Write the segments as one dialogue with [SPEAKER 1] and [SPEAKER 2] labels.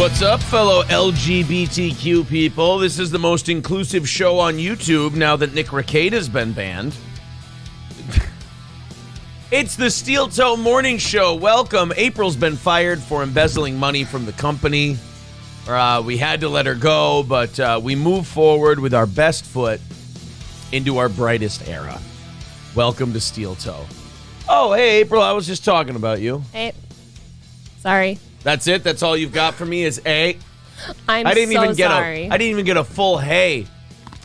[SPEAKER 1] What's up, fellow LGBTQ people? This is the most inclusive show on YouTube now that Nick Rekieta's been banned. It's the Steel Toe Morning Show. Welcome. April's been fired for embezzling money from the company. We had to let her go, but we move forward with our best foot into our brightest era. Welcome to Steel Toe. Oh, hey, April, I was just talking about you.
[SPEAKER 2] Hey. Sorry.
[SPEAKER 1] That's it? That's all you've got for me is A?
[SPEAKER 2] I didn't even
[SPEAKER 1] get a full hey,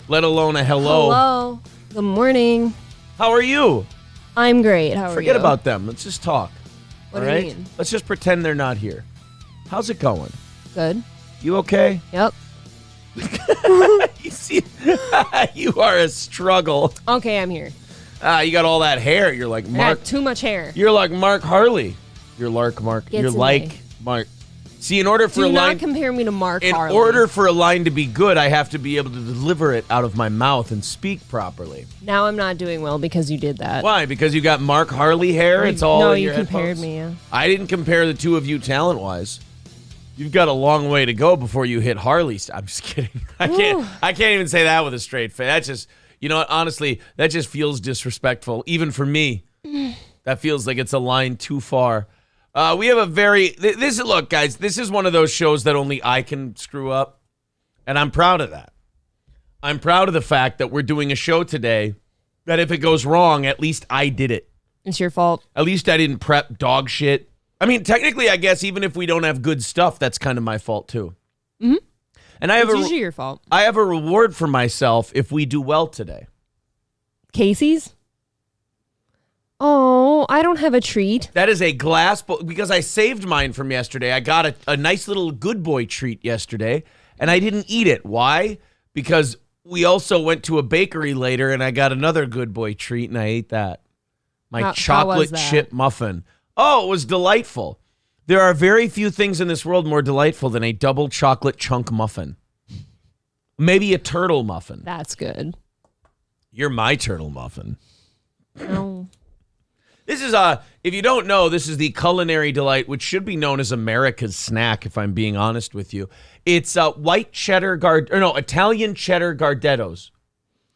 [SPEAKER 1] let alone a hello.
[SPEAKER 2] Hello. Good morning.
[SPEAKER 1] How are you?
[SPEAKER 2] I'm great. How are you?
[SPEAKER 1] Forget about them. Let's just talk.
[SPEAKER 2] What
[SPEAKER 1] all
[SPEAKER 2] do
[SPEAKER 1] right?
[SPEAKER 2] you mean?
[SPEAKER 1] Let's just pretend they're not here. How's it going?
[SPEAKER 2] Good.
[SPEAKER 1] You okay?
[SPEAKER 2] Yep.
[SPEAKER 1] You see, you are a struggle.
[SPEAKER 2] Okay, I'm here.
[SPEAKER 1] You got all that hair. You're like
[SPEAKER 2] I
[SPEAKER 1] Mark.
[SPEAKER 2] got too much hair.
[SPEAKER 1] You're like Mark Harley. You're Mark.
[SPEAKER 2] Gets
[SPEAKER 1] You're
[SPEAKER 2] in
[SPEAKER 1] like
[SPEAKER 2] me.
[SPEAKER 1] Mark. See, in order for
[SPEAKER 2] Do
[SPEAKER 1] a line,
[SPEAKER 2] not compare me to Mark
[SPEAKER 1] in
[SPEAKER 2] Harley.
[SPEAKER 1] order for a line to be good, I have to be able to deliver it out of my mouth and speak properly.
[SPEAKER 2] Now I'm not doing well because you did that.
[SPEAKER 1] Why? Because you got Mark Harley hair? It's all
[SPEAKER 2] No,
[SPEAKER 1] in
[SPEAKER 2] you
[SPEAKER 1] your
[SPEAKER 2] compared
[SPEAKER 1] headphones?
[SPEAKER 2] me, yeah.
[SPEAKER 1] I didn't compare the two of you talent-wise. You've got a long way to go before you hit Harley. I'm just kidding. I can't even say that with a straight face. That's just, you know what, honestly, that just feels disrespectful, even for me. That feels like it's a line too far. We have a look, guys, this is one of those shows that only I can screw up, and I'm proud of that. I'm proud of the fact that we're doing a show today that if it goes wrong, at least I did it.
[SPEAKER 2] It's your fault.
[SPEAKER 1] At least I didn't prep dog shit. I mean, technically, I guess even if we don't have good stuff, that's kind of my fault too.
[SPEAKER 2] Mm-hmm.
[SPEAKER 1] And it's
[SPEAKER 2] usually your fault.
[SPEAKER 1] I have a reward for myself if we do well today.
[SPEAKER 2] Casey's? Oh, I don't have a treat.
[SPEAKER 1] That is a glass bowl, because I saved mine from yesterday. I got a nice little good boy treat yesterday, and I didn't eat it. Why? Because we also went to a bakery later, and I got another good boy treat, and I ate that. My chocolate chip muffin. Oh, it was delightful. There are very few things in this world more delightful than a double chocolate chunk muffin. Maybe a turtle muffin.
[SPEAKER 2] That's good.
[SPEAKER 1] You're my turtle muffin.
[SPEAKER 2] No.
[SPEAKER 1] This is, if you don't know, this is the culinary delight, which should be known as America's snack, if I'm being honest with you. It's white cheddar, Italian cheddar Gardettos,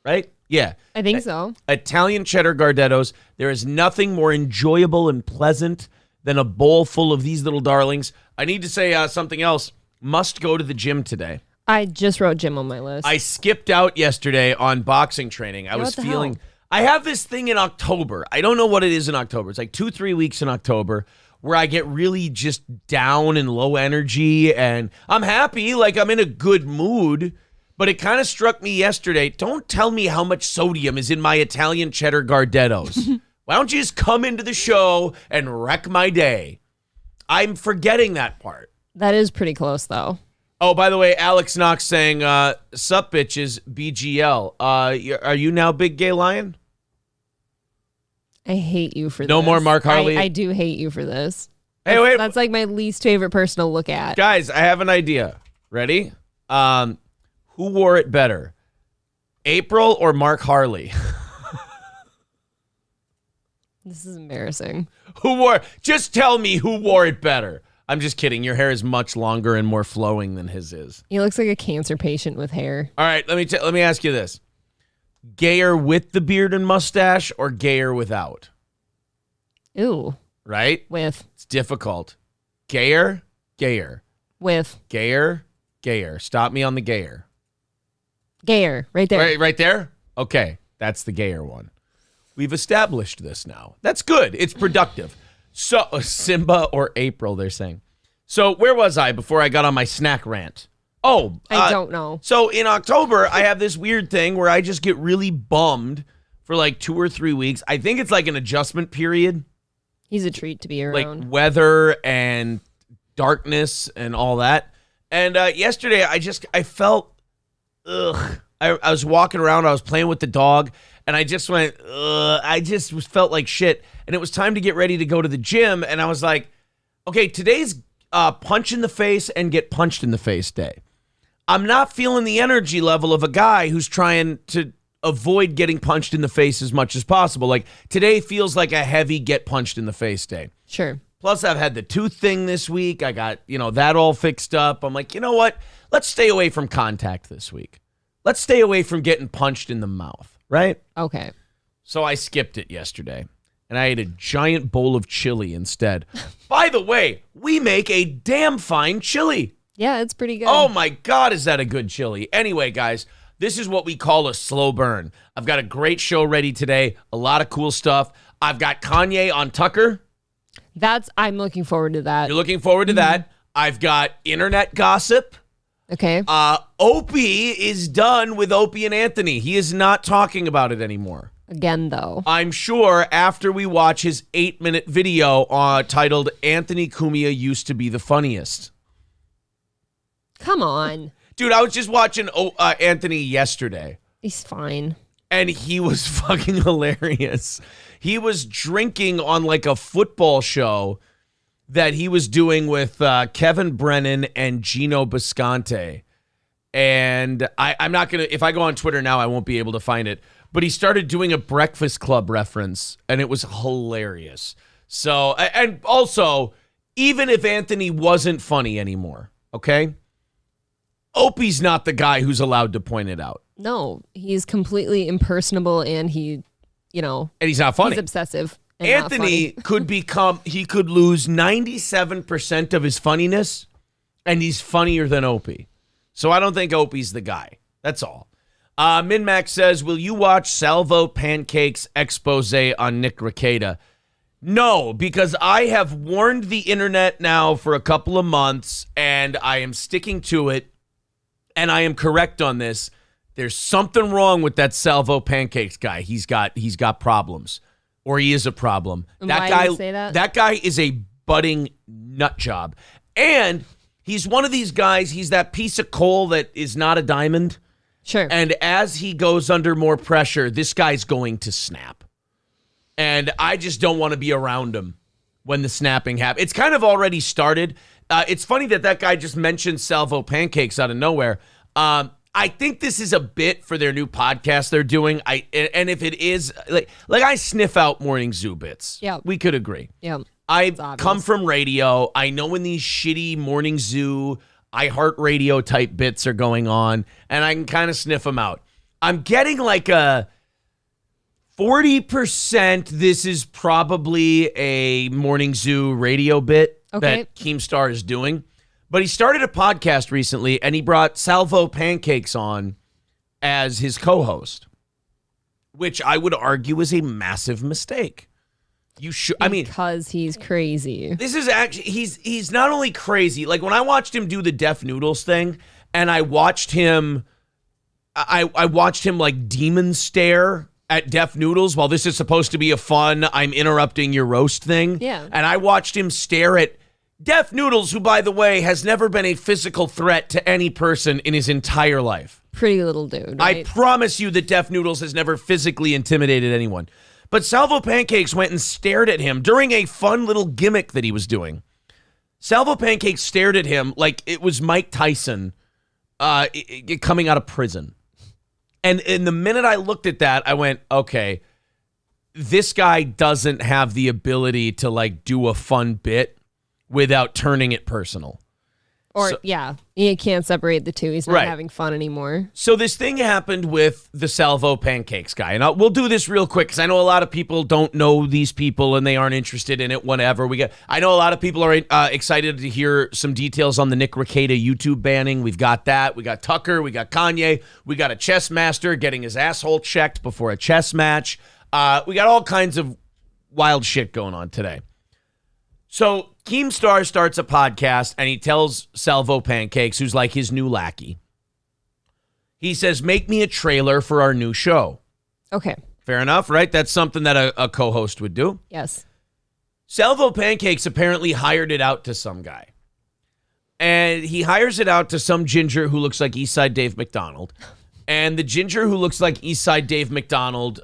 [SPEAKER 1] right? Yeah.
[SPEAKER 2] I think so.
[SPEAKER 1] Italian cheddar Gardettos. There is nothing more enjoyable and pleasant than a bowl full of these little darlings. I need to say something else. Must go to the gym today.
[SPEAKER 2] I just wrote gym on my list.
[SPEAKER 1] I skipped out yesterday on boxing training. I was feeling...
[SPEAKER 2] Hell?
[SPEAKER 1] I have this thing in October. I don't know what it is in October. It's like 2-3 weeks in October where I get really just down and low energy, and I'm happy, like I'm in a good mood, but it kind of struck me yesterday. Don't tell me how much sodium is in my Italian cheddar Gardettos. Why don't you just come into the show and wreck my day? I'm forgetting that part.
[SPEAKER 2] That is pretty close, though.
[SPEAKER 1] Oh, by the way, Alex Knox saying, sup bitches, BGL. Are you now Big Gay Lion?
[SPEAKER 2] I hate you for this.
[SPEAKER 1] No more Mark Harley?
[SPEAKER 2] I do hate you for this.
[SPEAKER 1] Hey, wait.
[SPEAKER 2] That's like my least favorite person to look at.
[SPEAKER 1] Guys, I have an idea. Ready? Who wore it better? April or Mark Harley?
[SPEAKER 2] This is embarrassing.
[SPEAKER 1] Just tell me who wore it better. I'm just kidding. Your hair is much longer and more flowing than his is.
[SPEAKER 2] He looks like a cancer patient with hair.
[SPEAKER 1] All right, let me ask you this. Gayer with the beard and mustache or gayer without?
[SPEAKER 2] Ooh.
[SPEAKER 1] Right?
[SPEAKER 2] With.
[SPEAKER 1] It's difficult. Gayer.
[SPEAKER 2] With.
[SPEAKER 1] Gayer. Stop me on the gayer.
[SPEAKER 2] Gayer. Right there.
[SPEAKER 1] Right there? Okay, that's the gayer one. We've established this now. That's good. It's productive. So, Simba or April, they're saying. So, where was I before I got on my snack rant? Oh.
[SPEAKER 2] I don't know.
[SPEAKER 1] So, in October, I have this weird thing where I just get really bummed for like 2 or 3 weeks. I think it's like an adjustment period.
[SPEAKER 2] He's a treat to be around.
[SPEAKER 1] Like weather and darkness and all that. And yesterday, I felt, ugh. I was walking around, I was playing with the dog, and I just went, ugh. I just felt like shit. And it was time to get ready to go to the gym. And I was like, okay, today's punch in the face and get punched in the face day. I'm not feeling the energy level of a guy who's trying to avoid getting punched in the face as much as possible. Like, today feels like a heavy get punched in the face day.
[SPEAKER 2] Sure.
[SPEAKER 1] Plus, I've had the tooth thing this week. I got, that all fixed up. I'm like, you know what? Let's stay away from contact this week. Let's stay away from getting punched in the mouth, right?
[SPEAKER 2] Okay.
[SPEAKER 1] So I skipped it yesterday, and I ate a giant bowl of chili instead. By the way, we make a damn fine chili.
[SPEAKER 2] Yeah, it's pretty good.
[SPEAKER 1] Oh, my God, is that a good chili? Anyway, guys, this is what we call a slow burn. I've got a great show ready today, a lot of cool stuff. I've got Kanye on Tucker.
[SPEAKER 2] I'm looking forward to that.
[SPEAKER 1] You're looking forward to that. I've got internet gossip.
[SPEAKER 2] Okay.
[SPEAKER 1] Opie is done with Opie and Anthony. He is not talking about it anymore.
[SPEAKER 2] Again, though.
[SPEAKER 1] I'm sure after we watch his 8-minute video titled Anthony Cumia Used to Be the Funniest.
[SPEAKER 2] Come on.
[SPEAKER 1] Dude, I was just watching Anthony yesterday.
[SPEAKER 2] He's fine.
[SPEAKER 1] And he was fucking hilarious. He was drinking on like a football show that he was doing with Kevin Brennan and Gino Bisconte. And I'm not going to, if I go on Twitter now, I won't be able to find it. But he started doing a Breakfast Club reference, and it was hilarious. So, and also, even if Anthony wasn't funny anymore, okay? Opie's not the guy who's allowed to point it out.
[SPEAKER 2] No, he's completely impersonable, and and
[SPEAKER 1] he's not funny.
[SPEAKER 2] He's obsessive.
[SPEAKER 1] Anthony could lose 97% of his funniness, and he's funnier than Opie. So I don't think Opie's the guy. That's all. MinMax says, will you watch Salvo Pancakes expose on Nick Rekieta? No, because I have warned the internet now for a couple of months, and I am sticking to it, and I am correct on this. There's something wrong with that Salvo Pancakes guy. He's got problems, or he is a problem.
[SPEAKER 2] And why do you say that?
[SPEAKER 1] That guy is a budding nut job, and he's one of these guys. He's that piece of coal that is not a diamond.
[SPEAKER 2] Sure.
[SPEAKER 1] And as he goes under more pressure, this guy's going to snap. And I just don't want to be around him when the snapping happens. It's kind of already started. It's funny that guy just mentioned Salvo Pancakes out of nowhere. I think this is a bit for their new podcast they're doing. And if it is, like I sniff out morning zoo bits.
[SPEAKER 2] Yeah.
[SPEAKER 1] We could agree.
[SPEAKER 2] Yeah.
[SPEAKER 1] I come from radio. I know when these shitty morning zoo, iHeartRadio type bits are going on, and I can kind of sniff them out. I'm getting like a 40%. This is probably a morning zoo radio bit that Keemstar is doing. But he started a podcast recently, and he brought Salvo Pancakes on as his co-host, which I would argue is a massive mistake. You should.
[SPEAKER 2] Because he's crazy.
[SPEAKER 1] This is actually he's not only crazy. Like when I watched him do the Deaf Noodles thing, and I watched him like demon stare at Deaf Noodles while this is supposed to be a fun I'm interrupting your roast thing.
[SPEAKER 2] Yeah.
[SPEAKER 1] And I watched him stare at Deaf Noodles, who, by the way, has never been a physical threat to any person in his entire life.
[SPEAKER 2] Pretty little dude, right?
[SPEAKER 1] I promise you that Deaf Noodles has never physically intimidated anyone. But Salvo Pancakes went and stared at him during a fun little gimmick that he was doing. Salvo Pancakes stared at him like it was Mike Tyson coming out of prison. And in the minute I looked at that, I went, okay, this guy doesn't have the ability to like do a fun bit without turning it personal.
[SPEAKER 2] Or, you can't separate the two. He's not having fun anymore.
[SPEAKER 1] So this thing happened with the Salvo Pancakes guy. And we'll do this real quick because I know a lot of people don't know these people and they aren't interested in it, whatever. I know a lot of people are excited to hear some details on the Nick Rekieta YouTube banning. We've got that. We got Tucker. We got Kanye. We got a chessmaster getting his asshole checked before a chess match. We got all kinds of wild shit going on today. So Keemstar starts a podcast, and he tells Salvo Pancakes, who's like his new lackey, he says, make me a trailer for our new show.
[SPEAKER 2] Okay.
[SPEAKER 1] Fair enough, right? That's something that a co-host would do.
[SPEAKER 2] Yes.
[SPEAKER 1] Salvo Pancakes apparently hired it out to some guy. And he hires it out to some ginger who looks like Eastside Dave McDonald. And the ginger who looks like Eastside Dave McDonald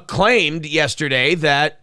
[SPEAKER 1] claimed yesterday that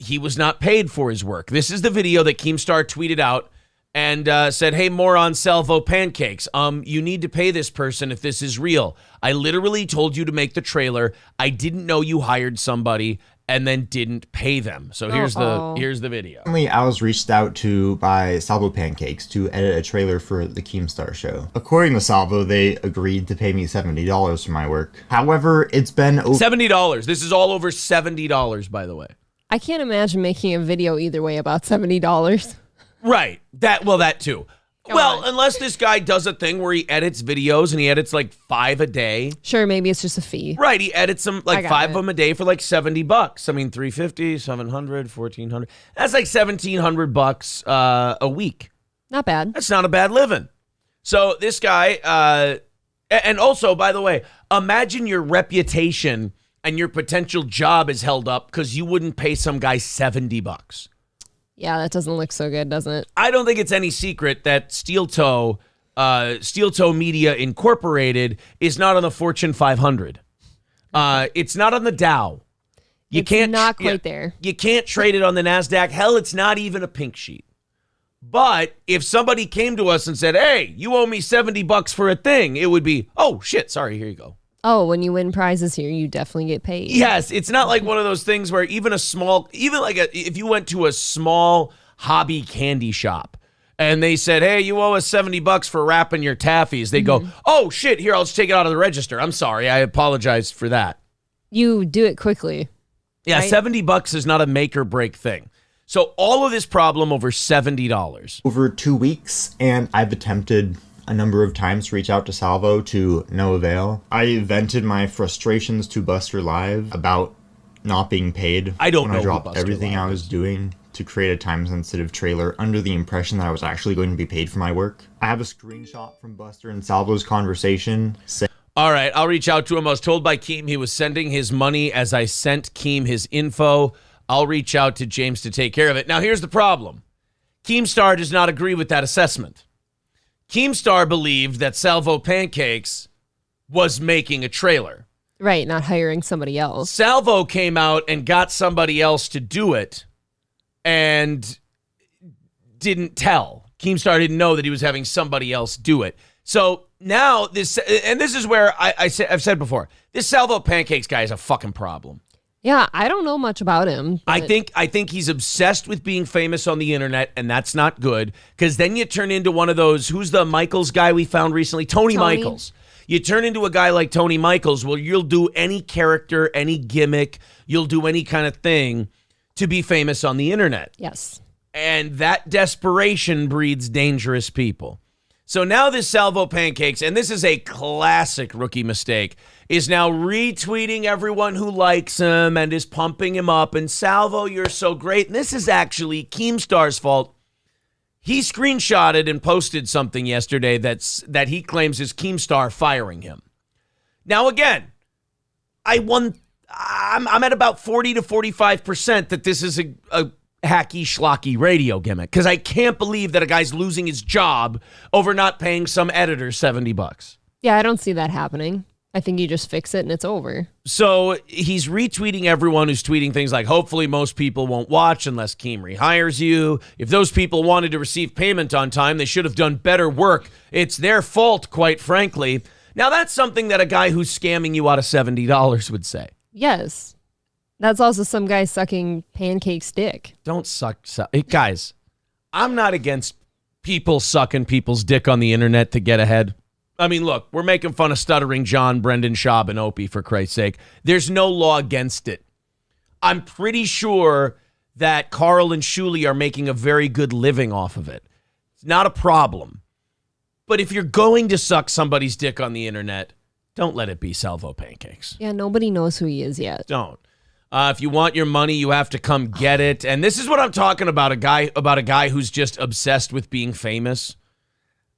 [SPEAKER 1] he was not paid for his work. This is the video that Keemstar tweeted out and said, hey, more on Salvo Pancakes. You need to pay this person if this is real. I literally told you to make the trailer. I didn't know you hired somebody. and then didn't pay them. So here's the video.
[SPEAKER 3] Recently, I was reached out to by Salvo Pancakes to edit a trailer for the Keemstar show. According to Salvo, they agreed to pay me $70 for my work. However, it's been
[SPEAKER 1] $70. This is all over $70, by the way.
[SPEAKER 2] I can't imagine making a video either way about $70.
[SPEAKER 1] Right. That too. Well, unless this guy does a thing where he edits videos and he edits like 5 a day.
[SPEAKER 2] Sure, maybe it's just a fee.
[SPEAKER 1] Right, he edits them like 5 of them a day for like $70. I mean, 350, 700, 1400. That's like $1,700 a week.
[SPEAKER 2] Not bad.
[SPEAKER 1] That's not a bad living. So this guy, and also, by the way, imagine your reputation and your potential job is held up because you wouldn't pay some guy $70.
[SPEAKER 2] Yeah, that doesn't look so good, doesn't it?
[SPEAKER 1] I don't think it's any secret that Steel Toe Media Incorporated is not on the Fortune 500. It's not on the Dow.
[SPEAKER 2] It's not quite there.
[SPEAKER 1] You can't trade it on the NASDAQ. Hell, it's not even a pink sheet. But if somebody came to us and said, hey, you owe me $70 for a thing, it would be, oh, shit, sorry, here you go.
[SPEAKER 2] Oh, when you win prizes here, you definitely get paid.
[SPEAKER 1] Yes, it's not like one of those things where if you went to a small hobby candy shop and they said, hey, you owe us $70 for wrapping your taffies, they go, oh, shit, here, I'll just take it out of the register. I'm sorry, I apologize for that.
[SPEAKER 2] You do it quickly.
[SPEAKER 1] Yeah,
[SPEAKER 2] right?
[SPEAKER 1] $70 is not a make or break thing. So all of this problem over $70.
[SPEAKER 3] Over 2 weeks, and I've attempted a number of times to reach out to Salvo to no avail. I vented my frustrations to Buster Live about not being paid.
[SPEAKER 1] I
[SPEAKER 3] dropped everything I was doing to create a time-sensitive trailer under the impression that I was actually going to be paid for my work. I have a screenshot from Buster and Salvo's conversation.
[SPEAKER 1] All right, I'll reach out to him. I was told by Keem he was sending his money as I sent Keem his info. I'll reach out to James to take care of it. Now, here's the problem. Keemstar does not agree with that assessment. Keemstar believed that Salvo Pancakes was making a trailer.
[SPEAKER 2] Right, not hiring somebody else.
[SPEAKER 1] Salvo came out and got somebody else to do it and didn't tell. Keemstar didn't know that he was having somebody else do it. So now this is where I've said before, this Salvo Pancakes guy is a fucking problem.
[SPEAKER 2] Yeah, I don't know much about him.
[SPEAKER 1] I think he's obsessed with being famous on the internet, and that's not good, because then you turn into one of those, who's the Michaels guy we found recently? Tony Michaels. You turn into a guy like Tony Michaels, well, you'll do any character, any gimmick, you'll do any kind of thing to be famous on the internet.
[SPEAKER 2] Yes.
[SPEAKER 1] And that desperation breeds dangerous people. So now this Salvo Pancakes, and this is a classic rookie mistake, is now retweeting everyone who likes him and is pumping him up. And Salvo, you're so great. And this is actually Keemstar's fault. He screenshotted and posted something yesterday that he claims is Keemstar firing him. Now, again, I'm at about 40 to 45% that this is a hacky schlocky radio gimmick, because I can't believe that a guy's losing his job over not paying some editor $70.
[SPEAKER 2] Yeah, I don't see that happening. I think you just fix it and it's over.
[SPEAKER 1] So he's retweeting everyone who's tweeting things like, hopefully most people won't watch unless Keem rehires you. If those people wanted to receive payment on time, they should have done better work. It's their fault, quite frankly. Now that's something that a guy who's scamming you out of $70 would say.
[SPEAKER 2] Yes. That's also some guy sucking Pancake's dick.
[SPEAKER 1] Don't suck. Guys, I'm not against people sucking people's dick on the internet to get ahead. I mean, look, we're making fun of Stuttering John, Brendan Schaub, and Opie, for Christ's sake. There's no law against it. I'm pretty sure that Carl and Shuli are making a very good living off of it. It's not a problem. But if you're going to suck somebody's dick on the internet, don't let it be Salvo Pancakes.
[SPEAKER 2] Yeah, nobody knows who he is yet.
[SPEAKER 1] Don't. If you want your money, you have to come get it. And this is what I'm talking about, a guy who's just obsessed with being famous.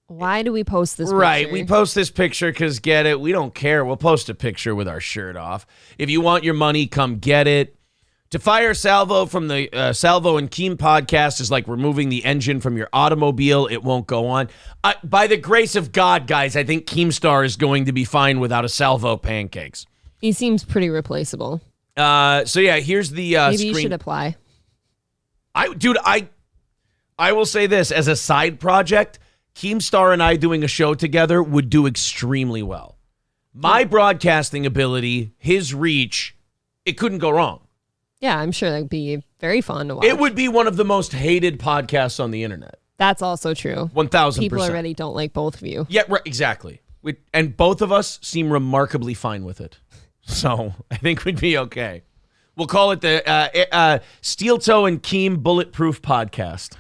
[SPEAKER 2] Why do we post this picture?
[SPEAKER 1] Right, we post this picture because get it. We don't care. We'll post a picture with our shirt off. If you want your money, come get it. To fire Salvo from the Salvo and Keem podcast is like removing the engine from your automobile. It won't go on. By the grace of God, guys, I think Keemstar is going to be fine without a Salvo Pancakes.
[SPEAKER 2] He seems pretty replaceable.
[SPEAKER 1] So yeah, here's the
[SPEAKER 2] Maybe
[SPEAKER 1] screen.
[SPEAKER 2] you should apply.
[SPEAKER 1] I will say this, as a side project, Keemstar and I doing a show together would do extremely well. My broadcasting ability, his reach, it couldn't go wrong.
[SPEAKER 2] Yeah, I'm sure that'd be very fun to watch.
[SPEAKER 1] It would be one of the most hated podcasts on the internet.
[SPEAKER 2] That's also true.
[SPEAKER 1] 1,000%.
[SPEAKER 2] People already don't like both of you.
[SPEAKER 1] Yeah, right, exactly. And both of us seem remarkably fine with it. So I think we'd be okay. We'll call it the Steel Toe and Keem Bulletproof Podcast.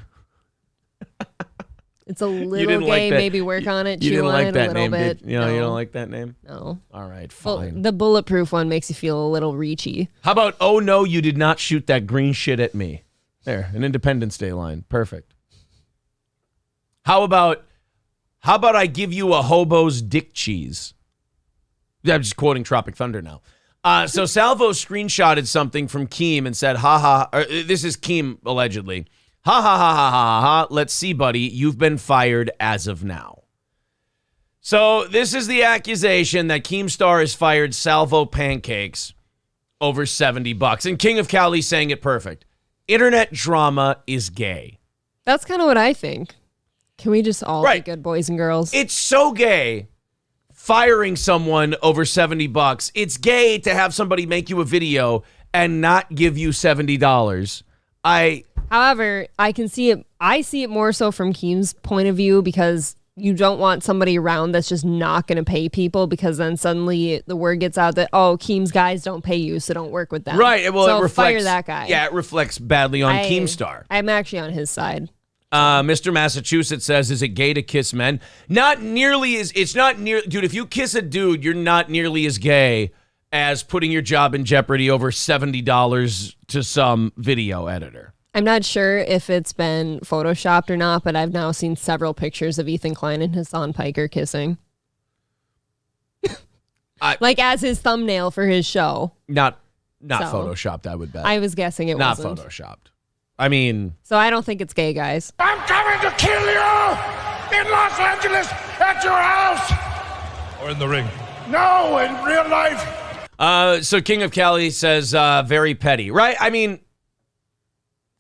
[SPEAKER 2] It's a little gay. Maybe work on it.
[SPEAKER 1] You didn't like that name,
[SPEAKER 2] bit.
[SPEAKER 1] You don't like that name?
[SPEAKER 2] No.
[SPEAKER 1] All right,
[SPEAKER 2] Well,
[SPEAKER 1] fine.
[SPEAKER 2] the bulletproof one makes you feel a little reachy.
[SPEAKER 1] How about, oh no, you did not shoot that green shit at me? There, an Independence Day line. Perfect. How about I give you a hobo's dick cheese? I'm just quoting Tropic Thunder now. So Salvo screenshotted something from Keem and said, this is Keem allegedly. Ha ha ha ha ha ha. Let's see, buddy. You've been fired as of now. So this is the accusation that Keemstar has fired Salvo Pancakes over $70. And King of Cali saying it perfect. Internet drama is gay.
[SPEAKER 2] That's kind of what I think. Can we just all be good boys and girls?
[SPEAKER 1] It's so gay firing someone over $70. It's gay to have somebody make you a video and not give you $70.
[SPEAKER 2] However, I can see it. I see it more so from Keem's point of view because you don't want somebody around that's just not going to pay people because then suddenly the word gets out that, oh, Keem's guys don't pay you, so don't work with them.
[SPEAKER 1] Right. Well,
[SPEAKER 2] so
[SPEAKER 1] it reflects,
[SPEAKER 2] fire that guy.
[SPEAKER 1] Yeah, it reflects badly on Keemstar.
[SPEAKER 2] I'm actually on his side.
[SPEAKER 1] Mr. Massachusetts says, is it gay to kiss men? Not nearly as, it's not near, dude, if you kiss a dude, you're not nearly as gay as putting your job in jeopardy over $70 to some video editor.
[SPEAKER 2] I'm not sure if it's been photoshopped or not, but I've now seen several pictures of Ethan Klein and Hassan Piker kissing. Like as his thumbnail for his show.
[SPEAKER 1] Not photoshopped, I would bet.
[SPEAKER 2] I was guessing it
[SPEAKER 1] not
[SPEAKER 2] wasn't.
[SPEAKER 1] Not photoshopped. I mean...
[SPEAKER 2] So I don't think it's gay, guys.
[SPEAKER 4] I'm coming to kill you in Los Angeles at your house.
[SPEAKER 5] Or in the ring.
[SPEAKER 4] No, in real life.
[SPEAKER 1] So King of Cali says, very petty. Right? I mean...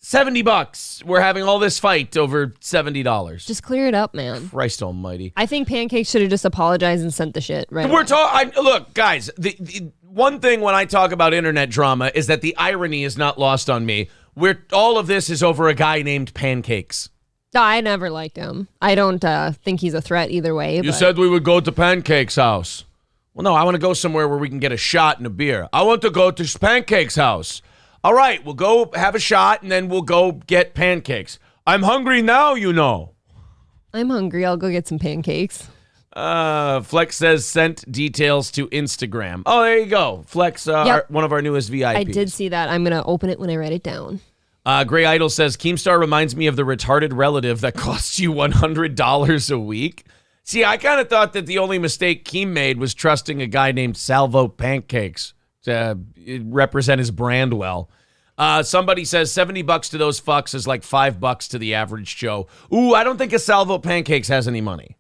[SPEAKER 1] $70. We're having all this fight over $70.
[SPEAKER 2] Just clear it up, man.
[SPEAKER 1] Christ almighty.
[SPEAKER 2] I think Pancakes should have just apologized and sent the shit right
[SPEAKER 1] We're
[SPEAKER 2] away.
[SPEAKER 1] talking. Look, guys, the one thing when I talk about internet drama is that the irony is not lost on me. All of this is over a guy named Pancakes.
[SPEAKER 2] No, I never liked him. I don't think he's a threat either way.
[SPEAKER 1] You said we would go to Pancakes' house. Well, no, I want to go somewhere where we can get a shot and a beer. I want to go to Pancakes' house. All right, we'll go have a shot, and then we'll go get pancakes. I'm hungry now, you know.
[SPEAKER 2] I'm hungry. I'll go get some pancakes.
[SPEAKER 1] Flex says sent details to Instagram. Oh, there you go. Flex, one of our newest VIPs.
[SPEAKER 2] I did see that. I'm going to open it when I write it down.
[SPEAKER 1] Gray Idol says, Keemstar reminds me of the retarded relative that costs you $100 a week. See, I kind of thought that the only mistake Keem made was trusting a guy named Salvo Pancakes to represent his brand well. Somebody says $70 to those fucks is like $5 to the average Joe. Ooh, I don't think a Salvo Pancakes has any money.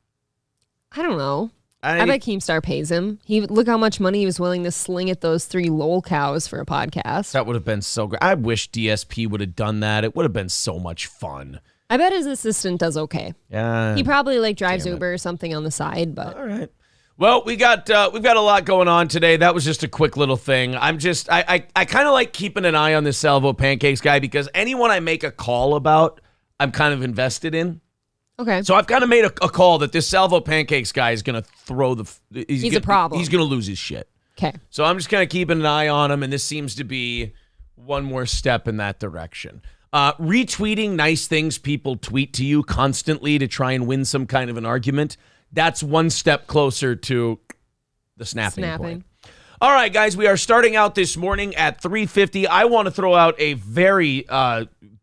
[SPEAKER 2] I don't know. I bet Keemstar pays him. Look how much money he was willing to sling at those 3 lol cows for a podcast.
[SPEAKER 1] That would have been so great. I wish DSP would have done that. It would have been so much fun.
[SPEAKER 2] I bet his assistant does okay.
[SPEAKER 1] Yeah.
[SPEAKER 2] He probably drives Uber or something on the side, but
[SPEAKER 1] all right. Well, we've got a lot going on today. That was just a quick little thing. I kind of like keeping an eye on this Salvo Pancakes guy because anyone I make a call about, I'm kind of invested in.
[SPEAKER 2] Okay.
[SPEAKER 1] So I've kind of made a call that this Salvo Pancakes guy is going to throw
[SPEAKER 2] he's a problem.
[SPEAKER 1] He's going to lose his shit.
[SPEAKER 2] Okay.
[SPEAKER 1] So I'm just kind of keeping an eye on him, and this seems to be one more step in that direction. Retweeting nice things people tweet to you constantly to try and win some kind of an argument. That's one step closer to the snapping point. All right, guys, we are starting out this morning at 3:50. I want to throw out a very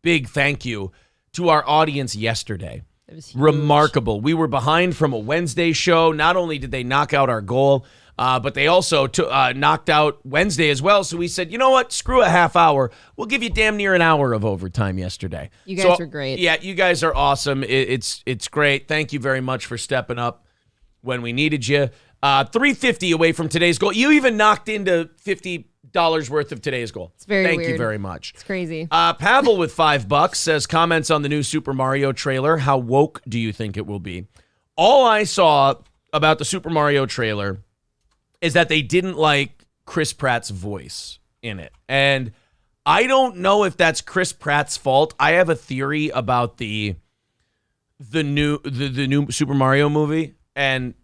[SPEAKER 1] big thank you to our audience yesterday.
[SPEAKER 2] It was huge.
[SPEAKER 1] Remarkable. We were behind from a Wednesday show. Not only did they knock out our goal, but they also knocked out Wednesday as well. So we said, you know what? Screw a half hour. We'll give you damn near an hour of overtime yesterday.
[SPEAKER 2] You guys were great.
[SPEAKER 1] Yeah, you guys are awesome. It's great. Thank you very much for stepping up when we needed you. 350 away from today's goal. You even knocked into $50 worth of today's goal.
[SPEAKER 2] It's very
[SPEAKER 1] Thank
[SPEAKER 2] weird.
[SPEAKER 1] you very much.
[SPEAKER 2] It's crazy.
[SPEAKER 1] Pavel with $5 says, comments on the new Super Mario trailer. How woke do you think it will be? All I saw about the Super Mario trailer is that they didn't like Chris Pratt's voice in it. And I don't know if that's Chris Pratt's fault. I have a theory about the new Super Mario movie, and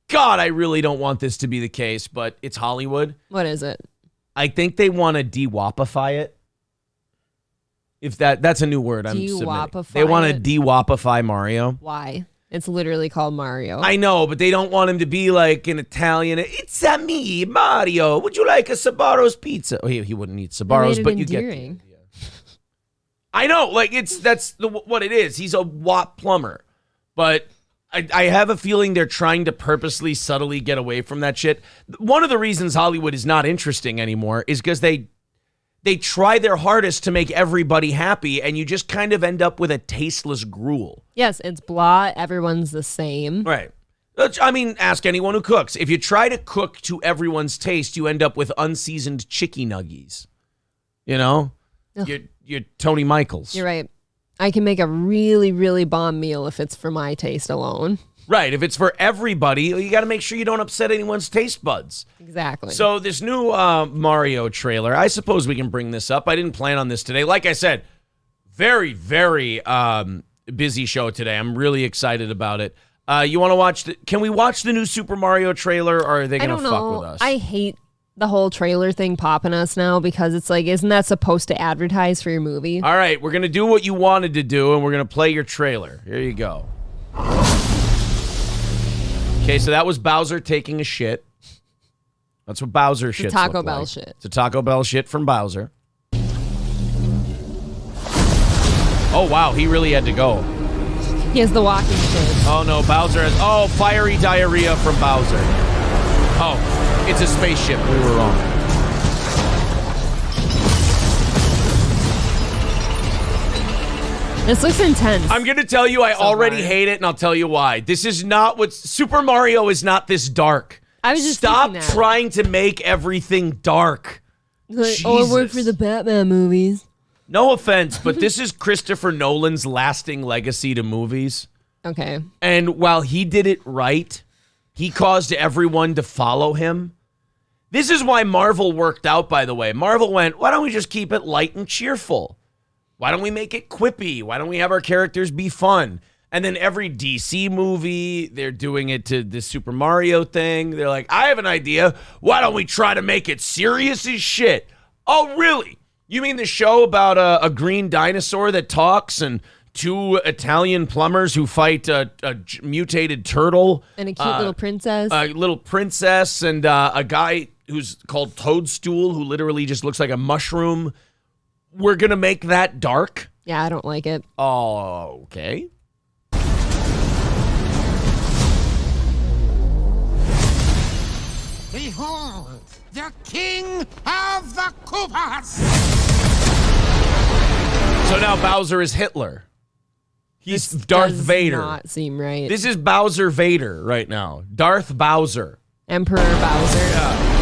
[SPEAKER 1] God, I really don't want this to be the case, but it's Hollywood.
[SPEAKER 2] What is it?
[SPEAKER 1] I think they want to de-wapify it. If that's a new word, I'm submitting.
[SPEAKER 2] De-wapify
[SPEAKER 1] They want to
[SPEAKER 2] it?
[SPEAKER 1] de-wapify Mario.
[SPEAKER 2] Why? It's literally called Mario.
[SPEAKER 1] I know, but they don't want him to be like an Italian. It's a me, Mario. Would you like a Sbarro's pizza? Oh, he wouldn't eat Sbarro's, but you get the idea. I know, like that's what it is. He's a WAP plumber, but I have a feeling they're trying to purposely, subtly get away from that shit. One of the reasons Hollywood is not interesting anymore is because they try their hardest to make everybody happy, and you just kind of end up with a tasteless gruel.
[SPEAKER 2] Yes, it's blah. Everyone's the same.
[SPEAKER 1] Right. I mean, ask anyone who cooks. If you try to cook to everyone's taste, you end up with unseasoned chicky nuggies. You know? You're Tony Michaels.
[SPEAKER 2] You're right. I can make a really, really bomb meal if it's for my taste alone.
[SPEAKER 1] Right. If it's for everybody, you got to make sure you don't upset anyone's taste buds.
[SPEAKER 2] Exactly.
[SPEAKER 1] So this new Mario trailer, I suppose we can bring this up. I didn't plan on this today. Like I said, very, very busy show today. I'm really excited about it. You want to watch can we watch the new Super Mario trailer, or are they going to fuck with us?
[SPEAKER 2] I hate the whole trailer thing popping us now because it's like, isn't that supposed to advertise for your movie?
[SPEAKER 1] All right, we're going to do what you wanted to do, and we're going to play your trailer. Here you go. Okay, so that was Bowser taking a shit. That's what Bowser shit.
[SPEAKER 2] Taco Bell shit.
[SPEAKER 1] It's a Taco Bell shit from Bowser. Oh, wow, he really had to go.
[SPEAKER 2] He has the walking shit.
[SPEAKER 1] Oh, no, Bowser has... fiery diarrhea from Bowser. Oh, it's a spaceship. We were wrong.
[SPEAKER 2] This looks intense.
[SPEAKER 1] I'm going to tell you I already hate it, and I'll tell you why. This is not what... Super Mario is not this dark.
[SPEAKER 2] I was just
[SPEAKER 1] Stop
[SPEAKER 2] thinking that.
[SPEAKER 1] trying to make everything dark.
[SPEAKER 2] Like, I work for the Batman movies.
[SPEAKER 1] No offense, but this is Christopher Nolan's lasting legacy to movies.
[SPEAKER 2] Okay.
[SPEAKER 1] And while he did it right, he caused everyone to follow him. This is why Marvel worked out, by the way. Marvel went, why don't we just keep it light and cheerful? Why don't we make it quippy? Why don't we have our characters be fun? And then every DC movie, they're doing it to the Super Mario thing. They're like, I have an idea. Why don't we try to make it serious as shit? Oh, really? You mean the show about a green dinosaur that talks and two Italian plumbers who fight a mutated turtle?
[SPEAKER 2] And a cute little princess.
[SPEAKER 1] A little princess and a guy who's called Toadstool who literally just looks like a mushroom. We're going to make that dark?
[SPEAKER 2] Yeah, I don't like it.
[SPEAKER 1] Oh, okay.
[SPEAKER 4] Behold, the king of the Koopas!
[SPEAKER 1] So now Bowser is Hitler. He's Darth Vader.
[SPEAKER 2] Does not seem right.
[SPEAKER 1] This is Bowser Vader right now. Darth Bowser.
[SPEAKER 2] Emperor Bowser.
[SPEAKER 1] Yeah.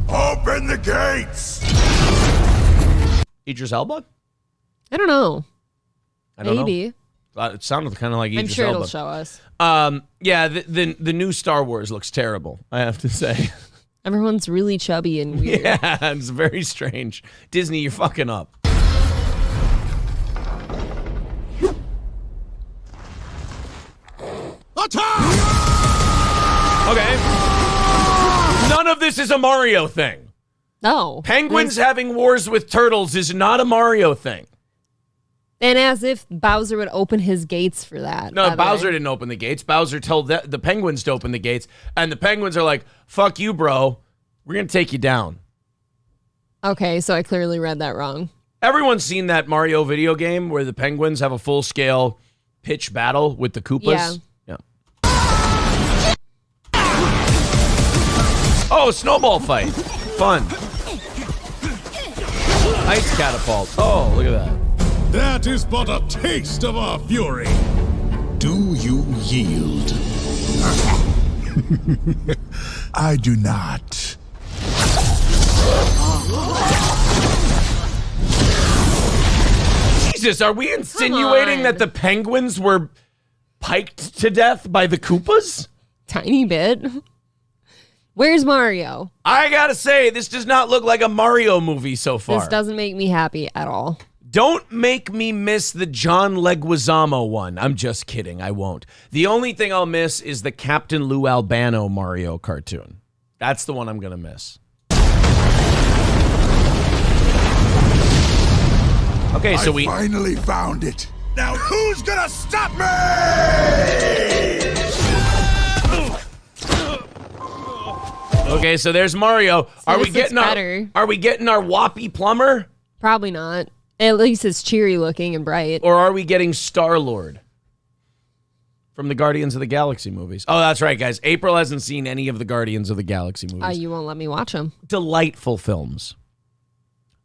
[SPEAKER 4] Open the gates!
[SPEAKER 1] Idris Elba?
[SPEAKER 2] I don't know.
[SPEAKER 1] I don't
[SPEAKER 2] Maybe.
[SPEAKER 1] know. It sounded kind of like Idris
[SPEAKER 2] I'm sure
[SPEAKER 1] Elba.
[SPEAKER 2] it'll show us.
[SPEAKER 1] Yeah, the new Star Wars looks terrible, I have to say.
[SPEAKER 2] Everyone's really chubby and weird.
[SPEAKER 1] Yeah, it's very strange. Disney, you're fucking up.
[SPEAKER 4] Attack!
[SPEAKER 1] Okay. None of this is a Mario thing.
[SPEAKER 2] No.
[SPEAKER 1] Penguins having wars with turtles is not a Mario thing.
[SPEAKER 2] And as if Bowser would open his gates for that.
[SPEAKER 1] No,
[SPEAKER 2] by the
[SPEAKER 1] Bowser
[SPEAKER 2] way.
[SPEAKER 1] didn't open the gates. Bowser told the Penguins to open the gates, and the Penguins are like, fuck you, bro. We're going to take you down.
[SPEAKER 2] Okay, so I clearly read that wrong.
[SPEAKER 1] Everyone's seen that Mario video game where the Penguins have a full-scale pitch battle with the Koopas? Yeah. Oh, snowball fight. Fun. Ice catapult. Oh, look at that.
[SPEAKER 5] That is but a taste of our fury. Do you yield? I do not.
[SPEAKER 1] Jesus, are we insinuating
[SPEAKER 2] on.
[SPEAKER 1] that the Penguins were piked to death by the Koopas?
[SPEAKER 2] Tiny bit. Where's Mario?
[SPEAKER 1] I gotta say, this does not look like a Mario movie so far.
[SPEAKER 2] This doesn't make me happy at all.
[SPEAKER 1] Don't make me miss the John Leguizamo one. I'm just kidding. I won't. The only thing I'll miss is the Captain Lou Albano Mario cartoon. That's the one I'm gonna miss. Okay, so
[SPEAKER 5] I finally found it. Now who's gonna stop me?
[SPEAKER 1] Okay, so there's Mario. Are we getting our Whoppy plumber?
[SPEAKER 2] Probably not. At least it's cheery looking and bright.
[SPEAKER 1] Or are we getting Star-Lord from the Guardians of the Galaxy movies? Oh, that's right, guys. April hasn't seen any of the Guardians of the Galaxy movies.
[SPEAKER 2] You won't let me watch them.
[SPEAKER 1] Delightful films.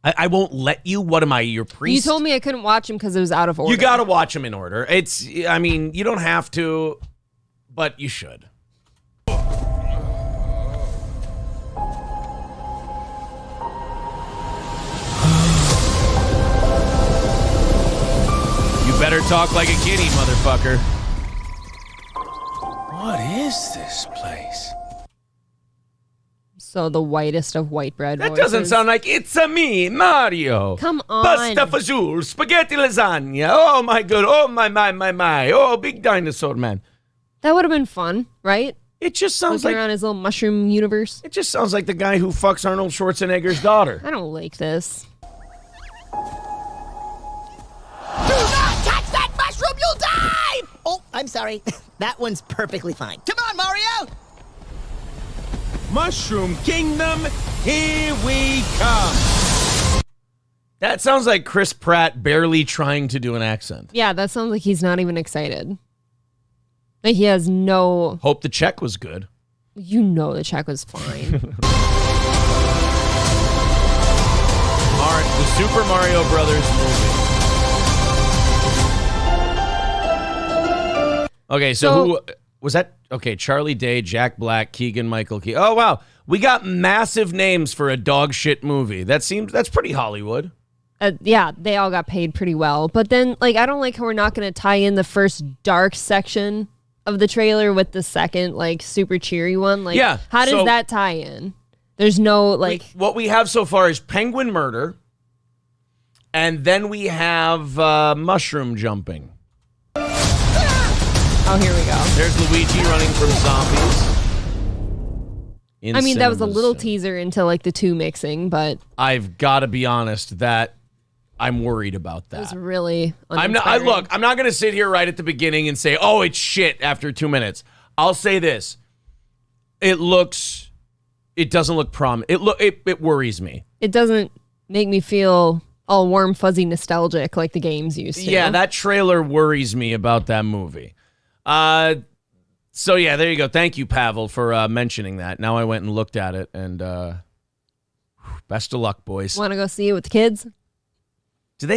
[SPEAKER 1] I won't let you. What am I, your priest?
[SPEAKER 2] You told me I couldn't watch them because it was out of order.
[SPEAKER 1] You got to watch them in order. I mean, you don't have to, but you should. You better talk like a kitty, motherfucker.
[SPEAKER 6] What is this place?
[SPEAKER 2] So the whitest of white bread
[SPEAKER 1] That
[SPEAKER 2] voices.
[SPEAKER 1] doesn't sound like it's a me, Mario.
[SPEAKER 2] Come on.
[SPEAKER 1] Pasta fazool, spaghetti lasagna. Oh my god. Oh my. Oh, big dinosaur man.
[SPEAKER 2] That would have been fun, right?
[SPEAKER 1] It just sounds
[SPEAKER 2] Looking
[SPEAKER 1] like
[SPEAKER 2] around his little mushroom universe.
[SPEAKER 1] it just sounds like the guy who fucks Arnold Schwarzenegger's daughter.
[SPEAKER 2] I don't like this.
[SPEAKER 7] Do not touch that mushroom, you'll die! Oh, I'm sorry. That one's perfectly fine. Come on, Mario!
[SPEAKER 6] Mushroom Kingdom, here we come.
[SPEAKER 1] That sounds like Chris Pratt barely trying to do an accent.
[SPEAKER 2] Yeah, that sounds like he's not even excited. Like he has no...
[SPEAKER 1] Hope the check was good.
[SPEAKER 2] You know the check was fine.
[SPEAKER 1] The Super Mario Brothers movie. Okay, so who was that? Okay, Charlie Day, Jack Black, Keegan-Michael Key. Oh, wow. We got massive names for a dog shit movie. That's pretty Hollywood.
[SPEAKER 2] Yeah, they all got paid pretty well. But then, like, I don't like how we're not going to tie in the first dark section of the trailer with the second, like, super cheery one. Like,
[SPEAKER 1] yeah,
[SPEAKER 2] how does that tie in? There's no, like...
[SPEAKER 1] What we have so far is penguin murder, and then we have mushroom jumping.
[SPEAKER 2] Oh, here we go.
[SPEAKER 1] There's Luigi running from zombies.
[SPEAKER 2] I mean, that was a little teaser into, like, the two mixing, but...
[SPEAKER 1] I've got to be honest, that I'm worried about that.
[SPEAKER 2] It was really
[SPEAKER 1] I'm not going to sit here right at the beginning and say, oh, it's shit after 2 minutes. I'll say this. It doesn't look it worries me.
[SPEAKER 2] It doesn't make me feel all warm, fuzzy, nostalgic like the games used to.
[SPEAKER 1] Yeah, that trailer worries me about that movie. So yeah, there you go. Thank you, Pavel, for mentioning that. Now I went and looked at it, and best of luck, boys.
[SPEAKER 2] Want to go see it with the kids?
[SPEAKER 1] Do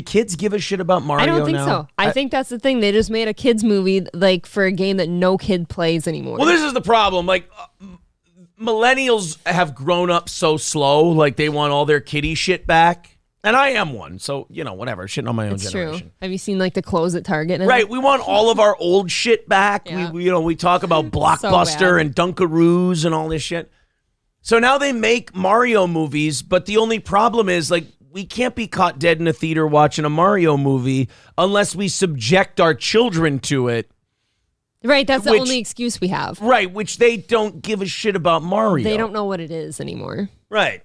[SPEAKER 1] kids give a shit about Mario now?
[SPEAKER 2] I don't think so. I think that's the thing. They just made a kids movie like for a game that no kid plays anymore.
[SPEAKER 1] Well, this is the problem. Like millennials have grown up so slow. Like they want all their kiddie shit back. And I am one, so, whatever, shitting on my own generation.
[SPEAKER 2] True. Have you seen, like, the clothes at Target?
[SPEAKER 1] Right, we want all of our old shit back.
[SPEAKER 2] Yeah.
[SPEAKER 1] We talk about Blockbuster and Dunkaroos and all this shit. So now they make Mario movies, but the only problem is, like, we can't be caught dead in a theater watching a Mario movie unless we subject our children to it.
[SPEAKER 2] Right, that's the only excuse we have.
[SPEAKER 1] Right, which they don't give a shit about Mario.
[SPEAKER 2] They don't know what it is anymore.
[SPEAKER 1] Right.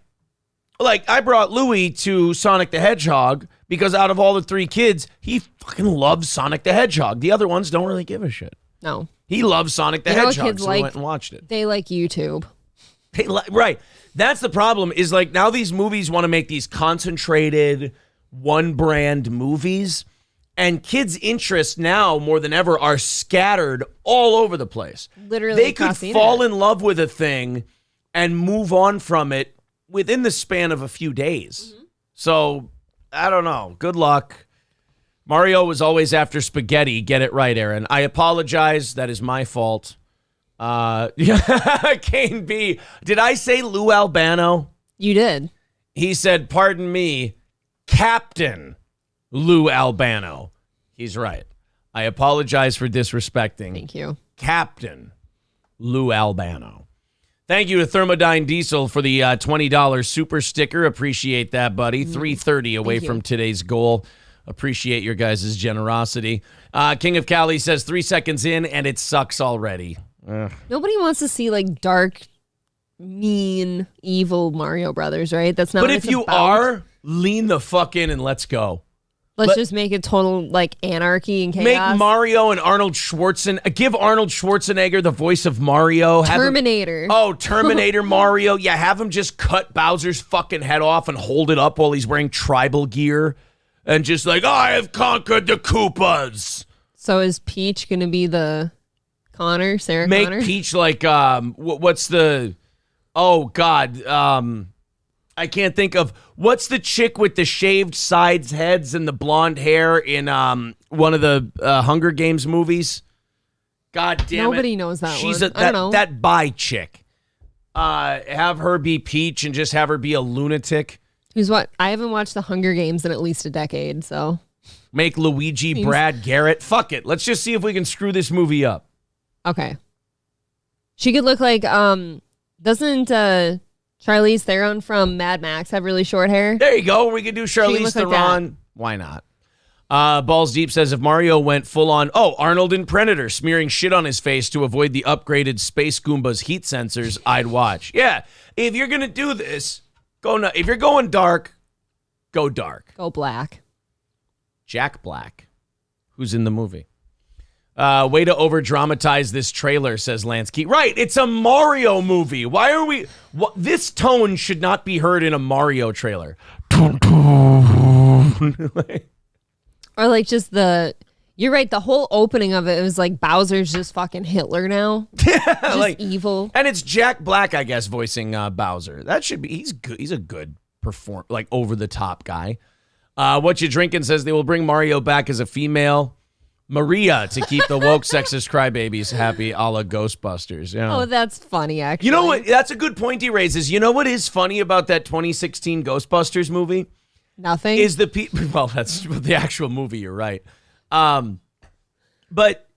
[SPEAKER 1] Like, I brought Louis to Sonic the Hedgehog because out of all the three kids, he fucking loves Sonic the Hedgehog. The other ones don't really give a shit.
[SPEAKER 2] No.
[SPEAKER 1] He loves Sonic the Hedgehog, so we went and watched it.
[SPEAKER 2] They like YouTube.
[SPEAKER 1] Right. That's the problem, is like now these movies want to make these concentrated, one-brand movies, and kids' interests now, more than ever, are scattered all over the place.
[SPEAKER 2] Literally
[SPEAKER 1] they could fall in love with a thing and move on from it within the span of a few days. Mm-hmm. So, I don't know. Good luck. Mario was always after spaghetti. Get it right, Aaron. I apologize. That is my fault. Kane B. Did I say Lou Albano?
[SPEAKER 2] You did.
[SPEAKER 1] He said, pardon me, Captain Lou Albano. He's right. I apologize for disrespecting.
[SPEAKER 2] Thank you.
[SPEAKER 1] Captain Lou Albano. Thank you to Thermodyne Diesel for the $20 super sticker. Appreciate that, buddy. 330 away from today's goal. Appreciate your guys' generosity. King of Cali says 3 seconds in and it sucks already.
[SPEAKER 2] Nobody wants to see like dark, mean, evil Mario Brothers, right? That's not.
[SPEAKER 1] But
[SPEAKER 2] what
[SPEAKER 1] if
[SPEAKER 2] it's
[SPEAKER 1] you
[SPEAKER 2] about.
[SPEAKER 1] are, lean the fuck in and let's go.
[SPEAKER 2] Let's just make it total like anarchy and chaos.
[SPEAKER 1] Make Mario and Arnold Schwarzenegger. Give Arnold Schwarzenegger the voice of Mario.
[SPEAKER 2] Terminator.
[SPEAKER 1] Terminator Mario. Yeah, have him just cut Bowser's fucking head off and hold it up while he's wearing tribal gear. And just like, I have conquered the Koopas.
[SPEAKER 2] So is Peach going to be the Sarah
[SPEAKER 1] Make
[SPEAKER 2] Connor?
[SPEAKER 1] Peach like, what's the, oh God, I can't think of, what's the chick with the shaved sides heads and the blonde hair in one of the Hunger Games movies? God damn it.
[SPEAKER 2] Nobody knows that
[SPEAKER 1] She's
[SPEAKER 2] one. I don't know.
[SPEAKER 1] That bi chick. Have her be Peach and just have her be a lunatic.
[SPEAKER 2] Who's what? I haven't watched the Hunger Games in at least a decade, so.
[SPEAKER 1] Make Luigi Brad Garrett. Fuck it. Let's just see if we can screw this movie up.
[SPEAKER 2] Okay. She could look like, doesn't Charlize Theron from Mad Max have really short hair?
[SPEAKER 1] There you go. We could do Charlize
[SPEAKER 2] look like
[SPEAKER 1] Theron.
[SPEAKER 2] that.
[SPEAKER 1] Why not? Balls Deep says if Mario went full on, Arnold in Predator smearing shit on his face to avoid the upgraded Space Goomba's heat sensors, I'd watch. Yeah. If you're going to do this, if you're going dark, go dark.
[SPEAKER 2] Go black.
[SPEAKER 1] Jack Black, who's in the movie. Way to over-dramatize this trailer, says Lansky. Right, it's a Mario movie. Why are we... this tone should not be heard in a Mario trailer.
[SPEAKER 2] Or like just you're right, the whole opening of it was like Bowser's just fucking Hitler now. Just
[SPEAKER 1] like
[SPEAKER 2] evil.
[SPEAKER 1] And it's Jack Black, I guess, voicing Bowser. That should be... He's good. He's a good over-the-top guy. What You Drinking says they will bring Mario back as a female Maria to keep the woke sexist crybabies happy, a la Ghostbusters. Yeah.
[SPEAKER 2] Oh, that's funny, actually.
[SPEAKER 1] You know what? That's a good point he raises. You know what is funny about that 2016 Ghostbusters movie?
[SPEAKER 2] Nothing.
[SPEAKER 1] Is the people? Well, that's the actual movie. You're right. But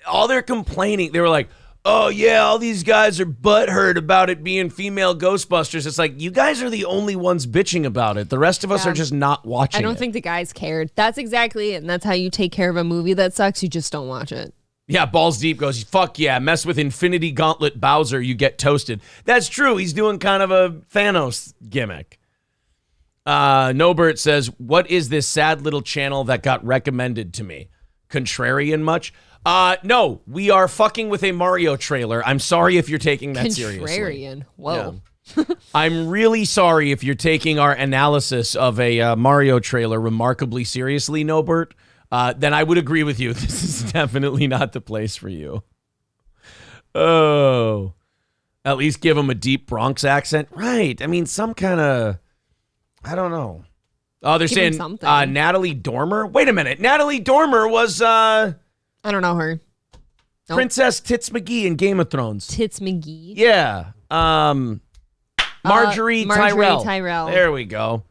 [SPEAKER 1] all they're complaining, they were like, "Oh yeah, all these guys are butthurt about it being female Ghostbusters." It's like you guys are the only ones bitching about it. The rest of us are just not watching.
[SPEAKER 2] I don't think the guys cared. That's exactly it, and that's how you take care of a movie that sucks. You just don't watch it.
[SPEAKER 1] Yeah, Balls Deep goes, fuck yeah, mess with Infinity Gauntlet Bowser, you get toasted. That's true. He's doing kind of a Thanos gimmick. Nobert says, what is this sad little channel that got recommended to me? Contrarian much? No, we are fucking with a Mario trailer. I'm sorry if you're taking that seriously.
[SPEAKER 2] Contrarian. Whoa.
[SPEAKER 1] Yeah. I'm really sorry if you're taking our analysis of a Mario trailer remarkably seriously, Nobert. Then I would agree with you. This is definitely not the place for you. Oh. At least give him a deep Bronx accent. Right. I mean, some kind of... I don't know. Oh, they're saying Natalie Dormer? Wait a minute. Natalie Dormer was... I
[SPEAKER 2] don't know her. Nope.
[SPEAKER 1] Princess Tits McGee in Game of Thrones.
[SPEAKER 2] Tits McGee?
[SPEAKER 1] Yeah. Marjorie Tyrell. There we go.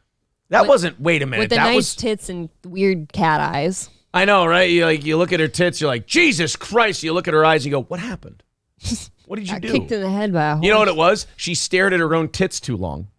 [SPEAKER 1] That wasn't... Wait a minute.
[SPEAKER 2] With the nice tits and weird cat eyes.
[SPEAKER 1] I know, right? You look at her tits, you're like, Jesus Christ. You look at her eyes and you go, what happened? What did you do?
[SPEAKER 2] Kicked in the head by a horse.
[SPEAKER 1] You know what it was? She stared at her own tits too long.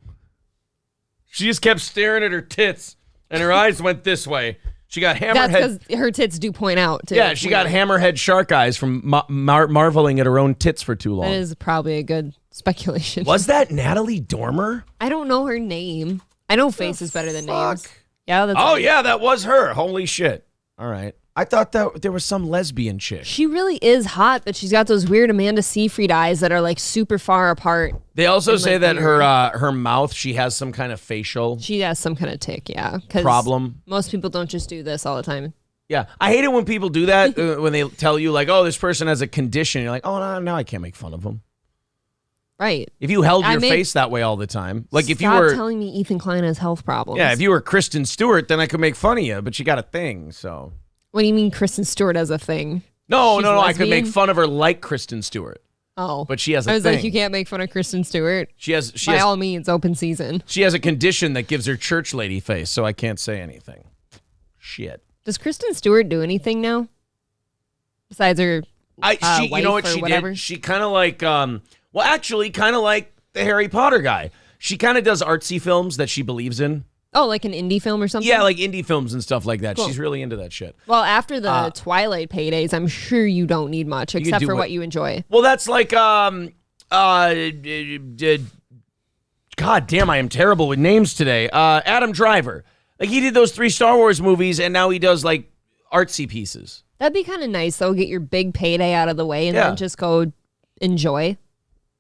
[SPEAKER 1] She just kept staring at her tits, and her eyes went this way. She got hammerhead.
[SPEAKER 2] That's because her tits do point out, too.
[SPEAKER 1] Yeah, she got hammerhead shark eyes from marveling at her own tits for too long.
[SPEAKER 2] That is probably a good speculation.
[SPEAKER 1] Was that Natalie Dormer?
[SPEAKER 2] I don't know her name. I know faces better than names. Yeah, that's
[SPEAKER 1] right. Yeah, that was her. Holy shit. All right. I thought that there was some lesbian chick.
[SPEAKER 2] She really is hot, but she's got those weird Amanda Seyfried eyes that are like super far apart.
[SPEAKER 1] They also say that her mouth, she has some kind of facial.
[SPEAKER 2] She has some kind of tick, yeah.
[SPEAKER 1] Problem.
[SPEAKER 2] Most people don't just do this all the time.
[SPEAKER 1] Yeah, I hate it when people do that, when they tell you like, oh, this person has a condition. You're like, oh, no, now I can't make fun of them.
[SPEAKER 2] Right.
[SPEAKER 1] If you held your face that way all the time. Like if you were
[SPEAKER 2] telling me Ethan Klein has health problems.
[SPEAKER 1] Yeah, if you were Kristen Stewart, then I could make fun of you, but you got a thing, so.
[SPEAKER 2] What do you mean Kristen Stewart has a thing?
[SPEAKER 1] No, I could make fun of her like Kristen Stewart.
[SPEAKER 2] Oh.
[SPEAKER 1] But she has a thing.
[SPEAKER 2] I was like, you can't make fun of Kristen Stewart. By all means, open season.
[SPEAKER 1] She has a condition that gives her church lady face, so I can't say anything. Shit.
[SPEAKER 2] Does Kristen Stewart do anything now? Besides her
[SPEAKER 1] You
[SPEAKER 2] wife
[SPEAKER 1] know what
[SPEAKER 2] or
[SPEAKER 1] she
[SPEAKER 2] whatever.
[SPEAKER 1] did? She kind of like, kind of like the Harry Potter guy. She kind of does artsy films that she believes in.
[SPEAKER 2] Oh, like an indie film or something?
[SPEAKER 1] Yeah, like indie films and stuff like that.
[SPEAKER 2] Cool.
[SPEAKER 1] She's really into that shit.
[SPEAKER 2] Well, after the Twilight paydays, I'm sure you don't need much except
[SPEAKER 1] do
[SPEAKER 2] for
[SPEAKER 1] what-
[SPEAKER 2] what you enjoy.
[SPEAKER 1] Well, that's like, God damn, I am terrible with names today. Adam Driver. Like, he did those 3 Star Wars movies, and now he does, like, artsy pieces.
[SPEAKER 2] That'd be kind of nice, though. Get your big payday out of the way and
[SPEAKER 1] Yeah.
[SPEAKER 2] then just go enjoy.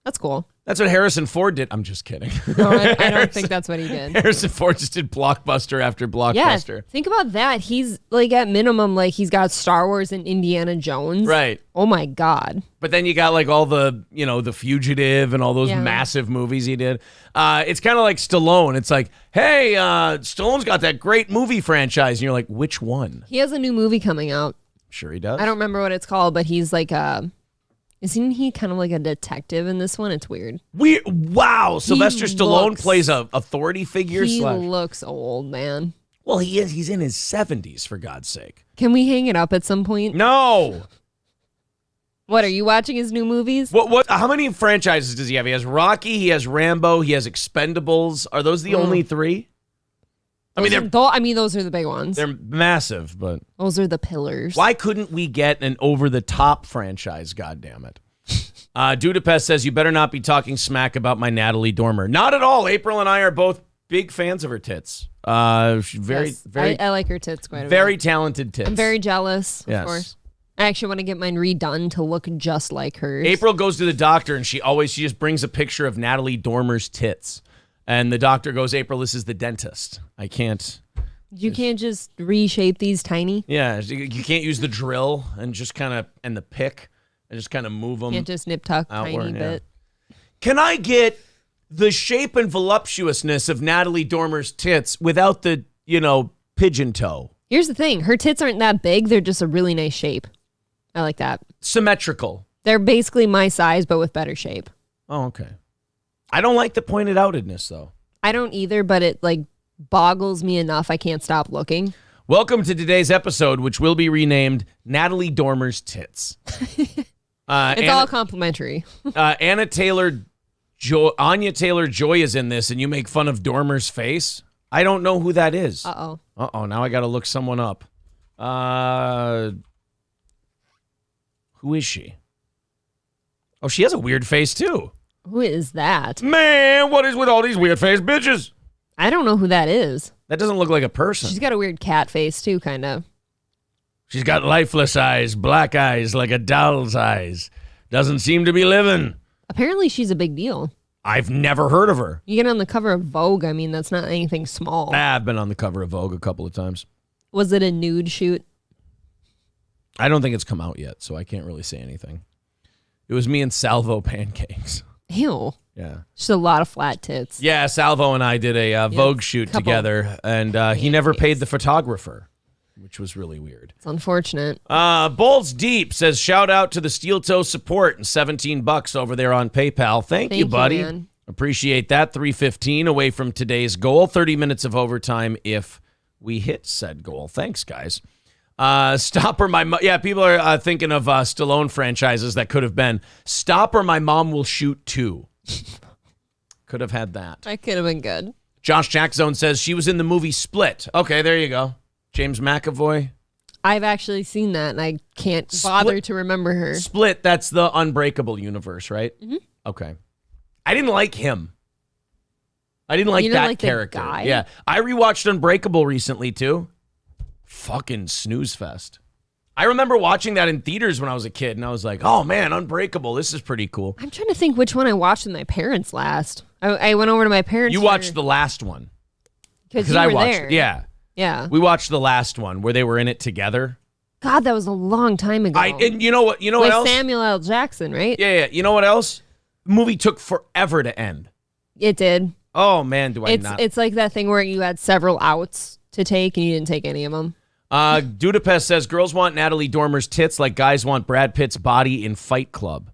[SPEAKER 2] That's cool.
[SPEAKER 1] That's what Harrison Ford did. I'm just kidding.
[SPEAKER 2] No, I don't think that's what he did.
[SPEAKER 1] Harrison Ford just did blockbuster after
[SPEAKER 2] Yeah,
[SPEAKER 1] blockbuster.
[SPEAKER 2] think about that. He's like at minimum, like he's got Star Wars and Indiana Jones.
[SPEAKER 1] Right.
[SPEAKER 2] Oh my God.
[SPEAKER 1] But then you got like all the, The Fugitive and all those
[SPEAKER 2] Yeah.
[SPEAKER 1] massive movies he did. It's kind of like Stallone. It's like, hey, Stallone's got that great movie franchise. And you're like, which one?
[SPEAKER 2] He has a new movie coming out.
[SPEAKER 1] Sure he does.
[SPEAKER 2] I don't remember what it's called, but he's like isn't he kind of like a detective in this one? It's weird.
[SPEAKER 1] Wow. Sylvester Stallone
[SPEAKER 2] looks-
[SPEAKER 1] plays a authority figure.
[SPEAKER 2] He looks old, man.
[SPEAKER 1] Well, he is. He's in his 70s, for God's sake.
[SPEAKER 2] Can we hang it up at some point?
[SPEAKER 1] No.
[SPEAKER 2] What, are you watching his new movies?
[SPEAKER 1] What? How many franchises does he have? He has Rocky, he has Rambo, he has Expendables. Are those the only 3? I mean,
[SPEAKER 2] Those are the big ones.
[SPEAKER 1] they're massive, but
[SPEAKER 2] Those are the pillars.
[SPEAKER 1] why couldn't we get an over-the-top franchise, goddammit? Dudapest says, you better not be talking smack about my Natalie Dormer. Not at all. April and I are both big fans of her tits. She's very,
[SPEAKER 2] Yes,
[SPEAKER 1] very,
[SPEAKER 2] I like her tits quite a bit.
[SPEAKER 1] very talented tits.
[SPEAKER 2] I'm very jealous, of
[SPEAKER 1] Yes.
[SPEAKER 2] course. I actually want to get mine redone to look just like hers.
[SPEAKER 1] April goes to the doctor, and she just brings a picture of Natalie Dormer's tits. And the doctor goes, April, this is the dentist. I can't.
[SPEAKER 2] You can't just reshape these tiny.
[SPEAKER 1] Yeah, you can't use the drill and just kind of, and the pick, and just kind of move them.
[SPEAKER 2] Can't just nip tuck
[SPEAKER 1] outward,
[SPEAKER 2] tiny
[SPEAKER 1] yeah.
[SPEAKER 2] bit.
[SPEAKER 1] Can I get the shape and voluptuousness of Natalie Dormer's tits without the, pigeon toe?
[SPEAKER 2] Here's the thing. Her tits aren't that big. They're just a really nice shape. I like that.
[SPEAKER 1] Symmetrical.
[SPEAKER 2] They're basically my size, but with better shape.
[SPEAKER 1] Oh, okay. I don't like the pointed outedness, though.
[SPEAKER 2] I don't either, but it boggles me enough. I can't stop looking.
[SPEAKER 1] Welcome to today's episode, which will be renamed Natalie Dormer's Tits.
[SPEAKER 2] It's all complimentary.
[SPEAKER 1] Anya Taylor-Joy is in this, and you make fun of Dormer's face? I don't know who that is.
[SPEAKER 2] Uh-oh.
[SPEAKER 1] Now I got to look someone up. Who is she? Oh, she has a weird face, too.
[SPEAKER 2] Who is that?
[SPEAKER 1] Man, what is with all these weird-faced bitches?
[SPEAKER 2] I don't know who that is.
[SPEAKER 1] That doesn't look like a person.
[SPEAKER 2] She's got a weird cat face, too, kind of.
[SPEAKER 1] She's got lifeless eyes, black eyes like a doll's eyes. Doesn't seem to be living.
[SPEAKER 2] Apparently, she's a big deal.
[SPEAKER 1] I've never heard of her.
[SPEAKER 2] You get on the cover of Vogue. I mean, that's not anything small.
[SPEAKER 1] I've been on the cover of Vogue a couple of times.
[SPEAKER 2] Was it a nude shoot?
[SPEAKER 1] I don't think it's come out yet, so I can't really say anything. It was me and Salvo Pancakes.
[SPEAKER 2] Ew.
[SPEAKER 1] Yeah.
[SPEAKER 2] Just a lot of flat tits.
[SPEAKER 1] Yeah, Salvo and I did a Vogue shoot
[SPEAKER 2] couple
[SPEAKER 1] together, and he never paid the photographer, which was really weird.
[SPEAKER 2] It's unfortunate.
[SPEAKER 1] Bulls Deep says, shout out to the Steel Toe support and $17 over there on PayPal. Thank you, buddy.
[SPEAKER 2] man.
[SPEAKER 1] Appreciate that. 3:15 away from today's goal. 30 minutes of overtime if we hit said goal. Thanks, guys. Stop or my yeah, people are thinking of Stallone franchises that could have been Stop or My Mom Will Shoot 2. Could have had that.
[SPEAKER 2] That could have been good.
[SPEAKER 1] Josh Jackzone says she was in the movie Split. Okay, there you go. James McAvoy.
[SPEAKER 2] I've actually seen that, and I can't bother to remember her.
[SPEAKER 1] Split, that's the Unbreakable universe, right? Mm-hmm. Okay. I didn't like him. I didn't like
[SPEAKER 2] You didn't
[SPEAKER 1] that
[SPEAKER 2] like the
[SPEAKER 1] character.
[SPEAKER 2] guy?
[SPEAKER 1] Yeah. I rewatched Unbreakable recently, too. Fucking snooze fest. I remember watching that in theaters when I was a kid, and I was like, oh, man, Unbreakable. This is pretty cool.
[SPEAKER 2] I'm trying to think which one I watched with my parents last. I went over to my parents.
[SPEAKER 1] You watched the last one.
[SPEAKER 2] because you
[SPEAKER 1] I
[SPEAKER 2] were
[SPEAKER 1] watched
[SPEAKER 2] there.
[SPEAKER 1] it. Yeah.
[SPEAKER 2] Yeah.
[SPEAKER 1] We watched the last one where they were in it together.
[SPEAKER 2] God, that was a long time ago.
[SPEAKER 1] And you know what? You know
[SPEAKER 2] With
[SPEAKER 1] what else?
[SPEAKER 2] Samuel L. Jackson, right?
[SPEAKER 1] Yeah. You know what else? The movie took forever to end.
[SPEAKER 2] It did.
[SPEAKER 1] Oh man, do I not?
[SPEAKER 2] It's like that thing where you had several outs to take and you didn't take any of them.
[SPEAKER 1] Dudapest says girls want Natalie Dormer's tits like guys want Brad Pitt's body in Fight Club.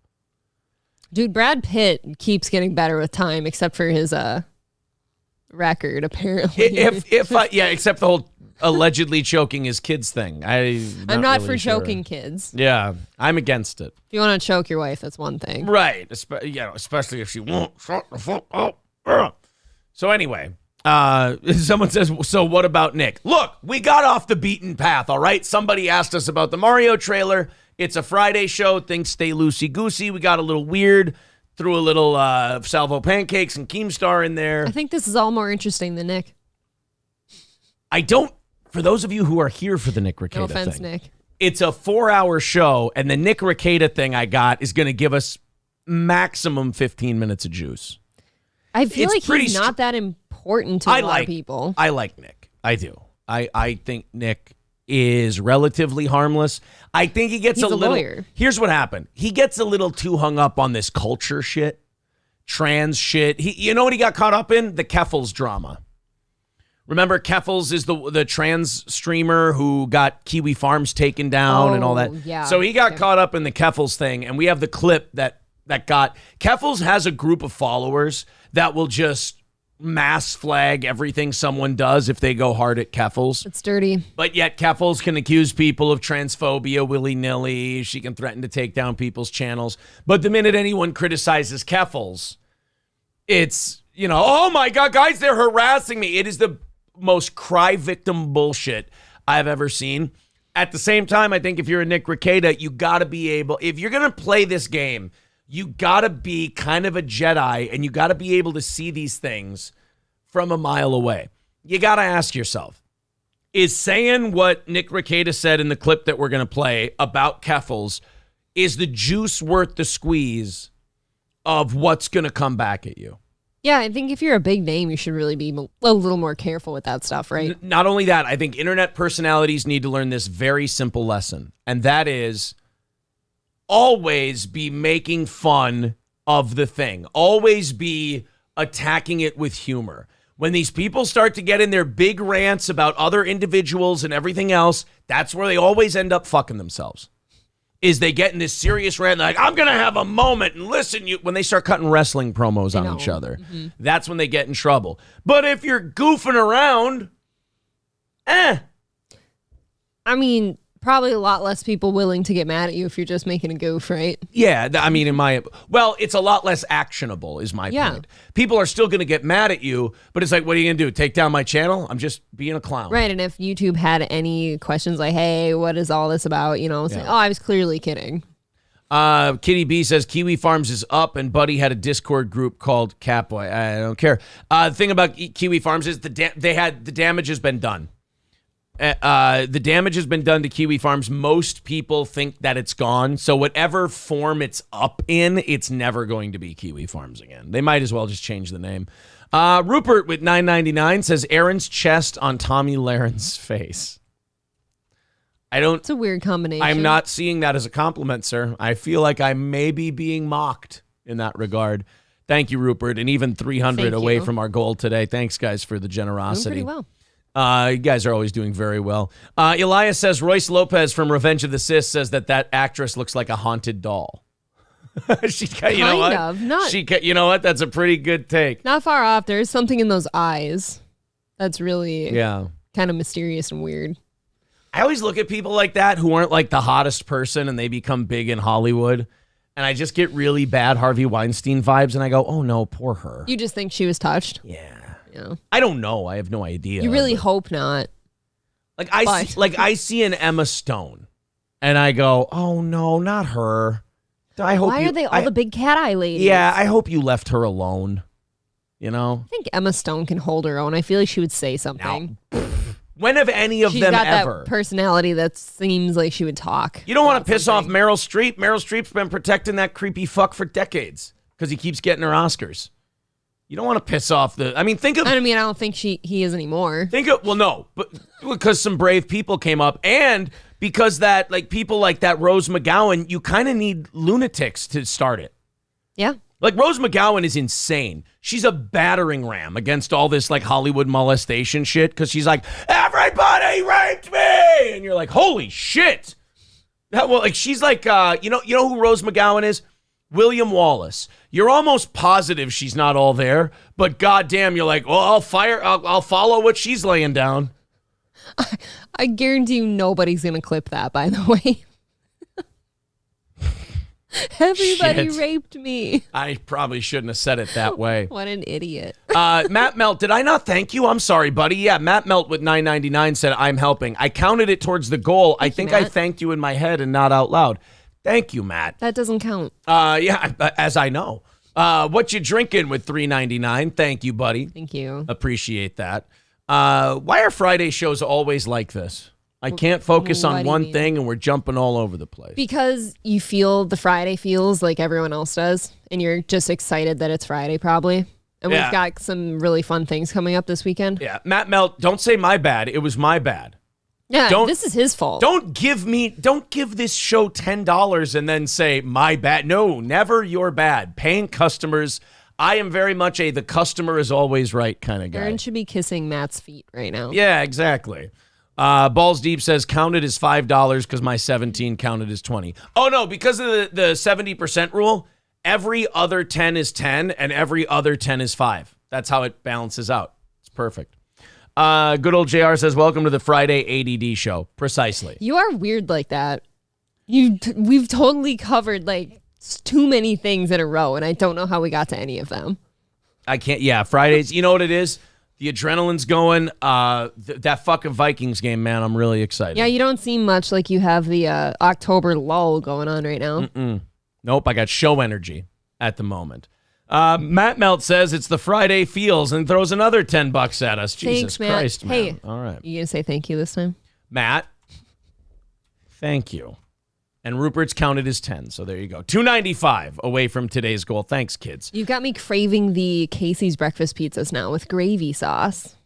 [SPEAKER 2] Dude, Brad Pitt keeps getting better with time, except for his record apparently.
[SPEAKER 1] Except the whole allegedly choking his kids thing.
[SPEAKER 2] I'm not
[SPEAKER 1] really
[SPEAKER 2] for
[SPEAKER 1] sure.
[SPEAKER 2] choking kids.
[SPEAKER 1] Yeah, I'm against it.
[SPEAKER 2] If you want to choke your wife, that's one thing.
[SPEAKER 1] Right. Especially if she won't shut the fuck up. So anyway, someone says, so what about Nick? Look, we got off the beaten path, all right? Somebody asked us about the Mario trailer. It's a Friday show. Things stay loosey-goosey. We got a little weird. Threw a little Salvo Pancakes and Keemstar in there.
[SPEAKER 2] I think this is all more interesting than Nick.
[SPEAKER 1] For those of you who are here for the Nick Rekieta
[SPEAKER 2] No offense,
[SPEAKER 1] thing,
[SPEAKER 2] Nick.
[SPEAKER 1] it's a 4-hour show, and the Nick Rekieta thing I got is going to give us maximum 15 minutes of juice.
[SPEAKER 2] I feel
[SPEAKER 1] It's
[SPEAKER 2] like
[SPEAKER 1] pretty
[SPEAKER 2] he's not that important to a lot of people.
[SPEAKER 1] I like Nick. I do. I think Nick is relatively harmless. I think he gets
[SPEAKER 2] He's a
[SPEAKER 1] little.
[SPEAKER 2] lawyer.
[SPEAKER 1] Here's what happened. He gets a little too hung up on this culture shit, trans shit. You know what he got caught up in? The Keffels drama. Remember, Keffels is the trans streamer who got Kiwi Farms taken down and all that.
[SPEAKER 2] Yeah.
[SPEAKER 1] So he got caught up in the Keffels thing, and we have the clip that got Keffels has a group of followers that will just mass flag everything someone does if they go hard at Keffels.
[SPEAKER 2] It's dirty.
[SPEAKER 1] But yet Keffels can accuse people of transphobia willy-nilly. She can threaten to take down people's channels. But the minute anyone criticizes Keffels, it's, oh my God, guys, they're harassing me. It is the most cry victim bullshit I've ever seen. At the same time, I think if you're a Nick Rekieta, you got to be able, if you're going to play this game, you got to be kind of a Jedi, and you got to be able to see these things from a mile away. You got to ask yourself, is saying what Nick Rekieta said in the clip that we're going to play about Keffels, is the juice worth the squeeze of what's going to come back at you?
[SPEAKER 2] Yeah, I think if you're a big name, you should really be a little more careful with that stuff, right?
[SPEAKER 1] Not only that, I think internet personalities need to learn this very simple lesson, and that is always be making fun of the thing. Always be attacking it with humor. When these people start to get in their big rants about other individuals and everything else, that's where they always end up fucking themselves. Is they get in this serious rant, like, I'm going to have a moment and listen. When they start cutting wrestling promos on each other, that's when they get in trouble. But if you're goofing around,
[SPEAKER 2] I mean, probably a lot less people willing to get mad at you if you're just making a goof, right?
[SPEAKER 1] Yeah, I mean, it's a lot less actionable is my point. People are still going to get mad at you, but it's like, what are you going to do? Take down my channel? I'm just being a clown.
[SPEAKER 2] Right, and if YouTube had any questions like, hey, what is all this about? It's like, oh, I was clearly kidding.
[SPEAKER 1] Kitty B says Kiwi Farms is up, and Buddy had a Discord group called Catboy. I don't care. The thing about Kiwi Farms is the damage has been done. The damage has been done to Kiwi Farms. Most people think that it's gone. So whatever form it's up in, it's never going to be Kiwi Farms again. They might as well just change the name. Rupert with $9.99 says Aaron's chest on Tommy Laren's face.
[SPEAKER 2] It's a weird combination.
[SPEAKER 1] I'm not seeing that as a compliment, sir. I feel like I may be being mocked in that regard. Thank you, Rupert. And even 300 away from our goal today. Thanks, guys, for the generosity.
[SPEAKER 2] Doing pretty well.
[SPEAKER 1] You guys are always doing very well. Elias says Royce Lopez from Revenge of the Sis says that actress looks like a haunted doll. You know what? That's a pretty good take.
[SPEAKER 2] Not far off. There's something in those eyes that's really kind of mysterious and weird.
[SPEAKER 1] I always look at people like that who aren't like the hottest person and they become big in Hollywood. And I just get really bad Harvey Weinstein vibes. And I go, oh no, poor her.
[SPEAKER 2] You just think she was touched?
[SPEAKER 1] Yeah. I don't know. I have no idea.
[SPEAKER 2] You really hope not.
[SPEAKER 1] I see an Emma Stone, and I go, "Oh no, not her." I hope.
[SPEAKER 2] Why are they all the big cat eye ladies?
[SPEAKER 1] Yeah, I hope you left her alone.
[SPEAKER 2] I think Emma Stone can hold her own. I feel like she would say something.
[SPEAKER 1] Now, when have any of them
[SPEAKER 2] got
[SPEAKER 1] ever?
[SPEAKER 2] That personality that seems like she would talk.
[SPEAKER 1] You don't want to piss off Meryl Streep. Meryl Streep's been protecting that creepy fuck for decades because he keeps getting her Oscars. You don't want to piss off I don't
[SPEAKER 2] think he is anymore.
[SPEAKER 1] But because some brave people came up, and because people like that Rose McGowan, you kind of need lunatics to start it.
[SPEAKER 2] Yeah.
[SPEAKER 1] Like Rose McGowan is insane. She's a battering ram against all this like Hollywood molestation shit because she's like, everybody raped me, and you're like, holy shit. She's like, you know who Rose McGowan is? William Wallace. You're almost positive she's not all there, but goddamn, you're like, well, I'll follow what she's laying down.
[SPEAKER 2] I guarantee you nobody's going to clip that, by the way. Everybody
[SPEAKER 1] Shit.
[SPEAKER 2] raped me.
[SPEAKER 1] I probably shouldn't have said it that way.
[SPEAKER 2] What an idiot.
[SPEAKER 1] Matt Melt, did I not thank you? I'm sorry, buddy. Yeah, Matt Melt with $9.99 said, I'm helping. I counted it towards the goal. I think I thanked you in my head and not out loud. Thank you, Matt.
[SPEAKER 2] That doesn't count.
[SPEAKER 1] Yeah, as I know. What you drinking with $3.99? Thank you, buddy.
[SPEAKER 2] Thank you.
[SPEAKER 1] Appreciate that. Why are Friday shows always like this? I can't focus on one thing and we're jumping all over the place.
[SPEAKER 2] Because you feel the Friday feels like everyone else does, and you're just excited that it's Friday probably. And we've got some really fun things coming up this weekend.
[SPEAKER 1] Yeah, Matt Melt, don't say my bad. It was my bad.
[SPEAKER 2] Yeah, this is his fault.
[SPEAKER 1] Don't give this show $10 and then say my bad. No, never your bad. Paying customers. I am very much the customer is always right kind of guy.
[SPEAKER 2] Aaron should be kissing Matt's feet right now.
[SPEAKER 1] Yeah, exactly. Balls Deep says counted as $5 because my 17 counted as 20. Oh no, because of the 70% rule, every other 10 is 10 and every other 10 is 5. That's how it balances out. It's perfect. Good old JR says, welcome to the Friday ADD show. Precisely.
[SPEAKER 2] You are weird like that. We've totally covered like too many things in a row, and I don't know how we got to any of them.
[SPEAKER 1] I can't. Yeah, Fridays. You know what it is? The adrenaline's going. That fucking Vikings game, man. I'm really excited.
[SPEAKER 2] Yeah, you don't seem much like you have the October lull going on right now.
[SPEAKER 1] Nope, I got show energy at the moment. Matt Melt says it's the Friday feels and throws another $10 at us. Jesus
[SPEAKER 2] Thanks, Matt.
[SPEAKER 1] Christ, man.
[SPEAKER 2] Hey,
[SPEAKER 1] all right.
[SPEAKER 2] You gonna say thank you this time?
[SPEAKER 1] Matt, thank you. And Rupert's counted as 10, so there you go. $2.95 away from today's goal. Thanks, kids.
[SPEAKER 2] You got me craving the Casey's breakfast pizzas now with gravy sauce.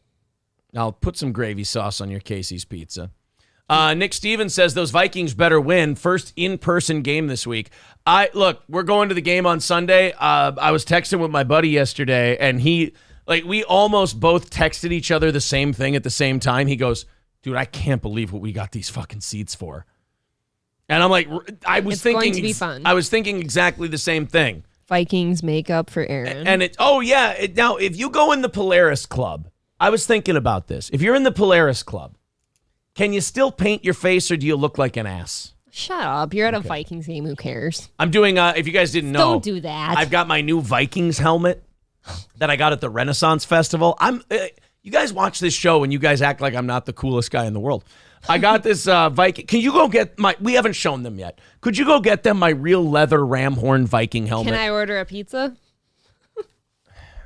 [SPEAKER 1] I'll put some gravy sauce on your Casey's pizza. Nick Stevens says those Vikings better win. First in-person game this week. Look, we're going to the game on Sunday. I was texting with my buddy yesterday, and we almost both texted each other the same thing at the same time. He goes, dude, I can't believe what we got these fucking seats for. And I'm like,
[SPEAKER 2] It's going to be fun.
[SPEAKER 1] I was thinking exactly the same thing.
[SPEAKER 2] Vikings makeup for Aaron.
[SPEAKER 1] And now if you go in the Polaris Club, I was thinking about this. If you're in the Polaris Club, can you still paint your face or do you look like an ass?
[SPEAKER 2] Shut up. You're at a Vikings game. Who cares?
[SPEAKER 1] I'm doing, if you guys didn't know.
[SPEAKER 2] Don't do that.
[SPEAKER 1] I've got my new Vikings helmet that I got at the Renaissance Festival. You guys watch this show and you guys act like I'm not the coolest guy in the world. I got this Viking. Can you go get we haven't shown them yet. Could you go get them my real leather ram horn Viking helmet?
[SPEAKER 2] Can I order a pizza?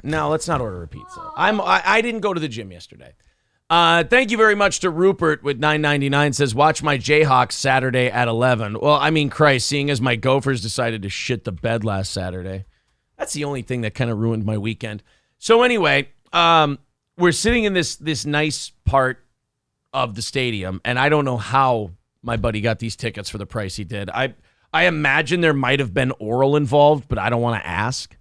[SPEAKER 1] No, let's not order a pizza. I didn't go to the gym yesterday. Thank you very much to Rupert with $9.99 says, watch my Jayhawks Saturday at 11. Well, I mean, Christ, seeing as my Gophers decided to shit the bed last Saturday. That's the only thing that kind of ruined my weekend. So anyway, we're sitting in this nice part of the stadium, and I don't know how my buddy got these tickets for the price he did. I imagine there might have been oral involved, but I don't want to ask.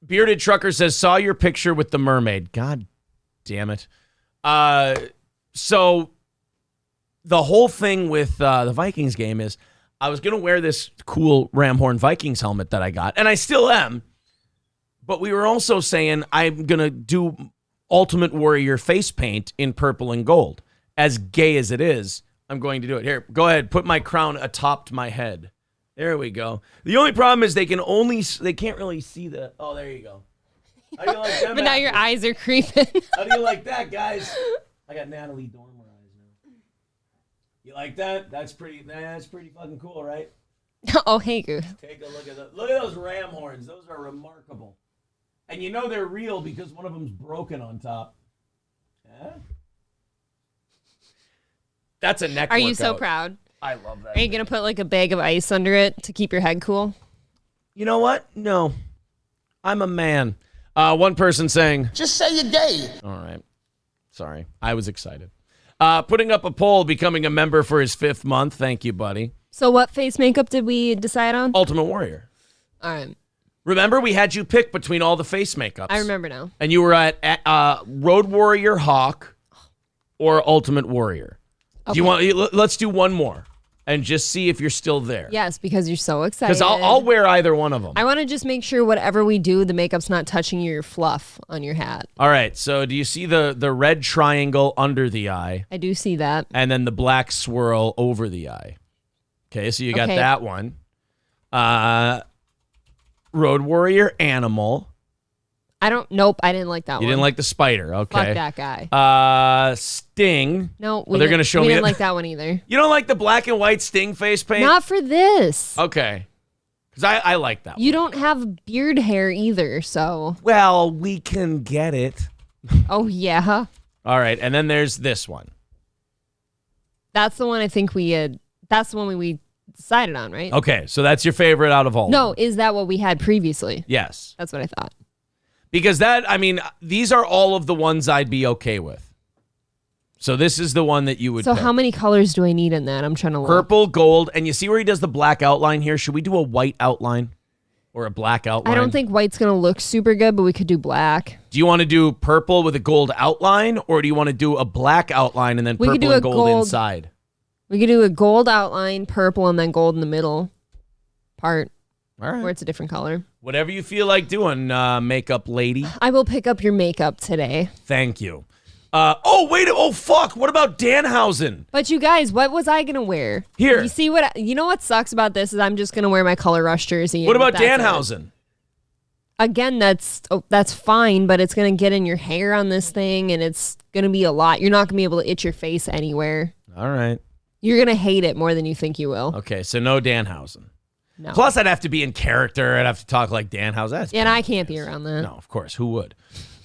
[SPEAKER 1] Bearded Trucker says, saw your picture with the mermaid. God damn it. So the whole thing with the Vikings game is I was going to wear this cool Ramhorn Vikings helmet that I got, and I still am. But we were also saying I'm going to do Ultimate Warrior face paint in purple and gold. As gay as it is, I'm going to do it. Here, go ahead. Put my crown atop my head. There we go. The only problem is they can't really see the... Oh, there you go. How do you like that?
[SPEAKER 2] But now your eyes are creeping.
[SPEAKER 1] How do you like that, guys? I got Natalie Dormer eyes now. You like that? That's pretty fucking cool, right?
[SPEAKER 2] Oh, hey, Goose.
[SPEAKER 1] Take a look at those. Look at those ram horns. Those are remarkable. And you know they're real because one of them's broken on top. Yeah? That's a neck
[SPEAKER 2] Are
[SPEAKER 1] workout.
[SPEAKER 2] you so proud?
[SPEAKER 1] I love that.
[SPEAKER 2] Are you going to put like a bag of ice under it to keep your head cool?
[SPEAKER 1] You know what? No. I'm a man. One person saying...
[SPEAKER 7] Just say you're gay.
[SPEAKER 1] All right. Sorry. I was excited. Putting up a poll, becoming a member for his 5th month. Thank you, buddy.
[SPEAKER 2] So what face makeup did we decide on?
[SPEAKER 1] Ultimate Warrior.
[SPEAKER 2] All right.
[SPEAKER 1] Remember, we had you pick between all the face makeups.
[SPEAKER 2] I remember now.
[SPEAKER 1] And you were at Road Warrior Hawk or Ultimate Warrior. Okay. Do you want? Let's do one more. and just see if you're still there.
[SPEAKER 2] Yes, because you're so excited.
[SPEAKER 1] Because I'll wear either one of them.
[SPEAKER 2] I want to just make sure whatever we do, the makeup's not touching your fluff on your hat.
[SPEAKER 1] All right, so do you see the red triangle under the eye?
[SPEAKER 2] I do see that.
[SPEAKER 1] And then the black swirl over the eye. Okay, so you got
[SPEAKER 2] Okay.
[SPEAKER 1] that one. Road Warrior Animal.
[SPEAKER 2] Nope, I didn't like that one.
[SPEAKER 1] You didn't like the spider, okay.
[SPEAKER 2] Fuck that guy.
[SPEAKER 1] Sting.
[SPEAKER 2] No,
[SPEAKER 1] they're going to show
[SPEAKER 2] we
[SPEAKER 1] me
[SPEAKER 2] didn't like that one either.
[SPEAKER 1] You don't like the black and white Sting face paint?
[SPEAKER 2] Not for this.
[SPEAKER 1] Okay. Because I like that one.
[SPEAKER 2] You don't have beard hair either, so.
[SPEAKER 1] Well, we can get it.
[SPEAKER 2] Oh, yeah.
[SPEAKER 1] All right, and then there's this one.
[SPEAKER 2] That's the one I think that's the one we decided on, right?
[SPEAKER 1] Okay, so that's your favorite out of all of
[SPEAKER 2] No,
[SPEAKER 1] them.
[SPEAKER 2] is that what we had previously?
[SPEAKER 1] Yes.
[SPEAKER 2] That's what I thought.
[SPEAKER 1] Because these are all of the ones I'd be okay with. So this is the one that you would
[SPEAKER 2] So
[SPEAKER 1] pick.
[SPEAKER 2] how many colors do I need in that? I'm trying to look.
[SPEAKER 1] Purple, gold, and you see where he does the black outline here? Should we do a white outline or a black outline?
[SPEAKER 2] I don't think white's going to look super good, but we could do black.
[SPEAKER 1] Do you want to do purple with a gold outline, or do you want to do a black outline and then
[SPEAKER 2] We could
[SPEAKER 1] purple
[SPEAKER 2] do
[SPEAKER 1] and
[SPEAKER 2] a
[SPEAKER 1] gold
[SPEAKER 2] gold-
[SPEAKER 1] inside?
[SPEAKER 2] We could do a gold outline, purple, and then gold in the middle part
[SPEAKER 1] All right.
[SPEAKER 2] where it's a different color.
[SPEAKER 1] Whatever you feel like doing, makeup lady.
[SPEAKER 2] I will pick up your makeup today.
[SPEAKER 1] Thank you. Oh, fuck. What about Danhausen?
[SPEAKER 2] But you guys, what was I going to wear?
[SPEAKER 1] Here.
[SPEAKER 2] You know what sucks about this is I'm just going to wear my Color Rush jersey.
[SPEAKER 1] What
[SPEAKER 2] and
[SPEAKER 1] about
[SPEAKER 2] that's it.
[SPEAKER 1] Danhausen?
[SPEAKER 2] Again, that's fine, but it's going to get in your hair on this thing, and it's going to be a lot. You're not going to be able to itch your face anywhere.
[SPEAKER 1] All right.
[SPEAKER 2] You're going to hate it more than you think you will.
[SPEAKER 1] Okay, so no Danhausen.
[SPEAKER 2] No.
[SPEAKER 1] Plus, I'd have to be in character. I'd have to talk like Danhausen. That's
[SPEAKER 2] And I can't be around that.
[SPEAKER 1] No, of course. Who would?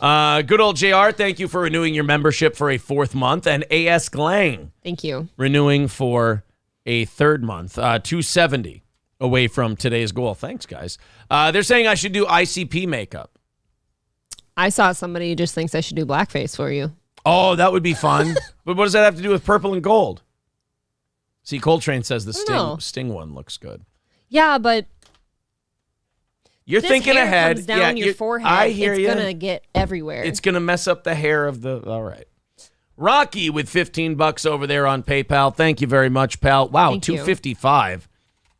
[SPEAKER 1] Good old JR, thank you for renewing your membership for a 4th month. And AS Glang
[SPEAKER 2] Thank you.
[SPEAKER 1] renewing for a 3rd month. 270 away from today's goal. Thanks, guys. They're saying I should do ICP makeup.
[SPEAKER 2] I saw somebody who just thinks I should do blackface for you.
[SPEAKER 1] Oh, that would be fun. But what does that have to do with purple and gold? See, Coltrane says the
[SPEAKER 2] know.
[SPEAKER 1] Sting one looks good.
[SPEAKER 2] Yeah, but
[SPEAKER 1] You're
[SPEAKER 2] this
[SPEAKER 1] thinking
[SPEAKER 2] hair
[SPEAKER 1] ahead.
[SPEAKER 2] comes down
[SPEAKER 1] yeah,
[SPEAKER 2] your forehead.
[SPEAKER 1] I hear you.
[SPEAKER 2] It's going to get everywhere.
[SPEAKER 1] It's going to mess up the hair of the... All right. Rocky with $15 over there on PayPal. Thank you very much, pal. Wow,
[SPEAKER 2] Thank you.
[SPEAKER 1] $255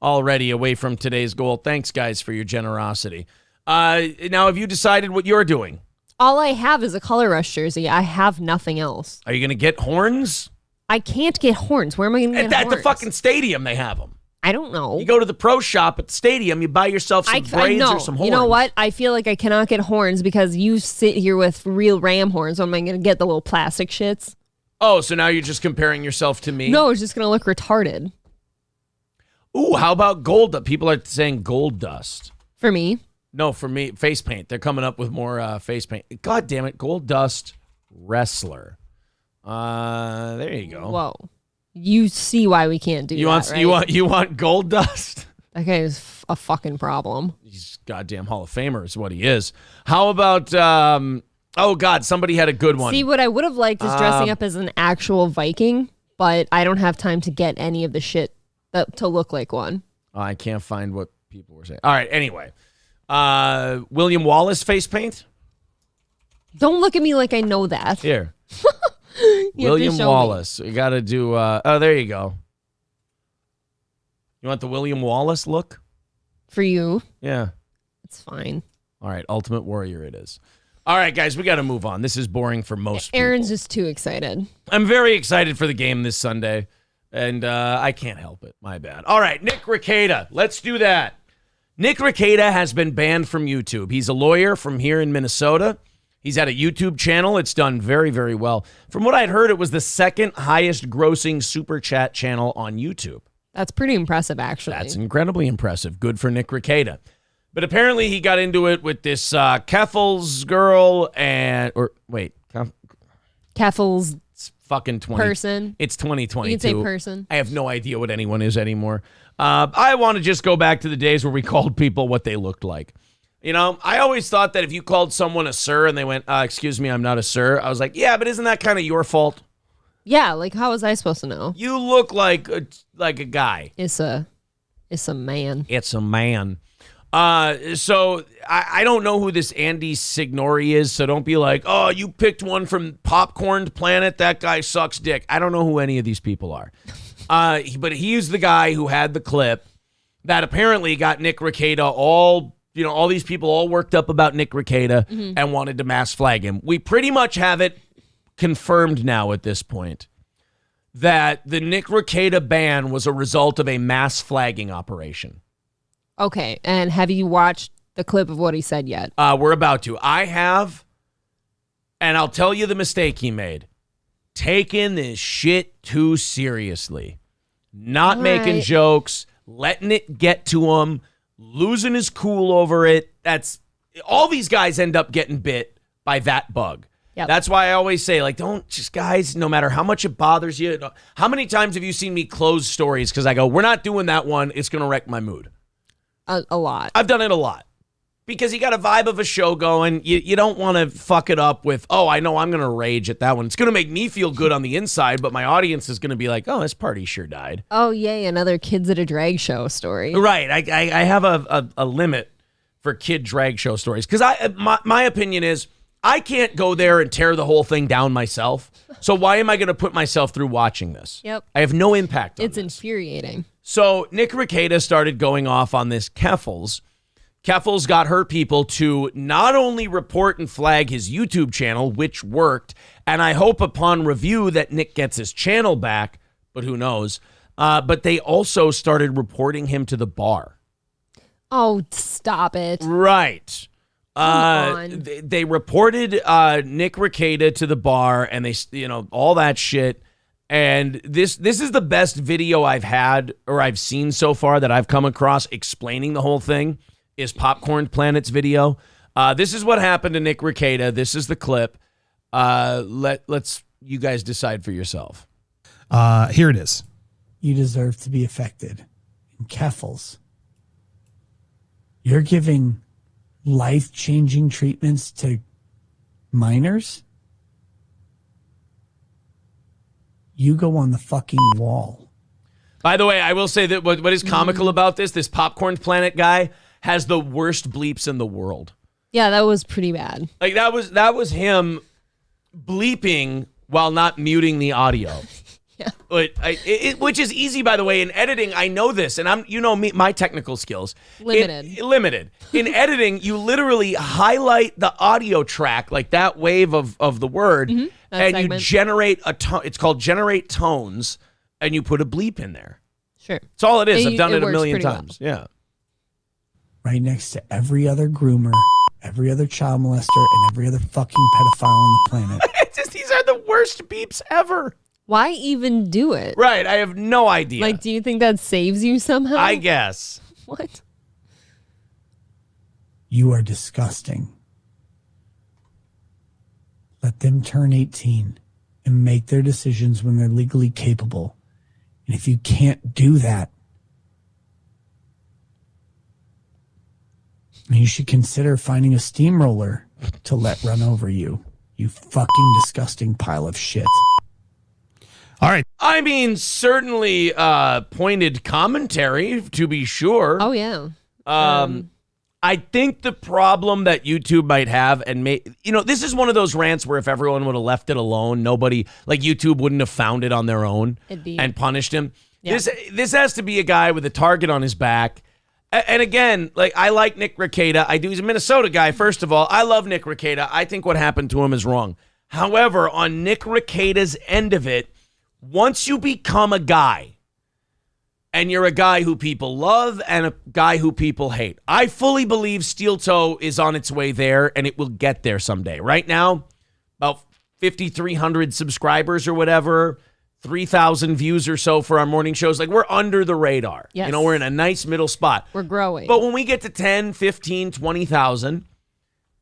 [SPEAKER 1] already away from today's goal. Thanks, guys, for your generosity. Now, have you decided what you're doing?
[SPEAKER 2] All I have is a Color Rush jersey. I have nothing else.
[SPEAKER 1] Are you going to get horns?
[SPEAKER 2] I can't get horns. Where am I going to get
[SPEAKER 1] At
[SPEAKER 2] horns?
[SPEAKER 1] the fucking stadium, they have them.
[SPEAKER 2] I don't know.
[SPEAKER 1] You go to the pro shop at the stadium, you buy yourself some braids
[SPEAKER 2] know.
[SPEAKER 1] or some horns.
[SPEAKER 2] You know what? I feel like I cannot get horns because you sit here with real ram horns. So am I going to get the little plastic shits?
[SPEAKER 1] Oh, so now you're just comparing yourself to me?
[SPEAKER 2] No, it's just going to look retarded.
[SPEAKER 1] Ooh, how about gold? People are saying gold dust.
[SPEAKER 2] For me.
[SPEAKER 1] No, for me, face paint. They're coming up with more face paint. God damn it, gold dust wrestler. There you go.
[SPEAKER 2] Whoa. You see why we can't do that, right?
[SPEAKER 1] You want gold dust?
[SPEAKER 2] That guy is a fucking problem.
[SPEAKER 1] He's a goddamn Hall of Famer is what he is. How about oh god, somebody had a good one.
[SPEAKER 2] See, what I would have liked is dressing up as an actual Viking, but I don't have time to get any of the shit to look like one.
[SPEAKER 1] I can't find what people were saying. All right, anyway. William Wallace face paint?
[SPEAKER 2] Don't look at me like I know that.
[SPEAKER 1] Here.
[SPEAKER 2] You have to
[SPEAKER 1] William
[SPEAKER 2] show me.
[SPEAKER 1] Wallace. You got to do oh, there you go. You want the William Wallace look?
[SPEAKER 2] For you,
[SPEAKER 1] Yeah.
[SPEAKER 2] it's fine.
[SPEAKER 1] All right, Ultimate Warrior it is. All right, guys, we got to move on. This is boring for most
[SPEAKER 2] Aaron's
[SPEAKER 1] people.
[SPEAKER 2] just too excited.
[SPEAKER 1] I'm very excited for the game this Sunday, and I can't help it. My bad. All right, Nick Rekieta. Let's do that. Nick Rekieta has been banned from YouTube. He's a lawyer from here in Minnesota. He's had a YouTube channel. It's done very, very well. From what I'd heard, it was the 2nd highest grossing super chat channel on YouTube.
[SPEAKER 2] That's pretty impressive, actually.
[SPEAKER 1] That's incredibly impressive. Good for Nick Rekieta. But apparently he got into it with this Keffels girl
[SPEAKER 2] Keffels
[SPEAKER 1] it's fucking 20.
[SPEAKER 2] person.
[SPEAKER 1] It's 2022.
[SPEAKER 2] You can say person.
[SPEAKER 1] I have no idea what anyone is anymore. I want to just go back to the days where we called people what they looked like. You know, I always thought that if you called someone a sir and they went, excuse me, I'm not a sir. I was like, yeah, but isn't that kind of your fault?
[SPEAKER 2] Yeah, like how was I supposed to know?
[SPEAKER 1] You look like a guy.
[SPEAKER 2] It's a man.
[SPEAKER 1] It's a man. So I don't know who this Andy Signori is, so don't be like, oh, you picked one from Popcorn Planet. That guy sucks dick. I don't know who any of these people are. But he's the guy who had the clip that apparently got Nick Rekieta all these people all worked up about Nick Rekieta and wanted to mass flag him. We pretty much have it confirmed now at this point that the Nick Rekieta ban was a result of a mass flagging operation.
[SPEAKER 2] Okay, and have you watched the clip of what he said yet?
[SPEAKER 1] We're about to. I have, and I'll tell you the mistake he made. Taking this shit too seriously. Not making jokes, letting it get to him, losing his cool over it. That's all these guys end up getting bit by that bug.
[SPEAKER 2] Yep.
[SPEAKER 1] That's why I always say, like, don't just, guys, no matter how much it bothers you. How many times have you seen me close stories because I go, we're not doing that one. It's going to wreck my mood.
[SPEAKER 2] A lot.
[SPEAKER 1] I've done it a lot. Because you got a vibe of a show going. You don't want to fuck it up with, oh, I know I'm going to rage at that one. It's going to make me feel good on the inside, but my audience is going to be like, oh, this party sure died.
[SPEAKER 2] Oh, yay, another kids at a drag show story.
[SPEAKER 1] Right. I have a limit for kid drag show stories. Because my opinion is, I can't go there and tear the whole thing down myself. So why am I going to put myself through watching this?
[SPEAKER 2] Yep.
[SPEAKER 1] I have no impact on
[SPEAKER 2] It's infuriating.
[SPEAKER 1] So Nick Rekieta started going off on this Keffals. Keffals got her people to not only report and flag his YouTube channel, which worked, and I hope upon review that Nick gets his channel back, but who knows, but they also started reporting him to the bar.
[SPEAKER 2] Oh, stop it.
[SPEAKER 1] Right.
[SPEAKER 2] Come on.
[SPEAKER 1] They reported Nick Rekieta to the bar, and they, all that shit. And this is the best video I've had or I've seen so far that I've come across explaining the whole thing is Popcorn Planet's video. This is what happened to Nick Rekieta. This is the clip. Let's you guys decide for yourself.
[SPEAKER 8] Here it is.
[SPEAKER 9] You deserve to be affected. In Keffals, you're giving life-changing treatments to minors? You go on the fucking wall.
[SPEAKER 1] By the way, I will say that what is comical about this Popcorn Planet guy has the worst bleeps in the world.
[SPEAKER 2] Yeah, that was pretty bad.
[SPEAKER 1] Like that was him bleeping while not muting the audio.
[SPEAKER 2] Yeah.
[SPEAKER 1] But which is easy, by the way. In editing, I know this, and I'm me, my technical skills limited. In editing, you literally highlight the audio track, like that wave of the word, and
[SPEAKER 2] segment.
[SPEAKER 1] you generate a tone. It's called generate tones, and you put a bleep in there.
[SPEAKER 2] Sure,
[SPEAKER 1] that's all it is. I've done it a
[SPEAKER 2] works
[SPEAKER 1] million
[SPEAKER 2] pretty
[SPEAKER 1] times.
[SPEAKER 2] well.
[SPEAKER 1] Yeah.
[SPEAKER 9] Right next to every other groomer, every other child molester, and every other fucking pedophile on the planet.
[SPEAKER 1] These are the worst beeps ever.
[SPEAKER 2] Why even do it?
[SPEAKER 1] Right, I have no idea.
[SPEAKER 2] Like, do you think that saves you somehow?
[SPEAKER 1] I guess.
[SPEAKER 2] What?
[SPEAKER 9] You are disgusting. Let them turn 18 and make their decisions when they're legally capable. And if you can't do that, you should consider finding a steamroller to let run over you. You fucking disgusting pile of shit.
[SPEAKER 8] All right.
[SPEAKER 1] I mean, certainly pointed commentary, to be sure.
[SPEAKER 2] Oh, yeah.
[SPEAKER 1] I think the problem that YouTube might have, and this is one of those rants where if everyone would have left it alone, nobody, like YouTube wouldn't have found it on their own and punished him. Yeah. This has to be a guy with a target on his back. And again, like, I like Nick Rekieta. I do. He's a Minnesota guy, first of all. I love Nick Rekieta. I think what happened to him is wrong. However, on Nick Rekieta's end of it, once you become a guy, and you're a guy who people love and a guy who people hate, I fully believe Steel Toe is on its way there, and it will get there someday. Right now, about 5,300 subscribers or whatever, 3,000 views or so for our morning shows. Like, we're under the radar.
[SPEAKER 2] Yes.
[SPEAKER 1] We're in a nice middle spot.
[SPEAKER 2] We're growing.
[SPEAKER 1] But when we get to 10, 15, 20,000,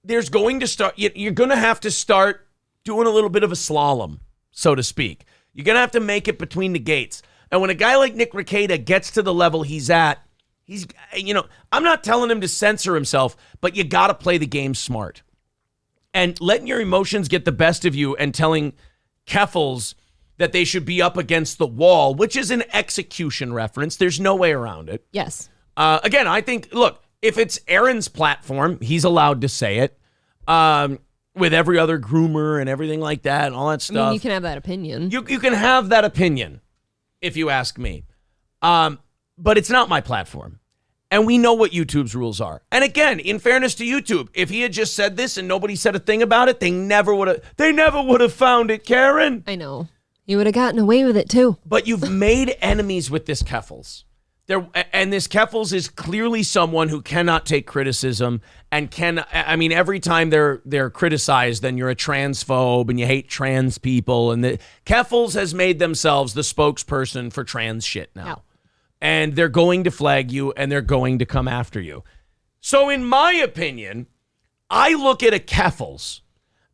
[SPEAKER 1] there's going to start, you're going to have to start doing a little bit of a slalom, so to speak. You're going to have to make it between the gates. And when a guy like Nick Rekieta gets to the level he's at, I'm not telling him to censor himself, but you got to play the game smart. And letting your emotions get the best of you and telling Keffals that they should be up against the wall, which is an execution reference. There's no way around it.
[SPEAKER 2] Yes.
[SPEAKER 1] Again, I think, look, If it's Aaron's platform, he's allowed to say it. With every other groomer and everything like that and all that stuff.
[SPEAKER 2] I mean, you can have that opinion.
[SPEAKER 1] You can have that opinion, if you ask me. But it's not my platform. And we know what YouTube's rules are. And again, in fairness to YouTube, if he had just said this and nobody said a thing about it, they never would have found it, Karen.
[SPEAKER 2] I know. You would have gotten away with it too.
[SPEAKER 1] But you've made enemies with this Keffels. And this Keffels is clearly someone who cannot take criticism and every time they're criticized, then you're a transphobe and you hate trans people. And the Keffels has made themselves the spokesperson for trans shit now. No. And they're going to flag you and they're going to come after you. So in my opinion, I look at a Keffels,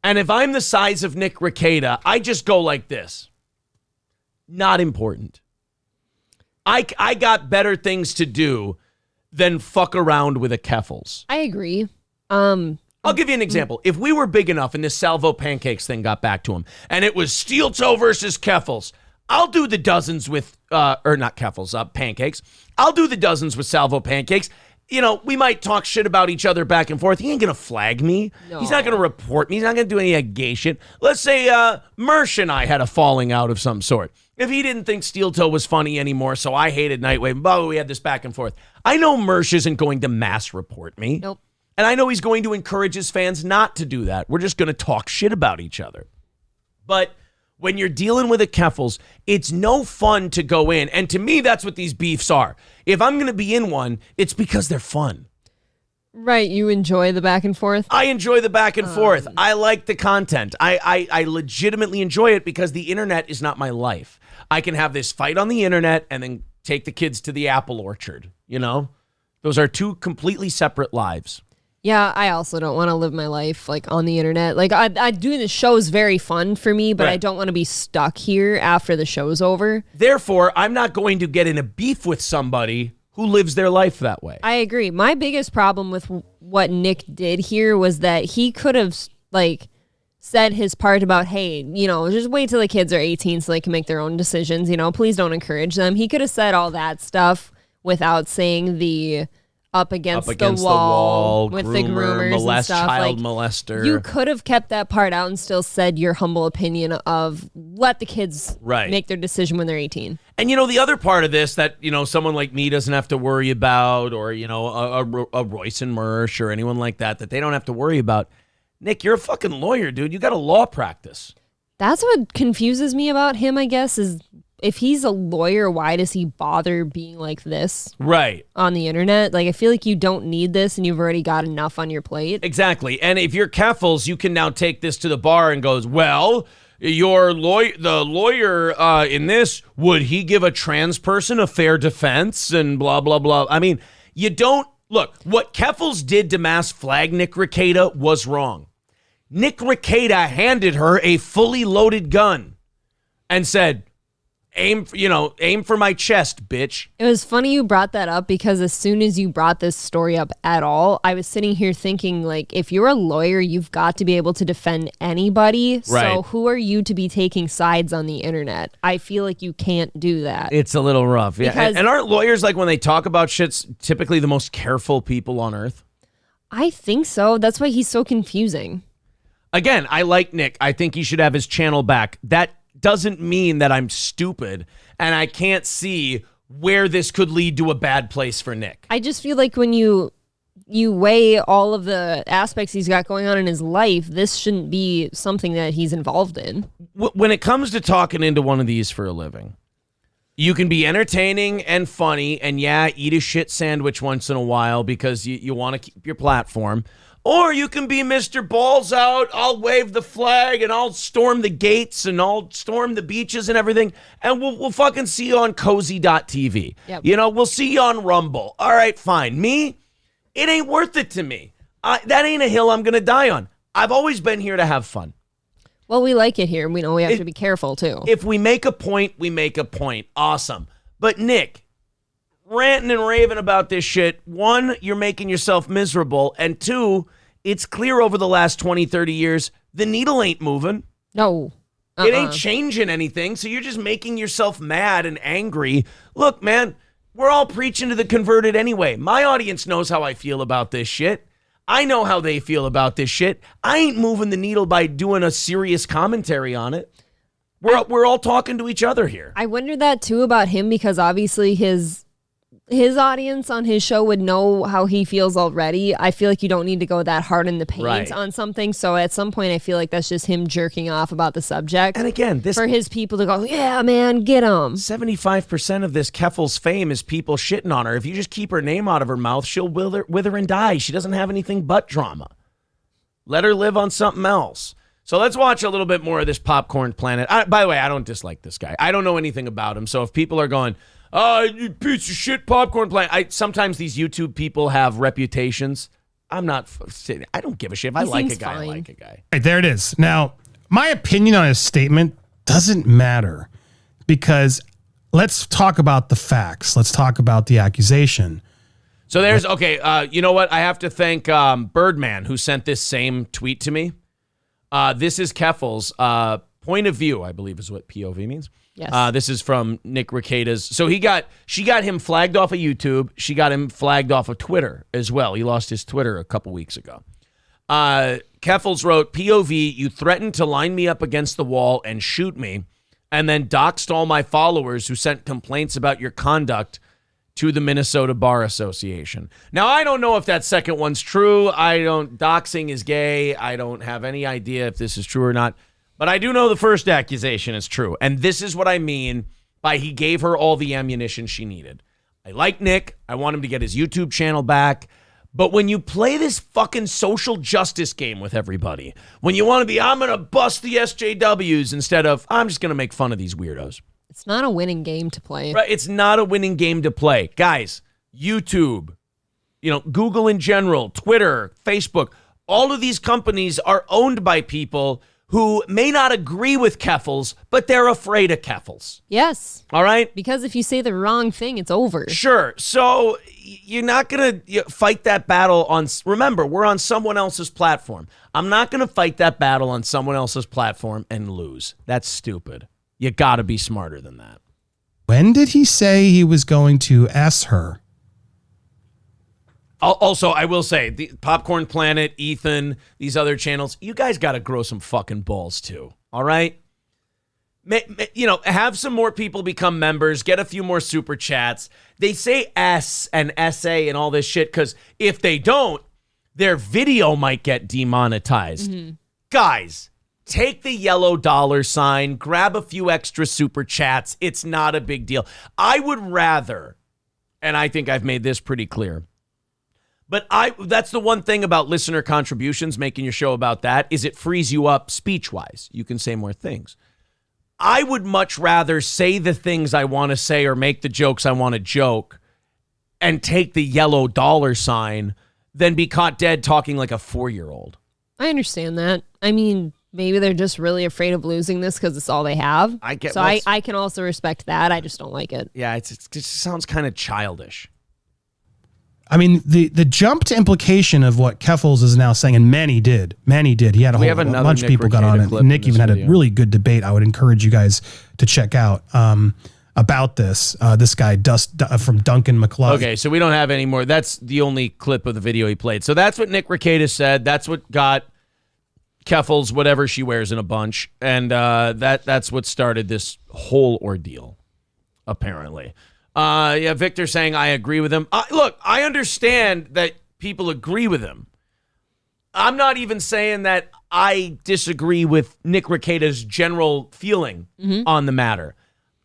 [SPEAKER 1] and if I'm the size of Nick Rekieta, I just go like this. Not important. I got better things to do than fuck around with a Keffels.
[SPEAKER 2] I agree.
[SPEAKER 1] I'll give you an example. If we were big enough and this Salvo Pancakes thing got back to him, and it was Steel Toe versus Keffels, I'll do the dozens with, or not Keffels, Pancakes. I'll do the dozens with Salvo Pancakes. You know, we might talk shit about each other back and forth. He ain't going to flag me. No. He's not going to report me. He's not going to do any gay shit. Let's say Mersh and I had a falling out of some sort. If he didn't think Steel Toe was funny anymore, so I hated Nightwave, blah, we had this back and forth. I know Mersh isn't going to mass report me.
[SPEAKER 2] Nope.
[SPEAKER 1] And I know he's going to encourage his fans not to do that. We're just going to talk shit about each other. But when you're dealing with a Keffels, it's no fun to go in. And to me, that's what these beefs are. If I'm going to be in one, it's because they're fun.
[SPEAKER 2] Right, you enjoy the back and forth?
[SPEAKER 1] I enjoy the back and forth. I like the content. I legitimately enjoy it because the internet is not my life. I can have this fight on the internet and then take the kids to the apple orchard, you know? Those are two completely separate lives.
[SPEAKER 2] Yeah, I also don't want to live my life like on the internet. Like I do the show is very fun for me, but right. I don't want to be stuck here after the show's over.
[SPEAKER 1] Therefore, I'm not going to get in a beef with somebody who lives their life that way.
[SPEAKER 2] I agree. My biggest problem with what Nick did here was that he could have like said his part about, hey, you know, just wait till the kids are 18 so they can make their own decisions. You know, please don't encourage them. He could have said all that stuff without saying the up against the wall with the groomers and stuff.
[SPEAKER 1] Child molester.
[SPEAKER 2] You could have kept that part out and still said your humble opinion of let the kids make their decision when they're 18.
[SPEAKER 1] And, you know, the other part of this that, you know, someone like me doesn't have to worry about, or, you know, a Royce and Mersh or anyone like that they don't have to worry about. Nick, you're a fucking lawyer, dude. You got a law practice.
[SPEAKER 2] That's what confuses me about him, I guess, is if he's a lawyer, why does he bother being like this?
[SPEAKER 1] Right.
[SPEAKER 2] On the internet? Like, I feel like you don't need this and you've already got enough on your plate.
[SPEAKER 1] Exactly. And if you're Keffels, you can now take this to the bar and goes, well, the lawyer in this, would he give a trans person a fair defense and blah, blah, blah. I mean, you don't, look, what Keffels did to mass flag Nick Rekieta was wrong. Nick Rekieta handed her a fully loaded gun and said, aim for my chest, bitch.
[SPEAKER 2] It was funny you brought that up because as soon as you brought this story up at all, I was sitting here thinking, like, if you're a lawyer, you've got to be able to defend anybody. Right. So who are you to be taking sides on the internet? I feel like you can't do that.
[SPEAKER 1] It's a little rough. Yeah. And aren't lawyers, like, when they talk about shit's typically the most careful people on earth?
[SPEAKER 2] I think so. That's why he's so confusing.
[SPEAKER 1] Again, I like Nick. I think he should have his channel back. That doesn't mean that I'm stupid and I can't see where this could lead to a bad place for Nick.
[SPEAKER 2] I just feel like when you weigh all of the aspects he's got going on in his life, this shouldn't be something that he's involved in.
[SPEAKER 1] When it comes to talking into one of these for a living, you can be entertaining and funny and eat a shit sandwich once in a while because you want to keep your platform. Or you can be Mr. Balls Out, I'll wave the flag, and I'll storm the gates, and I'll storm the beaches and everything, and we'll fucking see you on cozy.tv. Yep. You know, we'll see you on Rumble. All right, fine. Me, it ain't worth it to me. That ain't a hill I'm going to die on. I've always been here to have fun.
[SPEAKER 2] Well, we like it here. We know we have to be careful, too.
[SPEAKER 1] If we make a point, we make a point. Awesome. But, Nick, ranting and raving about this shit, one, you're making yourself miserable, and two, it's clear over the last 20, 30 years, the needle ain't moving.
[SPEAKER 2] No.
[SPEAKER 1] It ain't changing anything, so you're just making yourself mad and angry. Look, man, We're all preaching to the converted anyway. My audience knows how I feel about this shit. I know how they feel about this shit. I ain't moving the needle by doing a serious commentary on it. We're all talking to each other here.
[SPEAKER 2] I wonder that too about him, because obviously his audience on his show would know how he feels already. I feel like you don't need to go that hard in the paint on something. So at some point, I feel like that's just him jerking off about the subject.
[SPEAKER 1] And again,
[SPEAKER 2] for his people to go, yeah, man, get him.
[SPEAKER 1] 75% of this Keffel's fame is people shitting on her. If you just keep her name out of her mouth, she'll wither and die. She doesn't have anything but drama. Let her live on something else. So let's watch a little bit more of this Popcorn Planet. By the way, I don't dislike this guy. I don't know anything about him. So if people are going, oh, you piece of shit, Popcorn Planet. Sometimes these YouTube people have reputations. I don't give a shit. If I like a guy, I like a guy.
[SPEAKER 8] All right, there it is. Now, my opinion on his statement doesn't matter, because let's talk about the facts. Let's talk about the accusation.
[SPEAKER 1] So there's, you know what? I have to thank Birdman, who sent this same tweet to me. This is Keffel's point of view, I believe is what POV means.
[SPEAKER 2] Yes.
[SPEAKER 1] This is from Nick Rekieta's. So she got him flagged off of YouTube. She got him flagged off of Twitter as well. He lost his Twitter a couple weeks ago. Keffel's wrote, POV, you threatened to line me up against the wall and shoot me, and then doxed all my followers who sent complaints about your conduct to the Minnesota Bar Association. Now, I don't know if that second one's true. Doxing is gay. I don't have any idea if this is true or not. But I do know the first accusation is true. And this is what I mean by he gave her all the ammunition she needed. I like Nick. I want him to get his YouTube channel back. But when you play this fucking social justice game with everybody, when you want to be, I'm going to bust the SJWs instead of, I'm just going to make fun of these weirdos.
[SPEAKER 2] It's not a winning game to play.
[SPEAKER 1] Right, it's not a winning game to play. Guys, YouTube, Google in general, Twitter, Facebook, all of these companies are owned by people who may not agree with Keffels, but they're afraid of Keffels.
[SPEAKER 2] Yes.
[SPEAKER 1] All right?
[SPEAKER 2] Because if you say the wrong thing, it's over.
[SPEAKER 1] Sure. So you're not going to fight that battle on... Remember, we're on someone else's platform. I'm not going to fight that battle on someone else's platform and lose. That's stupid. You got to be smarter than that.
[SPEAKER 8] When did he say he was going to ask her?
[SPEAKER 1] Also, I will say, the Popcorn Planet, Ethan, these other channels, you guys got to grow some fucking balls too, all right? Have some more people become members, get a few more super chats. They say S and SA and all this shit because if they don't, their video might get demonetized. Mm-hmm. Guys, take the yellow $sign, grab a few extra super chats. It's not a big deal. I would rather, and I think I've made this pretty clear, but that's the one thing about listener contributions, making your show about that, is it frees you up speech-wise. You can say more things. I would much rather say the things I want to say or make the jokes I want to joke and take the yellow $sign than be caught dead talking like a 4-year-old.
[SPEAKER 2] I understand that. I mean, maybe they're just really afraid of losing this because it's all they have. I can also respect that. I just don't like it.
[SPEAKER 1] Yeah, it just sounds kind of childish.
[SPEAKER 8] I mean, the jump to implication of what Keffels is now saying, and Manny did. He had a bunch of people got on it. Nick even had a really good debate. I would encourage you guys to check out about this. This guy from Duncan McCloud.
[SPEAKER 1] Okay, so we don't have any more. That's the only clip of the video he played. So that's what Nick Rekieta said. That's what got Keffels whatever she wears in a bunch, and that's what started this whole ordeal, apparently. Victor saying, I agree with him. Look, I understand that people agree with him. I'm not even saying that I disagree with Nick Rekieta's general feeling on the matter.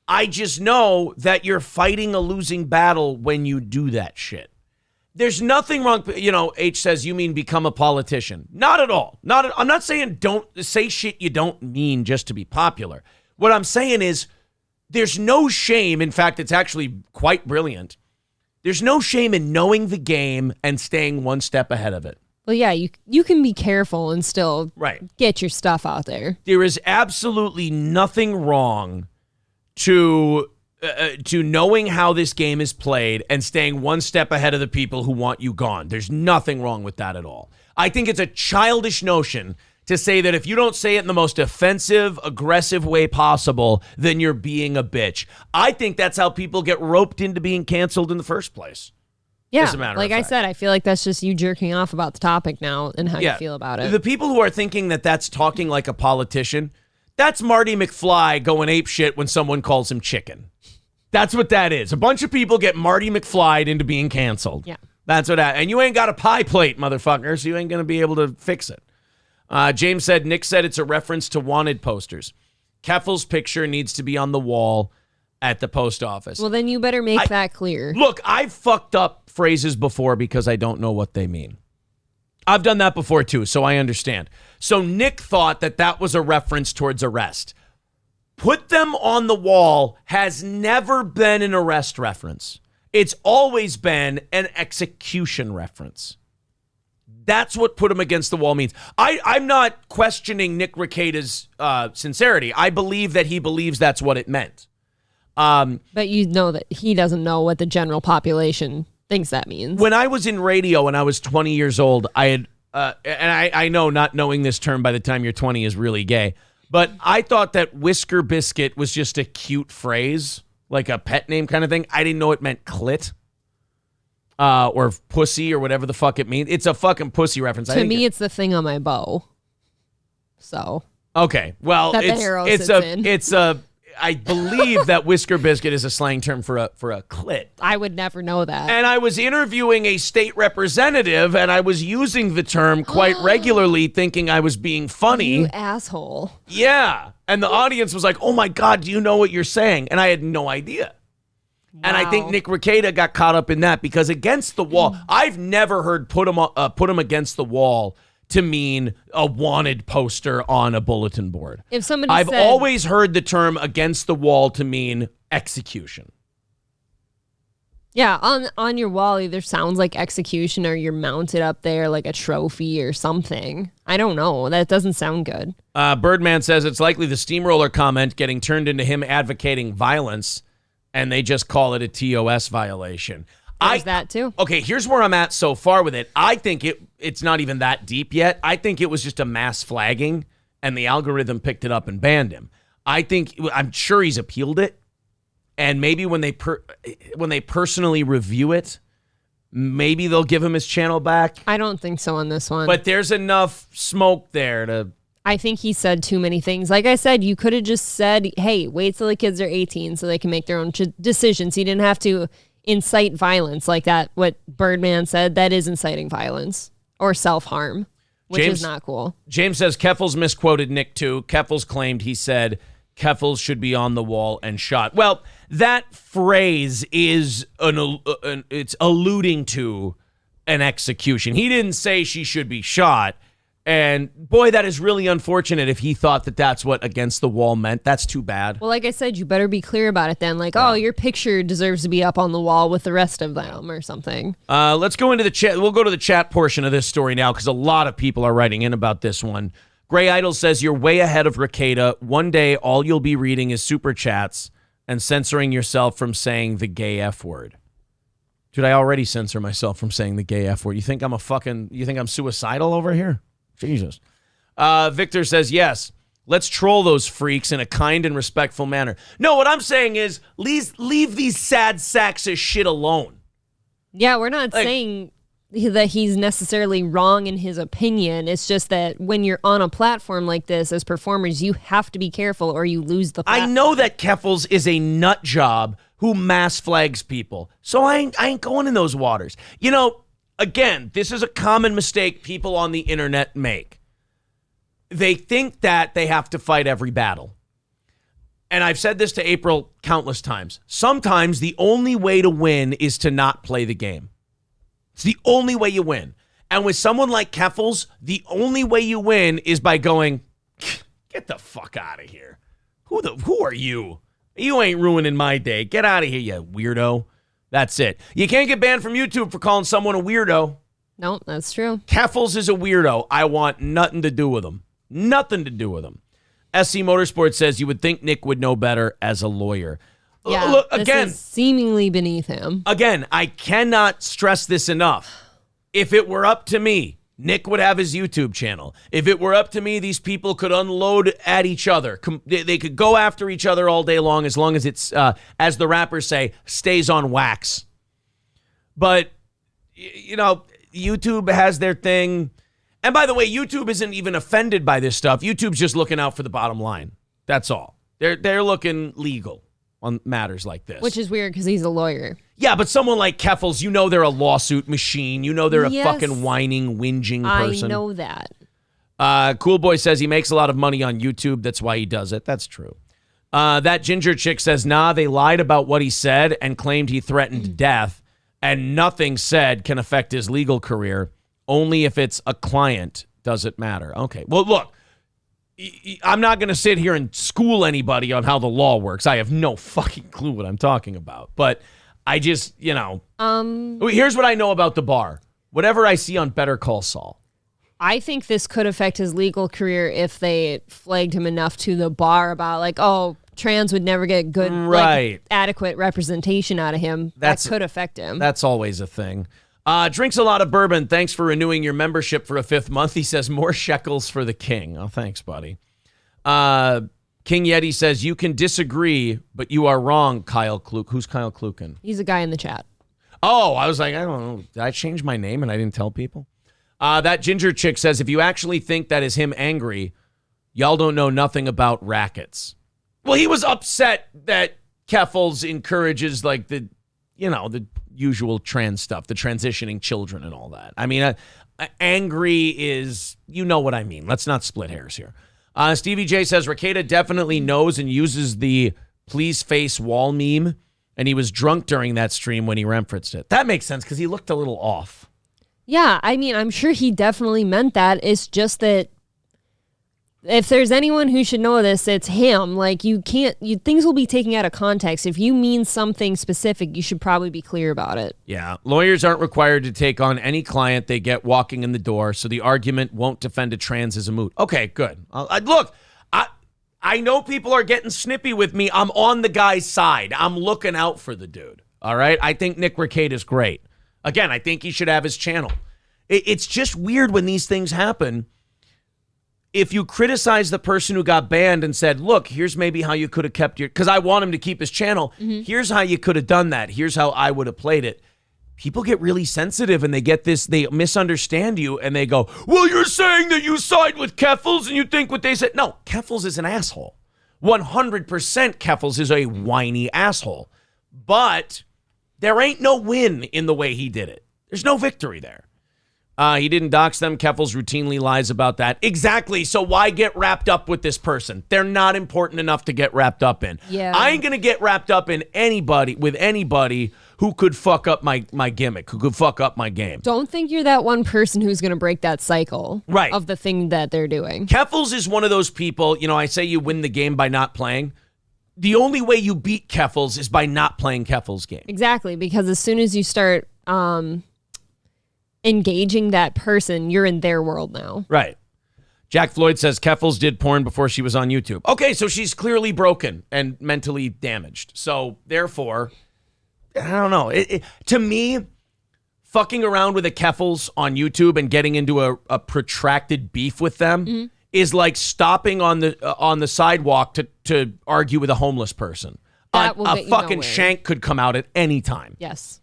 [SPEAKER 1] I just know that you're fighting a losing battle when you do that shit. There's nothing wrong. H says, you mean become a politician. Not at all. I'm not saying don't say shit you don't mean just to be popular. What I'm saying is, there's no shame. In fact, it's actually quite brilliant. There's no shame in knowing the game and staying one step ahead of it.
[SPEAKER 2] Well, yeah, you can be careful and still get your stuff out there.
[SPEAKER 1] There is absolutely nothing wrong to knowing how this game is played and staying one step ahead of the people who want you gone. There's nothing wrong with that at all. I think it's a childish notion to say that if you don't say it in the most offensive, aggressive way possible, then you're being a bitch. I think that's how people get roped into being canceled in the first place.
[SPEAKER 2] Yeah, like I said, I feel like that's just you jerking off about the topic now and how you feel about it.
[SPEAKER 1] The people who are thinking that that's talking like a politician, that's Marty McFly going apeshit when someone calls him chicken. That's what that is. A bunch of people get Marty McFly'd into being canceled.
[SPEAKER 2] Yeah.
[SPEAKER 1] That's what and you ain't got a pie plate, motherfucker, so you ain't going to be able to fix it. James said, Nick said it's a reference to wanted posters. Keffel's picture needs to be on the wall at the post office.
[SPEAKER 2] Well, then you better make that clear.
[SPEAKER 1] Look, I've fucked up phrases before because I don't know what they mean. I've done that before too, so I understand. So Nick thought that that was a reference towards arrest. Put them on the wall has never been an arrest reference. It's always been an execution reference. That's what put him against the wall means. I'm not questioning Nick Rekieta's sincerity. I believe that he believes that's what it meant.
[SPEAKER 2] But you know that he doesn't know what the general population thinks that means.
[SPEAKER 1] When I was in radio and I was 20 years old, I had, and I know not knowing this term by the time you're 20 is really gay, but I thought that Whisker Biscuit was just a cute phrase, like a pet name kind of thing. I didn't know it meant clit or pussy or whatever the fuck it means. It's a fucking pussy reference.
[SPEAKER 2] To me, it's the thing on my bow. So.
[SPEAKER 1] Okay, well, it's a. I believe that Whisker Biscuit is a slang term for a clit.
[SPEAKER 2] I would never know that.
[SPEAKER 1] And I was interviewing a state representative, and I was using the term quite regularly, thinking I was being funny.
[SPEAKER 2] You asshole.
[SPEAKER 1] Yeah. And the audience was like, oh my God, do you know what you're saying? And I had no idea. Wow. And I think Nick Rekieta got caught up in that because against the wall, I've never heard put him against the wall to mean a wanted poster on a bulletin board.
[SPEAKER 2] If somebody
[SPEAKER 1] I've always heard the term against the wall to mean execution.
[SPEAKER 2] Yeah, on your wall either sounds like execution or you're mounted up there like a trophy or something. I don't know. That doesn't sound good.
[SPEAKER 1] Birdman says it's likely the steamroller comment getting turned into him advocating violence, and they just call it a TOS violation.
[SPEAKER 2] There's that too.
[SPEAKER 1] Okay, here's where I'm at so far with it. I think it's not even that deep yet. I think it was just a mass flagging, and the algorithm picked it up and banned him. I'm sure he's appealed it, and maybe when they personally review it, maybe they'll give him his channel back.
[SPEAKER 2] I don't think so on this one.
[SPEAKER 1] But there's enough smoke there to.
[SPEAKER 2] I think he said too many things. Like I said, you could have just said, "Hey, wait till the kids are 18 so they can make their own decisions." He didn't have to incite violence like that. What Birdman said, that is inciting violence or self-harm, which is not cool.
[SPEAKER 1] James says Keffels misquoted Nick too. Keffels claimed he said Keffels should be on the wall and shot. Well, that phrase is it's alluding to an execution. He didn't say she should be shot. And boy, that is really unfortunate if he thought that that's what against the wall meant. That's too bad.
[SPEAKER 2] Well, like I said, you better be clear about it then. Like, oh, your picture deserves to be up on the wall with the rest of them or something.
[SPEAKER 1] Let's go into the chat. We'll go to the chat portion of this story now because a lot of people are writing in about this one. Gray Idol says, you're way ahead of Rekieta. One day, all you'll be reading is super chats and censoring yourself from saying the gay F word. Dude, I already censor myself from saying the gay F word. You think I'm suicidal over here? Jesus. Victor says, yes, let's troll those freaks in a kind and respectful manner. No, what I'm saying is leave these sad sacks of shit alone.
[SPEAKER 2] Yeah, we're not saying that he's necessarily wrong in his opinion. It's just that when you're on a platform like this as performers, you have to be careful or you lose the platform.
[SPEAKER 1] I know that Keffels is a nut job who mass flags people, so I ain't going in those waters. You know, again, this is a common mistake people on the internet make. They think that they have to fight every battle. And I've said this to April countless times. Sometimes the only way to win is to not play the game. It's the only way you win. And with someone like Keffels, the only way you win is by going, get the fuck out of here. Who are you? You ain't ruining my day. Get out of here, you weirdo. That's it. You can't get banned from YouTube for calling someone a weirdo.
[SPEAKER 2] No, that's true.
[SPEAKER 1] Keffels is a weirdo. I want nothing to do with him. Nothing to do with him. SC Motorsports says you would think Nick would know better as a lawyer.
[SPEAKER 2] Yeah,
[SPEAKER 1] look, again,
[SPEAKER 2] this is seemingly beneath him.
[SPEAKER 1] Again, I cannot stress this enough. If it were up to me, Nick would have his YouTube channel. If it were up to me, these people could unload at each other. They could go after each other all day long as it's, as the rappers say, stays on wax. But, YouTube has their thing. And by the way, YouTube isn't even offended by this stuff. YouTube's just looking out for the bottom line. That's all. They're looking legal on matters like this.
[SPEAKER 2] Which is weird because he's a lawyer.
[SPEAKER 1] Yeah, but someone like Keffels, they're a lawsuit machine. They're a fucking whining, whinging person.
[SPEAKER 2] I know that.
[SPEAKER 1] Cool Boy says he makes a lot of money on YouTube. That's why he does it. That's true. That ginger chick says, nah, they lied about what he said and claimed he threatened death, and nothing said can affect his legal career. Only if it's a client does it matter. Okay, well, look, I'm not going to sit here and school anybody on how the law works. I have no fucking clue what I'm talking about. But I just, here's what I know about the bar. Whatever I see on Better Call Saul.
[SPEAKER 2] I think this could affect his legal career if they flagged him enough to the bar about trans would never get good, adequate representation out of him. That could affect him.
[SPEAKER 1] That's always a thing. Drinks a lot of bourbon. Thanks for renewing your membership for a 5th month. He says more shekels for the king. Oh, thanks, buddy. King Yeti says you can disagree, but you are wrong, Kyle Kluk. Who's Kyle Klukin?
[SPEAKER 2] He's a guy in the chat.
[SPEAKER 1] Oh, I was like, I don't know. Did I change my name and I didn't tell people? That ginger chick says if you actually think that is him angry, y'all don't know nothing about rackets. Well, he was upset that Keffels encourages the usual trans stuff, the transitioning children and all that. I mean, angry is, what I mean. Let's not split hairs here. Stevie J says Rekieta definitely knows and uses the please face wall meme, and he was drunk during that stream when he referenced it. That makes sense because he looked a little off.
[SPEAKER 2] Yeah, I mean, I'm sure he definitely meant that. It's just that if there's anyone who should know this, it's him. Things will be taken out of context. If you mean something specific, you should probably be clear about it.
[SPEAKER 1] Yeah. Lawyers aren't required to take on any client they get walking in the door, so the argument won't defend a trans as a moot. Okay, good. Look, I know people are getting snippy with me. I'm on the guy's side. I'm looking out for the dude. All right? I think Nick Rekieta is great. Again, I think he should have his channel. It's just weird when these things happen. If you criticize the person who got banned and said, look, here's maybe how you could have kept because I want him to keep his channel. Mm-hmm. Here's how you could have done that. Here's how I would have played it. People get really sensitive and they misunderstand you and they go, well, you're saying that you side with Keffels and you think what they said. No, Keffels is an asshole. 100% Keffels is a whiny asshole. But there ain't no win in the way he did it. There's no victory there. He didn't dox them. Keffels routinely lies about that. Exactly. So why get wrapped up with this person? They're not important enough to get wrapped up in.
[SPEAKER 2] Yeah.
[SPEAKER 1] I ain't going to get wrapped up in anybody who could fuck up my gimmick, who could fuck up my game.
[SPEAKER 2] Don't think you're that one person who's going to break that cycle of the thing that they're doing.
[SPEAKER 1] Keffels is one of those people, I say you win the game by not playing. The only way you beat Keffels is by not playing Keffels' game.
[SPEAKER 2] Exactly, because as soon as you start engaging that person, you're in their world now.
[SPEAKER 1] Right. Jack Floyd says Keffels did porn before she was on YouTube. Okay, so she's clearly broken and mentally damaged. So therefore, I don't know. To me, fucking around with a Keffels on YouTube and getting into a protracted beef with them is like stopping on the sidewalk to argue with a homeless person.
[SPEAKER 2] That will
[SPEAKER 1] a fucking shank could come out at any time.
[SPEAKER 2] Yes.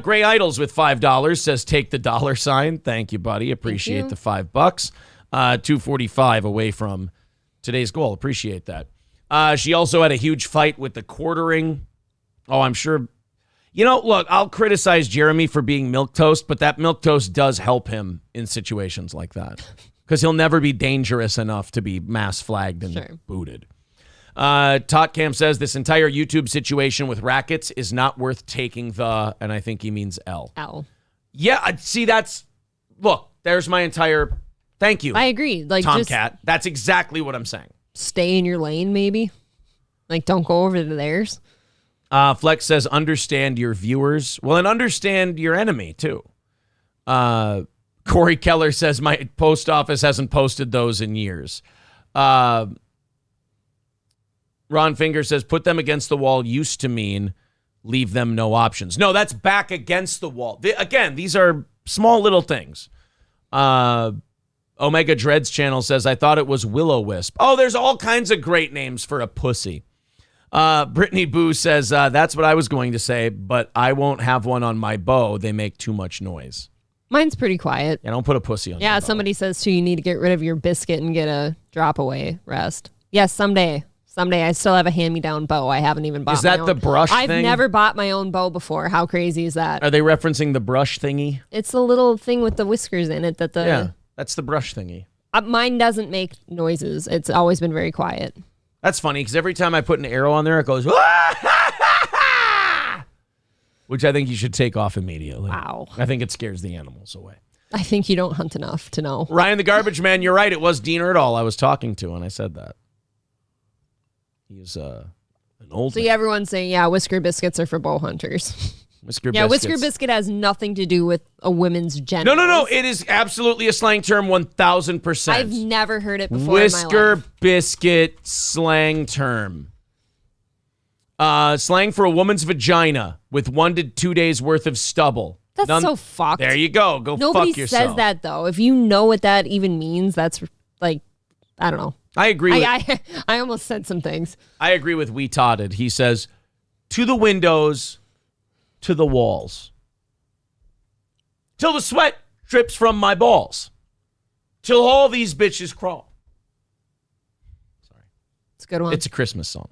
[SPEAKER 1] Gray Idols with $5 says take the $sign. Thank you, buddy. Appreciate the $5. 245 away from today's goal. Appreciate that. She also had a huge fight with the quartering. Oh, I'm sure. Look, I'll criticize Jeremy for being milquetoast, but that milquetoast does help him in situations like that because he'll never be dangerous enough to be mass flagged and booted. Totcam says this entire YouTube situation with rackets is not worth taking and I think he means L. Yeah, see, there's my entire, thank you.
[SPEAKER 2] I agree.
[SPEAKER 1] Tomcat. That's exactly what I'm saying.
[SPEAKER 2] Stay in your lane, maybe. Don't go over to theirs.
[SPEAKER 1] Flex says understand your viewers. Well, and understand your enemy, too. Corey Keller says my post office hasn't posted those in years. Ron Finger says, put them against the wall used to mean leave them no options. No, that's back against the wall. Again, these are small little things. Omega Dreads channel says, I thought it was Will-O-Wisp. Oh, there's all kinds of great names for a pussy. Brittany Boo says, that's what I was going to say, but I won't have one on my bow. They make too much noise.
[SPEAKER 2] Mine's pretty quiet.
[SPEAKER 1] Yeah, don't put a pussy on your bow.
[SPEAKER 2] Somebody says, too, you need to get rid of your biscuit and get a drop-away rest. Yes, someday. Someday. I still have a hand-me-down bow. I haven't even bought
[SPEAKER 1] Is that the brush
[SPEAKER 2] I've
[SPEAKER 1] thing?
[SPEAKER 2] never bought my own bow before. How crazy is that?
[SPEAKER 1] Are they referencing the brush thingy?
[SPEAKER 2] It's the little thing with the whiskers in it.
[SPEAKER 1] Yeah, that's the brush thingy.
[SPEAKER 2] Mine doesn't make noises. It's always been very quiet.
[SPEAKER 1] That's funny, because every time I put an arrow on there, it goes, which I think you should take off immediately.
[SPEAKER 2] Wow.
[SPEAKER 1] I think it scares the animals away.
[SPEAKER 2] I think you don't hunt enough to know.
[SPEAKER 1] Ryan the Garbage Man, you're right. It was Dean Erdahl I was talking to, and I said that. He's an old man.
[SPEAKER 2] Everyone's saying, whisker biscuits are for bow hunters.
[SPEAKER 1] Whisker biscuits.
[SPEAKER 2] Whisker biscuit has nothing to do with a woman's gender.
[SPEAKER 1] No. It is absolutely a slang term, 1,000%.
[SPEAKER 2] I've never heard it before
[SPEAKER 1] Whisker
[SPEAKER 2] in my life.
[SPEAKER 1] biscuit slang term. Slang for a woman's vagina with 1 to 2 days worth of stubble.
[SPEAKER 2] That's so fucked.
[SPEAKER 1] There you go.
[SPEAKER 2] Nobody
[SPEAKER 1] fuck yourself.
[SPEAKER 2] says that, though. If you know what that even means, that's like, I don't know.
[SPEAKER 1] I agree.
[SPEAKER 2] I almost said some things.
[SPEAKER 1] I agree with We Totted. He says, to the windows, to the walls. Till the sweat drips from my balls. Till all these bitches crawl. Sorry.
[SPEAKER 2] It's a good one.
[SPEAKER 1] It's a Christmas song.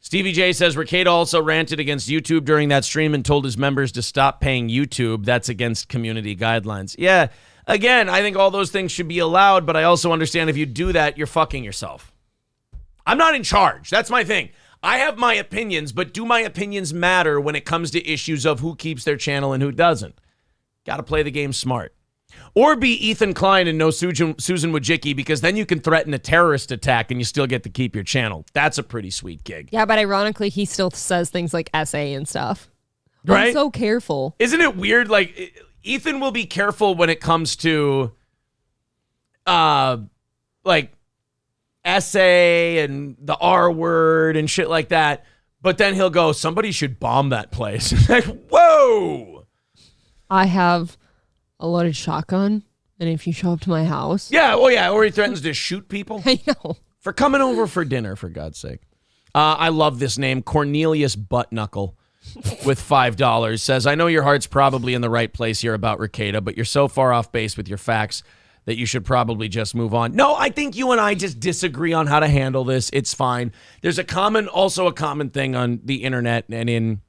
[SPEAKER 1] Stevie J says, Rekieta also ranted against YouTube during that stream and told his members to stop paying YouTube. That's against community guidelines. Yeah, again, I think all those things should be allowed, but I also understand if you do that, you're fucking yourself. I'm not in charge. That's my thing. I have my opinions, but do my opinions matter when it comes to issues of who keeps their channel and who doesn't? Got to play the game smart. Or be Ethan Klein and no Susan Wojcicki, because then you can threaten a terrorist attack and you still get to keep your channel. That's a pretty sweet gig.
[SPEAKER 2] Yeah, but ironically, he still says things like SA and stuff.
[SPEAKER 1] Right?
[SPEAKER 2] I'm so careful.
[SPEAKER 1] Isn't it weird? Like, Ethan will be careful when it comes to, like, SA and the R word and shit like that. But then he'll go, somebody should bomb that place. Like, whoa!
[SPEAKER 2] I have a loaded shotgun, and if you show up to my house...
[SPEAKER 1] Yeah, or he threatens to shoot people.
[SPEAKER 2] I know.
[SPEAKER 1] For coming over for dinner, for God's sake. I love this name, Cornelius Buttknuckle, with $5, says, I know your heart's probably in the right place here about Rekieta, but you're so far off base with your facts that you should probably just move on. No, I think you and I just disagree on how to handle this. It's fine. There's also a common thing on the internet and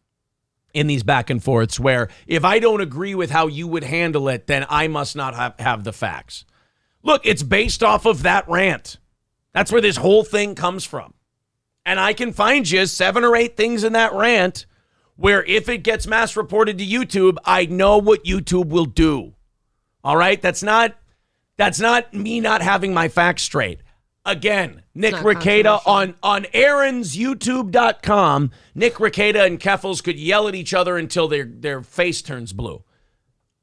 [SPEAKER 1] in these back and forths where if I don't agree with how you would handle it, then I must not have the facts. Look, it's based off of that rant. That's where this whole thing comes from. And I can find you 7 or 8 things in that rant where if it gets mass reported to YouTube, I know what YouTube will do. All right? That's not me not having my facts straight. Again, Nick Rekieta on aaronsyoutube.com. Nick Rekieta and Keffels could yell at each other until their face turns blue.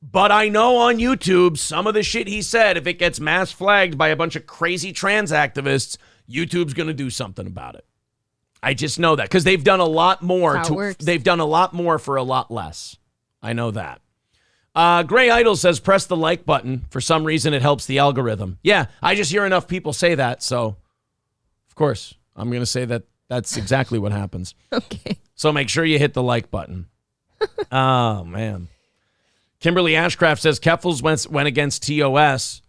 [SPEAKER 1] But I know on YouTube, some of the shit he said, if it gets mass flagged by a bunch of crazy trans activists, YouTube's going to do something about it. I just know that because they've done a lot more. They've done a lot more for a lot less. I know that. Gray Idol says, press the like button. For some reason, it helps the algorithm. Yeah, I just hear enough people say that. So, of course, I'm going to say that that's exactly what happens.
[SPEAKER 2] Okay.
[SPEAKER 1] So make sure you hit the like button. Oh, man. Kimberly Ashcraft says, Keffels went against TOS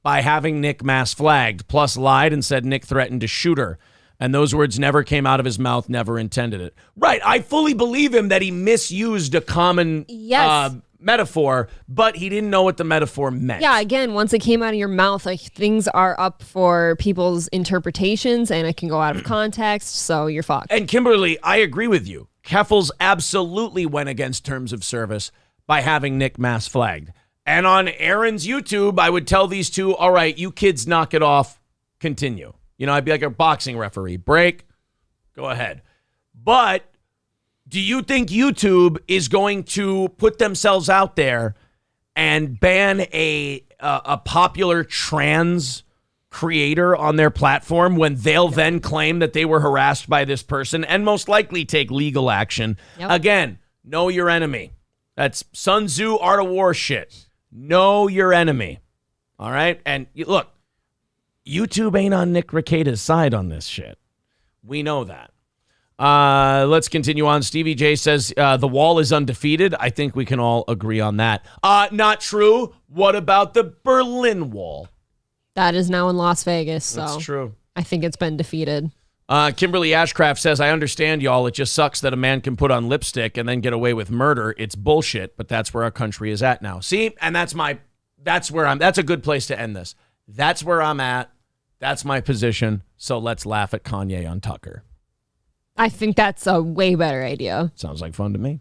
[SPEAKER 1] by having Nick mass flagged, plus lied and said Nick threatened to shoot her. And those words never came out of his mouth, never intended it. Right. I fully believe him that he misused a common metaphor, but he didn't know what the metaphor meant.
[SPEAKER 2] Yeah, again, once it came out of your mouth, like things are up for people's interpretations and it can go out of context, so you're fucked.
[SPEAKER 1] And Kimberly, I agree with you. Keffels absolutely went against terms of service by having Nick mass flagged. And on Aaron's YouTube, I would tell these two, all right, you kids knock it off, continue. You know, I'd be like a boxing referee. Break, go ahead. But do you think YouTube is going to put themselves out there and ban a popular trans creator on their platform when they'll then claim that they were harassed by this person and most likely take legal action? Yep. Again, know your enemy. That's Sun Tzu Art of War shit. Know your enemy. All right? And look, YouTube ain't on Nick Rekieta's side on this shit. We know that. Let's continue on. Stevie J says the wall is undefeated. I think we can all agree on that. Not true. What about the Berlin Wall?
[SPEAKER 2] That is now in Las Vegas. So
[SPEAKER 1] that's true.
[SPEAKER 2] I think it's been defeated.
[SPEAKER 1] Kimberly Ashcraft says, I understand, y'all. It just sucks that a man can put on lipstick and then get away with murder. It's bullshit, but that's where our country is at now. See? And that's a good place to end this. That's where I'm at. That's my position. So let's laugh at Kanye on Tucker.
[SPEAKER 2] I think that's a way better idea.
[SPEAKER 1] Sounds like fun to me.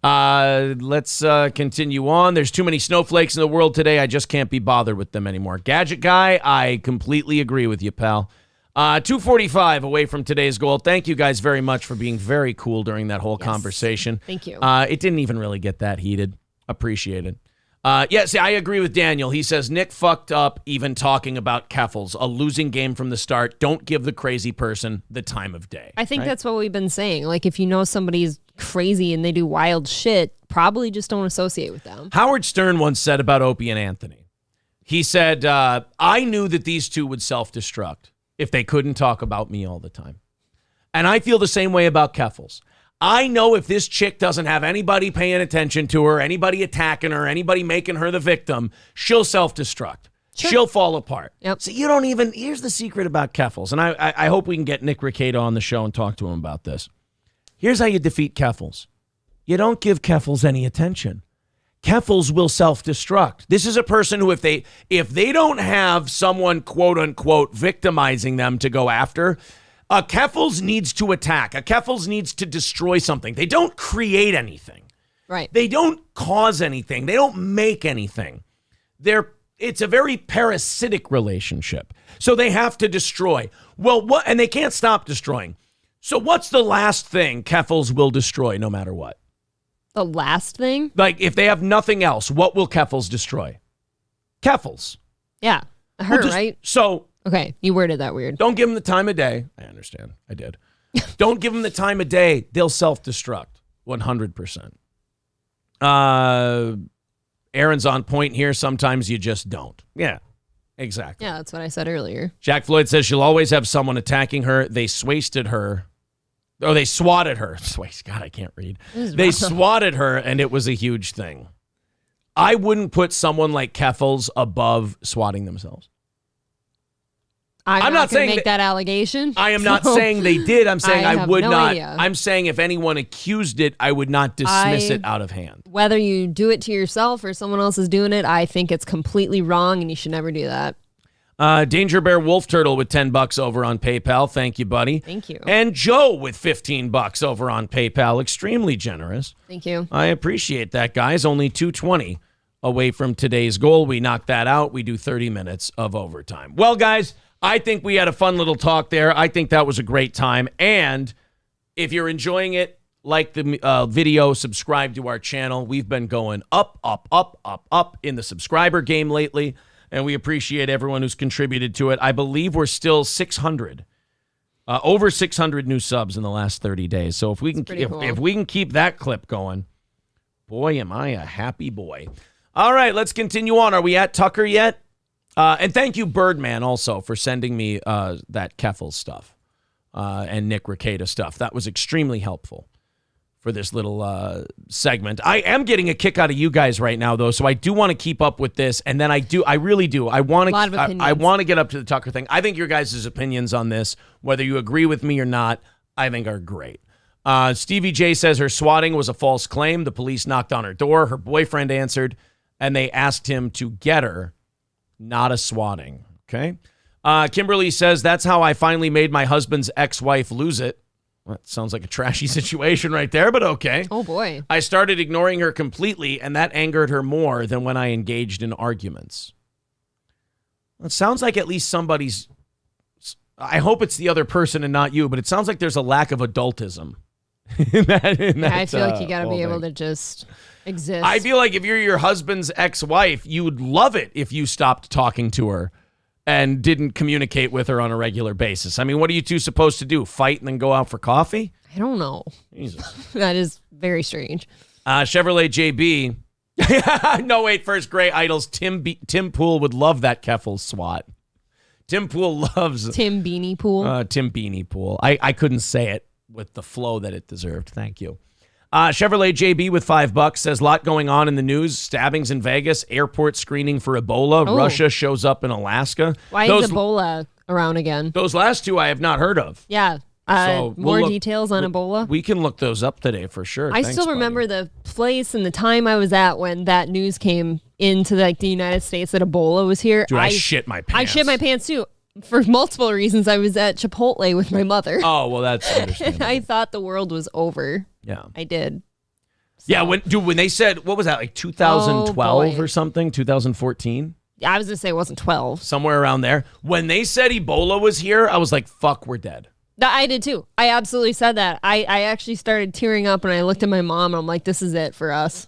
[SPEAKER 1] Let's continue on. There's too many snowflakes in the world today. I just can't be bothered with them anymore. Gadget guy, I completely agree with you, pal. 2:45 away from today's goal. Thank you guys very much for being very cool during that whole conversation.
[SPEAKER 2] Thank you.
[SPEAKER 1] It didn't even really get that heated. Appreciate it. See, I agree with Daniel. He says, Nick fucked up even talking about Keffels. A losing game from the start. Don't give the crazy person the time of day.
[SPEAKER 2] I think that's what we've been saying. Like, if you know somebody's crazy and they do wild shit, probably just don't associate with them.
[SPEAKER 1] Howard Stern once said about Opie and Anthony. He said, I knew that these two would self-destruct if they couldn't talk about me all the time. And I feel the same way about Keffels. I know if this chick doesn't have anybody paying attention to her, anybody attacking her, anybody making her the victim, she'll self-destruct. Sure. She'll fall apart.
[SPEAKER 2] Yep.
[SPEAKER 1] So you don't even, here's the secret about Keffels. And I hope we can get Nick Rekieta on the show and talk to him about this. Here's how you defeat Keffels. You don't give Keffels any attention. Keffels will self-destruct. This is a person who, if they don't have someone, quote unquote, victimizing them to go after, a Keffels needs to attack. A Keffels needs to destroy something. They don't create anything.
[SPEAKER 2] Right.
[SPEAKER 1] They don't cause anything. They don't make anything. It's a very parasitic relationship. So they have to destroy. Well, what? And they can't stop destroying. So what's the last thing Keffels will destroy no matter what?
[SPEAKER 2] The last thing?
[SPEAKER 1] Like, if they have nothing else, what will Keffels destroy? Keffels.
[SPEAKER 2] Yeah. Her, right?
[SPEAKER 1] So...
[SPEAKER 2] Okay, you worded that weird.
[SPEAKER 1] Don't give them the time of day. I understand. I did. Don't give them the time of day. They'll self-destruct. 100%. Aaron's on point here. Sometimes you just don't. Yeah, exactly.
[SPEAKER 2] Yeah, that's what I said earlier.
[SPEAKER 1] Jack Floyd says she'll always have someone attacking her. They swasted her. Oh, they swatted her. God, I can't read. They swatted her, and it was a huge thing. I wouldn't put someone like Keffels above swatting themselves.
[SPEAKER 2] I'm not saying make that allegation.
[SPEAKER 1] I am not saying they did. I'm saying I would not. Idea. I'm saying if anyone accused it, I would not dismiss it out of hand.
[SPEAKER 2] Whether you do it to yourself or someone else is doing it, I think it's completely wrong and you should never do that.
[SPEAKER 1] Danger Bear Wolf Turtle with $10 over on PayPal. Thank you, buddy.
[SPEAKER 2] Thank you.
[SPEAKER 1] And Joe with $15 over on PayPal. Extremely generous.
[SPEAKER 2] Thank you.
[SPEAKER 1] I appreciate that, guys. Only $2.20 away from today's goal. We knocked that out. We do 30 minutes of overtime. Well, guys, I think we had a fun little talk there. I think that was a great time. And if you're enjoying it, like the video, subscribe to our channel. We've been going up in the subscriber game lately, and we appreciate everyone who's contributed to it. I believe we're still 600, over 600 new subs in the last 30 days. So if we can, if we can keep that clip going, boy, am I a happy boy. All right, let's continue on. Are we at Tucker yet? And thank you, Birdman, also, for sending me that Keffels stuff and Nick Rekieta stuff. That was extremely helpful for this little segment. I am getting a kick out of you guys right now, though, so I do want to keep up with this. And then I really do. I want to get up to the Tucker thing. I think your guys' opinions on this, whether you agree with me or not, I think are great. Stevie J says her swatting was a false claim. The police knocked on her door. Her boyfriend answered, and they asked him to get her. Not a swatting, okay? Kimberly says, that's how I finally made my husband's ex-wife lose it. Well, that sounds like a trashy situation right there, but okay.
[SPEAKER 2] Oh, boy.
[SPEAKER 1] I started ignoring her completely, and that angered her more than when I engaged in arguments. Well, it sounds like at least somebody's... I hope it's the other person and not you, but it sounds like there's a lack of adultism.
[SPEAKER 2] I feel like you got to be able to just... exist.
[SPEAKER 1] I feel like if you're your husband's ex-wife, you would love it if you stopped talking to her and didn't communicate with her on a regular basis. I mean, what are you two supposed to do? Fight and then go out for coffee?
[SPEAKER 2] I don't know.
[SPEAKER 1] Jesus.
[SPEAKER 2] That is very strange.
[SPEAKER 1] Chevrolet JB. No, wait, first, Gray Idols. Tim Pool would love that Keffel swat. Tim Pool loves...
[SPEAKER 2] Tim Beanie Pool.
[SPEAKER 1] Tim Beanie Pool. I couldn't say it with the flow that it deserved. Thank you. Chevrolet JB with $5 says, lot going on in the news. Stabbings in Vegas. Airport screening for Ebola.
[SPEAKER 2] Oh.
[SPEAKER 1] Russia shows up in Alaska.
[SPEAKER 2] Why is Ebola around again?
[SPEAKER 1] Those last two I have not heard of.
[SPEAKER 2] Yeah.
[SPEAKER 1] So
[SPEAKER 2] more details on Ebola?
[SPEAKER 1] We can look those up today for sure.
[SPEAKER 2] I still remember the place and the time I was at when that news came into the United States that Ebola was here.
[SPEAKER 1] Dude, I shit my pants.
[SPEAKER 2] I shit my pants too. For multiple reasons. I was at Chipotle with my mother.
[SPEAKER 1] Oh, well, that's understandable.
[SPEAKER 2] I thought the world was over.
[SPEAKER 1] Yeah.
[SPEAKER 2] I did. So.
[SPEAKER 1] Yeah, when they said, what was that, like 2012 or something? 2014?
[SPEAKER 2] I was going to say it wasn't 12.
[SPEAKER 1] Somewhere around there. When they said Ebola was here, I was like, fuck, we're dead.
[SPEAKER 2] I did too. I absolutely said that. I actually started tearing up and I looked at my mom and I'm like, this is it for us.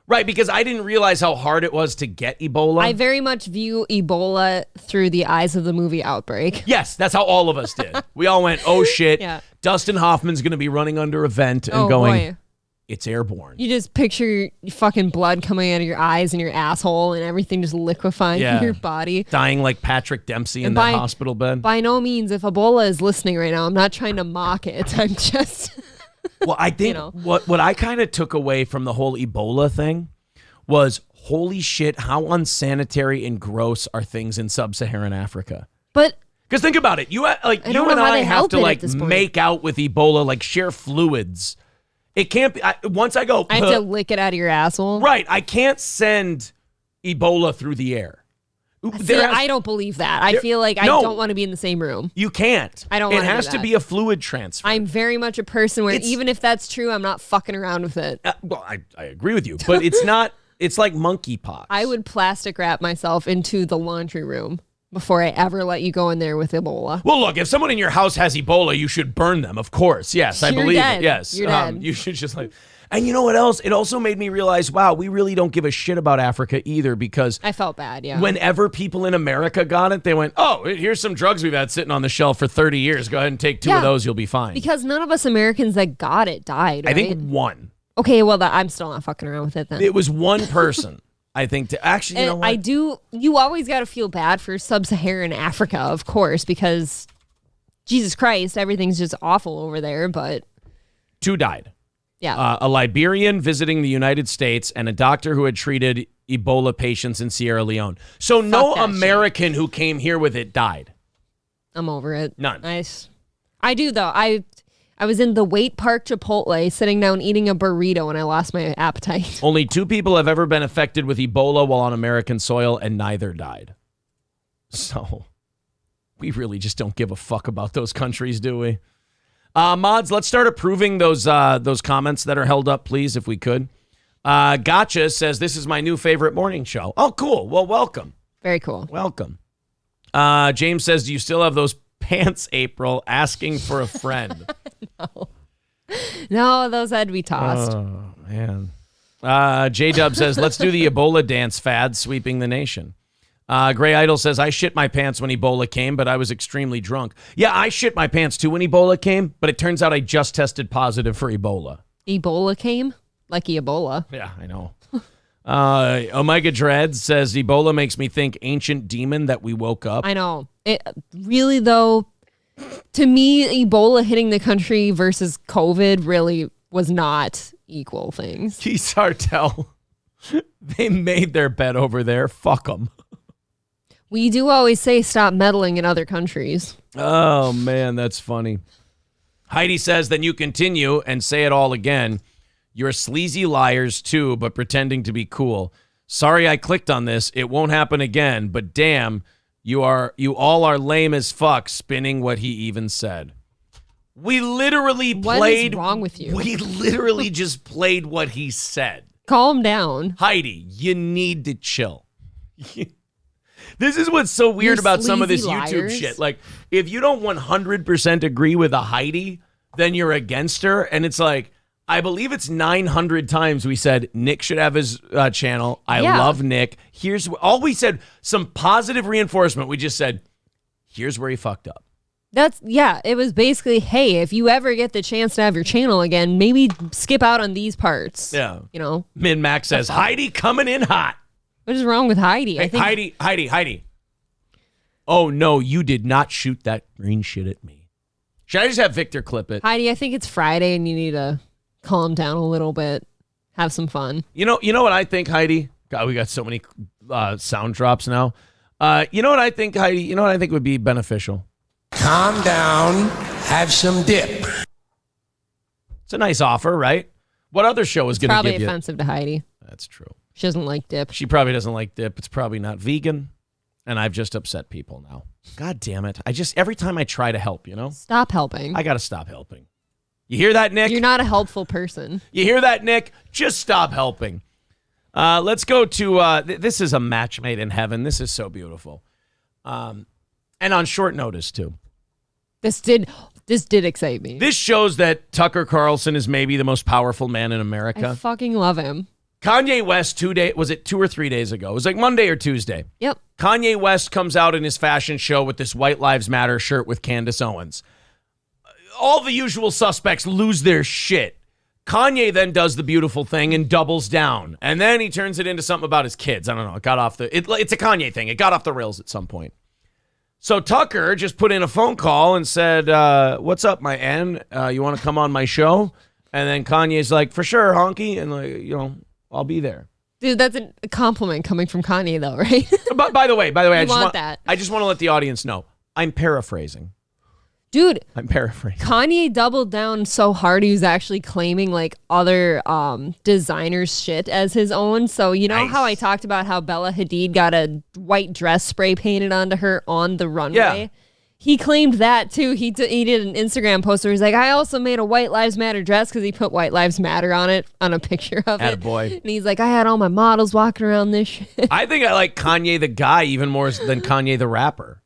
[SPEAKER 1] Right, because I didn't realize how hard it was to get Ebola.
[SPEAKER 2] I very much view Ebola through the eyes of the movie Outbreak.
[SPEAKER 1] Yes, that's how all of us did. We all went, oh shit,
[SPEAKER 2] Yeah.
[SPEAKER 1] Dustin Hoffman's going to be running under a vent and going,
[SPEAKER 2] boy.
[SPEAKER 1] It's airborne.
[SPEAKER 2] You just picture your fucking blood coming out of your eyes and your asshole and everything just liquefying in your body.
[SPEAKER 1] Dying like Patrick Dempsey in that hospital bed.
[SPEAKER 2] By no means, if Ebola is listening right now, I'm not trying to mock it. I'm just...
[SPEAKER 1] Well, I think what I kind of took away from the whole Ebola thing was, holy shit, how unsanitary and gross are things in sub-Saharan Africa.
[SPEAKER 2] But...
[SPEAKER 1] Because think about it. You and I have to like make out with Ebola, like share fluids. It can't be. Once I go,
[SPEAKER 2] I have to lick it out of your asshole.
[SPEAKER 1] Right. I can't send Ebola through the air.
[SPEAKER 2] I don't believe that. I feel like I don't want to be in the same room.
[SPEAKER 1] You can't.
[SPEAKER 2] I don't want to.
[SPEAKER 1] It has to be a fluid transfer.
[SPEAKER 2] I'm very much a person where even if that's true, I'm not fucking around with it.
[SPEAKER 1] Well, I agree with you, but it's not. It's like monkeypox.
[SPEAKER 2] I would plastic wrap myself into the laundry room before I ever let you go in there with Ebola.
[SPEAKER 1] Well, look, if someone in your house has Ebola, you should burn them, of course. Yes, I believe
[SPEAKER 2] dead.
[SPEAKER 1] it. Yes.
[SPEAKER 2] You're dead.
[SPEAKER 1] You should just like... And you know what else? It also made me realize, wow, we really don't give a shit about Africa either, because...
[SPEAKER 2] I felt bad, yeah.
[SPEAKER 1] Whenever people in America got it, they went, oh, here's some drugs we've had sitting on the shelf for 30 years. Go ahead and take two of those. You'll be fine.
[SPEAKER 2] Because none of us Americans that got it died, right?
[SPEAKER 1] I think one.
[SPEAKER 2] Okay, well, I'm still not fucking around with it then.
[SPEAKER 1] It was one person. I think actually, you know what?
[SPEAKER 2] You always got to feel bad for sub-Saharan Africa, of course, because Jesus Christ, everything's just awful over there, but...
[SPEAKER 1] 2 died.
[SPEAKER 2] Yeah.
[SPEAKER 1] A Liberian visiting the United States and a doctor who had treated Ebola patients in Sierra Leone. So no American who came here with it died.
[SPEAKER 2] I'm over it.
[SPEAKER 1] None.
[SPEAKER 2] I do, though. I was in the Wait Park Chipotle sitting down eating a burrito and I lost my appetite.
[SPEAKER 1] Only 2 people have ever been affected with Ebola while on American soil, and neither died. So we really just don't give a fuck about those countries, do we? Mods, let's start approving those comments that are held up, please, if we could. Gotcha says, this is my new favorite morning show. Oh, cool. Well, welcome.
[SPEAKER 2] Very cool.
[SPEAKER 1] Welcome. James says, do you still have those pants, April, asking for a friend?
[SPEAKER 2] No, those had to be tossed.
[SPEAKER 1] Oh, man. J-Dub says, let's do the Ebola dance fad sweeping the nation. Gray Idol says, I shit my pants when Ebola came, but I was extremely drunk. Yeah, I shit my pants too when Ebola came, but it turns out I just tested positive for Ebola.
[SPEAKER 2] Ebola came? Like Ebola.
[SPEAKER 1] Yeah, I know. Omega Dread says, Ebola makes me think ancient demon that we woke up.
[SPEAKER 2] I know. It really, though, to me, Ebola hitting the country versus COVID really was not equal things.
[SPEAKER 1] Keemstar, they made their bed over there. Fuck them.
[SPEAKER 2] We do always say stop meddling in other countries.
[SPEAKER 1] Oh, man, that's funny. Heidi says, then you continue and say it all again. You're sleazy liars, too, but pretending to be cool. Sorry I clicked on this. It won't happen again, but damn, you all are lame as fuck spinning what he even said. We literally played...
[SPEAKER 2] What is wrong with you?
[SPEAKER 1] We literally just played what he said.
[SPEAKER 2] Calm down.
[SPEAKER 1] Heidi, you need to chill. This is what's so weird about some of this YouTube shit. Like, if you don't 100% agree with a Heidi, then you're against her. And it's like, I believe it's 900 times we said Nick should have his channel. I love Nick. Here's all we said, some positive reinforcement. We just said, here's where he fucked up.
[SPEAKER 2] It was basically, hey, if you ever get the chance to have your channel again, maybe skip out on these parts.
[SPEAKER 1] Yeah.
[SPEAKER 2] You know?
[SPEAKER 1] Min-Max says, Heidi coming in hot.
[SPEAKER 2] What is wrong with Heidi?
[SPEAKER 1] Hey, Heidi. Oh, no, you did not shoot that green shit at me. Should I just have Victor clip it?
[SPEAKER 2] Heidi, I think it's Friday and you need to calm down a little bit. Have some fun.
[SPEAKER 1] You know what I think, Heidi? God, we got so many sound drops now. You know what I think, Heidi? You know what I think would be beneficial?
[SPEAKER 6] Calm down. Have some dip.
[SPEAKER 1] It's a nice offer, right? What other show is going to give you?
[SPEAKER 2] Probably offensive to Heidi.
[SPEAKER 1] That's true.
[SPEAKER 2] She doesn't like dip.
[SPEAKER 1] She probably doesn't like dip. It's probably not vegan. And I've just upset people now. God damn it. Every time I try to help,
[SPEAKER 2] Stop helping.
[SPEAKER 1] I got to stop helping. You hear that, Nick?
[SPEAKER 2] You're not a helpful person.
[SPEAKER 1] You hear that, Nick? Just stop helping. Let's go to, this is a match made in heaven. This is so beautiful. And on short notice, too.
[SPEAKER 2] This did excite me.
[SPEAKER 1] This shows that Tucker Carlson is maybe the most powerful man in America.
[SPEAKER 2] I fucking love him.
[SPEAKER 1] Kanye West, 2 or 3 days ago? It was like Monday or Tuesday.
[SPEAKER 2] Yep.
[SPEAKER 1] Kanye West comes out in his fashion show with this White Lives Matter shirt with Candace Owens. All the usual suspects lose their shit. Kanye then does the beautiful thing and doubles down. And then he turns it into something about his kids. I don't know. It got off it's a Kanye thing. It got off the rails at some point. So Tucker just put in a phone call and said, what's up, my N? You want to come on my show? And then Kanye's like, for sure, honky. And, I'll be there.
[SPEAKER 2] Dude, that's a compliment coming from Kanye, though, right?
[SPEAKER 1] But by the way, I
[SPEAKER 2] just
[SPEAKER 1] want to let the audience know. I'm paraphrasing.
[SPEAKER 2] Dude,
[SPEAKER 1] I'm paraphrasing.
[SPEAKER 2] Kanye doubled down so hard he was actually claiming like other designers' shit as his own. So
[SPEAKER 1] Nice.
[SPEAKER 2] How I talked about how Bella Hadid got a white dress spray painted onto her on the runway?
[SPEAKER 1] Yeah.
[SPEAKER 2] He claimed that too. He did an Instagram post where he's like, I also made a White Lives Matter dress because he put White Lives Matter on it, on a picture of it.
[SPEAKER 1] Attaboy.
[SPEAKER 2] And he's like, I had all my models walking around this shit.
[SPEAKER 1] I think I like Kanye the guy even more than Kanye the rapper.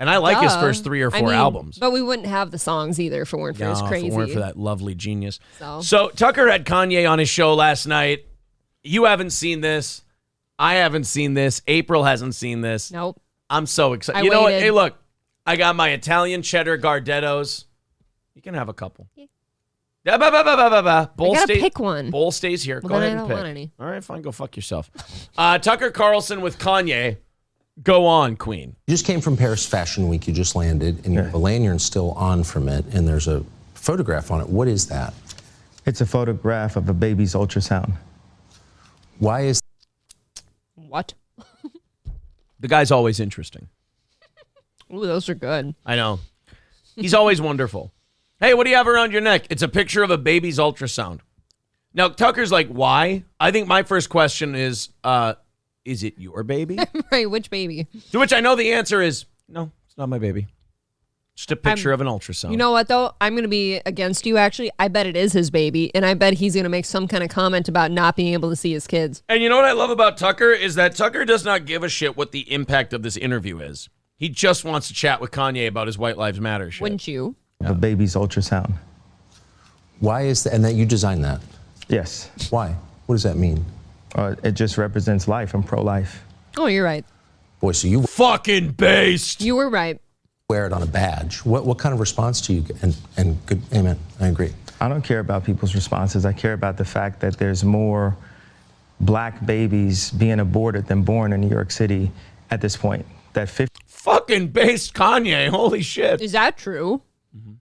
[SPEAKER 1] And I like his first 3 or 4 albums.
[SPEAKER 2] But we wouldn't have the songs either if it weren't for his crazy.
[SPEAKER 1] If it weren't for that lovely genius. So Tucker had Kanye on his show last night. You haven't seen this. I haven't seen this. April hasn't seen this.
[SPEAKER 2] Nope.
[SPEAKER 1] I'm so excited.
[SPEAKER 2] I
[SPEAKER 1] You know what?
[SPEAKER 2] waited.
[SPEAKER 1] Hey, look. I got my Italian cheddar Gardettos. You can have a couple. Bowl
[SPEAKER 2] I gotta
[SPEAKER 1] stays,
[SPEAKER 2] pick one.
[SPEAKER 1] Bowl stays here.
[SPEAKER 2] Well,
[SPEAKER 1] Go
[SPEAKER 2] then
[SPEAKER 1] ahead
[SPEAKER 2] I
[SPEAKER 1] and
[SPEAKER 2] don't
[SPEAKER 1] pick.
[SPEAKER 2] want any.
[SPEAKER 1] All right, fine. Go fuck yourself. Tucker Carlson with Kanye. Go on, Queen.
[SPEAKER 10] You just came from Paris Fashion Week. You just landed, and you have a lanyard still on from it, and there's a photograph on it. What is that?
[SPEAKER 11] It's a photograph of a baby's ultrasound.
[SPEAKER 10] Why is...
[SPEAKER 2] What?
[SPEAKER 1] The guy's always interesting.
[SPEAKER 2] Ooh, those are good.
[SPEAKER 1] I know. He's always wonderful. Hey, what do you have around your neck? It's a picture of a baby's ultrasound. Now, Tucker's like, why? I think my first question is it your baby?
[SPEAKER 2] Right, which baby?
[SPEAKER 1] To which I know the answer is, no, it's not my baby. Just a picture of an ultrasound.
[SPEAKER 2] You know what, though? I'm going to be against you, actually. I bet it is his baby, and I bet he's going to make some kind of comment about not being able to see his kids.
[SPEAKER 1] And you know what I love about Tucker is that Tucker does not give a shit what the impact of this interview is. He just wants to chat with Kanye about his White Lives Matter shit.
[SPEAKER 2] Wouldn't you?
[SPEAKER 11] A baby's ultrasound.
[SPEAKER 10] Why is that? And that you designed that?
[SPEAKER 11] Yes.
[SPEAKER 10] Why? What does that mean?
[SPEAKER 11] It just represents life. I'm pro-life.
[SPEAKER 2] Oh, you're right.
[SPEAKER 10] Boy, so you
[SPEAKER 1] fucking based.
[SPEAKER 2] You were right.
[SPEAKER 10] Wear it on a badge. What kind of response do you get? And good, amen. I agree.
[SPEAKER 11] I don't care about people's responses. I care about the fact that there's more black babies being aborted than born in New York City at this point. That 50
[SPEAKER 1] fucking based Kanye. Holy shit.
[SPEAKER 2] Is that true? Mm-hmm.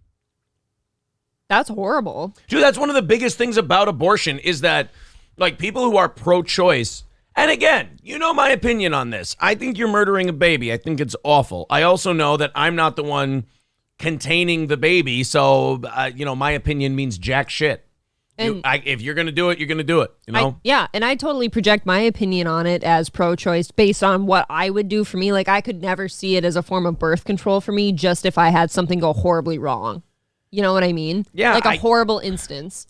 [SPEAKER 2] That's horrible.
[SPEAKER 1] Dude, that's one of the biggest things about abortion is that, like, people who are pro-choice, and again, you know my opinion on this. I think you're murdering a baby. I think it's awful. I also know that I'm not the one containing the baby, so, my opinion means jack shit.
[SPEAKER 2] And
[SPEAKER 1] if you're going to do it, you're going to do it, you know?
[SPEAKER 2] And I totally project my opinion on it as pro-choice based on what I would do for me. Like, I could never see it as a form of birth control for me just if I had something go horribly wrong. You know what I mean?
[SPEAKER 1] Yeah.
[SPEAKER 2] Like a horrible instance.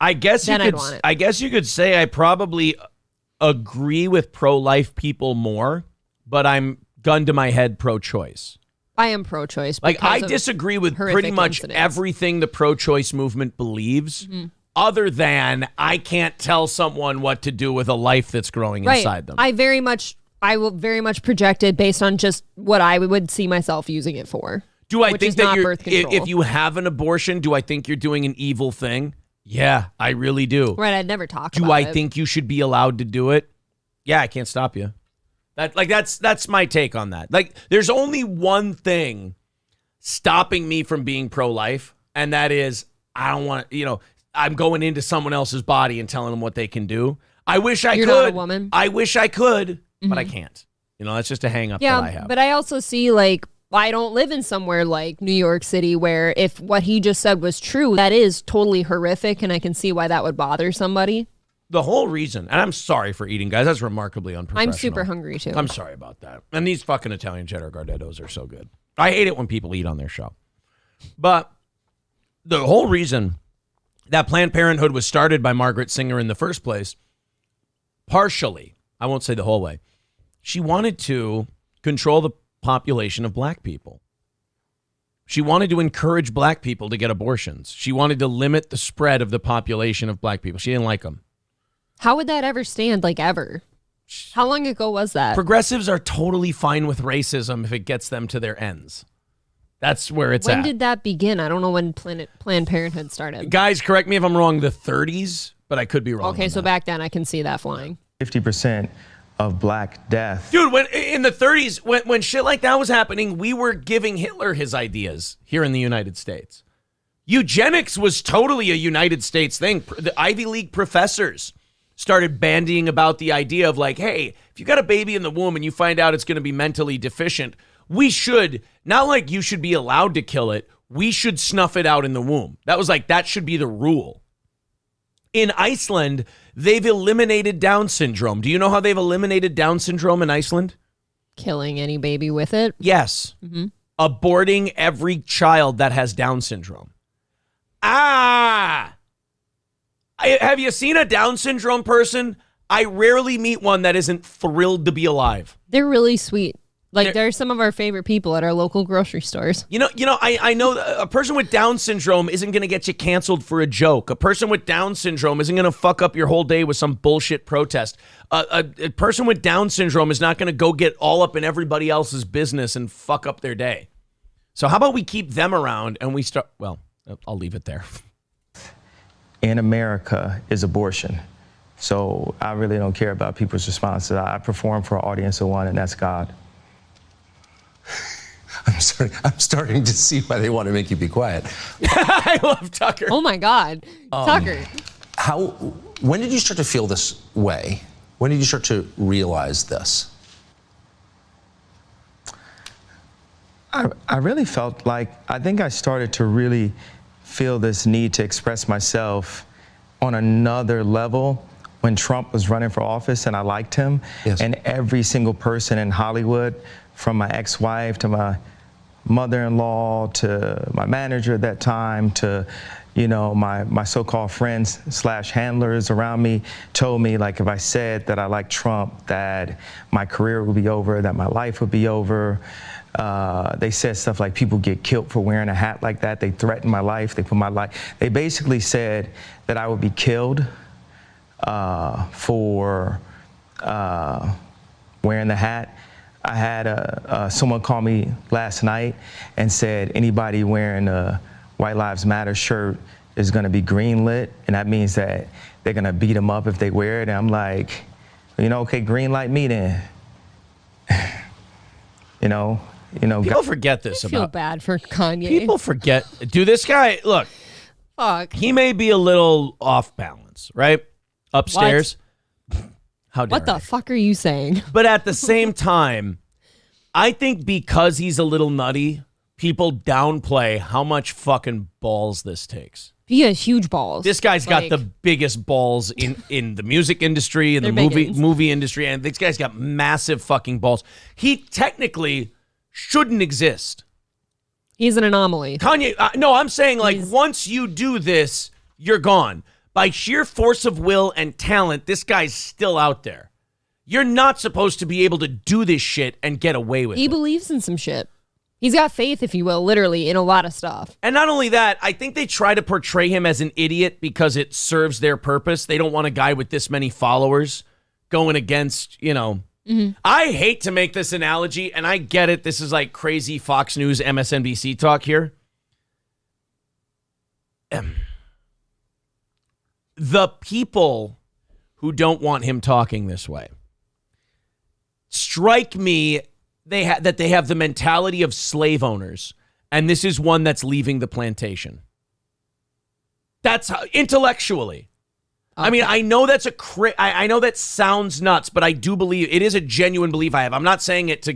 [SPEAKER 1] I guess
[SPEAKER 2] then
[SPEAKER 1] you could.
[SPEAKER 2] I'd want it.
[SPEAKER 1] I guess you could say I probably agree with pro-life people more, but I'm gun to my head pro-choice.
[SPEAKER 2] I am pro-choice.
[SPEAKER 1] Like, I disagree with pretty much everything the pro-choice movement believes. Mm-hmm. Other than I can't tell someone what to do with a life that's growing inside them.
[SPEAKER 2] I will very much project it based on just what I would see myself using it for.
[SPEAKER 1] Do I
[SPEAKER 2] which
[SPEAKER 1] think
[SPEAKER 2] is
[SPEAKER 1] that
[SPEAKER 2] not
[SPEAKER 1] you're,
[SPEAKER 2] birth control.
[SPEAKER 1] if you have an abortion, do I think you're doing an evil thing? Yeah, I really do.
[SPEAKER 2] Right, I'd never talk
[SPEAKER 1] Do
[SPEAKER 2] about
[SPEAKER 1] I
[SPEAKER 2] it.
[SPEAKER 1] think you should be allowed to do it? Yeah, I can't stop you. That's my take on that. Like, there's only one thing stopping me from being pro-life, and that is I don't want to, I'm going into someone else's body and telling them what they can do. I wish I could.
[SPEAKER 2] You're not a woman.
[SPEAKER 1] I wish I could, but I can't. That's just a hang up that I have.
[SPEAKER 2] But I also see, like, I don't live in somewhere like New York City where if what he just said was true, that is totally horrific, and I can see why that would bother somebody.
[SPEAKER 1] The whole reason, and I'm sorry for eating, guys. That's remarkably unprofessional.
[SPEAKER 2] I'm super hungry, too.
[SPEAKER 1] I'm sorry about that. And these fucking Italian cheddar Gardettos are so good. I hate it when people eat on their show. But the whole reason that Planned Parenthood was started by Margaret Sanger in the first place, partially, I won't say the whole way, she wanted to control the population of black people. She wanted to encourage black people to get abortions. She wanted to limit the spread of the population of black people. She didn't like them.
[SPEAKER 2] How would that ever stand, like, ever? How long ago was that?
[SPEAKER 1] Progressives are totally fine with racism if it gets them to their ends. That's where it's at.
[SPEAKER 2] When did that begin? I don't know when Planned Parenthood started.
[SPEAKER 1] Guys, correct me if I'm wrong, the 30s, but I could be wrong.
[SPEAKER 2] Okay, so back then I can see that flying.
[SPEAKER 11] 50% of black death.
[SPEAKER 1] Dude, when in the 30s, when shit like that was happening, we were giving Hitler his ideas here in the United States. Eugenics was totally a United States thing. The Ivy League professors started bandying about the idea of like, hey, if you got a baby in the womb and you find out it's going to be mentally deficient, we should, not like you should be allowed to kill it, we should snuff it out in the womb. That should be the rule. In Iceland, they've eliminated Down syndrome. Do you know how they've eliminated Down syndrome in Iceland?
[SPEAKER 2] Killing any baby with it?
[SPEAKER 1] Yes.
[SPEAKER 2] Mm-hmm.
[SPEAKER 1] Aborting every child that has Down syndrome. Have you seen a Down syndrome person? I rarely meet one that isn't thrilled to be alive.
[SPEAKER 2] They're really sweet. Like, they're some of our favorite people at our local grocery stores.
[SPEAKER 1] I know a person with Down syndrome isn't going to get you canceled for a joke. A person with Down syndrome isn't going to fuck up your whole day with some bullshit protest. A person with Down syndrome is not going to go get all up in everybody else's business and fuck up their day. So how about we keep them around and we start, well, I'll leave it there.
[SPEAKER 11] In America is abortion. So I really don't care about people's responses. I perform for an audience of one, and that's God.
[SPEAKER 10] I'm starting to see why they want to make you be quiet.
[SPEAKER 1] I love Tucker.
[SPEAKER 2] Oh my God. Tucker.
[SPEAKER 10] When did you start to feel this way? When did you start to realize this?
[SPEAKER 11] I really felt like, I think I started to really feel this need to express myself on another level when Trump was running for office and I liked him.
[SPEAKER 10] Yes.
[SPEAKER 11] And every single person in Hollywood, from my ex-wife to my mother-in-law to my manager at that time to, my so-called friends / handlers around me, told me, like, if I said that I liked Trump, that my career would be over, that my life would be over. They said stuff like people get killed for wearing a hat like that. They threatened my life. They basically said that I would be killed for wearing the hat. I had someone call me last night and said anybody wearing a White Lives Matter shirt is going to be greenlit, and that means that they're going to beat them up if they wear it. And I'm like, okay, green light me then.
[SPEAKER 1] People forget this
[SPEAKER 2] I feel
[SPEAKER 1] about.
[SPEAKER 2] bad for Kanye.
[SPEAKER 1] People forget. Dude, this guy, look,
[SPEAKER 2] Fuck.
[SPEAKER 1] he may be a little off balance, right? Upstairs. How dare
[SPEAKER 2] What the fuck are you saying?
[SPEAKER 1] But at the same time, I think because he's a little nutty, people downplay how much fucking balls this takes.
[SPEAKER 2] He has huge balls.
[SPEAKER 1] This guy's got the biggest balls in the music industry, in the movie industry, and this guy's got massive fucking balls. He technically shouldn't exist.
[SPEAKER 2] He's an anomaly.
[SPEAKER 1] Kanye, no, I'm saying, like, once you do this, you're gone. By sheer force of will and talent, this guy's still out there. You're not supposed to be able to do this shit and get away with it.
[SPEAKER 2] He believes in some shit. He's got faith, if you will, literally, in a lot of stuff.
[SPEAKER 1] And not only that, I think they try to portray him as an idiot because it serves their purpose. They don't want a guy with this many followers going against, I hate to make this analogy, and I get it. This is like crazy Fox News, MSNBC talk here. The people who don't want him talking this way strike me that they have the mentality of slave owners, and this is one that's leaving the plantation. That's how, intellectually. Okay. I mean, I know that's I know that sounds nuts, but I do believe it is a genuine belief I have. I'm not saying it to,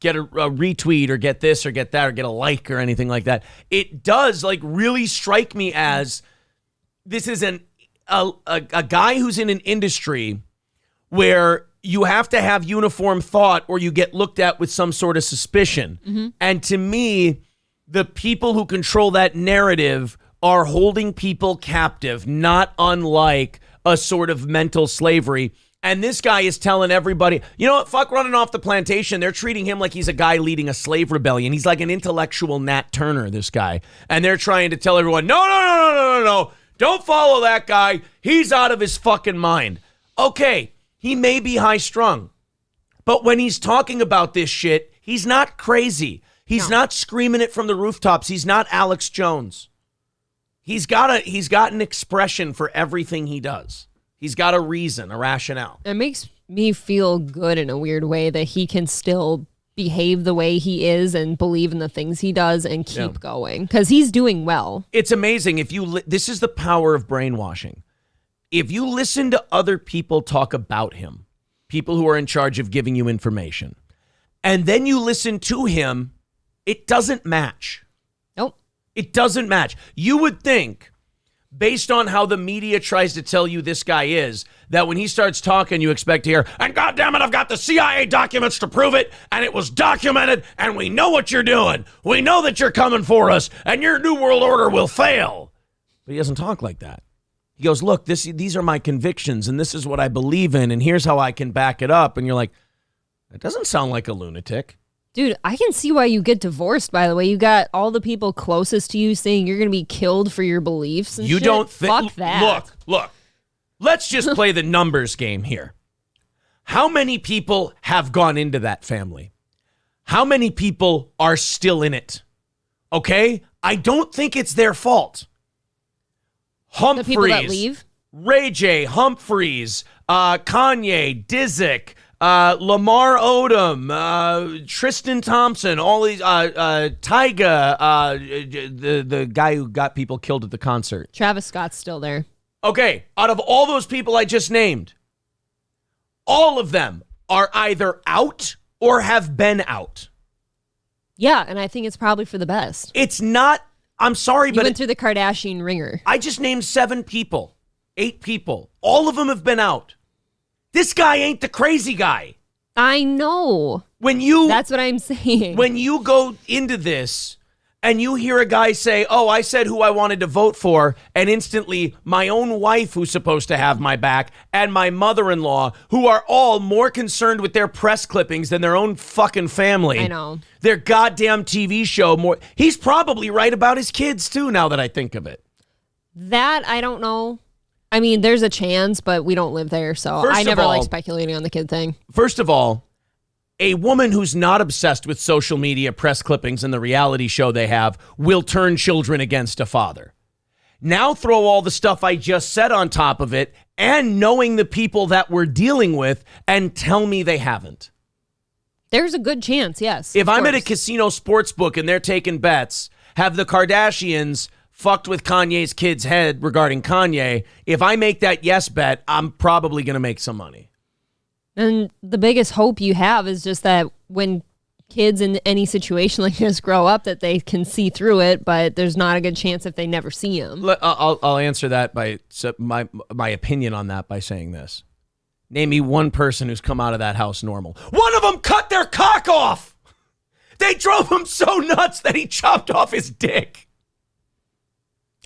[SPEAKER 1] get a retweet or get this or get that or get a like or anything like that. It does really strike me as this is a guy who's in an industry where you have to have uniform thought or you get looked at with some sort of suspicion. Mm-hmm. And to me, the people who control that narrative are holding people captive, not unlike a sort of mental slavery. And this guy is telling everybody, you know what, fuck running off the plantation. They're treating him like he's a guy leading a slave rebellion. He's like an intellectual Nat Turner, this guy. And they're trying to tell everyone, no. Don't follow that guy. He's out of his fucking mind. Okay, he may be high strung, but when he's talking about this shit, he's not crazy. He's not screaming it from the rooftops. He's not Alex Jones. He's got an expression for everything he does. He's got a reason, a rationale.
[SPEAKER 2] It makes me feel good in a weird way that he can still behave the way he is and believe in the things he does and keep going because he's doing well.
[SPEAKER 1] It's amazing. This is the power of brainwashing. If you listen to other people talk about him, people who are in charge of giving you information, and then you listen to him, it doesn't match.
[SPEAKER 2] Nope.
[SPEAKER 1] It doesn't match. You would think, based on how the media tries to tell you this guy is, that when he starts talking, you expect to hear, and goddamn it, I've got the CIA documents to prove it, and it was documented, and we know what you're doing. We know that you're coming for us, and your New World Order will fail. But he doesn't talk like that. He goes, look, these are my convictions, and this is what I believe in, and here's how I can back it up. And you're like, that doesn't sound like a lunatic.
[SPEAKER 2] Dude, I can see why you get divorced, by the way. You got all the people closest to you saying you're going to be killed for your beliefs and shit.
[SPEAKER 1] Don't think...
[SPEAKER 2] Fuck that.
[SPEAKER 1] Look. Let's just play the numbers game here. How many people have gone into that family? How many people are still in it? Okay? I don't think it's their fault. Humphreys.
[SPEAKER 2] The people that leave?
[SPEAKER 1] Ray J, Humphreys, Kanye, Disick, Lamar Odom, Tristan Thompson, all these, Tyga, the guy who got people killed at the concert.
[SPEAKER 2] Travis Scott's still there.
[SPEAKER 1] Okay, out of all those people I just named, all of them are either out or have been out.
[SPEAKER 2] Yeah, and I think it's probably for the best.
[SPEAKER 1] It's not, I'm sorry, but...
[SPEAKER 2] You went through the Kardashian ringer.
[SPEAKER 1] I just named 7 people, 8 people. All of them have been out. This guy ain't the crazy guy.
[SPEAKER 2] I know. That's what I'm saying.
[SPEAKER 1] When you go into this and you hear a guy say, oh, I said who I wanted to vote for, and instantly my own wife, who's supposed to have my back, and my mother-in-law, who are all more concerned with their press clippings than their own fucking family.
[SPEAKER 2] I know.
[SPEAKER 1] Their goddamn TV show more. He's probably right about his kids, too, now that I think of it.
[SPEAKER 2] That, I don't know. I mean, there's a chance, but we don't live there, so I never like speculating on the kid thing.
[SPEAKER 1] First of all, a woman who's not obsessed with social media, press clippings, and the reality show they have will turn children against a father. Now throw all the stuff I just said on top of it and knowing the people that we're dealing with and tell me they haven't.
[SPEAKER 2] There's a good chance, yes.
[SPEAKER 1] If I'm at a casino sports book and they're taking bets, have the Kardashians fucked with Kanye's kid's head regarding Kanye, if I make that yes bet, I'm probably going to make some money.
[SPEAKER 2] And the biggest hope you have is just that when kids in any situation like this grow up, that they can see through it, but there's not a good chance if they never see him.
[SPEAKER 1] I'll answer that by my opinion on that by saying this. Name me one person who's come out of that house normal. One of them cut their cock off. They drove him so nuts that he chopped off his dick.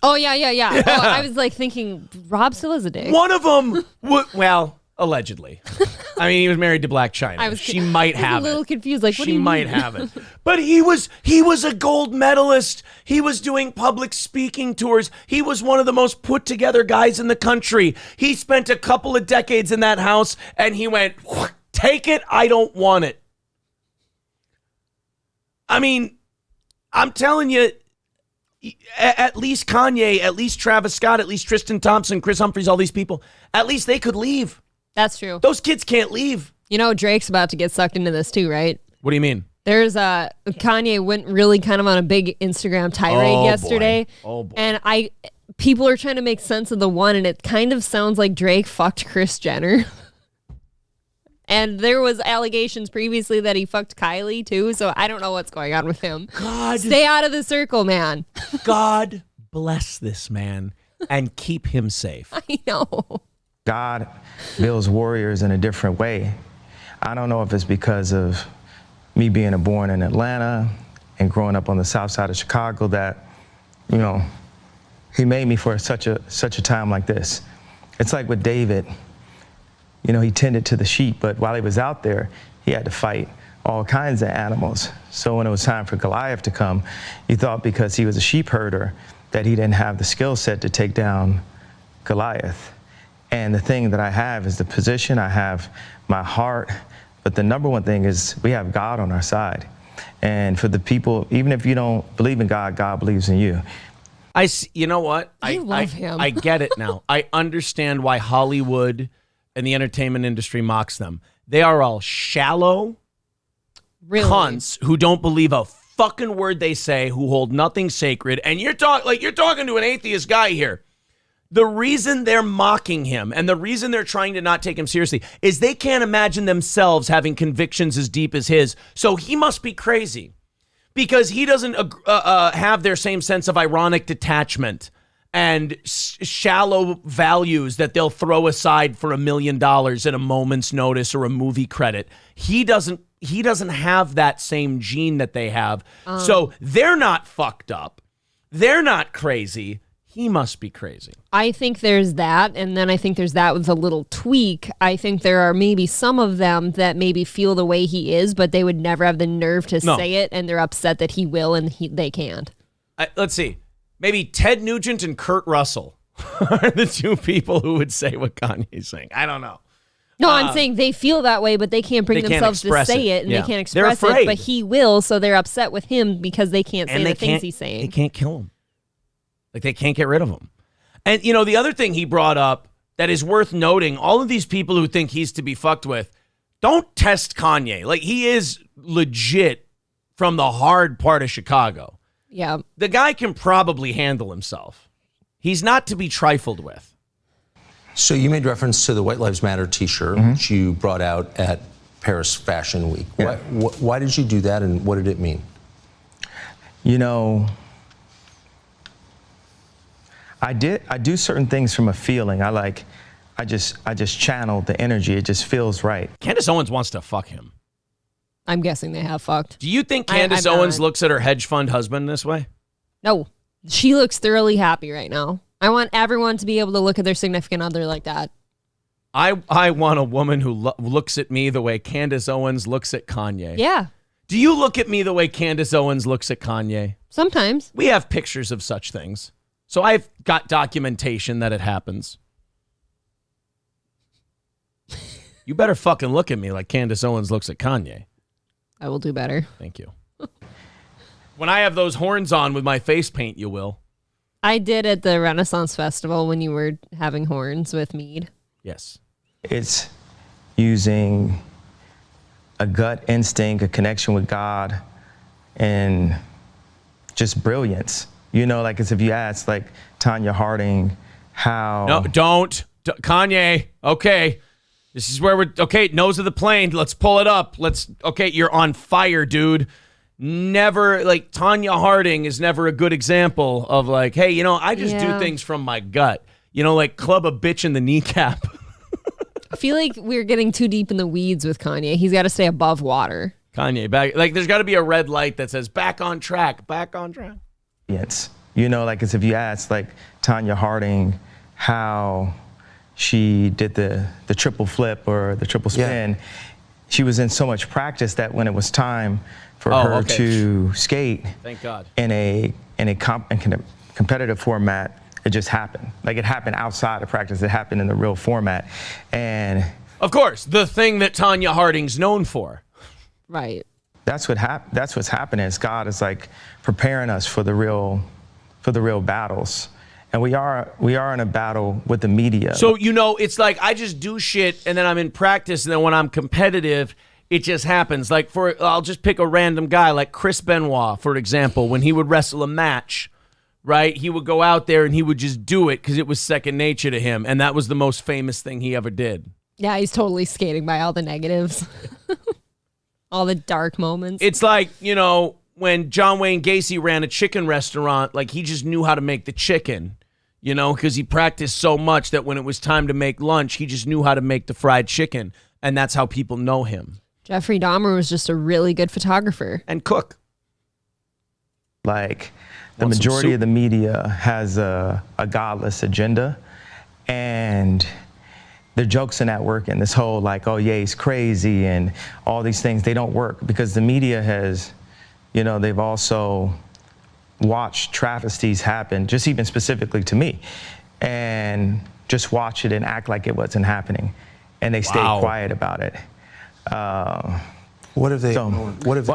[SPEAKER 2] Oh, yeah. Oh, I was like thinking, Rob still has a dick.
[SPEAKER 1] One of them, well, allegedly. I mean, he was married to Blac Chyna. She might have it.
[SPEAKER 2] A little confused. Like, what do you mean?
[SPEAKER 1] She might have it. But he was a gold medalist. He was doing public speaking tours. He was one of the most put together guys in the country. He spent a couple of decades in that house and he went Take it. I don't want it. I mean, I'm telling you, at least Kanye, at least Travis Scott, at least Tristan Thompson, Chris Humphries, all these people, at least they could leave.
[SPEAKER 2] That's true.
[SPEAKER 1] Those kids can't leave.
[SPEAKER 2] You know, Drake's about to get sucked into this too, right?
[SPEAKER 1] What do you mean?
[SPEAKER 2] There's Kanye went really kind of on a big Instagram tirade yesterday.
[SPEAKER 1] Boy. Oh, boy.
[SPEAKER 2] And people are trying to make sense of the one, and it kind of sounds like Drake fucked Kris Jenner. And there was allegations previously that he fucked Kylie too, so I don't know what's going on with him.
[SPEAKER 1] God.
[SPEAKER 2] Stay out of the circle, man.
[SPEAKER 1] God bless this man and keep him safe.
[SPEAKER 2] I know.
[SPEAKER 11] God builds warriors in a different way. I don't know if it's because of me being born in Atlanta and growing up on the south side of Chicago that, you know, he made me for such a time like this. It's like with David. You know, he tended to the sheep, but while he was out there, he had to fight all kinds of animals. So when it was time for Goliath to come, he thought because he was a sheep herder that he didn't have the skill set to take down Goliath. And the thing that I have is the position, I have my heart, but the number one thing is we have God on our side. And for the people, even if you don't believe in God, God believes in you.
[SPEAKER 1] You know what?
[SPEAKER 2] I love him.
[SPEAKER 1] I get it now. I understand why Hollywood and the entertainment industry mocks them. They are all shallow cunts who don't believe a fucking word they say, who hold nothing sacred. And you're talking to an atheist guy here. The reason they're mocking him and the reason they're trying to not take him seriously is they can't imagine themselves having convictions as deep as his. So he must be crazy because he doesn't have their same sense of ironic detachment and shallow values that they'll throw aside for $1 million at a moment's notice or a movie credit. He doesn't have that same gene that they have. So they're not fucked up. They're not crazy. He must be crazy.
[SPEAKER 2] I think there's that, and then I think there's that with a little tweak. I think there are maybe some of them that maybe feel the way he is, but they would never have the nerve to say it, and they're upset that he will and they can't.
[SPEAKER 1] Let's see. Maybe Ted Nugent and Kurt Russell are the two people who would say what Kanye's saying. I don't know.
[SPEAKER 2] No, I'm saying they feel that way, but they can't bring themselves to say it, and they can't express it, but he will, so they're upset with him because they can't say the things he's saying.
[SPEAKER 1] They can't kill him. Like, they can't get rid of him. And, you know, the other thing he brought up that is worth noting, all of these people who think he's to be fucked with, don't test Kanye. Like, he is legit from the hard part of Chicago.
[SPEAKER 2] Yeah.
[SPEAKER 1] The guy can probably handle himself. He's not to be trifled with.
[SPEAKER 10] So you made reference to the White Lives Matter t-shirt, which you brought out at Paris Fashion Week. Yeah. Why did you do that, and what did it mean?
[SPEAKER 11] You know, I do certain things from a feeling. I just channel the energy. It just feels right.
[SPEAKER 1] Candace Owens wants to fuck him.
[SPEAKER 2] I'm guessing they have fucked.
[SPEAKER 1] Do you think Candace Owens looks at her hedge fund husband this way?
[SPEAKER 2] No. She looks thoroughly happy right now. I want everyone to be able to look at their significant other like that.
[SPEAKER 1] I want a woman who looks at me the way Candace Owens looks at Kanye.
[SPEAKER 2] Yeah.
[SPEAKER 1] Do you look at me the way Candace Owens looks at Kanye?
[SPEAKER 2] Sometimes.
[SPEAKER 1] We have pictures of such things. So I've got documentation that it happens. You better fucking look at me like Candace Owens looks at Kanye.
[SPEAKER 2] I will do better.
[SPEAKER 1] Thank you. When I have those horns on with my face paint, you will.
[SPEAKER 2] I did at the Renaissance Festival when you were having horns with Mead.
[SPEAKER 1] Yes.
[SPEAKER 11] It's using a gut instinct, a connection with God, and just brilliance. You know, like as if you ask, like, Tanya Harding how...
[SPEAKER 1] No, don't. Kanye, okay. This is where okay, nose of the plane. Let's pull it up. Okay, you're on fire, dude. Never, like, Tanya Harding is never a good example of, like, hey, you know, I just do things from my gut. You know, like, club a bitch in the kneecap.
[SPEAKER 2] I feel like we're getting too deep in the weeds with Kanye. He's got to stay above water.
[SPEAKER 1] Kanye, there's got to be a red light that says, back on track, back on track.
[SPEAKER 11] Yes. You know, like as if you asked, like, Tanya Harding how she did the triple flip or the triple spin. She was in so much practice that when it was time for her to skate,
[SPEAKER 1] thank God,
[SPEAKER 11] in a competitive format, it just happened. Like, it happened outside of practice. It happened in the real format. And
[SPEAKER 1] Of course, the thing that Tanya Harding's known for.
[SPEAKER 2] Right.
[SPEAKER 11] That's what's happening. Is God is like preparing us for the real battles. And we are in a battle with the media.
[SPEAKER 1] So, it's like I just do shit and then I'm in practice, and then when I'm competitive, it just happens. Like I'll just pick a random guy like Chris Benoit, for example. When he would wrestle a match, right, he would go out there and he would just do it because it was second nature to him, and that was the most famous thing he ever did.
[SPEAKER 2] Yeah, he's totally skating by all the negatives. All the dark moments.
[SPEAKER 1] It's like, when John Wayne Gacy ran a chicken restaurant, like he just knew how to make the chicken, because he practiced so much that when it was time to make lunch, he just knew how to make the fried chicken. And that's how people know him.
[SPEAKER 2] Jeffrey Dahmer was just a really good photographer.
[SPEAKER 1] And cook.
[SPEAKER 11] Like the majority of the media has a godless agenda, and the jokes in that work, and this whole like, oh yeah, he's crazy and all these things, they don't work because the media has, they've also watched travesties happen, just even specifically to me, and just watch it and act like it wasn't happening, and they stay quiet about it.
[SPEAKER 10] What if they?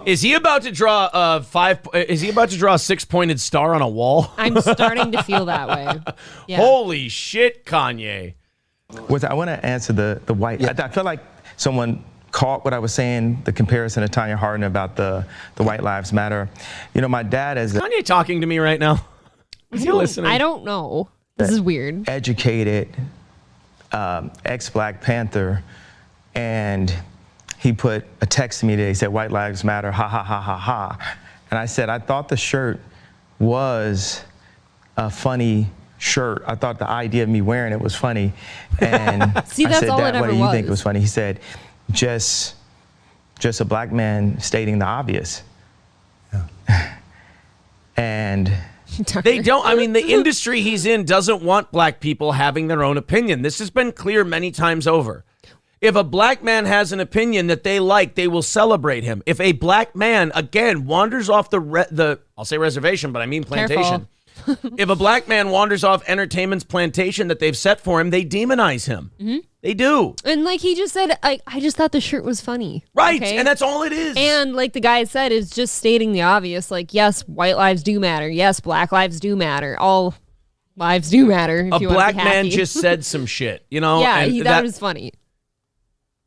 [SPEAKER 1] Is he about to draw a 6-pointed star on a wall?
[SPEAKER 2] I'm starting to feel that way. Yeah.
[SPEAKER 1] Holy shit, Kanye!
[SPEAKER 11] I want to answer the white. Yeah. I feel like someone caught what I was saying, the comparison to Tanya Harding about the White Lives Matter. My dad is
[SPEAKER 1] Kanye talking to me right now. Is he listening?
[SPEAKER 2] I don't know. This is weird.
[SPEAKER 11] Educated ex-Black Panther, and he put a text to me today. He said, "White Lives Matter, ha ha ha ha ha." And I said, I thought the shirt was a funny shirt. I thought the idea of me wearing it was funny. And
[SPEAKER 2] See, that's
[SPEAKER 11] I said,
[SPEAKER 2] all
[SPEAKER 11] Dad,
[SPEAKER 2] it
[SPEAKER 11] what
[SPEAKER 2] ever
[SPEAKER 11] do you
[SPEAKER 2] was.
[SPEAKER 11] think was funny? He said, just a black man stating the obvious. Yeah. And
[SPEAKER 1] they don't. I mean, the industry he's in doesn't want black people having their own opinion. This has been clear many times over. If a black man has an opinion that they like, they will celebrate him. If a black man, again, wanders off I'll say reservation, but I mean plantation. If a black man wanders off entertainment's plantation that they've set for him, they demonize him. Mm-hmm. They do.
[SPEAKER 2] And like he just said, I just thought the shirt was funny.
[SPEAKER 1] Right, okay? And that's all it is.
[SPEAKER 2] And like the guy said, is just stating the obvious. Like, yes, white lives do matter. Yes, black lives do matter. All lives do matter.
[SPEAKER 1] A black man just said some shit,
[SPEAKER 2] Yeah,
[SPEAKER 1] and
[SPEAKER 2] that was funny.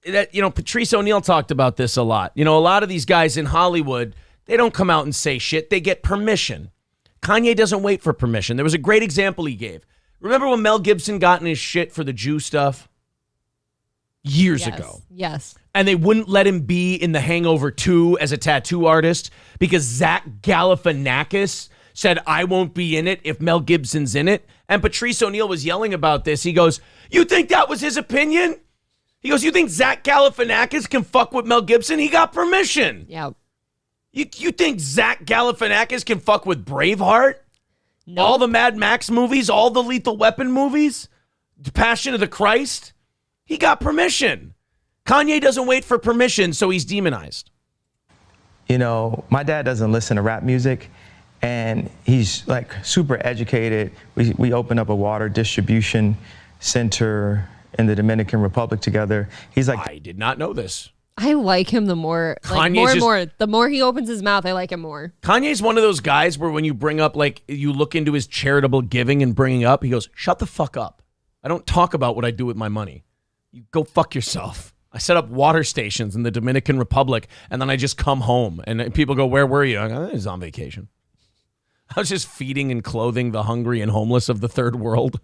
[SPEAKER 1] Patrice O'Neal talked about this a lot. A lot of these guys in Hollywood, they don't come out and say shit. They get permission. Kanye doesn't wait for permission. There was a great example he gave. Remember when Mel Gibson got in his shit for the Jew stuff? Years ago.
[SPEAKER 2] Yes.
[SPEAKER 1] And they wouldn't let him be in The Hangover 2 as a tattoo artist because Zach Galifianakis said, I won't be in it if Mel Gibson's in it. And Patrice O'Neal was yelling about this. He goes, you think that was his opinion? He goes, you think Zach Galifianakis can fuck with Mel Gibson? He got permission.
[SPEAKER 2] Yeah.
[SPEAKER 1] You think Zach Galifianakis can fuck with Braveheart? No. All the Mad Max movies, all the Lethal Weapon movies, The Passion of the Christ? He got permission. Kanye doesn't wait for permission, so he's demonized.
[SPEAKER 11] My dad doesn't listen to rap music, and he's like super educated. We opened up a water distribution center in the Dominican Republic together. He's like,
[SPEAKER 1] I did not know this.
[SPEAKER 2] I like him the more, the more he opens his mouth, I like him more.
[SPEAKER 1] Kanye's one of those guys where when you bring up, you look into his charitable giving and bringing up, he goes, shut the fuck up. I don't talk about what I do with my money. You go fuck yourself. I set up water stations in the Dominican Republic, and then I just come home, and people go, where were you? I go, I was on vacation. I was just feeding and clothing the hungry and homeless of the third world.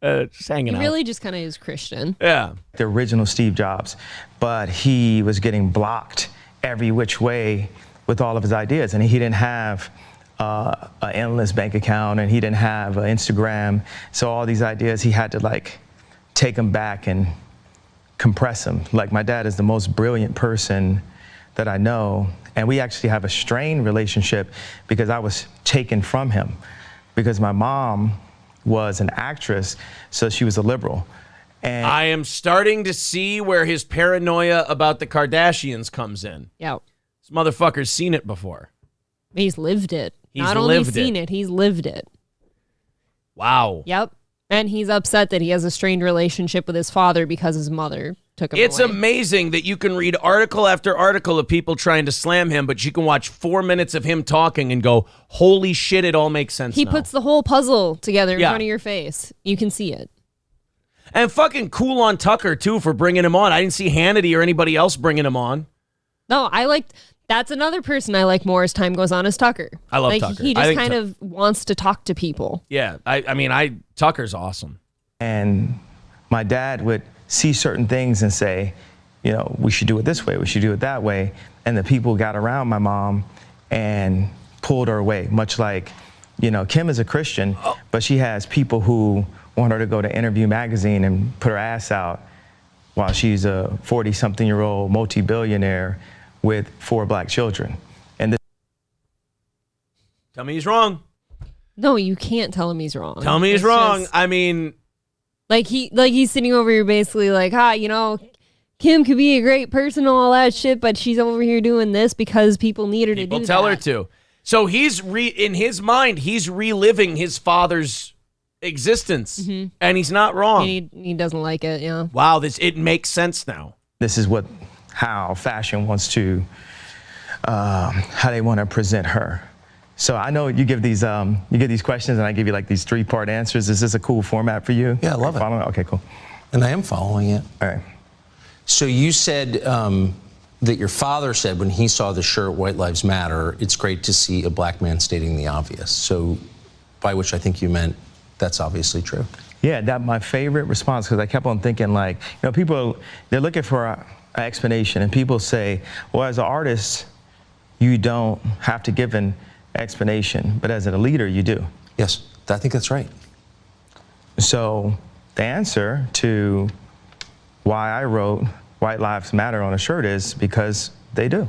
[SPEAKER 1] Just hanging out.
[SPEAKER 2] He really just kind of is Christian.
[SPEAKER 1] Yeah.
[SPEAKER 11] The original Steve Jobs, but he was getting blocked every which way with all of his ideas, and he didn't have an endless bank account, and he didn't have an Instagram. So all these ideas, he had to take them back and compress them. Like, my dad is the most brilliant person that I know, and we actually have a strained relationship because I was taken from him because my mom was an actress, so she was a liberal. And
[SPEAKER 1] I am starting to see where his paranoia about the Kardashians comes in.
[SPEAKER 2] Yeah.
[SPEAKER 1] This motherfucker's seen it before.
[SPEAKER 2] He's lived it.
[SPEAKER 1] He's
[SPEAKER 2] Not only seen it, he's lived it.
[SPEAKER 1] Wow.
[SPEAKER 2] Yep. And he's upset that he has a strained relationship with his father because his mother took him
[SPEAKER 1] It's
[SPEAKER 2] away.
[SPEAKER 1] amazing that you can read article after article of people trying to slam him, but you can watch 4 minutes of him talking and go, holy shit, it all makes sense
[SPEAKER 2] He
[SPEAKER 1] now.
[SPEAKER 2] puts the whole puzzle together in
[SPEAKER 1] Yeah.
[SPEAKER 2] front of your face. You can see it.
[SPEAKER 1] And fucking cool on Tucker, too, for bringing him on. I didn't see Hannity or anybody else bringing him on.
[SPEAKER 2] No, that's another person I like more as time goes on, is Tucker.
[SPEAKER 1] I love Tucker.
[SPEAKER 2] He
[SPEAKER 1] I
[SPEAKER 2] just
[SPEAKER 1] think
[SPEAKER 2] kind of wants to talk to people.
[SPEAKER 1] Yeah, Tucker's awesome.
[SPEAKER 11] And my dad would see certain things and say, you know, we should do it this way, we should do it that way. And the people got around my mom and pulled her away, much like, you know, Kim is a Christian, but she has people who want her to go to Interview Magazine and put her ass out while she's a 40-something-year-old multi-billionaire with 4 black children. And
[SPEAKER 1] Tell me he's wrong.
[SPEAKER 2] No, you can't tell him he's wrong.
[SPEAKER 1] Tell me he's wrong. I mean,
[SPEAKER 2] he's sitting over here basically like, you know, Kim could be a great person and all that shit, but she's over here doing this because people need her to do that.
[SPEAKER 1] people tell her to. So he's in his mind, he's reliving his father's existence, and he's not wrong.
[SPEAKER 2] He doesn't like it. Yeah.
[SPEAKER 1] Wow, it makes sense now.
[SPEAKER 11] this is how fashion wants to, how they want to present her. So I know you give these questions and I give you like these 3-part answers. Is this a cool format for you?
[SPEAKER 10] Yeah, I love it.
[SPEAKER 11] Okay, cool.
[SPEAKER 10] And I am following it.
[SPEAKER 11] All right.
[SPEAKER 10] So you said that your father said when he saw the shirt White Lives Matter, it's great to see a black man stating the obvious. So by which I think you meant that's obviously true.
[SPEAKER 11] Yeah, that's my favorite response, because I kept on thinking, like, you know, people, they're looking for an explanation, and people say, well, as an artist, you don't have to give an explanation, but as a leader, you do.
[SPEAKER 10] Yes, I think that's right.
[SPEAKER 11] So the answer to why I wrote White Lives Matter on a shirt is because they do.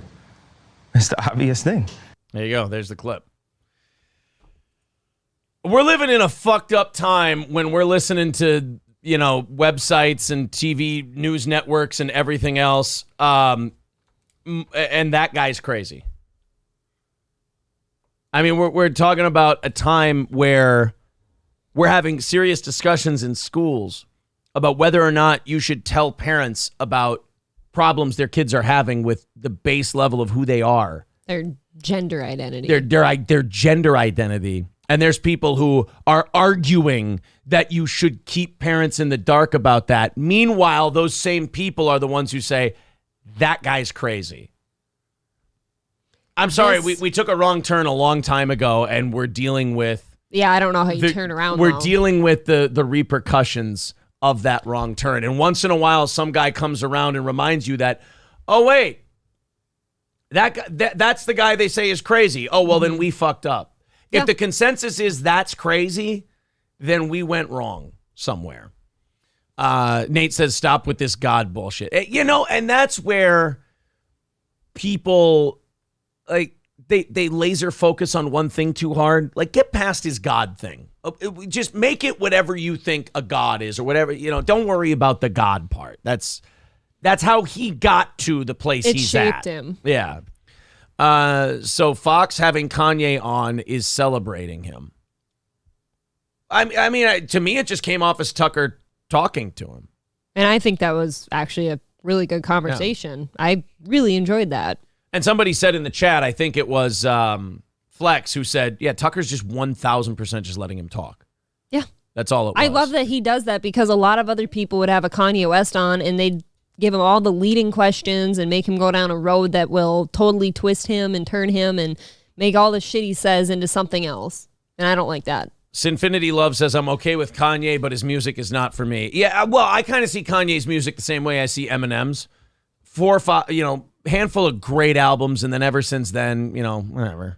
[SPEAKER 11] It's the obvious thing.
[SPEAKER 1] There you go. There's the clip. We're living in a fucked up time when we're listening to, you know, websites and TV news networks and everything else. And that guy's crazy. I mean, we're talking about a time where we're having serious discussions in schools about whether or not you should tell parents about problems their kids are having with the base level of who they are.
[SPEAKER 2] Their gender identity.
[SPEAKER 1] Their gender identity. And there's people who are arguing that you should keep parents in the dark about that. Meanwhile, those same people are the ones who say, that guy's crazy. I'm sorry, we took a wrong turn a long time ago, and we're dealing with...
[SPEAKER 2] Yeah, I don't know how you turn around,
[SPEAKER 1] We're
[SPEAKER 2] though.
[SPEAKER 1] dealing with the repercussions of that wrong turn. And once in a while, some guy comes around and reminds you that, oh, wait, that's the guy they say is crazy. Oh, well, then we fucked up. If the consensus is that's crazy, then we went wrong somewhere. Nate says, stop with this God bullshit. You know, and that's where people, like, they laser focus on one thing too hard. Like, get past his God thing. Just make it whatever you think a God is or whatever. You know, don't worry about the God part. That's how he got to the place he's at. It
[SPEAKER 2] shaped him.
[SPEAKER 1] Yeah. So Fox having Kanye on is celebrating him. I mean, to me, it just came off as Tucker talking to him.
[SPEAKER 2] And I think that was actually a really good conversation. Yeah. I really enjoyed that.
[SPEAKER 1] And somebody said in the chat, I think it was Flex, who said, yeah, Tucker's just 1,000% just letting him talk.
[SPEAKER 2] Yeah.
[SPEAKER 1] That's all it was.
[SPEAKER 2] I love that he does that, because a lot of other people would have a Kanye West on and they'd give him all the leading questions and make him go down a road that will totally twist him and turn him and make all the shit he says into something else. And I don't like that.
[SPEAKER 1] Sinfinity Love says, I'm okay with Kanye, but his music is not for me. Yeah, well, I kind of see Kanye's music the same way I see Eminem's. 4 or 5, you know, handful of great albums, and then ever since then, you know, whatever.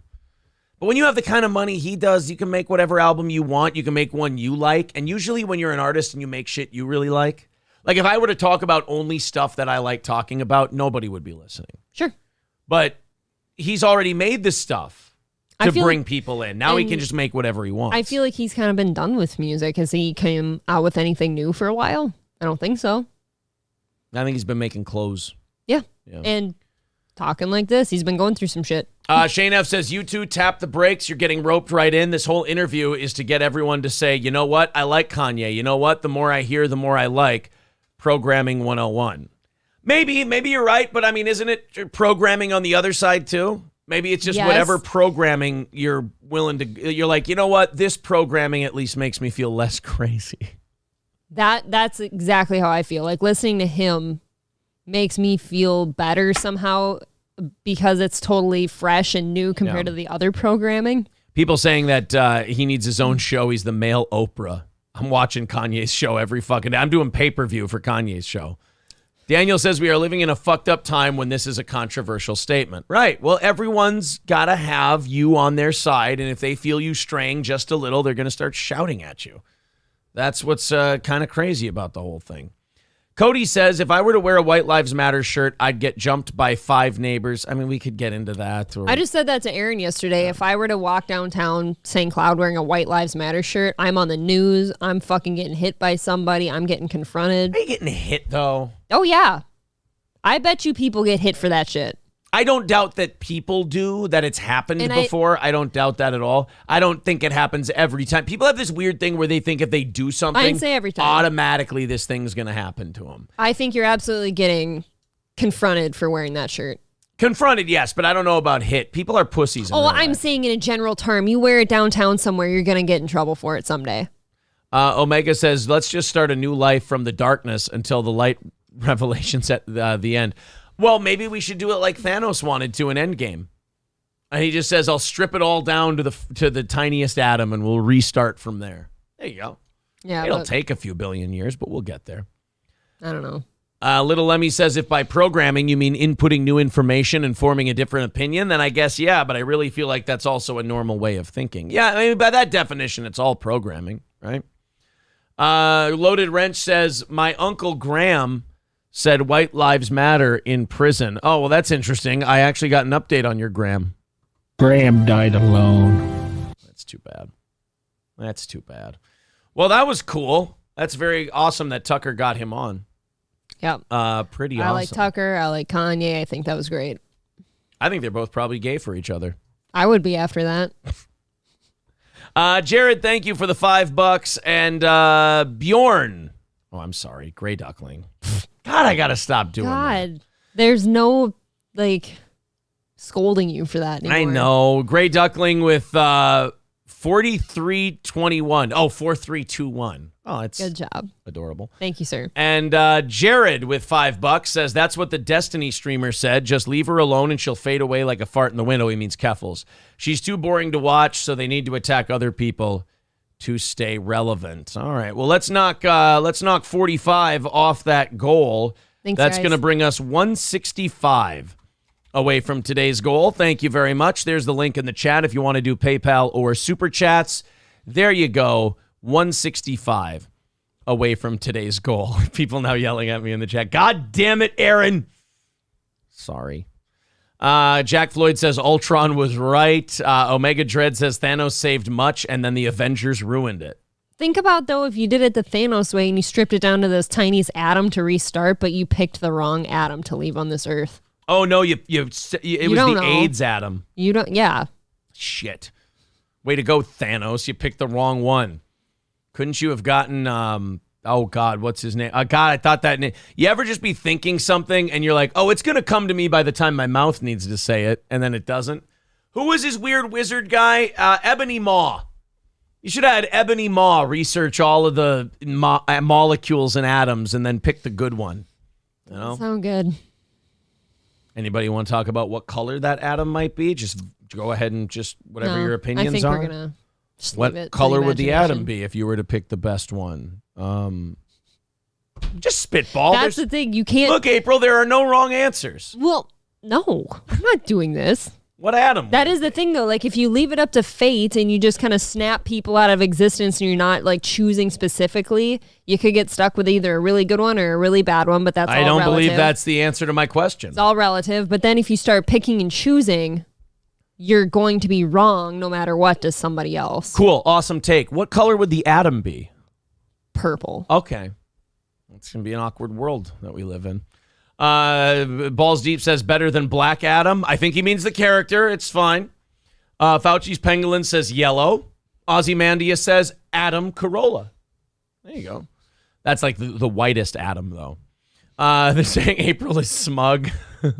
[SPEAKER 1] But when you have the kind of money he does, you can make whatever album you want. You can make one you like. And usually when you're an artist and you make shit you really like if I were to talk about only stuff that I like talking about, nobody would be listening.
[SPEAKER 2] Sure.
[SPEAKER 1] But he's already made this stuff to bring people in. Now he can just make whatever he wants.
[SPEAKER 2] I feel like he's kind of been done with music. Has he came out with anything new for a while? I don't think so.
[SPEAKER 1] I think he's been making clothes.
[SPEAKER 2] Yeah. And talking like this, he's been going through some shit.
[SPEAKER 1] Shane F says, you two tap the brakes. You're getting roped right in. This whole interview is to get everyone to say, you know what? I like Kanye. You know what? The more I hear, the more I like. Programming 101. Maybe you're right, but I mean, isn't it programming on the other side too? Maybe it's just whatever programming you're willing to. You're like, you know what? This programming at least makes me feel less crazy.
[SPEAKER 2] That's exactly how I feel. Like listening to him makes me feel better somehow because it's totally fresh and new compared to the other programming.
[SPEAKER 1] People saying that he needs his own show. He's the male Oprah. I'm watching Kanye's show every fucking day. I'm doing pay-per-view for Kanye's show. Daniel says we are living in a fucked up time when this is a controversial statement. Right. Well, everyone's got to have you on their side, and if they feel you straying just a little, they're going to start shouting at you. That's what's kind of crazy about the whole thing. Cody says, if I were to wear a White Lives Matter shirt, I'd get jumped by 5 neighbors. I mean, we could get into that.
[SPEAKER 2] I just said that to Aaron yesterday. If I were to walk downtown St. Cloud wearing a White Lives Matter shirt, I'm on the news. I'm fucking getting hit by somebody. I'm getting confronted.
[SPEAKER 1] Are you getting hit, though?
[SPEAKER 2] Oh, yeah. I bet you people get hit for that shit.
[SPEAKER 1] I don't doubt that people do, that it's happened before. I don't doubt that at all. I don't think it happens every time. People have this weird thing where they think if they do something,
[SPEAKER 2] I'd say every time,
[SPEAKER 1] automatically this thing's going to happen to them.
[SPEAKER 2] I think you're absolutely getting confronted for wearing that shirt.
[SPEAKER 1] Confronted, yes, but I don't know about hit. People are pussies.
[SPEAKER 2] I'm saying in a general term, you wear it downtown somewhere, you're going to get in trouble for it someday.
[SPEAKER 1] Omega says, let's just start a new life from the darkness until the light revelations at the end. Well, maybe we should do it like Thanos wanted to in Endgame. And he just says, I'll strip it all down to the tiniest atom and we'll restart from there. There you go.
[SPEAKER 2] Yeah,
[SPEAKER 1] it'll take a few billion years, but we'll get there.
[SPEAKER 2] I don't know.
[SPEAKER 1] Little Lemmy says, if by programming you mean inputting new information and forming a different opinion, then I guess, yeah, but I really feel like that's also a normal way of thinking. Yeah, I mean, by that definition, it's all programming, right? Loaded Wrench says, my Uncle Graham said White Lives Matter in prison. Oh, well, that's interesting. I actually got an update on your Graham.
[SPEAKER 12] Graham died alone.
[SPEAKER 1] That's too bad. That's too bad. Well, that was cool. That's very awesome that Tucker got him on.
[SPEAKER 2] Yep.
[SPEAKER 1] Pretty awesome.
[SPEAKER 2] I like Tucker. I like Kanye. I think that was great.
[SPEAKER 1] I think they're both probably gay for each other.
[SPEAKER 2] I would be after that.
[SPEAKER 1] Jared, thank you for the $5. And Bjorn. Oh, I'm sorry. Gray Duckling. God, I got to stop doing that.
[SPEAKER 2] There's no, scolding you for that anymore.
[SPEAKER 1] I know. Gray Duckling with 4321. Oh, 4321. Oh, it's
[SPEAKER 2] good job.
[SPEAKER 1] Adorable.
[SPEAKER 2] Thank you, sir.
[SPEAKER 1] And Jared with $5 says, that's what the Destiny streamer said. Just leave her alone and she'll fade away like a fart in the wind. Oh, he means Keffels. She's too boring to watch, so they need to attack other people to stay relevant. All right. Well, let's knock 45 off that goal.
[SPEAKER 2] Thanks,
[SPEAKER 1] That's
[SPEAKER 2] guys.
[SPEAKER 1] going to bring us 165 away from today's goal. Thank you very much. There's the link in the chat if you want to do PayPal or Super Chats. There you go. 165 away from today's goal. People now yelling at me in the chat. God damn it, Aaron. Sorry. Jack Floyd says Ultron was right. Omega Dread says Thanos saved much, and then the Avengers ruined it.
[SPEAKER 2] Think about, though, if you did it the Thanos way and you stripped it down to this tiniest atom to restart, but you picked the wrong atom to leave on this earth.
[SPEAKER 1] Oh, no, it was the AIDS atom.
[SPEAKER 2] You don't, yeah.
[SPEAKER 1] Shit. Way to go, Thanos. You picked the wrong one. Couldn't you have gotten... oh, God, what's his name? God, I thought that name. You ever just be thinking something and you're like, oh, it's going to come to me by the time my mouth needs to say it, and then it doesn't? Who was his weird wizard guy? Ebony Maw. You should have had Ebony Maw research all of the molecules and atoms and then pick the good one. You know?
[SPEAKER 2] Sound good.
[SPEAKER 1] Anybody want to talk about what color that atom might be? Just go ahead and just whatever your opinions are.
[SPEAKER 2] I think we're going to just leave it.
[SPEAKER 1] What color would the atom be if you were to pick the best one? Just spitball.
[SPEAKER 2] That's the thing. You can't.
[SPEAKER 1] Look, April, there are no wrong answers.
[SPEAKER 2] Well, no, I'm not doing this.
[SPEAKER 1] What atom?
[SPEAKER 2] That is the thing, though. Like, if you leave it up to fate and you just kind of snap people out of existence and you're not, choosing specifically, you could get stuck with either a really good one or a really bad one, but that's all relative.
[SPEAKER 1] I don't believe that's the answer to my question.
[SPEAKER 2] It's all relative. But then if you start picking and choosing, you're going to be wrong no matter what to somebody else.
[SPEAKER 1] Cool. Awesome take. What color would the atom be?
[SPEAKER 2] Purple.
[SPEAKER 1] Okay. It's going to be an awkward world that we live in. Balls Deep says better than Black Adam. I think he means the character. It's fine. Fauci's Pangolin says yellow. Ozymandias says Adam Carolla. There you go. That's like the whitest Adam, though. They're saying April is smug.
[SPEAKER 2] What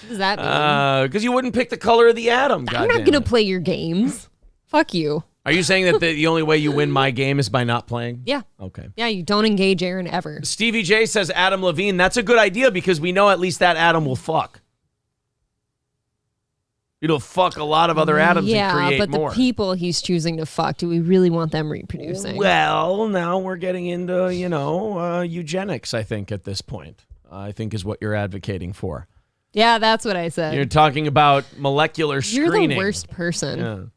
[SPEAKER 2] does that mean?
[SPEAKER 1] Because you wouldn't pick the color of the atom.
[SPEAKER 2] I'm not going to play your games. Fuck you.
[SPEAKER 1] Are you saying that the only way you win my game is by not playing?
[SPEAKER 2] Yeah.
[SPEAKER 1] Okay.
[SPEAKER 2] Yeah, you don't engage Aaron ever.
[SPEAKER 1] Stevie J says Adam Levine. That's a good idea because we know at least that Adam will fuck. It'll fuck a lot of other Adams and create
[SPEAKER 2] but
[SPEAKER 1] more.
[SPEAKER 2] the people he's choosing to fuck, do we really want them reproducing?
[SPEAKER 1] Well, now we're getting into, eugenics, I think, at this point. I think is what you're advocating for.
[SPEAKER 2] Yeah, that's what I said.
[SPEAKER 1] You're talking about molecular screening.
[SPEAKER 2] You're the worst person.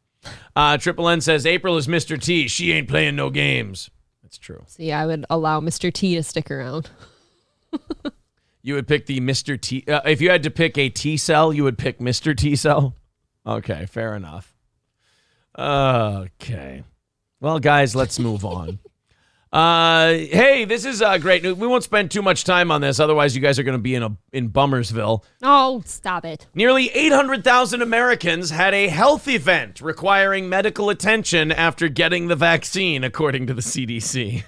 [SPEAKER 1] Yeah. Triple N says, April is Mr. T. She ain't playing no games. That's true.
[SPEAKER 2] See, I would allow Mr. T to stick around.
[SPEAKER 1] You would pick the Mr. T. If you had to pick a T cell, you would pick Mr. T cell. Okay, fair enough. Okay. Well, guys, let's move on. Hey, this is great news. We won't spend too much time on this. Otherwise, you guys are going to be in Bummersville.
[SPEAKER 2] Oh, stop it.
[SPEAKER 1] Nearly 800,000 Americans had a health event requiring medical attention after getting the vaccine, according to the CDC.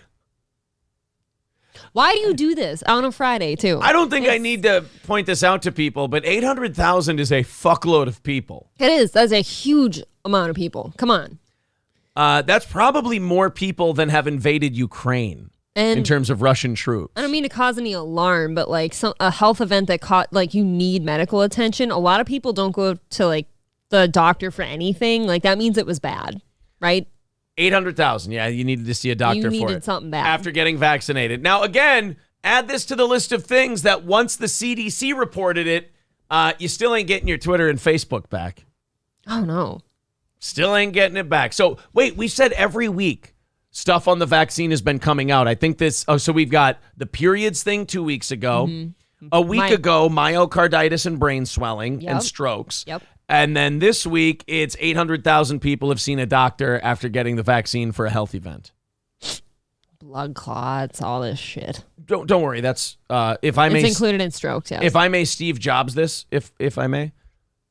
[SPEAKER 2] Why do you do this on a Friday, too?
[SPEAKER 1] I don't think I need to point this out to people, but 800,000 is a fuckload of people.
[SPEAKER 2] It is. That's a huge amount of people. Come on.
[SPEAKER 1] That's probably more people than have invaded Ukraine in terms of Russian troops.
[SPEAKER 2] I don't mean to cause any alarm, but like a health event that you need medical attention. A lot of people don't go to like the doctor for anything. Like that means it was bad, right?
[SPEAKER 1] 800,000. Yeah, you needed to see a doctor for it.
[SPEAKER 2] You needed something bad.
[SPEAKER 1] After getting vaccinated. Now, again, add this to the list of things that once the CDC reported it, you still ain't getting your Twitter and Facebook back.
[SPEAKER 2] Oh, no.
[SPEAKER 1] Still ain't getting it back. So, wait, we said every week stuff on the vaccine has been coming out. I think so we've got the periods thing 2 weeks ago. Mm-hmm. A week ago, myocarditis and brain swelling and strokes.
[SPEAKER 2] Yep.
[SPEAKER 1] And then this week, it's 800,000 people have seen a doctor after getting the vaccine for a health event.
[SPEAKER 2] Blood clots, all this shit.
[SPEAKER 1] Don't worry. That's if I may.
[SPEAKER 2] It's included in strokes. Yes.
[SPEAKER 1] If I may, Steve Jobs this. If I may,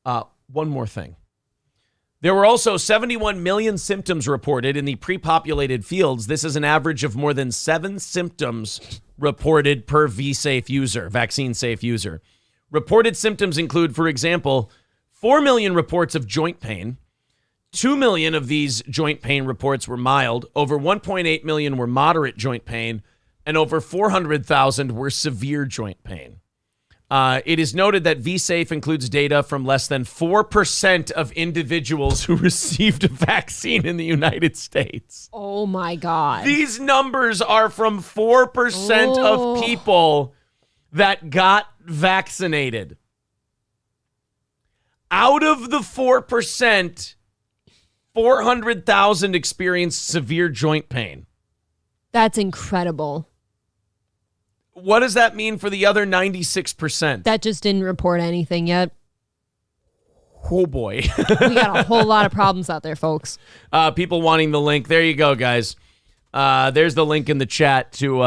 [SPEAKER 1] one more thing. There were also 71 million symptoms reported in the pre-populated fields. This is an average of more than 7 symptoms reported per V-safe user, vaccine-safe user. Reported symptoms include, for example, 4 million reports of joint pain. 2 million of these joint pain reports were mild. Over 1.8 million were moderate joint pain. And over 400,000 were severe joint pain. It is noted that V-Safe includes data from less than 4% of individuals who received a vaccine in the United States.
[SPEAKER 2] Oh, my God.
[SPEAKER 1] These numbers are from 4% of people that got vaccinated. Out of the 4%, 400,000 experienced severe joint pain.
[SPEAKER 2] That's incredible.
[SPEAKER 1] What does that mean for the other 96%?
[SPEAKER 2] That just didn't report anything yet.
[SPEAKER 1] Oh, boy.
[SPEAKER 2] We got a whole lot of problems out there, folks.
[SPEAKER 1] People wanting the link. There you go, guys. There's the link in the chat to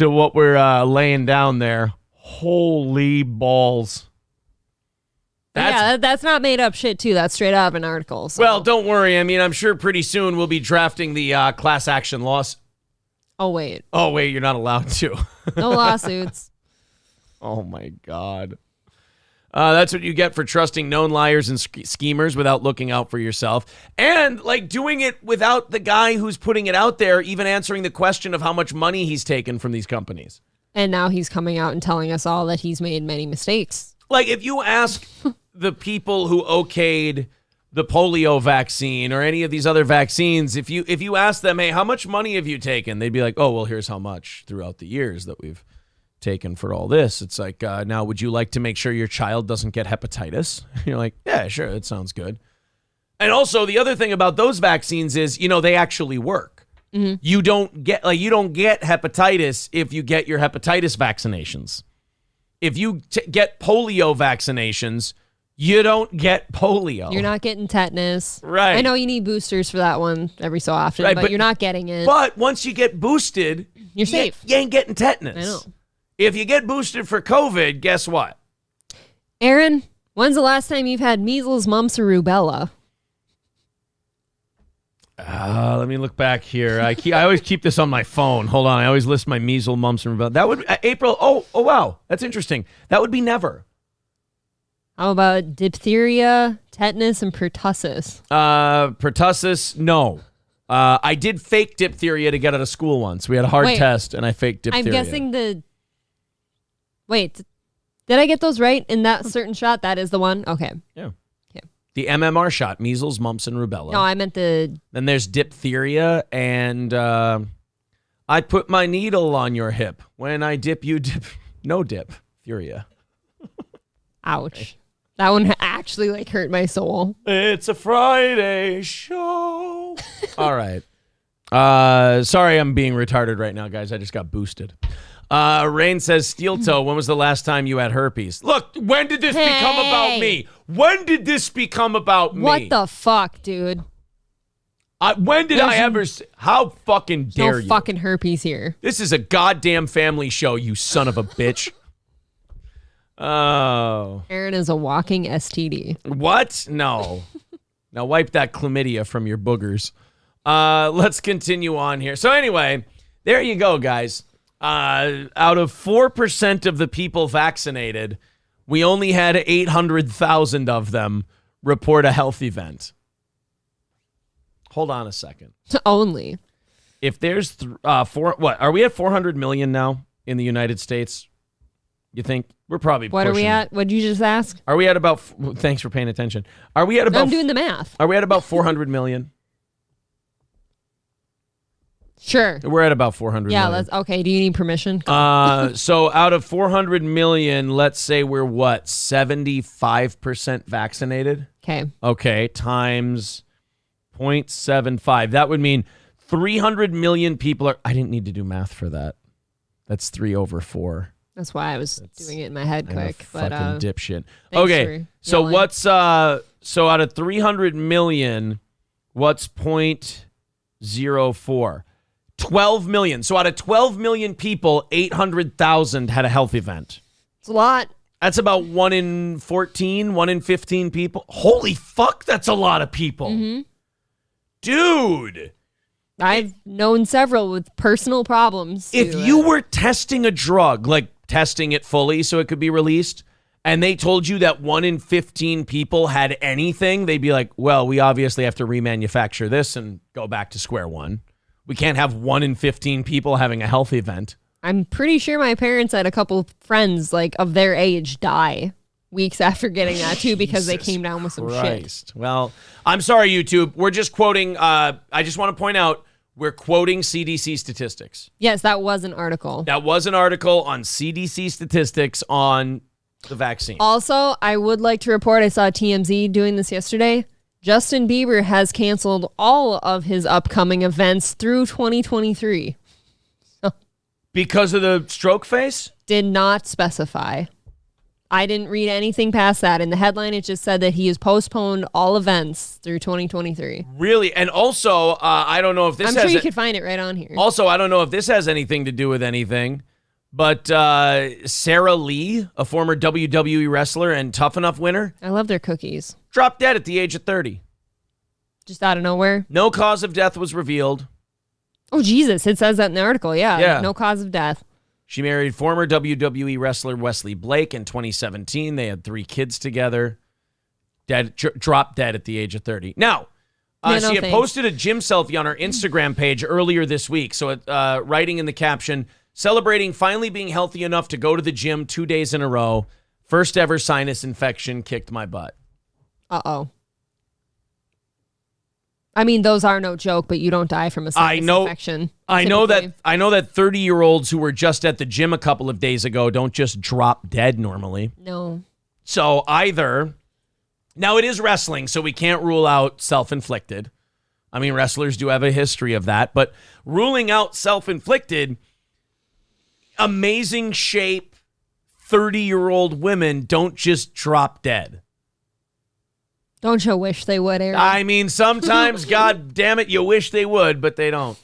[SPEAKER 1] what we're laying down there. Holy balls.
[SPEAKER 2] That's not made up shit, too. That's straight out of an article. So.
[SPEAKER 1] Well, don't worry. I mean, I'm sure pretty soon we'll be drafting the class action lawsuit.
[SPEAKER 2] Oh, wait.
[SPEAKER 1] Oh, wait, you're not allowed to.
[SPEAKER 2] No lawsuits.
[SPEAKER 1] Oh, my God. That's what you get for trusting known liars and schemers without looking out for yourself. And, like, doing it without the guy who's putting it out there even answering the question of how much money he's taken from these companies.
[SPEAKER 2] And now he's coming out and telling us all that he's made many mistakes.
[SPEAKER 1] Like, if you ask the people who okayed the polio vaccine or any of these other vaccines, if you ask them, hey, how much money have you taken? They'd be like, oh, well, here's how much throughout the years that we've taken for all this. It's like, now, would you like to make sure your child doesn't get hepatitis? You're like, yeah, sure, that sounds good. And also, the other thing about those vaccines is, they actually work. Mm-hmm. You don't get hepatitis if you get your hepatitis vaccinations. If you get polio vaccinations, you don't get polio.
[SPEAKER 2] You're not getting tetanus.
[SPEAKER 1] Right.
[SPEAKER 2] I know you need boosters for that one every so often,
[SPEAKER 1] right,
[SPEAKER 2] but you're not getting it.
[SPEAKER 1] But once you get boosted,
[SPEAKER 2] you're safe.
[SPEAKER 1] You ain't getting tetanus.
[SPEAKER 2] I know.
[SPEAKER 1] If you get boosted for COVID, guess what?
[SPEAKER 2] Aaron, when's the last time you've had measles, mumps, or rubella?
[SPEAKER 1] Let me look back here. I always keep this on my phone. Hold on. I always list my measles, mumps, and rubella. That would April. Oh, wow. That's interesting. That would be never.
[SPEAKER 2] How about diphtheria, tetanus, and pertussis?
[SPEAKER 1] Pertussis, no. I did fake diphtheria to get out of school once. We had a hard test, and I faked diphtheria.
[SPEAKER 2] I'm guessing Wait, did I get those right in that certain shot? That is the one? Okay.
[SPEAKER 1] Yeah. Okay. The MMR shot, measles, mumps, and rubella.
[SPEAKER 2] No, I meant the...
[SPEAKER 1] Then there's diphtheria, and I put my needle on your hip. When I dip, you dip. No diphtheria.
[SPEAKER 2] Ouch. Okay. That one actually hurt my soul.
[SPEAKER 1] It's a Friday show. All right. Sorry I'm being retarded right now, guys. I just got boosted. Rain says, Steel Toe, when was the last time you had herpes? Look, when did this become about me? When did this become about me?
[SPEAKER 2] What the fuck, dude?
[SPEAKER 1] When did I ever... How fucking dare you?
[SPEAKER 2] No fucking herpes here.
[SPEAKER 1] This is a goddamn family show, you son of a bitch. Oh.
[SPEAKER 2] Aaron is a walking STD.
[SPEAKER 1] What? No. Now wipe that chlamydia from your boogers. Let's continue on here. So anyway, there you go, guys. Out of 4% of the people vaccinated, we only had 800,000 of them report a health event. Hold on a second.
[SPEAKER 2] Only.
[SPEAKER 1] If there's are we at 400 million now in the United States? You think we're probably
[SPEAKER 2] What
[SPEAKER 1] pushing.
[SPEAKER 2] Are we at? What did you just ask?
[SPEAKER 1] Are we at about thanks for paying attention. Are we at about
[SPEAKER 2] I'm doing the math.
[SPEAKER 1] Are we at about 400 million?
[SPEAKER 2] Sure.
[SPEAKER 1] We're at about 400
[SPEAKER 2] yeah,
[SPEAKER 1] million.
[SPEAKER 2] okay. Do you need permission?
[SPEAKER 1] So out of 400 million, let's say we're 75% vaccinated?
[SPEAKER 2] Okay.
[SPEAKER 1] Okay, times 0.75. That would mean 300 million people are... I didn't need to do math for that. That's 3 over 4.
[SPEAKER 2] That's why I was doing it in my head quick.
[SPEAKER 1] Fucking dipshit. Okay, so what's... so out of 300 million, what's 0.04? 12 million. So out of 12 million people, 800,000 had a health event.
[SPEAKER 2] It's a lot.
[SPEAKER 1] That's about 1 in 14, 1 in 15 people. Holy fuck, that's a lot of people.
[SPEAKER 2] Mm-hmm.
[SPEAKER 1] Dude.
[SPEAKER 2] I've known several with personal problems.
[SPEAKER 1] If you were testing a drug, like testing it fully so it could be released, and they told you that 1 in 15 people had anything, they'd be like, well, we obviously have to remanufacture this and go back to square one. We can't have 1 in 15 people having a health event.
[SPEAKER 2] I'm pretty sure my parents had a couple friends of their age die weeks after getting that too because they came down with some shit.
[SPEAKER 1] Well, I'm sorry, YouTube. We're just quoting. I just want to point out we're quoting CDC statistics.
[SPEAKER 2] Yes, that was an article.
[SPEAKER 1] That was an article on CDC statistics on the vaccine.
[SPEAKER 2] Also, I would like to report, I saw TMZ doing this yesterday. Justin Bieber has canceled all of his upcoming events through 2023.
[SPEAKER 1] Because of the stroke face?
[SPEAKER 2] Did not specify. I didn't read anything past that. In the headline, it just said that he has postponed all events through 2023.
[SPEAKER 1] Really? And also, I don't know if this
[SPEAKER 2] I'm sure you could find it right on here.
[SPEAKER 1] Also, I don't know if this has anything to do with anything, but Sarah Lee, a former WWE wrestler and Tough Enough winner.
[SPEAKER 2] I love their cookies.
[SPEAKER 1] Dropped dead at the age of 30.
[SPEAKER 2] Just out of nowhere?
[SPEAKER 1] No cause of death was revealed.
[SPEAKER 2] Oh, Jesus. It says that in the article. Yeah. No cause of death.
[SPEAKER 1] She married former WWE wrestler Wesley Blake in 2017. They had 3 kids together. Dropped dead at the age of 30. Now, she had posted a gym selfie on her Instagram page earlier this week. So writing in the caption, celebrating finally being healthy enough to go to the gym 2 days in a row. First ever sinus infection kicked my butt.
[SPEAKER 2] Uh-oh. I mean, those are no joke, but you don't die from a sinus infection.
[SPEAKER 1] I know that 30-year-olds who were just at the gym a couple of days ago don't just drop dead normally.
[SPEAKER 2] No.
[SPEAKER 1] So either, now it is wrestling, so we can't rule out self-inflicted. I mean, wrestlers do have a history of that, but ruling out self-inflicted, amazing shape, 30-year-old women don't just drop dead.
[SPEAKER 2] Don't you wish they would, Aaron?
[SPEAKER 1] I mean, sometimes, God damn it, you wish they would, but they don't.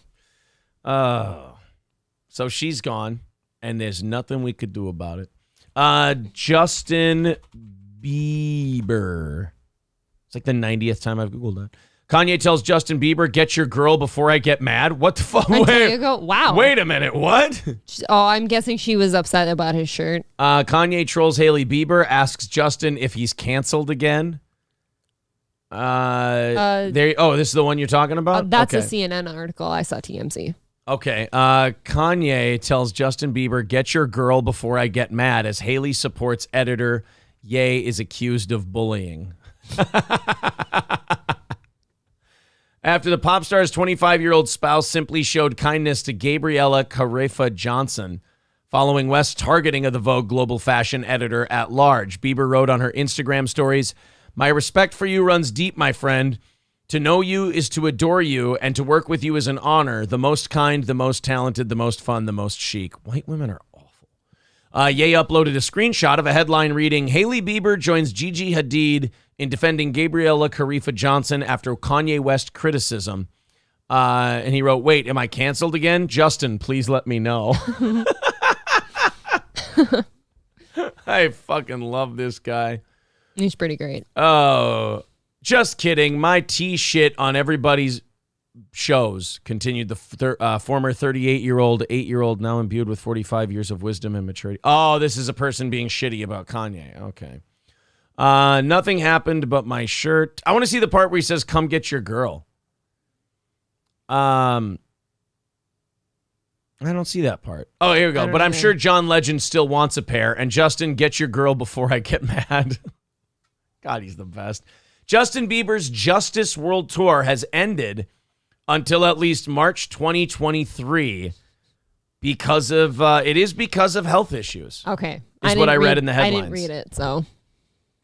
[SPEAKER 1] So she's gone, and there's nothing we could do about it. Justin Bieber. It's like the 90th time I've Googled that. Kanye tells Justin Bieber, get your girl before I get mad. What the fuck?
[SPEAKER 2] There you go. Wow.
[SPEAKER 1] Wait a minute. What?
[SPEAKER 2] Oh, I'm guessing she was upset about his shirt.
[SPEAKER 1] Kanye trolls Hailey Bieber, asks Justin if he's canceled again. This is the one you're talking about?
[SPEAKER 2] That's a CNN article. I saw TMZ.
[SPEAKER 1] Okay. Kanye tells Justin Bieber, get your girl before I get mad, as Hailey supports editor Ye is accused of bullying. After the pop star's 25-year-old spouse simply showed kindness to Gabriella Carefa Johnson following West's targeting of the Vogue global fashion editor at large, Bieber wrote on her Instagram stories, my respect for you runs deep, my friend. To know you is to adore you, and to work with you is an honor. The most kind, the most talented, the most fun, the most chic. White women are awful. Ye uploaded a screenshot of a headline reading, Hailey Bieber joins Gigi Hadid in defending Gabriella Carefa Johnson after Kanye West criticism. And he wrote, wait, am I canceled again? Justin, please let me know. I fucking love this guy.
[SPEAKER 2] He's pretty great.
[SPEAKER 1] Oh, just kidding. My tea shit on everybody's shows, continued the former 38-year-old, 8-year-old, now imbued with 45 years of wisdom and maturity. Oh, this is a person being shitty about Kanye. Okay. Nothing happened but my shirt. I want to see the part where he says, come get your girl. I don't see that part. Oh, here we go. But I'm sure John Legend still wants a pair. And Justin, get your girl before I get mad. God, he's the best. Justin Bieber's Justice World Tour has ended until at least March 2023 because of health issues.
[SPEAKER 2] Okay.
[SPEAKER 1] Is what I read in the headlines.
[SPEAKER 2] I didn't read it, so.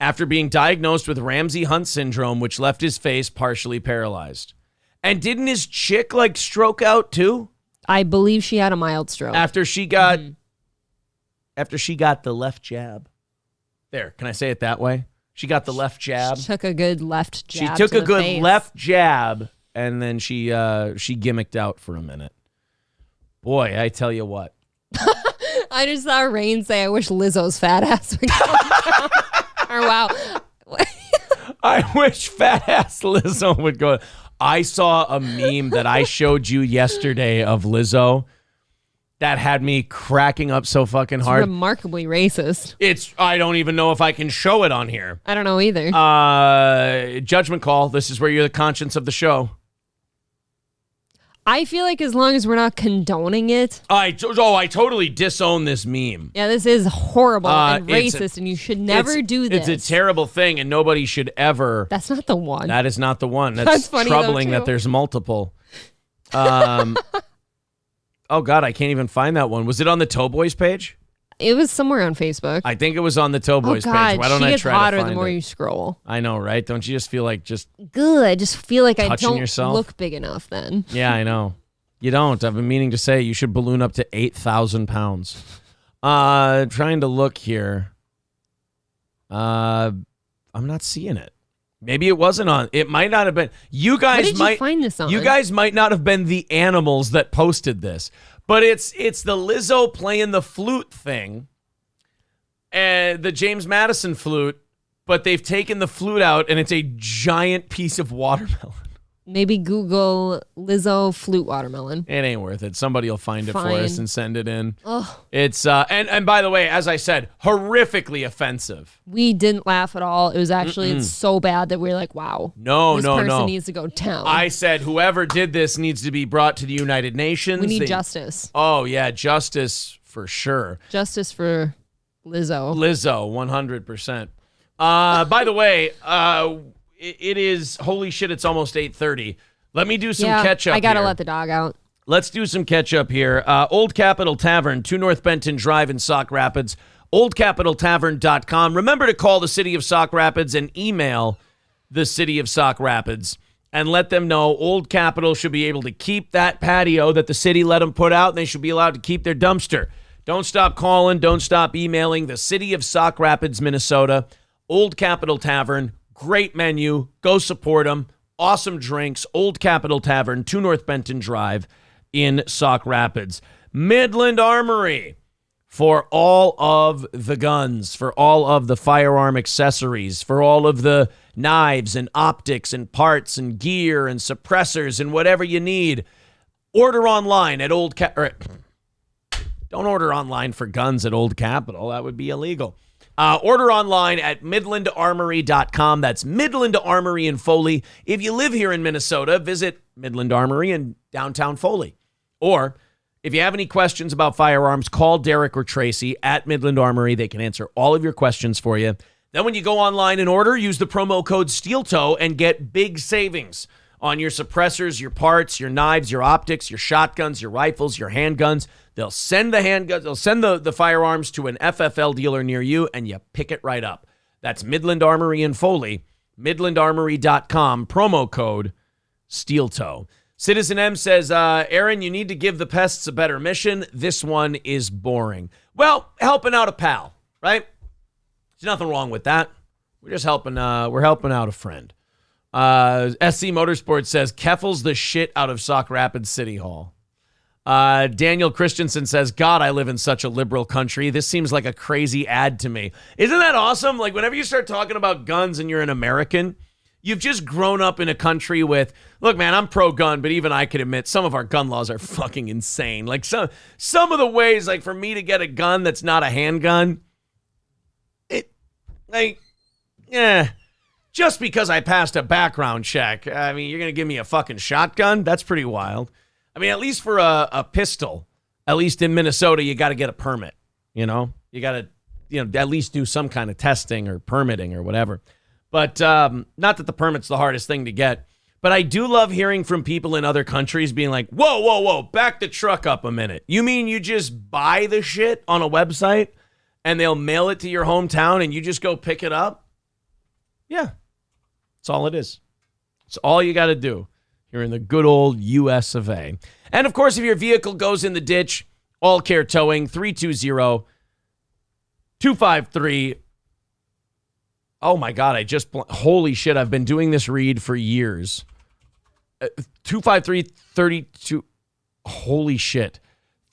[SPEAKER 1] After being diagnosed with Ramsay-Hunt syndrome, which left his face partially paralyzed. And didn't his chick stroke out too?
[SPEAKER 2] I believe she had a mild stroke.
[SPEAKER 1] After she got the left jab. There, can I say it that way? She got the left jab.
[SPEAKER 2] She took a good left jab.
[SPEAKER 1] She took a good left jab, and then she gimmicked out for a minute. Boy, I tell you what.
[SPEAKER 2] I just saw Rain say, I wish Lizzo's fat ass would come down. Or wow.
[SPEAKER 1] I wish fat ass Lizzo would go. I saw a meme that I showed you yesterday of Lizzo that had me cracking up so fucking hard.
[SPEAKER 2] It's remarkably racist.
[SPEAKER 1] I don't even know if I can show it on here.
[SPEAKER 2] I don't know either.
[SPEAKER 1] Judgment call. This is where you're the conscience of the show.
[SPEAKER 2] I feel like as long as we're not condoning it.
[SPEAKER 1] I totally disown this meme.
[SPEAKER 2] Yeah, this is horrible and racist, and you should never do this.
[SPEAKER 1] It's a terrible thing, and nobody should ever.
[SPEAKER 2] That's not the one.
[SPEAKER 1] That is not the one. That's funny, troubling that there's multiple. Oh, God, I can't even find that one. Was it on the Towboys page?
[SPEAKER 2] It was somewhere on Facebook.
[SPEAKER 1] I think it was on the Towboys page. Why don't I try to find it? She gets hotter
[SPEAKER 2] the more you scroll.
[SPEAKER 1] I know, right? Don't you just feel like
[SPEAKER 2] good? I just feel like I don't
[SPEAKER 1] yourself?
[SPEAKER 2] Look big enough then.
[SPEAKER 1] Yeah, I know. You don't. I've been meaning to say you should balloon up to 8,000 pounds. Trying to look here. I'm not seeing it. Maybe it wasn't on. It might not have been. You guys
[SPEAKER 2] what did you find this on?
[SPEAKER 1] You guys might not have been the animals that posted this. But it's the Lizzo playing the flute thing, and the James Madison flute, but they've taken the flute out, and it's a giant piece of watermelon.
[SPEAKER 2] Maybe Google Lizzo flute watermelon.
[SPEAKER 1] It ain't worth it. Somebody will find it for us and send it in.
[SPEAKER 2] Ugh.
[SPEAKER 1] It's and by the way, as I said, horrifically offensive.
[SPEAKER 2] We didn't laugh at all. It was actually it's so bad that we're like, wow.
[SPEAKER 1] No.
[SPEAKER 2] This person needs to go down.
[SPEAKER 1] I said whoever did this needs to be brought to the United Nations.
[SPEAKER 2] We need justice.
[SPEAKER 1] Oh yeah, justice for sure.
[SPEAKER 2] Justice for Lizzo.
[SPEAKER 1] 100%. By the way, it is, holy shit, it's almost 8:30. Let me do some catch up.
[SPEAKER 2] I gotta let the dog out.
[SPEAKER 1] Let's do some catch up here. Old Capitol Tavern, 2 North Benton Drive in Sauk Rapids. OldCapitolTavern.com. Remember to call the city of Sauk Rapids and email the city of Sauk Rapids and let them know Old Capitol should be able to keep that patio that the city let them put out, and they should be allowed to keep their dumpster. Don't stop calling. Don't stop emailing the city of Sauk Rapids, Minnesota. Old Capitol Tavern. Great menu. Go support them. Awesome drinks. Old Capitol Tavern, 2 North Benton Drive in Sauk Rapids. Midland Armory. for all of the guns, for all of the firearm accessories, for all of the knives and optics and parts and gear and suppressors and whatever you need. Order online at Don't order online for guns at Old Capitol. That would be illegal. Order online at MidlandArmory.com. That's Midland Armory in Foley. If you live here in Minnesota, visit Midland Armory in downtown Foley. Or if you have any questions about firearms, call Derek or Tracy at Midland Armory. They can answer all of your questions for you. Then when you go online and order, use the promo code SteelToe and get big savings on your suppressors, your parts, your knives, your optics, your shotguns, your rifles, your handguns. They'll send the handguns, they'll send the firearms to an FFL dealer near you, and you pick it right up. That's Midland Armory in Foley, midlandarmory.com, promo code SteelToe. Citizen M says, Aaron, you need to give the pests a better mission. This one is boring. Well, helping out a pal, right? There's nothing wrong with that. We're just helping, we're helping out a friend. SC Motorsports says, Keffel's the shit out of Sauk Rapids City Hall. Daniel Christensen says, God, I live in such a liberal country. This seems like a crazy ad to me. Isn't that awesome? Like, whenever you start talking about guns and you're an American, you've just grown up in a country with, look, man, I'm pro-gun, but even I could admit some of our gun laws are fucking insane. Like, some of the ways, like, for me to get a gun that's not a handgun, just because I passed a background check, I mean, you're going to give me a fucking shotgun? That's pretty wild. I mean, at least for a pistol, at least in Minnesota, you got to get a permit, you know? You got to, at least do some kind of testing or permitting or whatever. But not that the permit's the hardest thing to get. But I do love hearing from people in other countries being like, whoa, back the truck up a minute. You mean you just buy the shit on a website and they'll mail it to your hometown and you just go pick it up? Yeah, that's all it is. It's all you got to do. You're in the good old US of A. And, of course, if your vehicle goes in the ditch, All Care Towing, 320-253. Oh, my God, holy shit, I've been doing this read for years. 253-32. Holy shit.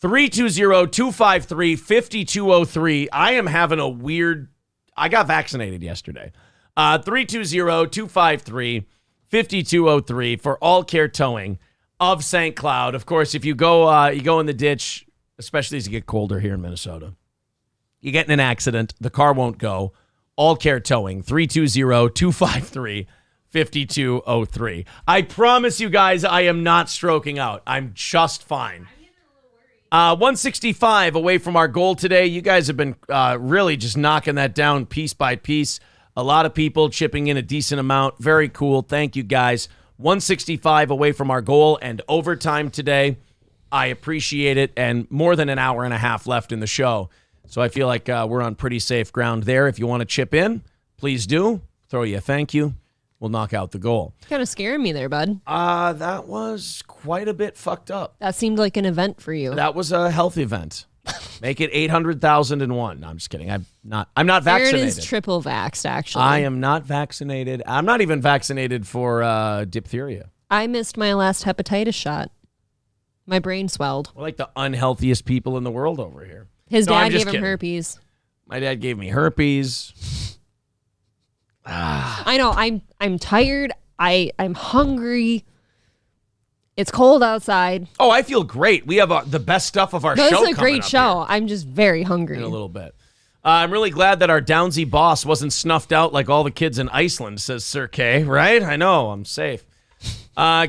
[SPEAKER 1] 320-253-5203. I am having a weird, I got vaccinated yesterday. 320-253-5203 for All Care Towing of St. Cloud. Of course, if you go in the ditch, especially as you get colder here in Minnesota, you get in an accident, the car won't go. All Care Towing, 320-253-5203. I promise you guys, I am not stroking out. I'm just fine. 165 away from our goal today. You guys have been really just knocking that down piece by piece. A lot of people chipping in a decent amount. Very cool. Thank you, guys. 165 away from our goal and overtime today. I appreciate it. And more than an hour and a half left in the show. So I feel like we're on pretty safe ground there. If you want to chip in, please do. Throw you a thank you. We'll knock out the goal.
[SPEAKER 2] Kind of scaring me there, bud.
[SPEAKER 1] That was quite a bit fucked up.
[SPEAKER 2] That seemed like an event for you.
[SPEAKER 1] That was a health event. Make it 800,001. No, I'm just kidding. I'm not vaccinated.
[SPEAKER 2] Aaron is triple vaxxed, actually.
[SPEAKER 1] I am not vaccinated. I'm not even vaccinated for diphtheria.
[SPEAKER 2] I missed my last hepatitis shot. My brain swelled.
[SPEAKER 1] We're like the unhealthiest people in the world over here.
[SPEAKER 2] His dad gave him herpes.
[SPEAKER 1] My dad gave me herpes.
[SPEAKER 2] I know. I'm tired. I'm hungry. It's cold outside.
[SPEAKER 1] Oh, I feel great. We have the best stuff of our show coming up.
[SPEAKER 2] It's a great show. Here. I'm just very hungry.
[SPEAKER 1] In a little bit. I'm really glad that our Downsy boss wasn't snuffed out like all the kids in Iceland, says Sir K, right? I know. I'm safe.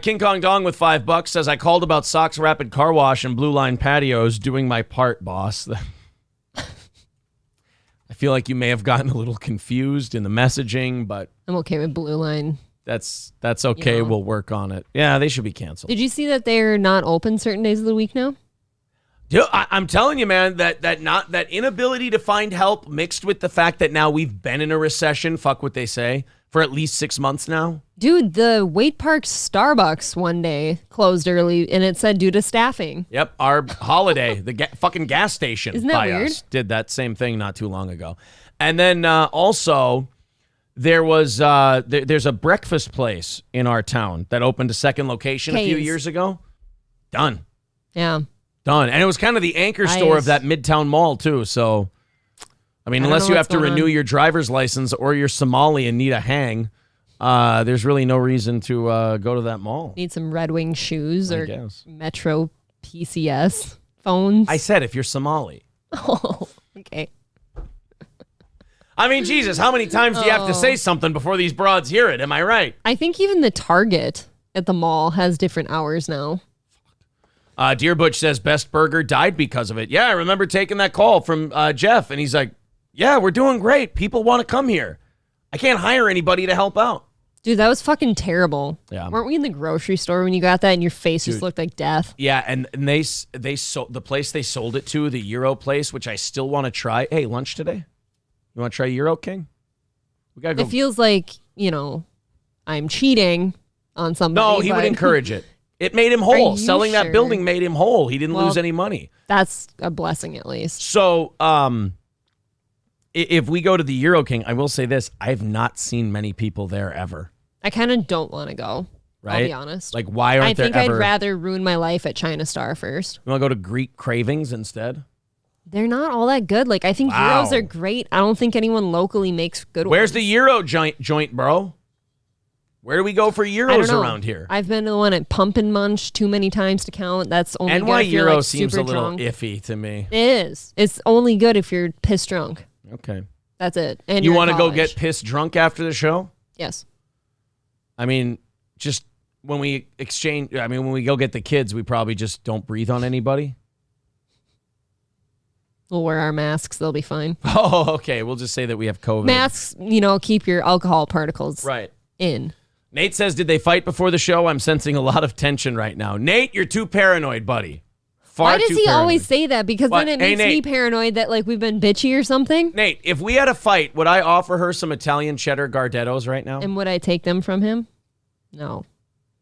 [SPEAKER 1] King Kong Dong with $5 says, I called about Sox Rapid Car Wash and Blue Line Patios. Doing my part, boss. I feel like you may have gotten a little confused in the messaging, but
[SPEAKER 2] I'm okay with Blue Line.
[SPEAKER 1] That's okay. You know. We'll work on it. Yeah, they should be canceled.
[SPEAKER 2] Did you see that they're not open certain days of the week now?
[SPEAKER 1] Dude, I'm telling you, man, that inability to find help mixed with the fact that now we've been in a recession, fuck what they say, for at least 6 months now.
[SPEAKER 2] Dude, the Wade Park Starbucks one day closed early, and it said due to staffing.
[SPEAKER 1] Yep, our Holiday, the fucking gas station.
[SPEAKER 2] Isn't that
[SPEAKER 1] by
[SPEAKER 2] weird?
[SPEAKER 1] Us, did that same thing not too long ago. And then also, there was there's a breakfast place in our town that opened a second location a few years ago. Done.
[SPEAKER 2] Yeah.
[SPEAKER 1] Done. And it was kind of the anchor store of that Midtown Mall, too. So, I mean, unless you have to renew your driver's license or you're Somali and need a hang, there's really no reason to go to that mall.
[SPEAKER 2] Need some Red Wing shoes or Metro PCS phones.
[SPEAKER 1] I said if you're Somali.
[SPEAKER 2] Oh, okay.
[SPEAKER 1] I mean, Jesus, how many times do you have to say something before these broads hear it? Am I right?
[SPEAKER 2] I think even the Target at the mall has different hours now.
[SPEAKER 1] Dear Butch says Best Burger died because of it. Yeah, I remember taking that call from Jeff, and he's like, yeah, we're doing great. People want to come here. I can't hire anybody to help out.
[SPEAKER 2] Dude, that was fucking terrible.
[SPEAKER 1] Yeah.
[SPEAKER 2] Weren't we in the grocery store when you got that and your face just looked like death?
[SPEAKER 1] Yeah, and they sold the place they sold it to, the Euro place, which I still want to try. Hey, lunch today? You want to try Euro King? We gotta go.
[SPEAKER 2] It feels like, I'm cheating on somebody.
[SPEAKER 1] No, he would encourage it. It made him whole. Selling that building made him whole. He didn't lose any money.
[SPEAKER 2] That's a blessing, at least.
[SPEAKER 1] So, if we go to the Euro King, I will say this. I have not seen many people there ever.
[SPEAKER 2] I kind of don't want to go. Right? I'll be honest.
[SPEAKER 1] Like, why aren't there ever...
[SPEAKER 2] I think I'd rather ruin my life at China Star first.
[SPEAKER 1] You want to go to Greek Cravings instead?
[SPEAKER 2] They're not all that good. Like, I think Euros are great. I don't think anyone locally makes good ones.
[SPEAKER 1] Where's the Euro joint, bro? Where do we go for Euros around here?
[SPEAKER 2] I've been to the one at Pump and Munch too many times to count. That's only good
[SPEAKER 1] NY
[SPEAKER 2] if you're
[SPEAKER 1] Euro
[SPEAKER 2] like
[SPEAKER 1] seems
[SPEAKER 2] super
[SPEAKER 1] a little
[SPEAKER 2] drunk.
[SPEAKER 1] iffy to me.
[SPEAKER 2] It is. It's only good if you're pissed drunk.
[SPEAKER 1] Okay.
[SPEAKER 2] That's it. And
[SPEAKER 1] you want to go get pissed drunk after the show?
[SPEAKER 2] Yes.
[SPEAKER 1] I mean, just when we when we go get the kids, we probably just don't breathe on anybody.
[SPEAKER 2] We'll wear our masks. They'll be fine.
[SPEAKER 1] Oh, okay. We'll just say that we have COVID.
[SPEAKER 2] Masks, keep your alcohol particles in.
[SPEAKER 1] Nate says, did they fight before the show? I'm sensing a lot of tension right now. Nate, you're too paranoid, buddy.
[SPEAKER 2] Why does he always say that? Because then it makes me paranoid that like we've been bitchy or something.
[SPEAKER 1] Nate, if we had a fight, would I offer her some Italian cheddar Gardettos right now?
[SPEAKER 2] And would I take them from him? No.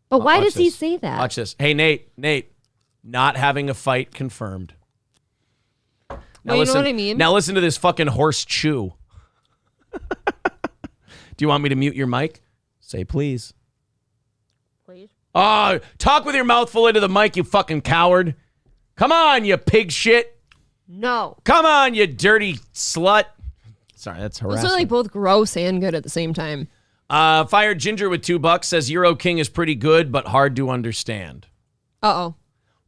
[SPEAKER 2] But why does he say that?
[SPEAKER 1] Watch this. Hey, Nate, not having a fight confirmed. Now
[SPEAKER 2] you know what I mean?
[SPEAKER 1] Now listen to this fucking horse chew. Do you want me to mute your mic? Say please.
[SPEAKER 2] Please?
[SPEAKER 1] Oh, talk with your mouth full into the mic, you fucking coward. Come on, you pig shit.
[SPEAKER 2] No.
[SPEAKER 1] Come on, you dirty slut. Sorry, that's harassment.
[SPEAKER 2] Those are like both gross and good at the same time.
[SPEAKER 1] Fired Ginger with $2 says Euro King is pretty good, but hard to understand.
[SPEAKER 2] Uh-oh.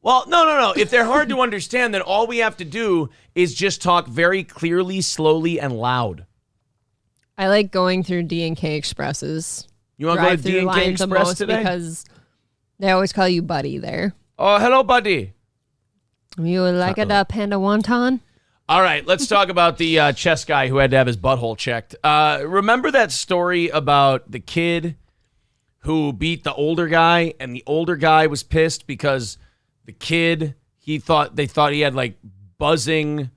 [SPEAKER 1] Well, no. If they're hard to understand, then all we have to do is just talk very clearly, slowly, and loud.
[SPEAKER 2] I like going through D&K Expresses.
[SPEAKER 1] You want to go to D&K Express today?
[SPEAKER 2] Because they always call you buddy there.
[SPEAKER 1] Oh, hello, buddy.
[SPEAKER 2] You would like a panda wonton?
[SPEAKER 1] All right, let's talk about the chess guy who had to have his butthole checked. Remember that story about the kid who beat the older guy, and the older guy was pissed because the kid, they thought he had like buzzing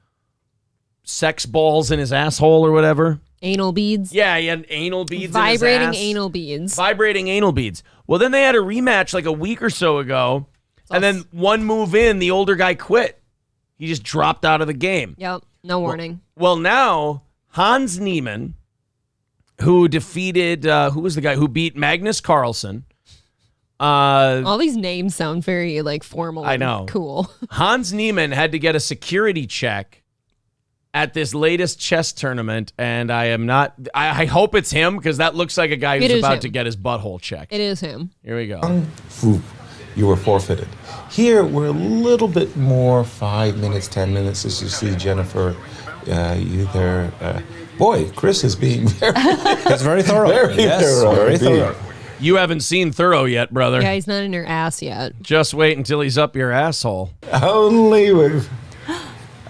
[SPEAKER 1] sex balls in his asshole or whatever.
[SPEAKER 2] Anal beads?
[SPEAKER 1] Yeah, he had anal beads
[SPEAKER 2] Vibrating
[SPEAKER 1] in his ass.
[SPEAKER 2] anal beads.
[SPEAKER 1] Vibrating anal beads. Well, then they had a rematch like a week or so ago, and then one move in, the older guy quit. He just dropped out of the game.
[SPEAKER 2] Yep, no warning.
[SPEAKER 1] Well, now, Hans Niemann, who defeated, who was the guy who beat Magnus Carlsen?
[SPEAKER 2] All these names sound very like formal.
[SPEAKER 1] I know.
[SPEAKER 2] And cool.
[SPEAKER 1] Hans Niemann had to get a security check at this latest chess tournament, and I hope it's him, because that looks like a guy who's about to get his butthole checked.
[SPEAKER 2] It is him.
[SPEAKER 1] Here we go.
[SPEAKER 13] You were forfeited. Here, we're a little bit more 5 minutes, 10 minutes, as you see Jennifer. Boy, Chris is being
[SPEAKER 14] That's very thorough.
[SPEAKER 13] Very thorough.
[SPEAKER 1] You haven't seen thorough yet, brother.
[SPEAKER 2] Yeah, he's not in your ass yet.
[SPEAKER 1] Just wait until he's up your asshole.
[SPEAKER 13] Only with...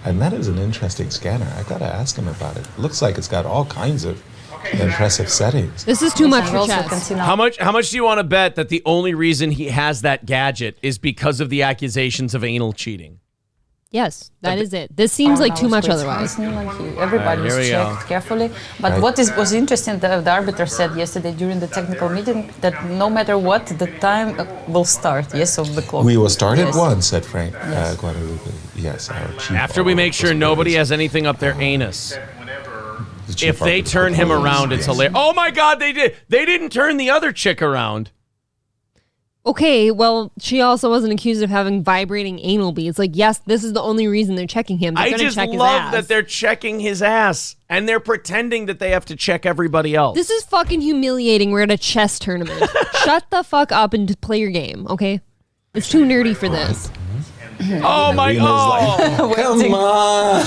[SPEAKER 13] And that is an interesting scanner. I gotta ask him about it. Looks like it's got all kinds of impressive settings.
[SPEAKER 2] This is too much for chess.
[SPEAKER 1] How much do you want to bet that the only reason he has that gadget is because of the accusations of anal cheating?
[SPEAKER 2] Yes, that is it. This seems like too much otherwise.
[SPEAKER 15] Everybody was checked carefully. But what was interesting, the arbiter said yesterday during the technical meeting that no matter what, the time will start, of the clock.
[SPEAKER 13] We will start at 1, said Frank Guadalupe. Yes, our chief.
[SPEAKER 1] After we make sure nobody has anything up their anus. If they turn him around, it's hilarious. Oh my God, they did. They didn't turn the other chick around.
[SPEAKER 2] Okay, well, she also wasn't accused of having vibrating anal beads. Like, yes, this is the only reason they're checking him. They're
[SPEAKER 1] I just
[SPEAKER 2] check his
[SPEAKER 1] love
[SPEAKER 2] ass.
[SPEAKER 1] that they're checking his ass, and they're pretending that they have to check everybody else.
[SPEAKER 2] This is fucking humiliating. We're at a chess tournament. Shut the fuck up and play your game, okay? It's too nerdy for this.
[SPEAKER 1] Oh my God!
[SPEAKER 13] Come on,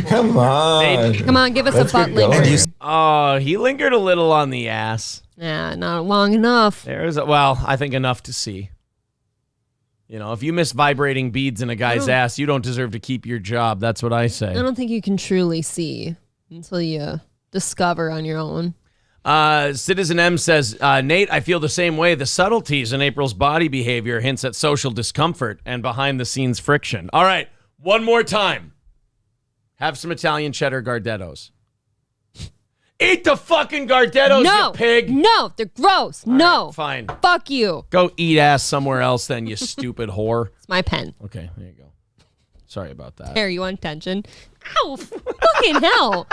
[SPEAKER 13] come on,
[SPEAKER 2] Come on, give us a butt linger.
[SPEAKER 1] Oh, he lingered a little on the ass.
[SPEAKER 2] Yeah, not long enough.
[SPEAKER 1] I think enough to see. You know, if you miss vibrating beads in a guy's ass, you don't deserve to keep your job. That's what I say.
[SPEAKER 2] I don't think you can truly see until you discover on your own.
[SPEAKER 1] Citizen M says, Nate, I feel the same way. The subtleties in April's body behavior hints at social discomfort and behind-the-scenes friction. All right, one more time. Have some Italian cheddar Gardettos. Eat the fucking Gardettos, you pig.
[SPEAKER 2] No, they're gross.
[SPEAKER 1] All
[SPEAKER 2] no.
[SPEAKER 1] right, fine.
[SPEAKER 2] Fuck you.
[SPEAKER 1] Go eat ass somewhere else then, you stupid whore.
[SPEAKER 2] It's my pen.
[SPEAKER 1] Okay, there you go. Sorry about that.
[SPEAKER 2] Here, you want attention? Ow, fucking hell.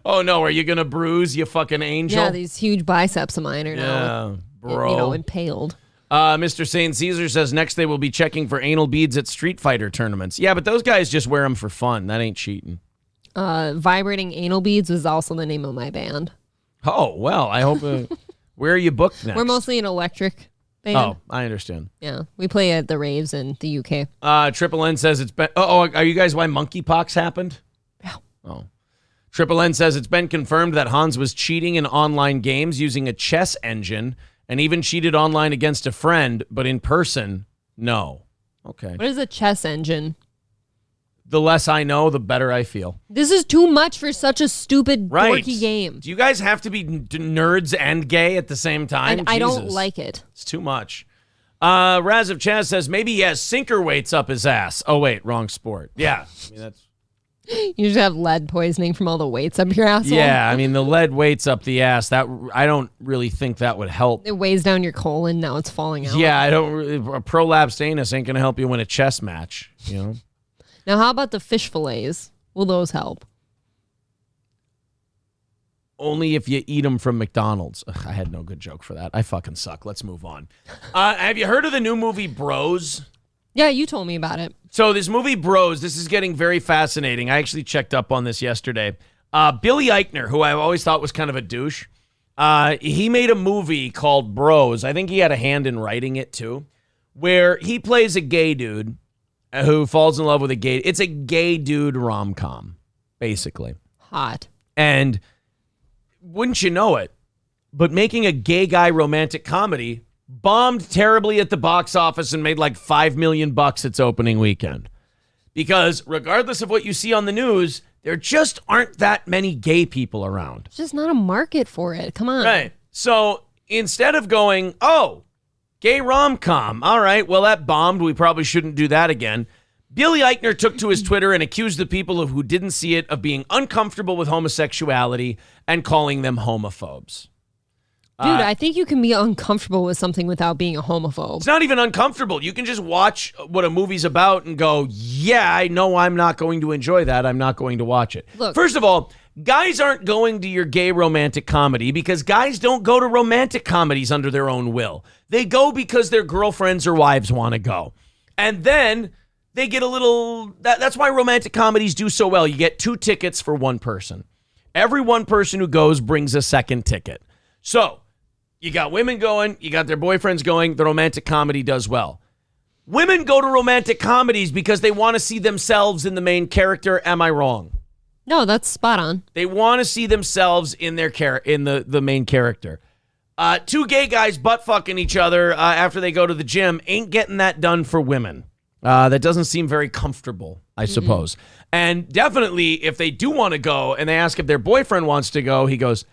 [SPEAKER 1] Oh, no, are you going to bruise, you fucking angel?
[SPEAKER 2] Yeah, these huge biceps of mine are now
[SPEAKER 1] bro.
[SPEAKER 2] impaled.
[SPEAKER 1] Mr. St. Caesar says next they will be checking for anal beads at Street Fighter tournaments. Yeah, but those guys just wear them for fun. That ain't cheating.
[SPEAKER 2] Vibrating Anal Beads was also the name of my band.
[SPEAKER 1] Oh, well, I hope... where are you booked next?
[SPEAKER 2] We're mostly an electric band.
[SPEAKER 1] Oh, I understand.
[SPEAKER 2] Yeah, we play at the raves in the UK.
[SPEAKER 1] Triple N says it's been... Oh, are you guys why monkeypox happened?
[SPEAKER 2] Yeah.
[SPEAKER 1] Oh. Triple N says it's been confirmed that Hans was cheating in online games using a chess engine and even cheated online against a friend, but in person, no. Okay.
[SPEAKER 2] What is a chess engine?
[SPEAKER 1] The less I know, the better I feel.
[SPEAKER 2] This is too much for such a stupid, dorky game.
[SPEAKER 1] Do you guys have to be nerds and gay at the same time?
[SPEAKER 2] I don't like it.
[SPEAKER 1] It's too much. Raz of Chaz says maybe he has sinker weights up his ass. Oh, wait, wrong sport. Yeah. I mean, that's...
[SPEAKER 2] You just have lead poisoning from all the weights up your asshole.
[SPEAKER 1] Yeah, I mean, the lead weights up the ass. That I don't really think that would help.
[SPEAKER 2] It weighs down your colon. Now it's falling out.
[SPEAKER 1] Yeah, I don't really... A prolapsed anus ain't going to help you win a chess match, you know?
[SPEAKER 2] Now, how about the fish fillets? Will those help?
[SPEAKER 1] Only if you eat them from McDonald's. Ugh, I had no good joke for that. I fucking suck. Let's move on. Have you heard of the new movie Bros?
[SPEAKER 2] Yeah, you told me about it.
[SPEAKER 1] So this movie Bros, this is getting very fascinating. I actually checked up on this yesterday. Billy Eichner, who I always thought was kind of a douche, he made a movie called Bros. I think he had a hand in writing it too, where he plays a gay dude who falls in love with a gay. It's a gay dude rom-com, basically.
[SPEAKER 2] Hot.
[SPEAKER 1] And wouldn't you know it, but making a gay guy romantic comedy bombed terribly at the box office and made like $5 million its opening weekend. Because regardless of what you see on the news, there just aren't that many gay people around.
[SPEAKER 2] There's just not a market for it. Come on.
[SPEAKER 1] Right. So instead of going, oh, gay rom-com, all right, well, that bombed. We probably shouldn't do that again. Billy Eichner took to his Twitter and accused the people who didn't see it of being uncomfortable with homosexuality and calling them homophobes.
[SPEAKER 2] Dude, I think you can be uncomfortable with something without being a homophobe.
[SPEAKER 1] It's not even uncomfortable. You can just watch what a movie's about and go, yeah, I know I'm not going to enjoy that. I'm not going to watch it.
[SPEAKER 2] Look,
[SPEAKER 1] first of all, guys aren't going to your gay romantic comedy because guys don't go to romantic comedies under their own will. They go because their girlfriends or wives want to go. And then they get a little... That's why romantic comedies do so well. You get 2 tickets for one person. Every one person who goes brings a second ticket. So... you got women going, you got their boyfriends going, the romantic comedy does well. Women go to romantic comedies because they want to see themselves in the main character. Am I wrong?
[SPEAKER 2] No, that's spot on.
[SPEAKER 1] They want to see themselves in their in the main character. 2 gay guys butt fucking each other after they go to the gym ain't getting that done for women. That doesn't seem very comfortable, I suppose. And definitely if they do want to go and they ask if their boyfriend wants to go, he goes,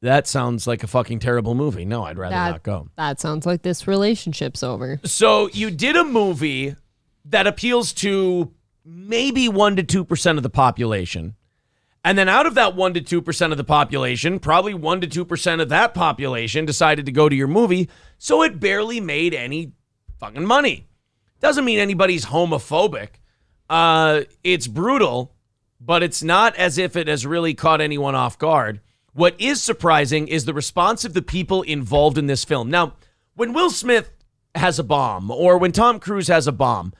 [SPEAKER 1] that sounds like a fucking terrible movie. No, I'd rather not go.
[SPEAKER 2] That sounds like this relationship's over.
[SPEAKER 1] So you did a movie that appeals to maybe 1% to 2% of the population. And then out of that 1% to 2% of the population, probably 1% to 2% of that population decided to go to your movie. So it barely made any fucking money. Doesn't mean anybody's homophobic. It's brutal, but it's not as if it has really caught anyone off guard. What is surprising is the response of the people involved in this film. Now, when Will Smith has a bomb or when Tom Cruise has a bomb,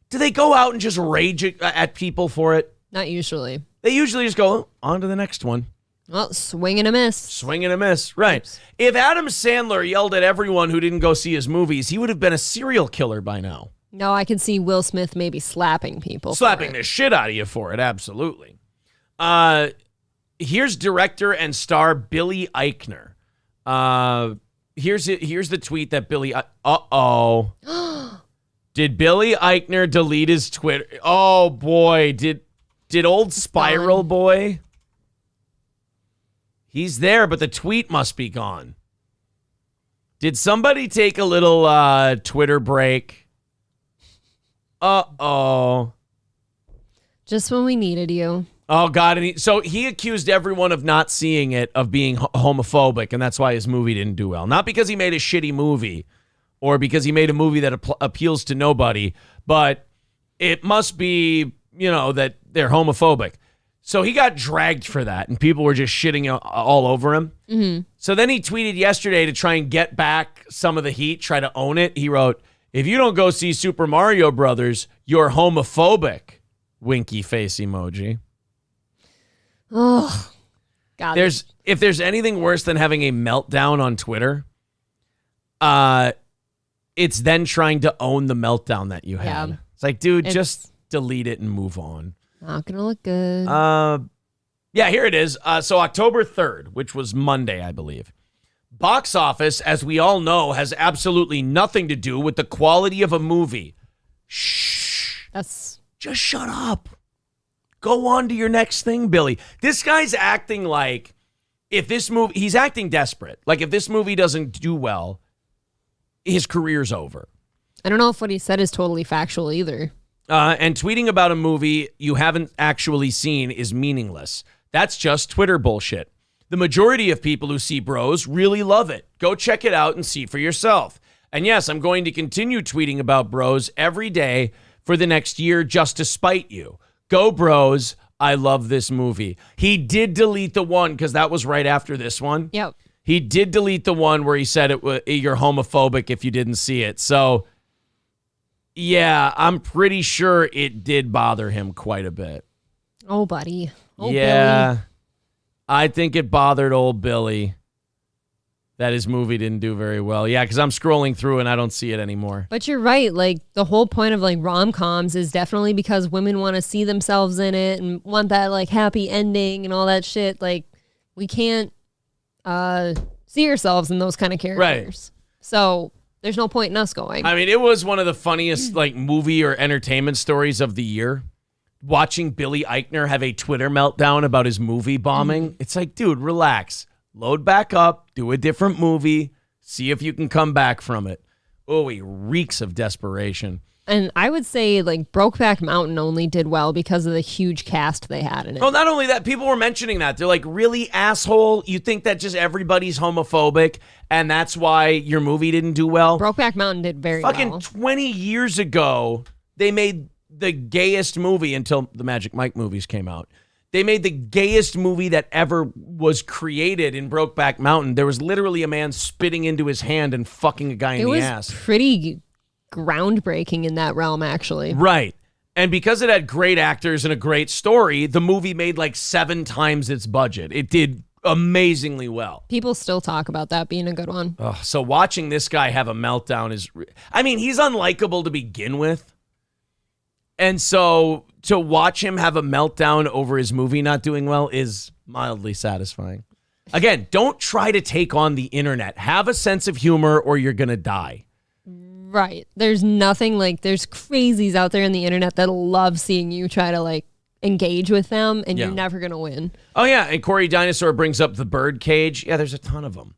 [SPEAKER 1] do they go out and just rage at people for it?
[SPEAKER 2] Not usually.
[SPEAKER 1] They usually just go on to the next one.
[SPEAKER 2] Well, swing and a miss.
[SPEAKER 1] Swing and a miss, right. If Adam Sandler yelled at everyone who didn't go see his movies, he would have been a serial killer by now.
[SPEAKER 2] No, I can see Will Smith maybe slapping people.
[SPEAKER 1] Slapping the shit out of you for it, absolutely. Here's director and star Billy Eichner. Here's the tweet that Billy... Uh-oh. Did Billy Eichner delete his Twitter? Oh, boy. Did old Spiral Boy... He's there, but the tweet must be gone. Did somebody take a little Twitter break? Uh-oh.
[SPEAKER 2] Just when we needed you.
[SPEAKER 1] Oh, God. And so he accused everyone of not seeing it, of being homophobic, and that's why his movie didn't do well. Not because he made a shitty movie or because he made a movie that appeals to nobody, but it must be, that they're homophobic. So he got dragged for that, and people were just shitting all over him.
[SPEAKER 2] Mm-hmm.
[SPEAKER 1] So then he tweeted yesterday to try and get back some of the heat, try to own it. He wrote, "If you don't go see Super Mario Brothers, you're homophobic." Winky face emoji.
[SPEAKER 2] Oh, God.
[SPEAKER 1] If there's anything worse than having a meltdown on Twitter, it's then trying to own the meltdown that you had.
[SPEAKER 2] Yeah.
[SPEAKER 1] It's like, dude, just delete it and move on.
[SPEAKER 2] Not gonna look good.
[SPEAKER 1] Yeah, here it is. So October 3rd, which was Monday, I believe. Box office, as we all know, has absolutely nothing to do with the quality of a movie. Shh. Just shut up. Go on to your next thing, Billy. This guy's acting like he's acting desperate. Like if this movie doesn't do well, his career's over.
[SPEAKER 2] I don't know if what he said is totally factual either.
[SPEAKER 1] And tweeting about a movie you haven't actually seen is meaningless. That's just Twitter bullshit. The majority of people who see Bros really love it. Go check it out and see for yourself. And yes, I'm going to continue tweeting about Bros every day for the next year just to spite you. Go Bros. I love this movie. He did delete the one because that was right after this one.
[SPEAKER 2] Yep.
[SPEAKER 1] He did delete the one where he said you're homophobic if you didn't see it. So... yeah, I'm pretty sure it did bother him quite a bit.
[SPEAKER 2] Oh, buddy. Oh,
[SPEAKER 1] yeah,
[SPEAKER 2] Billy.
[SPEAKER 1] I think it bothered old Billy that his movie didn't do very well. Yeah, because I'm scrolling through and I don't see it anymore.
[SPEAKER 2] But you're right. Like, the whole point of, like, rom-coms is definitely because women want to see themselves in it and want that, like, happy ending and all that shit. Like, we can't see ourselves in those kind of characters.
[SPEAKER 1] Right.
[SPEAKER 2] So... there's no point in us going.
[SPEAKER 1] I mean, it was one of the funniest like movie or entertainment stories of the year. Watching Billy Eichner have a Twitter meltdown about his movie bombing. Mm-hmm. It's like, dude, relax. Load back up. Do a different movie. See if you can come back from it. Oh, he reeks of desperation.
[SPEAKER 2] And I would say, like, Brokeback Mountain only did well because of the huge cast they had in it.
[SPEAKER 1] Well, not only that, people were mentioning that. They're like, really, asshole? You think that just everybody's homophobic and that's why your movie didn't do well?
[SPEAKER 2] Brokeback Mountain did very well.
[SPEAKER 1] Fucking 20 years ago, they made the gayest movie until the Magic Mike movies came out. They made the gayest movie that ever was created in Brokeback Mountain. There was literally a man spitting into his hand and fucking a guy in the ass.
[SPEAKER 2] It was pretty groundbreaking in that realm, actually.
[SPEAKER 1] Right. And because it had great actors and a great story, the movie made like 7 times its budget. It did amazingly well.
[SPEAKER 2] People still talk about that being a good one.
[SPEAKER 1] So watching this guy have a meltdown is... I mean, he's unlikable to begin with. And so to watch him have a meltdown over his movie not doing well is mildly satisfying. Again, don't try to take on the internet. Have a sense of humor or you're going to die.
[SPEAKER 2] Right. There's nothing like, there's crazies out there on the internet that'll love seeing you try to like engage with them and you're never going to win.
[SPEAKER 1] Oh yeah. And Corey Dinosaur brings up the bird cage. Yeah, there's a ton of them.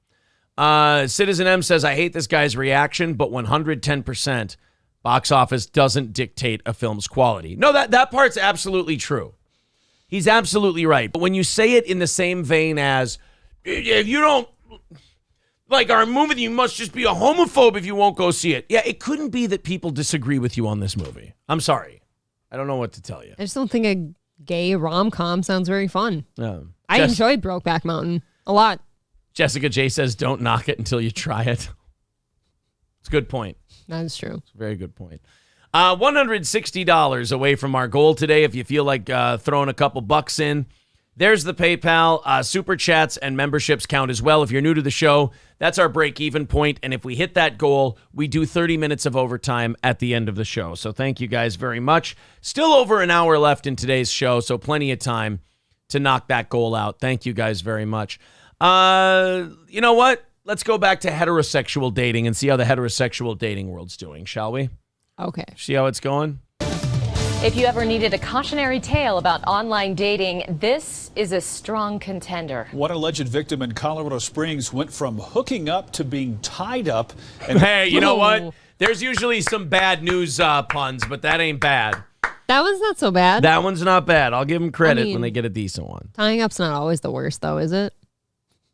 [SPEAKER 1] Citizen M says, I hate this guy's reaction, but 110% box office doesn't dictate a film's quality. No, that part's absolutely true. He's absolutely right. But when you say it in the same vein as, if you don't like our movie, you must just be a homophobe if you won't go see it. Yeah, it couldn't be that people disagree with you on this movie. I'm sorry. I don't know what to tell you.
[SPEAKER 2] I just don't think a gay rom-com sounds very fun.
[SPEAKER 1] No.
[SPEAKER 2] I enjoyed Brokeback Mountain. A lot.
[SPEAKER 1] Jessica J says, don't knock it until you try it. It's a good point.
[SPEAKER 2] That is true.
[SPEAKER 1] It's a very good point. $160 away from our goal today. If you feel like throwing a couple bucks in, there's the PayPal. Super chats and memberships count as well. If you're new to the show, that's our break-even point. And if we hit that goal, we do 30 minutes of overtime at the end of the show. So thank you guys very much. Still over an hour left in today's show, so plenty of time to knock that goal out. Thank you guys very much. You know what? Let's go back to heterosexual dating and see how the heterosexual dating world's doing, shall we?
[SPEAKER 2] Okay.
[SPEAKER 1] See how it's going?
[SPEAKER 14] If you ever needed a cautionary tale about online dating, this is a strong contender.
[SPEAKER 16] One alleged victim in Colorado Springs went from hooking up to being tied up. And
[SPEAKER 1] hey, you know what? There's usually some bad news puns, but that ain't bad.
[SPEAKER 2] That one's not so bad.
[SPEAKER 1] That one's not bad. I'll give them credit when they get a decent one.
[SPEAKER 2] Tying up's not always the worst, though, is it?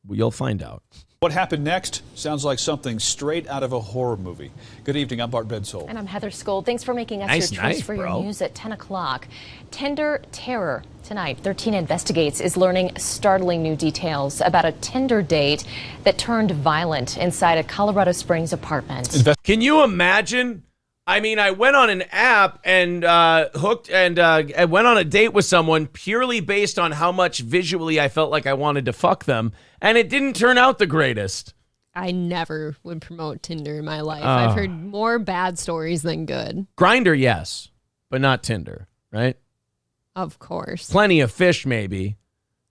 [SPEAKER 1] Well, you'll find out.
[SPEAKER 16] What happened next sounds like something straight out of a horror movie. Good evening, I'm Bart Bedsole.
[SPEAKER 14] And I'm Heather Skold. Thanks for making us your choice for your news at 10 o'clock. Tinder terror. Tonight, 13 Investigates is learning startling new details about a Tinder date that turned violent inside a Colorado Springs apartment.
[SPEAKER 1] Can you imagine? I mean, I went on an app and hooked and I went on a date with someone purely based on how much visually I felt like I wanted to fuck them. And it didn't turn out the greatest.
[SPEAKER 2] I never would promote Tinder in my life. I've heard more bad stories than good.
[SPEAKER 1] Grindr, yes, but not Tinder, right?
[SPEAKER 2] Of course.
[SPEAKER 1] Plenty of fish, maybe.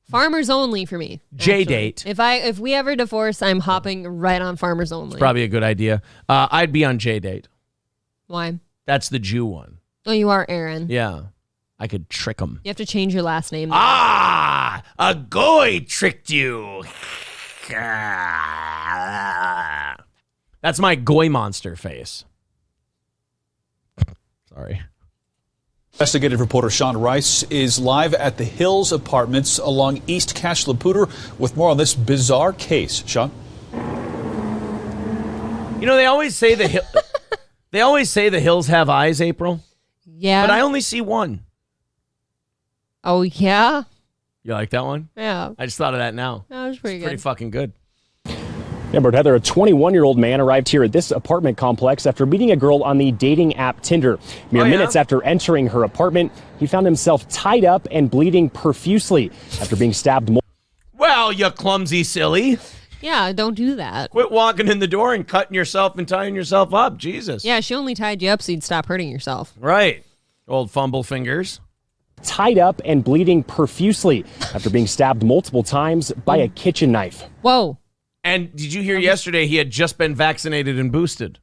[SPEAKER 2] Farmers only for me.
[SPEAKER 1] J-date.
[SPEAKER 2] If we ever divorce, I'm hopping right on farmers only.
[SPEAKER 1] It's probably a good idea. I'd be on J-date.
[SPEAKER 2] Why?
[SPEAKER 1] That's the Jew one.
[SPEAKER 2] Oh, you are Aaron.
[SPEAKER 1] Yeah. I could trick him.
[SPEAKER 2] You have to change your last name.
[SPEAKER 1] Ah, a goy tricked you. That's my goy monster face. Sorry.
[SPEAKER 16] Investigative reporter Sean Rice is live at the Hills Apartments along East Cache La Poudre with more on this bizarre case. Sean?
[SPEAKER 1] You know, they always say the hills have eyes, April.
[SPEAKER 2] Yeah.
[SPEAKER 1] But I only see one.
[SPEAKER 2] Oh, yeah?
[SPEAKER 1] You like that one?
[SPEAKER 2] Yeah.
[SPEAKER 1] I just thought of that now.
[SPEAKER 2] That was pretty good.
[SPEAKER 1] Pretty fucking good.
[SPEAKER 17] Yeah, but Heather, a 21-year-old man arrived here at this apartment complex after meeting a girl on the dating app Tinder. Mere minutes after entering her apartment, he found himself tied up and bleeding profusely after being stabbed.
[SPEAKER 1] Well, you clumsy silly.
[SPEAKER 2] Yeah, don't do that.
[SPEAKER 1] Quit walking in the door and cutting yourself and tying yourself up. Jesus.
[SPEAKER 2] Yeah, she only tied you up so you'd stop hurting yourself.
[SPEAKER 1] Right. Old fumble fingers.
[SPEAKER 17] Tied up and bleeding profusely after being stabbed multiple times by a kitchen knife.
[SPEAKER 2] Whoa.
[SPEAKER 1] And did you hear yesterday he had just been vaccinated and boosted?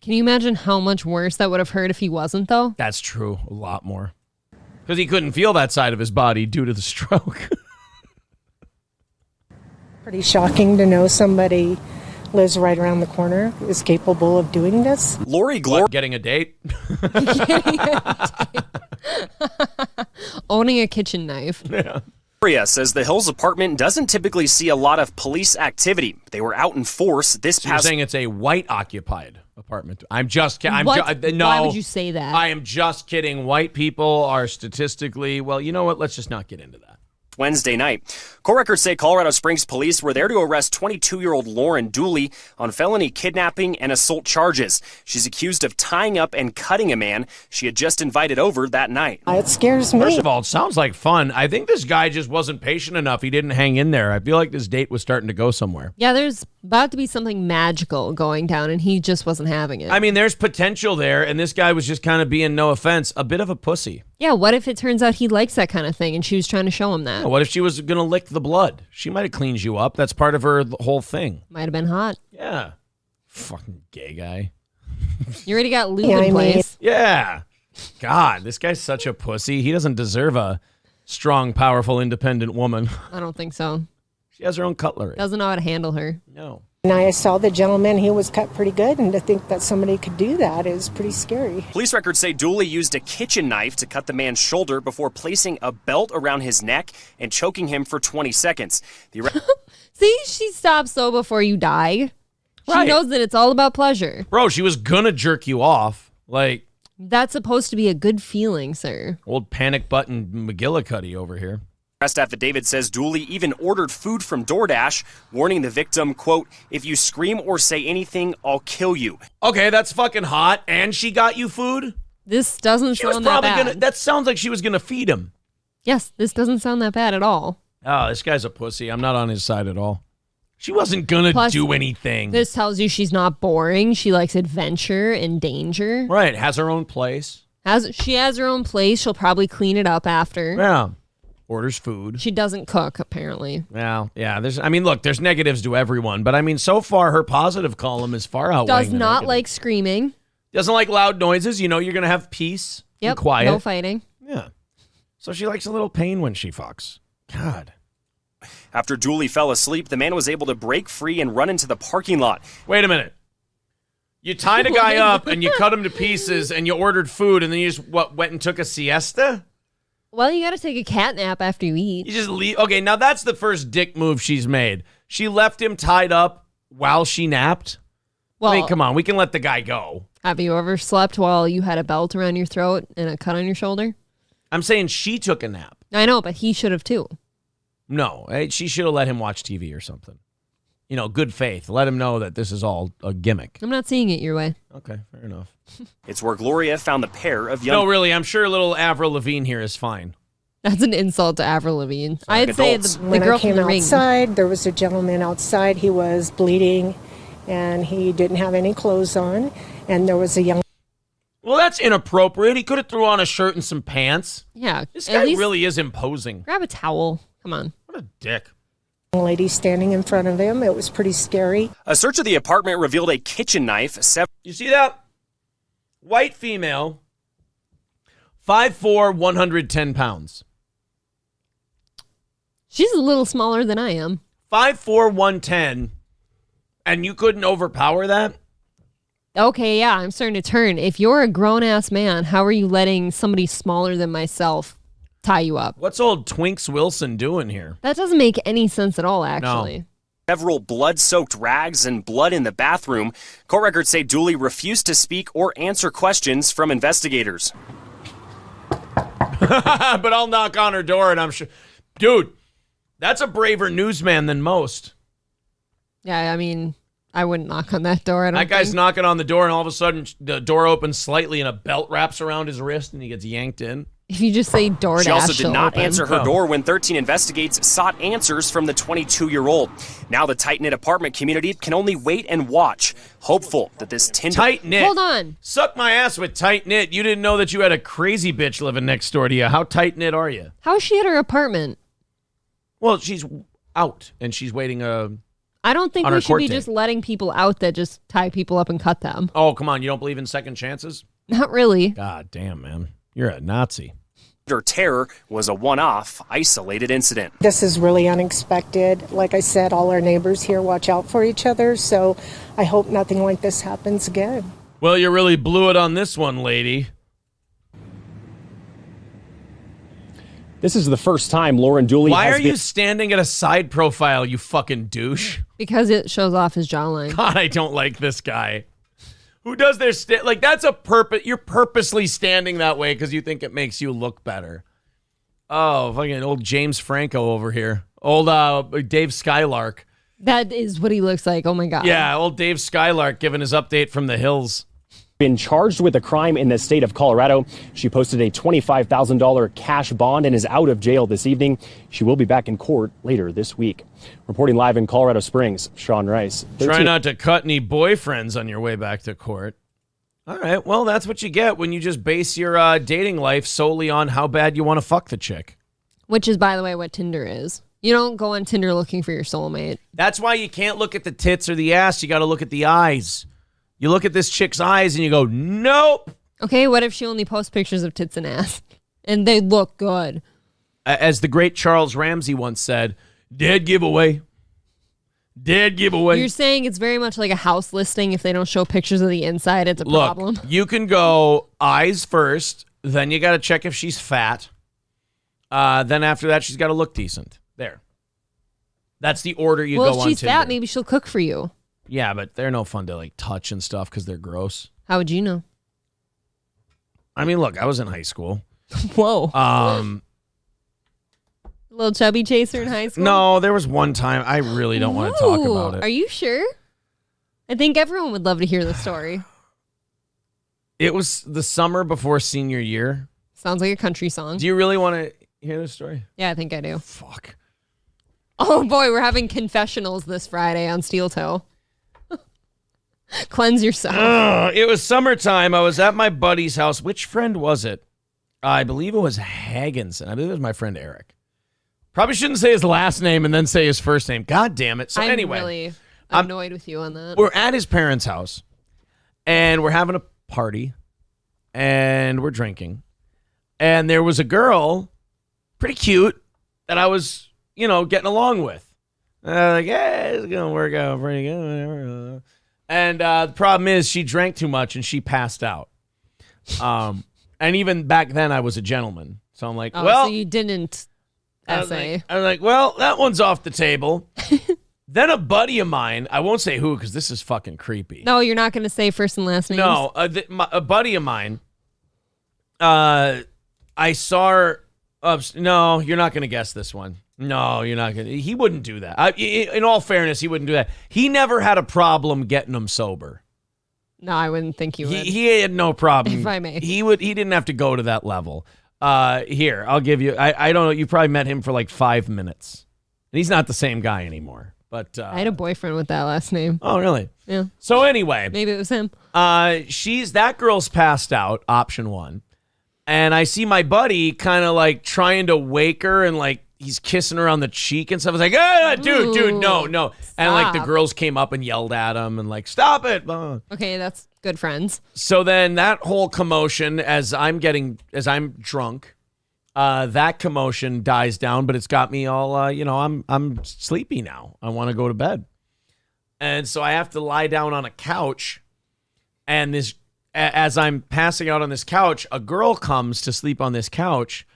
[SPEAKER 2] Can you imagine how much worse that would have hurt if he wasn't, though?
[SPEAKER 1] That's true. A lot more. Because he couldn't feel that side of his body due to the stroke.
[SPEAKER 18] Pretty shocking to know somebody lives right around the corner, is capable of doing this.
[SPEAKER 1] Lori Glory getting a date.
[SPEAKER 2] Owning a kitchen knife.
[SPEAKER 1] Yeah.
[SPEAKER 19] Gloria says the Hills apartment doesn't typically see a lot of police activity. They were out in force this
[SPEAKER 1] So you're
[SPEAKER 19] past.
[SPEAKER 1] saying it's a white occupied apartment? I'm just kidding.
[SPEAKER 2] No. Why would you say that?
[SPEAKER 1] I am just kidding. White people are statistically, well, you know what? Let's just not get into that.
[SPEAKER 19] Wednesday night. Court records say Colorado Springs police were there to arrest 22-year-old Lauren Dooley on felony kidnapping and assault charges. She's accused of tying up and cutting a man she had just invited over that night.
[SPEAKER 18] It scares me.
[SPEAKER 1] First of all, it sounds like fun. I think this guy just wasn't patient enough. He didn't hang in there. I feel like this date was starting to go somewhere.
[SPEAKER 2] Yeah, there's about to be something magical going down, and he just wasn't having it.
[SPEAKER 1] I mean, there's potential there, and this guy was just kind of being, no offense, a bit of a pussy.
[SPEAKER 2] Yeah, what if it turns out he likes that kind of thing, and she was trying to show him that?
[SPEAKER 1] What if she was going to lick the blood? She might have cleaned you up. That's part of her whole thing.
[SPEAKER 2] Might have been hot.
[SPEAKER 1] Yeah. Fucking gay guy.
[SPEAKER 2] You already got lube in place.
[SPEAKER 1] Yeah. God, this guy's such a pussy. He doesn't deserve a strong, powerful, independent woman.
[SPEAKER 2] I don't think so.
[SPEAKER 1] She has her own cutlery.
[SPEAKER 2] Doesn't know how to handle her.
[SPEAKER 1] No.
[SPEAKER 18] And I saw the gentleman, he was cut pretty good, and to think that somebody could do that is pretty scary.
[SPEAKER 19] Police records say Dooley used a kitchen knife to cut the man's shoulder before placing a belt around his neck and choking him for 20 seconds.
[SPEAKER 2] See, she stops so before you die. She knows that it's all about pleasure.
[SPEAKER 1] Bro, she was gonna jerk you off. Like,
[SPEAKER 2] that's supposed to be a good feeling, sir.
[SPEAKER 1] old panic button McGillicuddy over here.
[SPEAKER 19] Arrest affidavit says Dooley even ordered food from DoorDash, warning the victim, quote, "If you scream or say anything, I'll kill you."
[SPEAKER 1] Okay, that's fucking hot. And she got you food?
[SPEAKER 2] This doesn't sound that bad.
[SPEAKER 1] That sounds like she was gonna feed him.
[SPEAKER 2] Yes, this doesn't sound that bad at all.
[SPEAKER 1] Oh, this guy's a pussy. I'm not on his side at all. She wasn't gonna do anything.
[SPEAKER 2] This tells you she's not boring. She likes adventure and danger.
[SPEAKER 1] Right, has her own place.
[SPEAKER 2] She has her own place. She'll probably clean it up after.
[SPEAKER 1] Yeah. Orders food.
[SPEAKER 2] She doesn't cook, apparently.
[SPEAKER 1] Yeah. Look, there's negatives to everyone, but so far her positive column is far outweighing.
[SPEAKER 2] Does not like screaming.
[SPEAKER 1] Doesn't like loud noises. You're going to have peace and quiet.
[SPEAKER 2] No fighting.
[SPEAKER 1] Yeah. So she likes a little pain when she fucks. God.
[SPEAKER 19] After Dooley fell asleep, the man was able to break free and run into the parking lot.
[SPEAKER 1] Wait a minute. You tied a guy up and you cut him to pieces and you ordered food and then you just went and took a siesta?
[SPEAKER 2] Well, you got to take a cat nap after you eat.
[SPEAKER 1] You just leave. Okay, now that's the first dick move she's made. She left him tied up while she napped. Well, come on, we can let the guy go.
[SPEAKER 2] Have you ever slept while you had a belt around your throat and a cut on your shoulder?
[SPEAKER 1] I'm saying she took a nap.
[SPEAKER 2] I know, but he should have too.
[SPEAKER 1] No, she should have let him watch TV or something. Good faith. Let him know that this is all a gimmick.
[SPEAKER 2] I'm not seeing it your way.
[SPEAKER 1] Okay, fair enough.
[SPEAKER 19] It's where Gloria found the pair of young...
[SPEAKER 1] No, really, I'm sure little Avril Lavigne here is fine.
[SPEAKER 2] That's an insult to Avril Lavigne. I'd say the
[SPEAKER 18] when
[SPEAKER 2] girl
[SPEAKER 18] I came
[SPEAKER 2] from the
[SPEAKER 18] outside,
[SPEAKER 2] ring.
[SPEAKER 18] there was a gentleman outside. He was bleeding, and he didn't have any clothes on. And there was a young...
[SPEAKER 1] Well, that's inappropriate. He could have threw on a shirt and some pants.
[SPEAKER 2] Yeah.
[SPEAKER 1] This guy really is imposing.
[SPEAKER 2] Grab a towel. Come on.
[SPEAKER 1] What a dick.
[SPEAKER 18] Lady standing in front of him. It was pretty scary.
[SPEAKER 19] A search of the apartment revealed a kitchen knife.
[SPEAKER 1] You see that? White female, 5'4", 110 pounds.
[SPEAKER 2] She's a little smaller than I am.
[SPEAKER 1] 5'4", 110, and you couldn't overpower that?
[SPEAKER 2] Okay, yeah, I'm starting to turn. If you're a grown-ass man, how are you letting somebody smaller than myself tie you up?
[SPEAKER 1] What's old Twinks Wilson doing here?
[SPEAKER 2] That doesn't make any sense at all, actually.
[SPEAKER 1] No.
[SPEAKER 19] Several blood-soaked rags and blood in the bathroom. Court records say Dooley refused to speak or answer questions from investigators.
[SPEAKER 1] But I'll knock on her door and I'm sure... Dude, that's a braver newsman than most.
[SPEAKER 2] Yeah, I wouldn't knock on that door.
[SPEAKER 1] That guy's knocking on the door and all of a sudden the door opens slightly and a belt wraps around his wrist and he gets yanked in.
[SPEAKER 2] If you just say DoorDash,
[SPEAKER 19] She also did not
[SPEAKER 2] open.
[SPEAKER 19] answer her door when 13 Investigates sought answers from the 22-year-old. Now the tight-knit apartment community can only wait and watch, hopeful that this
[SPEAKER 1] tight-knit.
[SPEAKER 2] Hold on.
[SPEAKER 1] Suck my ass with tight-knit. You didn't know that you had a crazy bitch living next door to you. How tight-knit are you?
[SPEAKER 2] How is she at her apartment?
[SPEAKER 1] Well, she's out and she's waiting
[SPEAKER 2] I don't think
[SPEAKER 1] on
[SPEAKER 2] we
[SPEAKER 1] her
[SPEAKER 2] should
[SPEAKER 1] court
[SPEAKER 2] be
[SPEAKER 1] date.
[SPEAKER 2] just letting people out that just tie people up and cut them.
[SPEAKER 1] Oh, come on. You don't believe in second chances?
[SPEAKER 2] Not really.
[SPEAKER 1] God damn, man. You're a Nazi.
[SPEAKER 19] Her terror was a one-off, isolated incident.
[SPEAKER 18] This is really unexpected. Like I said, all our neighbors here watch out for each other, so I hope nothing like this happens again.
[SPEAKER 1] Well, you really blew it on this one, lady.
[SPEAKER 17] This is the first time Lauren Dooley
[SPEAKER 1] Why
[SPEAKER 17] has
[SPEAKER 1] are
[SPEAKER 17] been...
[SPEAKER 1] you standing at a side profile, you fucking douche?
[SPEAKER 2] Because it shows off his jawline.
[SPEAKER 1] God, I don't like this guy. Who does their that's a purpose. You're purposely standing that way because you think it makes you look better. Oh, fucking old James Franco over here. Old Dave Skylark.
[SPEAKER 2] That is what he looks like. Oh my God.
[SPEAKER 1] Yeah, old Dave Skylark giving his update from the hills.
[SPEAKER 17] Been charged with a crime in the state of Colorado. She posted a $25,000 cash bond and is out of jail this evening. She will be back in court later this week. Reporting live in Colorado Springs, Sean Rice.
[SPEAKER 1] Try not to cut any boyfriends on your way back to court. All right, well, that's what you get when you just base your dating life solely on how bad you want to fuck the chick.
[SPEAKER 2] Which is, by the way, what Tinder is. You don't go on Tinder looking for your soulmate.
[SPEAKER 1] That's why you can't look at the tits or the ass. You got to look at the eyes. You look at this chick's eyes and you go, nope.
[SPEAKER 2] Okay, what if she only posts pictures of tits and ass? And they look good.
[SPEAKER 1] As the great Charles Ramsey once said, dead giveaway. Dead giveaway.
[SPEAKER 2] You're saying it's very much like a house listing. If they don't show pictures of the inside, it's a problem.
[SPEAKER 1] You can go eyes first. Then you got to check if she's fat. Then after that, she's got to look decent. There. That's the order you go on Tinder.
[SPEAKER 2] Well, if she's fat, maybe she'll cook for you.
[SPEAKER 1] Yeah, but they're no fun to like touch and stuff because they're gross.
[SPEAKER 2] How would you know?
[SPEAKER 1] I mean, look, I was in high school.
[SPEAKER 2] Whoa. Little chubby chaser in high school?
[SPEAKER 1] No, there was one time. I really don't want to talk about it.
[SPEAKER 2] Are you sure? I think everyone would love to hear the story.
[SPEAKER 1] It was the summer before senior year.
[SPEAKER 2] Sounds like a country song.
[SPEAKER 1] Do you really want to hear the story?
[SPEAKER 2] Yeah, I think I do.
[SPEAKER 1] Fuck.
[SPEAKER 2] Oh boy, we're having confessionals this Friday on Steel Toe. Cleanse yourself.
[SPEAKER 1] It was summertime. I was at my buddy's house. Which friend was it? I believe it was Hagginson. I believe it was my friend Eric. Probably shouldn't say his last name and then say his first name. God damn it. So anyway.
[SPEAKER 2] I'm really annoyed with you on that.
[SPEAKER 1] We're at his parents' house, and we're having a party, and we're drinking. And there was a girl, pretty cute, that I was, getting along with. Like, yeah, it's going to work out pretty good. And the problem is she drank too much, and she passed out. And even back then, I was a gentleman. So I'm like,
[SPEAKER 2] so you didn't essay.
[SPEAKER 1] I was like, well, that one's off the table. Then a buddy of mine, I won't say who because this is fucking creepy.
[SPEAKER 2] No, you're not going to say first and last names?
[SPEAKER 1] No, a buddy of mine, I saw her. No, you're not going to guess this one. No, you're not going to. He wouldn't do that. In all fairness, he wouldn't do that. He never had a problem getting him sober.
[SPEAKER 2] No, I wouldn't think you would.
[SPEAKER 1] He had no problem.
[SPEAKER 2] If I may.
[SPEAKER 1] He didn't have to go to that level. Here, I'll give you. I don't know. You probably met him for like 5 minutes. And he's not the same guy anymore. But
[SPEAKER 2] I had a boyfriend with that last name.
[SPEAKER 1] Oh, really?
[SPEAKER 2] Yeah.
[SPEAKER 1] So anyway,
[SPEAKER 2] maybe it was him.
[SPEAKER 1] That girl's passed out. Option one, and I see my buddy kind of like trying to wake her, and like he's kissing her on the cheek and stuff. I was like, dude, no.
[SPEAKER 2] Stop.
[SPEAKER 1] And like the girls came up and yelled at him and like, stop it.
[SPEAKER 2] Okay, that's good friends.
[SPEAKER 1] So then that whole commotion, as I'm drunk, that commotion dies down, but it's got me all, I'm sleepy now. I want to go to bed. And so I have to lie down on a couch, and as I'm passing out on this couch, a girl comes to sleep on this couch,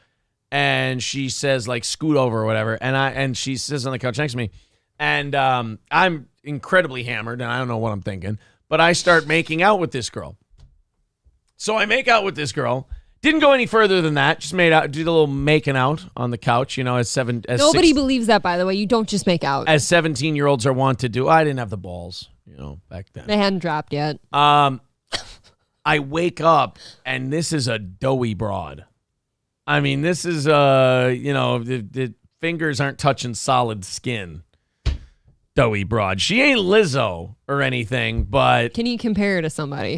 [SPEAKER 1] and she says, like, scoot over or whatever, and she sits on the couch next to me, and I'm incredibly hammered, and I don't know what I'm thinking, but I start making out with this girl. So I make out with this girl. Didn't go any further than that. Just did a little making out on the couch,
[SPEAKER 2] Nobody believes that, by the way. You don't just make out.
[SPEAKER 1] As 17-year-olds are wont to do. I didn't have the balls, back then.
[SPEAKER 2] They hadn't dropped yet.
[SPEAKER 1] I wake up, and this is a doughy broad. I mean, this is, the fingers aren't touching solid skin. Doughy broad. She ain't Lizzo or anything, but...
[SPEAKER 2] Can you compare her to somebody?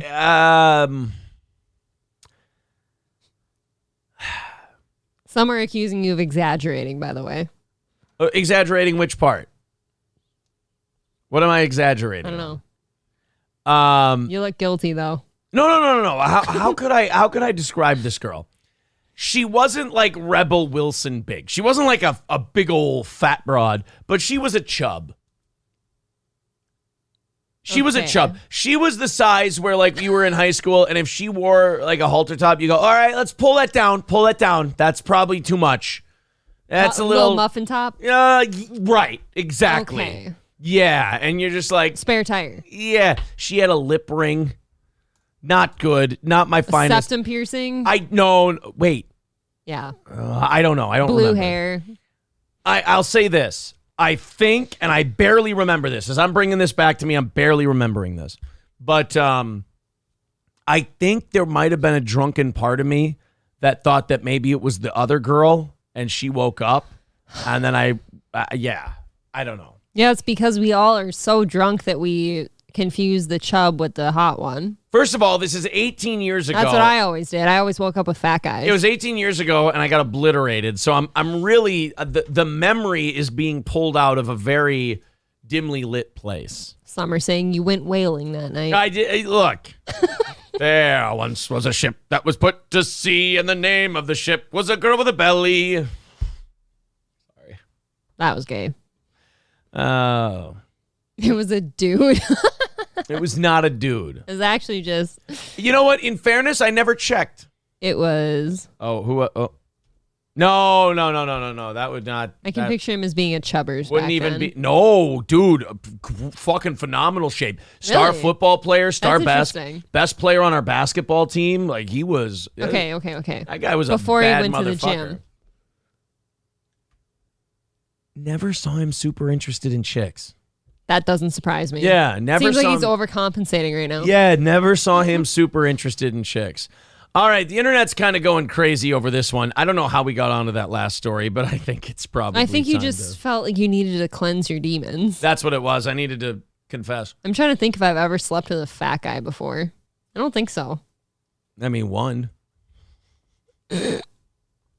[SPEAKER 2] Some are accusing you of exaggerating, by the way.
[SPEAKER 1] Exaggerating which part? What am I exaggerating?
[SPEAKER 2] I don't know. You look guilty, though.
[SPEAKER 1] No. How could I describe this girl? She wasn't like Rebel Wilson big. She wasn't like a big old fat broad, but she was a chub. She was a chub. She was the size where, like, you were in high school, and if she wore, like, a halter top, you go, all right, let's pull that down. Pull that down. That's probably too much. That's a little
[SPEAKER 2] muffin top?
[SPEAKER 1] Right. Exactly.
[SPEAKER 2] Okay.
[SPEAKER 1] Yeah, and you're just like...
[SPEAKER 2] Spare tire.
[SPEAKER 1] Yeah. She had a lip ring. Not good. Not my finest.
[SPEAKER 2] Septum piercing?
[SPEAKER 1] Wait.
[SPEAKER 2] Yeah.
[SPEAKER 1] I don't know. I don't
[SPEAKER 2] remember. Blue hair.
[SPEAKER 1] I'll say this. I think, and I barely remember this. As I'm bringing this back to me, I'm barely remembering this. But I think there might have been a drunken part of me that thought that maybe it was the other girl, and she woke up. And then I don't know.
[SPEAKER 2] Yeah, it's because we all are so drunk that we confuse the chub with the hot one.
[SPEAKER 1] First of all, this is 18 years ago.
[SPEAKER 2] That's what I always did. I always woke up with fat guys.
[SPEAKER 1] It was 18 years ago, and I got obliterated. So I'm really the memory is being pulled out of a very dimly lit place.
[SPEAKER 2] Some are saying you went whaling that night.
[SPEAKER 1] I did. Look, there once was a ship that was put to sea, and the name of the ship was a girl with a belly. Sorry,
[SPEAKER 2] that was gay.
[SPEAKER 1] Oh,
[SPEAKER 2] it was a dude.
[SPEAKER 1] It was not a dude.
[SPEAKER 2] It was actually just...
[SPEAKER 1] You know what? In fairness, I never checked.
[SPEAKER 2] It was...
[SPEAKER 1] Oh, who... No. That would not...
[SPEAKER 2] I can picture him as being a chubbers.
[SPEAKER 1] Wouldn't even be... No, dude. Fucking phenomenal shape. Star football player, best player on our basketball team. Like, he was...
[SPEAKER 2] Okay.
[SPEAKER 1] That guy was before a bad motherfucker. Before he went to the gym. never saw him super interested in chicks.
[SPEAKER 2] That doesn't surprise me.
[SPEAKER 1] Yeah, never
[SPEAKER 2] Seems
[SPEAKER 1] saw
[SPEAKER 2] like he's
[SPEAKER 1] him,
[SPEAKER 2] overcompensating right now.
[SPEAKER 1] Yeah, never saw him super interested in chicks. All right, the internet's kind of going crazy over this one. I don't know how we got onto that last story, but I think it's probably
[SPEAKER 2] I think you just felt like you needed to cleanse your demons.
[SPEAKER 1] That's what it was. I needed to confess.
[SPEAKER 2] I'm trying to think if I've ever slept with a fat guy before. I don't think so.
[SPEAKER 1] I mean, one.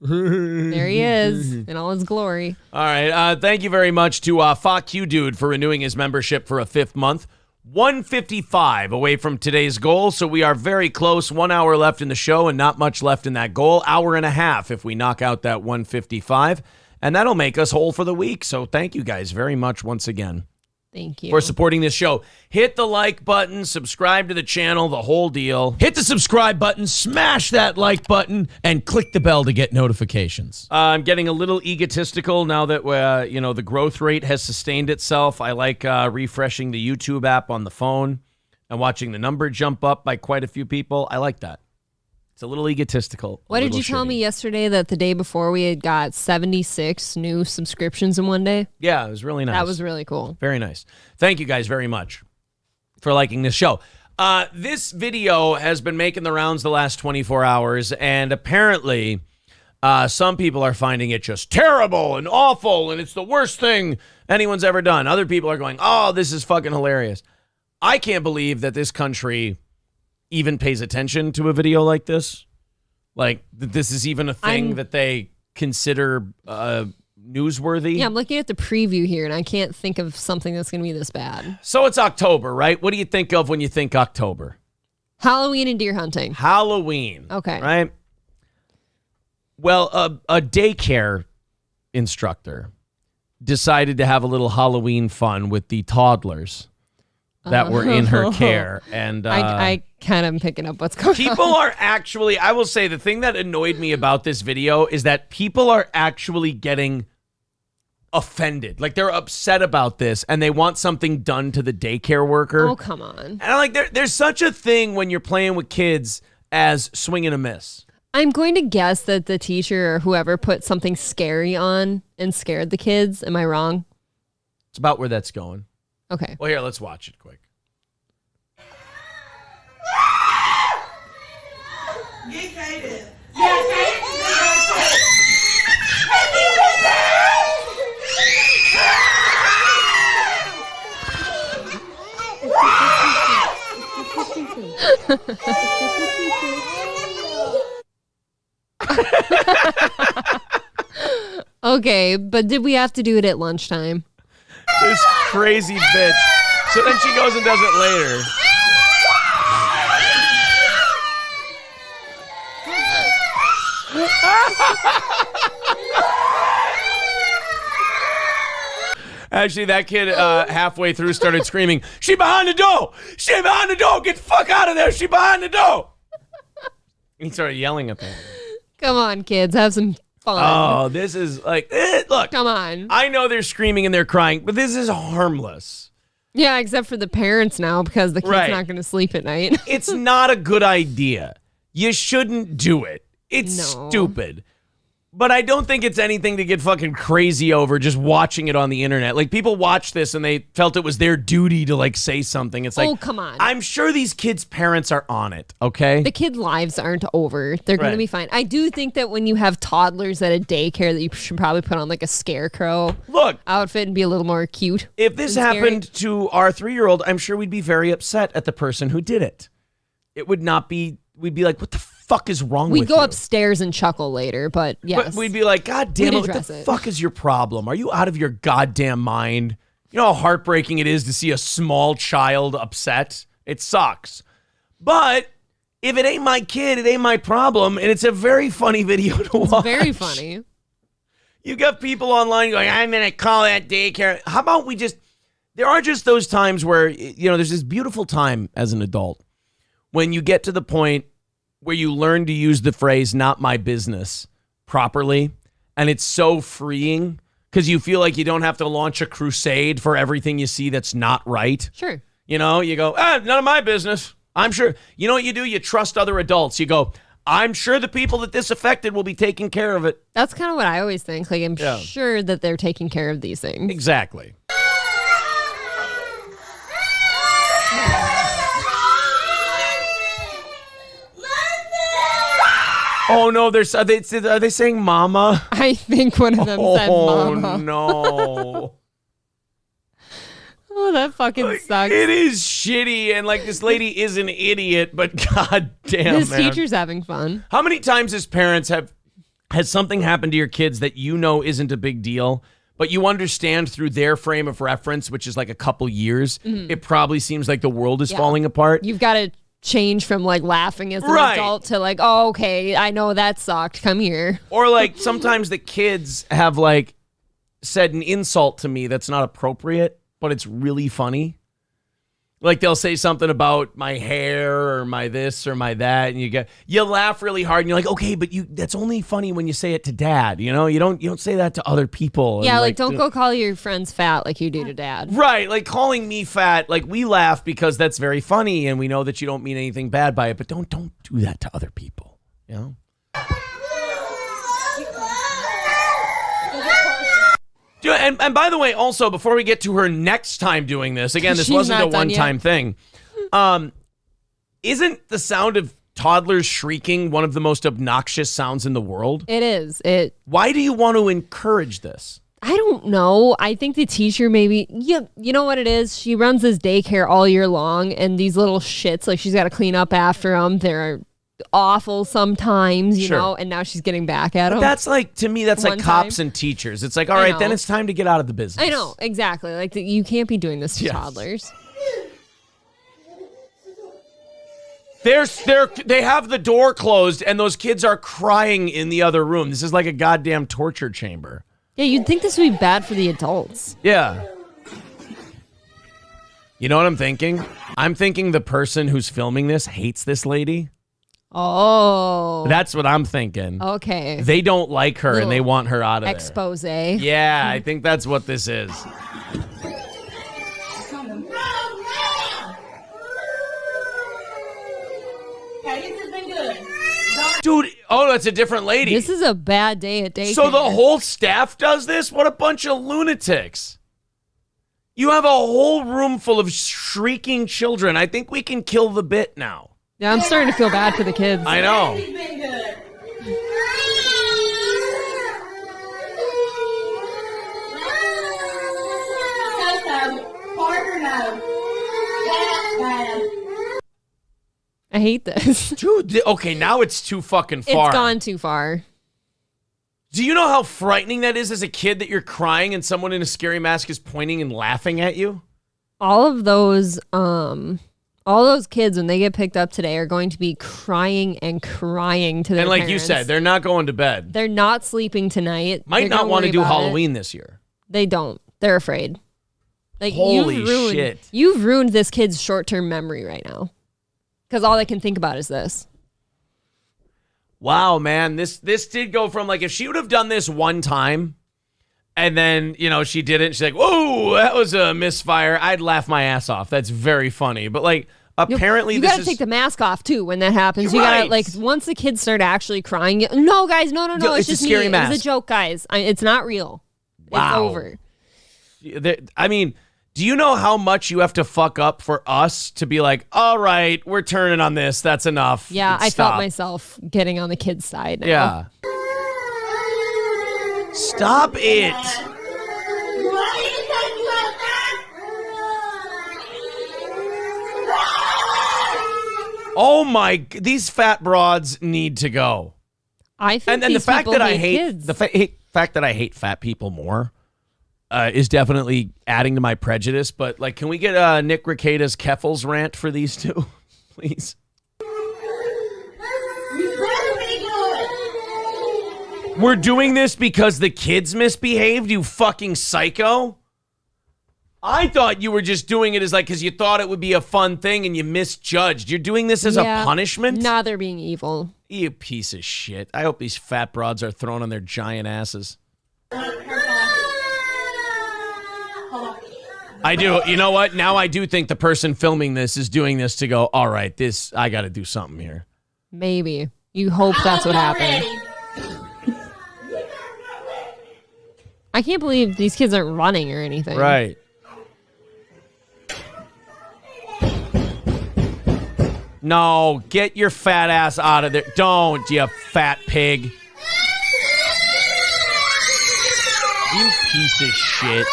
[SPEAKER 2] There he is in all his glory.
[SPEAKER 1] All right. Thank you very much to Fuck You Dude for renewing his membership for a 5th month. 155 away from today's goal, so we are very close. 1 hour left in the show and not much left in that goal. Hour and a half if we knock out that 155, and that'll make us whole for the week. So thank you guys very much once again.
[SPEAKER 2] Thank you
[SPEAKER 1] for supporting this show. Hit the like button, subscribe to the channel, the whole deal. Hit the subscribe button, smash that like button, and click the bell to get notifications. I'm getting a little egotistical now that the growth rate has sustained itself. I like refreshing the YouTube app on the phone and watching the number jump up by quite a few people. I like that. It's a little egotistical.
[SPEAKER 2] What did you tell me yesterday that the day before we had got 76 new subscriptions in one day?
[SPEAKER 1] Yeah, it was really nice.
[SPEAKER 2] That was really cool.
[SPEAKER 1] Very nice. Thank you guys very much for liking this show. This video has been making the rounds the last 24 hours, and apparently some people are finding it just terrible and awful, and it's the worst thing anyone's ever done. Other people are going, oh, this is fucking hilarious. I can't believe that this country even pays attention to a video like this. Like, this is even a thing that they consider newsworthy.
[SPEAKER 2] Yeah, I'm looking at the preview here, and I can't think of something that's going to be this bad.
[SPEAKER 1] So it's October, right? What do you think of when you think October?
[SPEAKER 2] Halloween and deer hunting.
[SPEAKER 1] Halloween.
[SPEAKER 2] Okay.
[SPEAKER 1] Right? Well, a daycare instructor decided to have a little Halloween fun with the toddlers that were in her care. And
[SPEAKER 2] I kind of am picking up what's going on.
[SPEAKER 1] People are actually, I will say, the thing that annoyed me about this video is that people are actually getting offended. Like, they're upset about this and they want something done to the daycare worker.
[SPEAKER 2] Oh, come on.
[SPEAKER 1] And I'm like, there's such a thing when you're playing with kids as swing and a miss.
[SPEAKER 2] I'm going to guess that the teacher or whoever put something scary on and scared the kids. Am I wrong?
[SPEAKER 1] It's about where that's going.
[SPEAKER 2] Okay.
[SPEAKER 1] Well, here, let's watch it quick.
[SPEAKER 2] Okay, but did we have to do it at lunchtime?
[SPEAKER 1] This crazy bitch. So then she goes and does it later. Actually, that kid halfway through started screaming, "She behind the door! She behind the door! Get the fuck out of there! She behind the door!" And he started yelling at them.
[SPEAKER 2] Come on, kids, have some fun.
[SPEAKER 1] Oh, this is like, look.
[SPEAKER 2] Come on.
[SPEAKER 1] I know they're screaming and they're crying, but this is harmless.
[SPEAKER 2] Yeah, except for the parents now because the kid's not going to sleep at night.
[SPEAKER 1] It's not a good idea. You shouldn't do it. It's stupid. But I don't think it's anything to get fucking crazy over just watching it on the internet. Like, people watched this and they felt it was their duty to, like, say something. It's like,
[SPEAKER 2] oh, come on.
[SPEAKER 1] I'm sure these kids' parents are on it, okay?
[SPEAKER 2] The kids' lives aren't over. They're going to be fine. I do think that when you have toddlers at a daycare that you should probably put on, like, a scarecrow outfit and be a little more cute.
[SPEAKER 1] If this happened to our 3-year-old, I'm sure we'd be very upset at the person who did it. It would not be, we'd be like, what the fuck is wrong with you?
[SPEAKER 2] We'd go upstairs and chuckle later, but yes.
[SPEAKER 1] But we'd be like, God damn it, what the fuck is your problem? Are you out of your goddamn mind? You know how heartbreaking it is to see a small child upset? It sucks. But if it ain't my kid, it ain't my problem, and it's a very funny video to watch.
[SPEAKER 2] It's very funny.
[SPEAKER 1] You got people online going, I'm going to call that daycare. How about we just, there are just those times where, you know, there's this beautiful time as an adult when you get to the point where you learn to use the phrase "not my business" properly, and it's so freeing because you feel like you don't have to launch a crusade for everything you see that's not right.
[SPEAKER 2] Sure.
[SPEAKER 1] You know, you go, none of my business. I'm sure. You know what you do? You trust other adults. You go, I'm sure the people that this affected will be taking care of it.
[SPEAKER 2] That's kind of what I always think. Like, I'm sure that they're taking care of these things.
[SPEAKER 1] Exactly. Oh no! Are they saying "mama"?
[SPEAKER 2] I think one of them said "mama."
[SPEAKER 1] Oh no!
[SPEAKER 2] Oh, that fucking sucks.
[SPEAKER 1] It is shitty, and like this lady is an idiot, but goddamn,
[SPEAKER 2] this
[SPEAKER 1] man.
[SPEAKER 2] teacher's having fun.
[SPEAKER 1] How many times as parents has something happened to your kids that you know isn't a big deal, but you understand through their frame of reference, which is like a couple years, it probably seems like the world is falling apart.
[SPEAKER 2] You've got to change from like laughing as an adult to like, oh, okay, I know that sucked. Come here.
[SPEAKER 1] Or like sometimes the kids have like said an insult to me that's not appropriate, but it's really funny. Like they'll say something about my hair or my this or my that, and you laugh really hard, and you're like, okay, but that's only funny when you say it to dad. You know, you don't say that to other people.
[SPEAKER 2] Yeah,
[SPEAKER 1] and
[SPEAKER 2] like don't go call your friends fat like you do to dad.
[SPEAKER 1] Right, like calling me fat, like we laugh because that's very funny, and we know that you don't mean anything bad by it, but don't do that to other people. You know. And by the way, also, before we get to her next time doing this, again, this wasn't a one-time thing. Isn't the sound of toddlers shrieking one of the most obnoxious sounds in the world?
[SPEAKER 2] It is.
[SPEAKER 1] Why do you want to encourage this?
[SPEAKER 2] I don't know. I think the teacher maybe, you know what it is? She runs this daycare all year long, and these little shits, like she's got to clean up after them. They're awful sometimes, you know, and now she's getting back at them.
[SPEAKER 1] That's like, to me, that's like cops and teachers. It's like, all right, then it's time to get out of the business.
[SPEAKER 2] I know, exactly. Like, you can't be doing this to toddlers.
[SPEAKER 1] They have the door closed, and those kids are crying in the other room. This is like a goddamn torture chamber.
[SPEAKER 2] Yeah, you'd think this would be bad for the adults.
[SPEAKER 1] Yeah. You know what I'm thinking? I'm thinking the person who's filming this hates this lady.
[SPEAKER 2] Oh.
[SPEAKER 1] That's what I'm thinking.
[SPEAKER 2] Okay.
[SPEAKER 1] They don't like her and they want her out of
[SPEAKER 2] expose.
[SPEAKER 1] there. Yeah, I think that's what this is. Dude, oh, that's a different lady.
[SPEAKER 2] This is a bad day at daycare.
[SPEAKER 1] So the whole staff does this? What a bunch of lunatics. You have a whole room full of shrieking children. I think we can kill the bit now.
[SPEAKER 2] Yeah, I'm starting to feel bad for the kids.
[SPEAKER 1] I know.
[SPEAKER 2] I hate this.
[SPEAKER 1] Dude, okay, now it's too fucking far.
[SPEAKER 2] It's gone too far.
[SPEAKER 1] Do you know how frightening that is as a kid that you're crying and someone in a scary mask is pointing and laughing at you?
[SPEAKER 2] All of those kids, when they get picked up today, are going to be crying and crying to their
[SPEAKER 1] parents. And like
[SPEAKER 2] parents.
[SPEAKER 1] you said, they're not going to bed.
[SPEAKER 2] They're not sleeping tonight.
[SPEAKER 1] Might not want to do Halloween this year.
[SPEAKER 2] They don't. They're afraid. Like,
[SPEAKER 1] holy shit.
[SPEAKER 2] You've ruined this kid's short-term memory right now. Because all they can think about is this.
[SPEAKER 1] Wow, man. This did go from, like, if she would have done this one time and then, you know, she did it and she's like, whoa, that was a misfire, I'd laugh my ass off. That's very funny. But, like, apparently
[SPEAKER 2] you gotta take the mask off too when that happens. You gotta, like, once the kids start actually crying, no guys, no,
[SPEAKER 1] it's
[SPEAKER 2] just
[SPEAKER 1] a scary
[SPEAKER 2] me.
[SPEAKER 1] mask.
[SPEAKER 2] It's a joke, guys. It's not real.
[SPEAKER 1] Wow.
[SPEAKER 2] It's over.
[SPEAKER 1] I mean, do you know how much you have to fuck up for us to be like, all right, we're turning on this, that's enough.
[SPEAKER 2] Yeah, I
[SPEAKER 1] Stop.
[SPEAKER 2] felt myself getting on the kids' side now.
[SPEAKER 1] Yeah. Stop it. Oh my, these fat broads need to go.
[SPEAKER 2] I think
[SPEAKER 1] and the fact that I hate
[SPEAKER 2] kids.
[SPEAKER 1] the fact that I hate fat people more is definitely adding to my prejudice. But, like, can we get Nick Rekieta's Keffels rant for these two, please? We're doing this because the kids misbehaved, you fucking psycho. I thought you were just doing it as, like, because you thought it would be a fun thing and you misjudged. You're doing this as a punishment?
[SPEAKER 2] Nah, they're being evil.
[SPEAKER 1] You piece of shit. I hope these fat broads are thrown on their giant asses. I do. You know what? Now I do think the person filming this is doing this to go, all right, I got to do something here.
[SPEAKER 2] Maybe. You hope that's what happened. I can't believe these kids aren't running or anything.
[SPEAKER 1] Right. No, get your fat ass out of there. Don't, you fat pig. You piece of shit.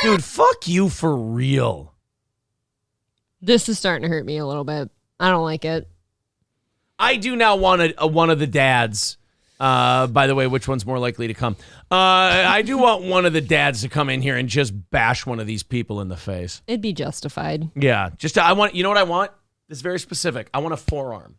[SPEAKER 1] Dude, fuck you for real.
[SPEAKER 2] This is starting to hurt me a little bit. I don't like it.
[SPEAKER 1] I do now want one of the dads. By the way, which one's more likely to come? I do want one of the dads to come in here and just bash one of these people in the face.
[SPEAKER 2] It'd be justified.
[SPEAKER 1] Yeah, I want. You know what I want? This is very specific. I want a forearm.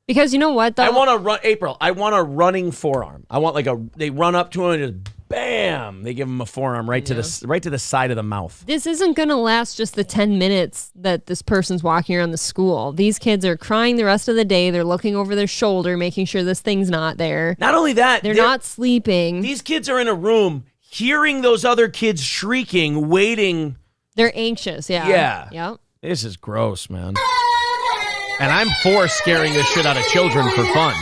[SPEAKER 2] Because you know what? Though?
[SPEAKER 1] I want a run, April. I want a running forearm. I want they run up to him and just bam, they give him a forearm right to the side of the mouth.
[SPEAKER 2] This isn't going to last just the 10 minutes that this person's walking around the school. These kids are crying the rest of the day. They're looking over their shoulder, making sure this thing's not there.
[SPEAKER 1] Not only that,
[SPEAKER 2] they're not sleeping.
[SPEAKER 1] These kids are in a room hearing those other kids shrieking, waiting.
[SPEAKER 2] They're anxious, yeah.
[SPEAKER 1] Yeah.
[SPEAKER 2] Yep.
[SPEAKER 1] This is gross, man. And I'm for scaring the shit out of children for fun.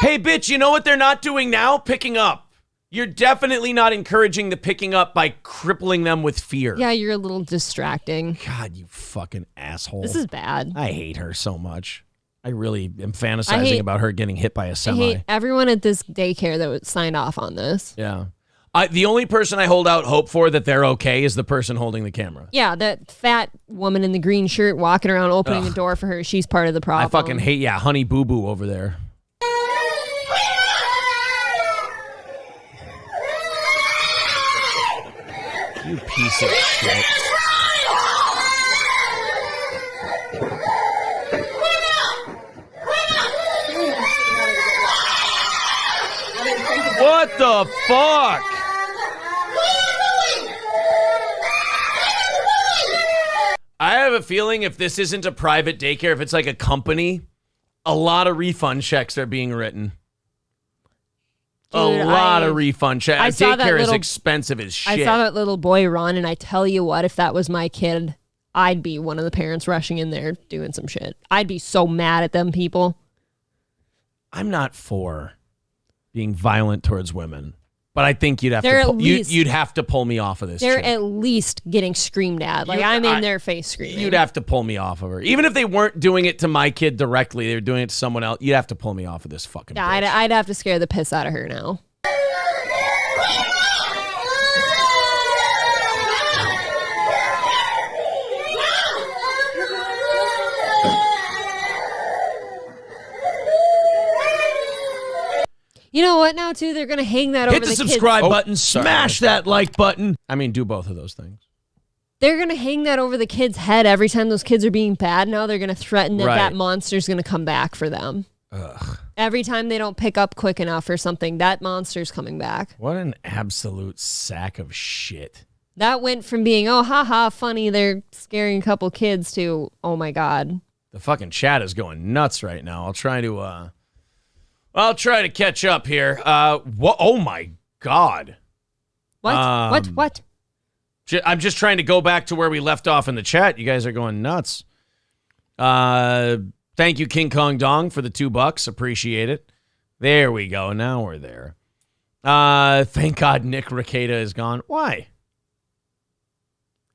[SPEAKER 1] Hey, bitch, you know what they're not doing now? Picking up. You're definitely not encouraging the picking up by crippling them with fear.
[SPEAKER 2] Yeah, you're a little distracting.
[SPEAKER 1] God, you fucking asshole.
[SPEAKER 2] This is bad.
[SPEAKER 1] I hate her so much. I really am fantasizing about her getting hit by a semi.
[SPEAKER 2] I hate everyone at this daycare that signed off on this.
[SPEAKER 1] Yeah. The only person I hold out hope for that they're okay is the person holding the camera.
[SPEAKER 2] Yeah, that fat woman in the green shirt walking around opening the door for her. She's part of the problem.
[SPEAKER 1] I fucking hate, Honey Boo Boo over there. You piece of shit. What the fuck? I have a feeling if this isn't a private daycare, if it's like a company, a lot of refund checks are being written. Dude, a lot of refund checks. Daycare is expensive as shit.
[SPEAKER 2] I saw that little boy run, and I tell you what, if that was my kid, I'd be one of the parents rushing in there doing some shit. I'd be so mad at them people.
[SPEAKER 1] I'm not for being violent towards women, but I think you'd have to pull me off of this.
[SPEAKER 2] They're at least getting screamed at. Like I'm in their face screaming.
[SPEAKER 1] You'd have to pull me off of her, even if they weren't doing it to my kid directly. They were doing it to someone else. You'd have to pull me off of this fucking.
[SPEAKER 2] Yeah, I'd have to scare the piss out of her now. You know what now, too? They're going to hang that over the kids.
[SPEAKER 1] Hit the subscribe button. Smash that like button. I mean, do both of those things.
[SPEAKER 2] They're going to hang that over the kid's head every time those kids are being bad. Now they're going to threaten that that monster's going to come back for them.
[SPEAKER 1] Ugh.
[SPEAKER 2] Every time they don't pick up quick enough or something, that monster's coming back.
[SPEAKER 1] What an absolute sack of shit.
[SPEAKER 2] That went from being, oh, haha, funny, they're scaring a couple kids to, oh, my God.
[SPEAKER 1] The fucking chat is going nuts right now. I'll try to catch up here. What? Oh my God.
[SPEAKER 2] What?
[SPEAKER 1] I'm just trying to go back to where we left off in the chat. You guys are going nuts. Thank you, King Kong Dong, for the $2. Appreciate it. There we go. Now we're there. Thank God Nick Rekieta is gone. Why?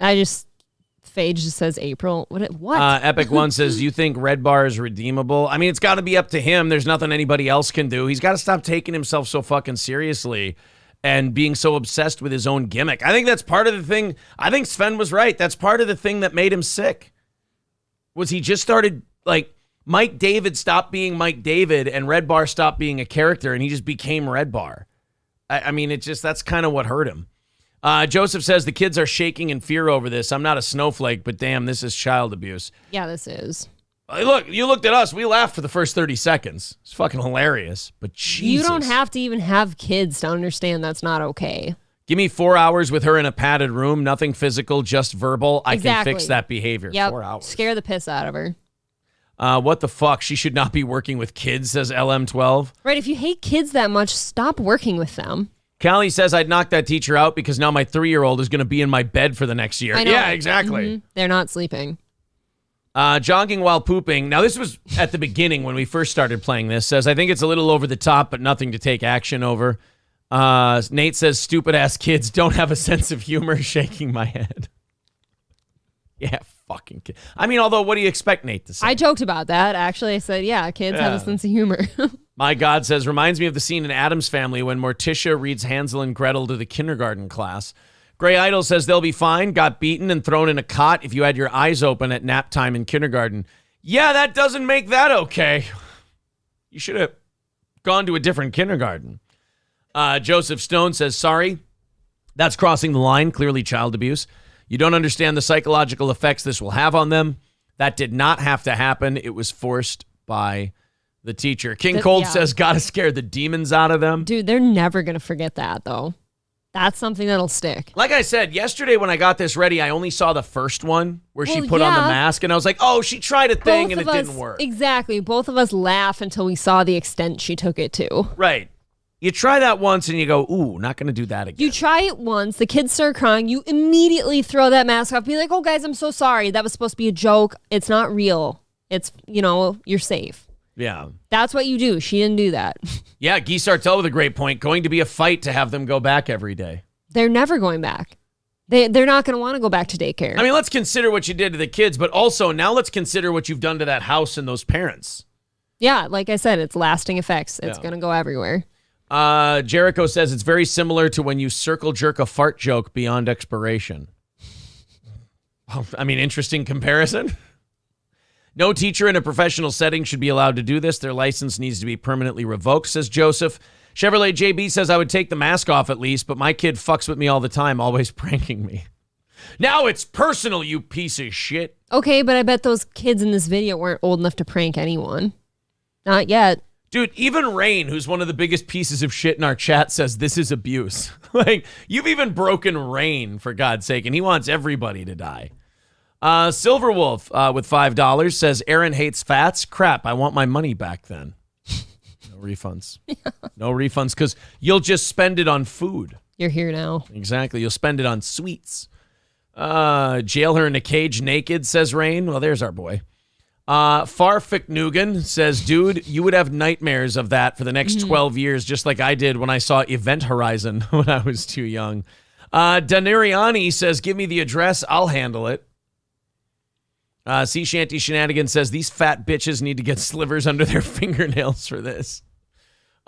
[SPEAKER 2] Phage just says April. What?
[SPEAKER 1] Epic One says, you think Red Bar is redeemable? I mean, it's got to be up to him. There's nothing anybody else can do. He's got to stop taking himself so fucking seriously and being so obsessed with his own gimmick. I think that's part of the thing. I think Sven was right. That's part of the thing that made him sick. Was he just started, like, Mike David stopped being Mike David and Red Bar stopped being a character and he just became Red Bar. I mean, that's kind of what hurt him. Joseph says the kids are shaking in fear over this. I'm not a snowflake, but damn, this is child abuse.
[SPEAKER 2] Yeah, this is.
[SPEAKER 1] Look, you looked at us. We laughed for the first 30 seconds. It's fucking hilarious. But Jesus.
[SPEAKER 2] You don't have to even have kids to understand that's not okay.
[SPEAKER 1] Give me 4 hours with her in a padded room. Nothing physical, just verbal. I can fix that behavior.
[SPEAKER 2] Yep.
[SPEAKER 1] 4 hours.
[SPEAKER 2] Scare the piss out of her.
[SPEAKER 1] What the fuck? She should not be working with kids, says LM12.
[SPEAKER 2] Right, if you hate kids that much, stop working with them.
[SPEAKER 1] Callie says, I'd knock that teacher out because now my 3-year-old is going to be in my bed for the next year.
[SPEAKER 2] I know.
[SPEAKER 1] Yeah, exactly.
[SPEAKER 2] Mm-hmm. They're not sleeping.
[SPEAKER 1] Jogging while pooping. Now, this was at the beginning when we first started playing this. Says, I think it's a little over the top, but nothing to take action over. Nate says, stupid-ass kids don't have a sense of humor, shaking my head. Yeah, fucking kid. I mean, although, what do you expect Nate to say?
[SPEAKER 2] I joked about that, actually. I said, yeah, kids have a sense of humor.
[SPEAKER 1] My God says, reminds me of the scene in Addams Family when Morticia reads Hansel and Gretel to the kindergarten class. Gray Idol says they'll be fine, got beaten and thrown in a cot if you had your eyes open at nap time in kindergarten. Yeah, that doesn't make that okay. You should have gone to a different kindergarten. Joseph Stone says, sorry, that's crossing the line, clearly child abuse. You don't understand the psychological effects this will have on them. That did not have to happen. It was forced by the teacher. King Cold says, gotta scare the demons out of them.
[SPEAKER 2] Dude, they're never going to forget that, though. That's something that'll stick.
[SPEAKER 1] Like I said, yesterday when I got this ready, I only saw the first one where she put on the mask, and I was like, oh, she tried a thing and it didn't work.
[SPEAKER 2] Exactly. Both of us laugh until we saw the extent she took it to.
[SPEAKER 1] Right. You try that once and you go, ooh, not going to do that again.
[SPEAKER 2] You try it once, the kids start crying, you immediately throw that mask off, be like, oh, guys, I'm so sorry. That was supposed to be a joke. It's not real. It's, you're safe.
[SPEAKER 1] Yeah.
[SPEAKER 2] That's what you do. She didn't do that.
[SPEAKER 1] Yeah, Guy Sartell with a great point. Going to be a fight to have them go back every day.
[SPEAKER 2] They're never going back. They're not going to want to go back to daycare.
[SPEAKER 1] I mean, let's consider what you did to the kids, but also now let's consider what you've done to that house and those parents.
[SPEAKER 2] Yeah, like I said, it's lasting effects. It's going to go everywhere.
[SPEAKER 1] Jericho says it's very similar to when you circle jerk a fart joke beyond expiration. I mean, interesting comparison. No teacher in a professional setting should be allowed to do this. Their license needs to be permanently revoked, says Joseph. Chevrolet JB says I would take the mask off at least, but my kid fucks with me all the time, always pranking me. Now it's personal, you piece of shit.
[SPEAKER 2] Okay, but I bet those kids in this video weren't old enough to prank anyone. Not yet.
[SPEAKER 1] Dude, even Rain, who's one of the biggest pieces of shit in our chat, says this is abuse. Like, you've even broken Rain, for God's sake, and he wants everybody to die. Silverwolf with $5 says, Aaron hates fats. Crap, I want my money back then. No refunds. No refunds, because you'll just spend it on food.
[SPEAKER 2] You're here now.
[SPEAKER 1] Exactly. You'll spend it on sweets. Jail her in a cage naked, says Rain. Well, there's our boy. Farfik Nugan says, dude, you would have nightmares of that for the next 12 years, just like I did when I saw Event Horizon when I was too young. Daniriani says, give me the address. I'll handle it. Sea Shanty Shenanigans says, these fat bitches need to get slivers under their fingernails for this.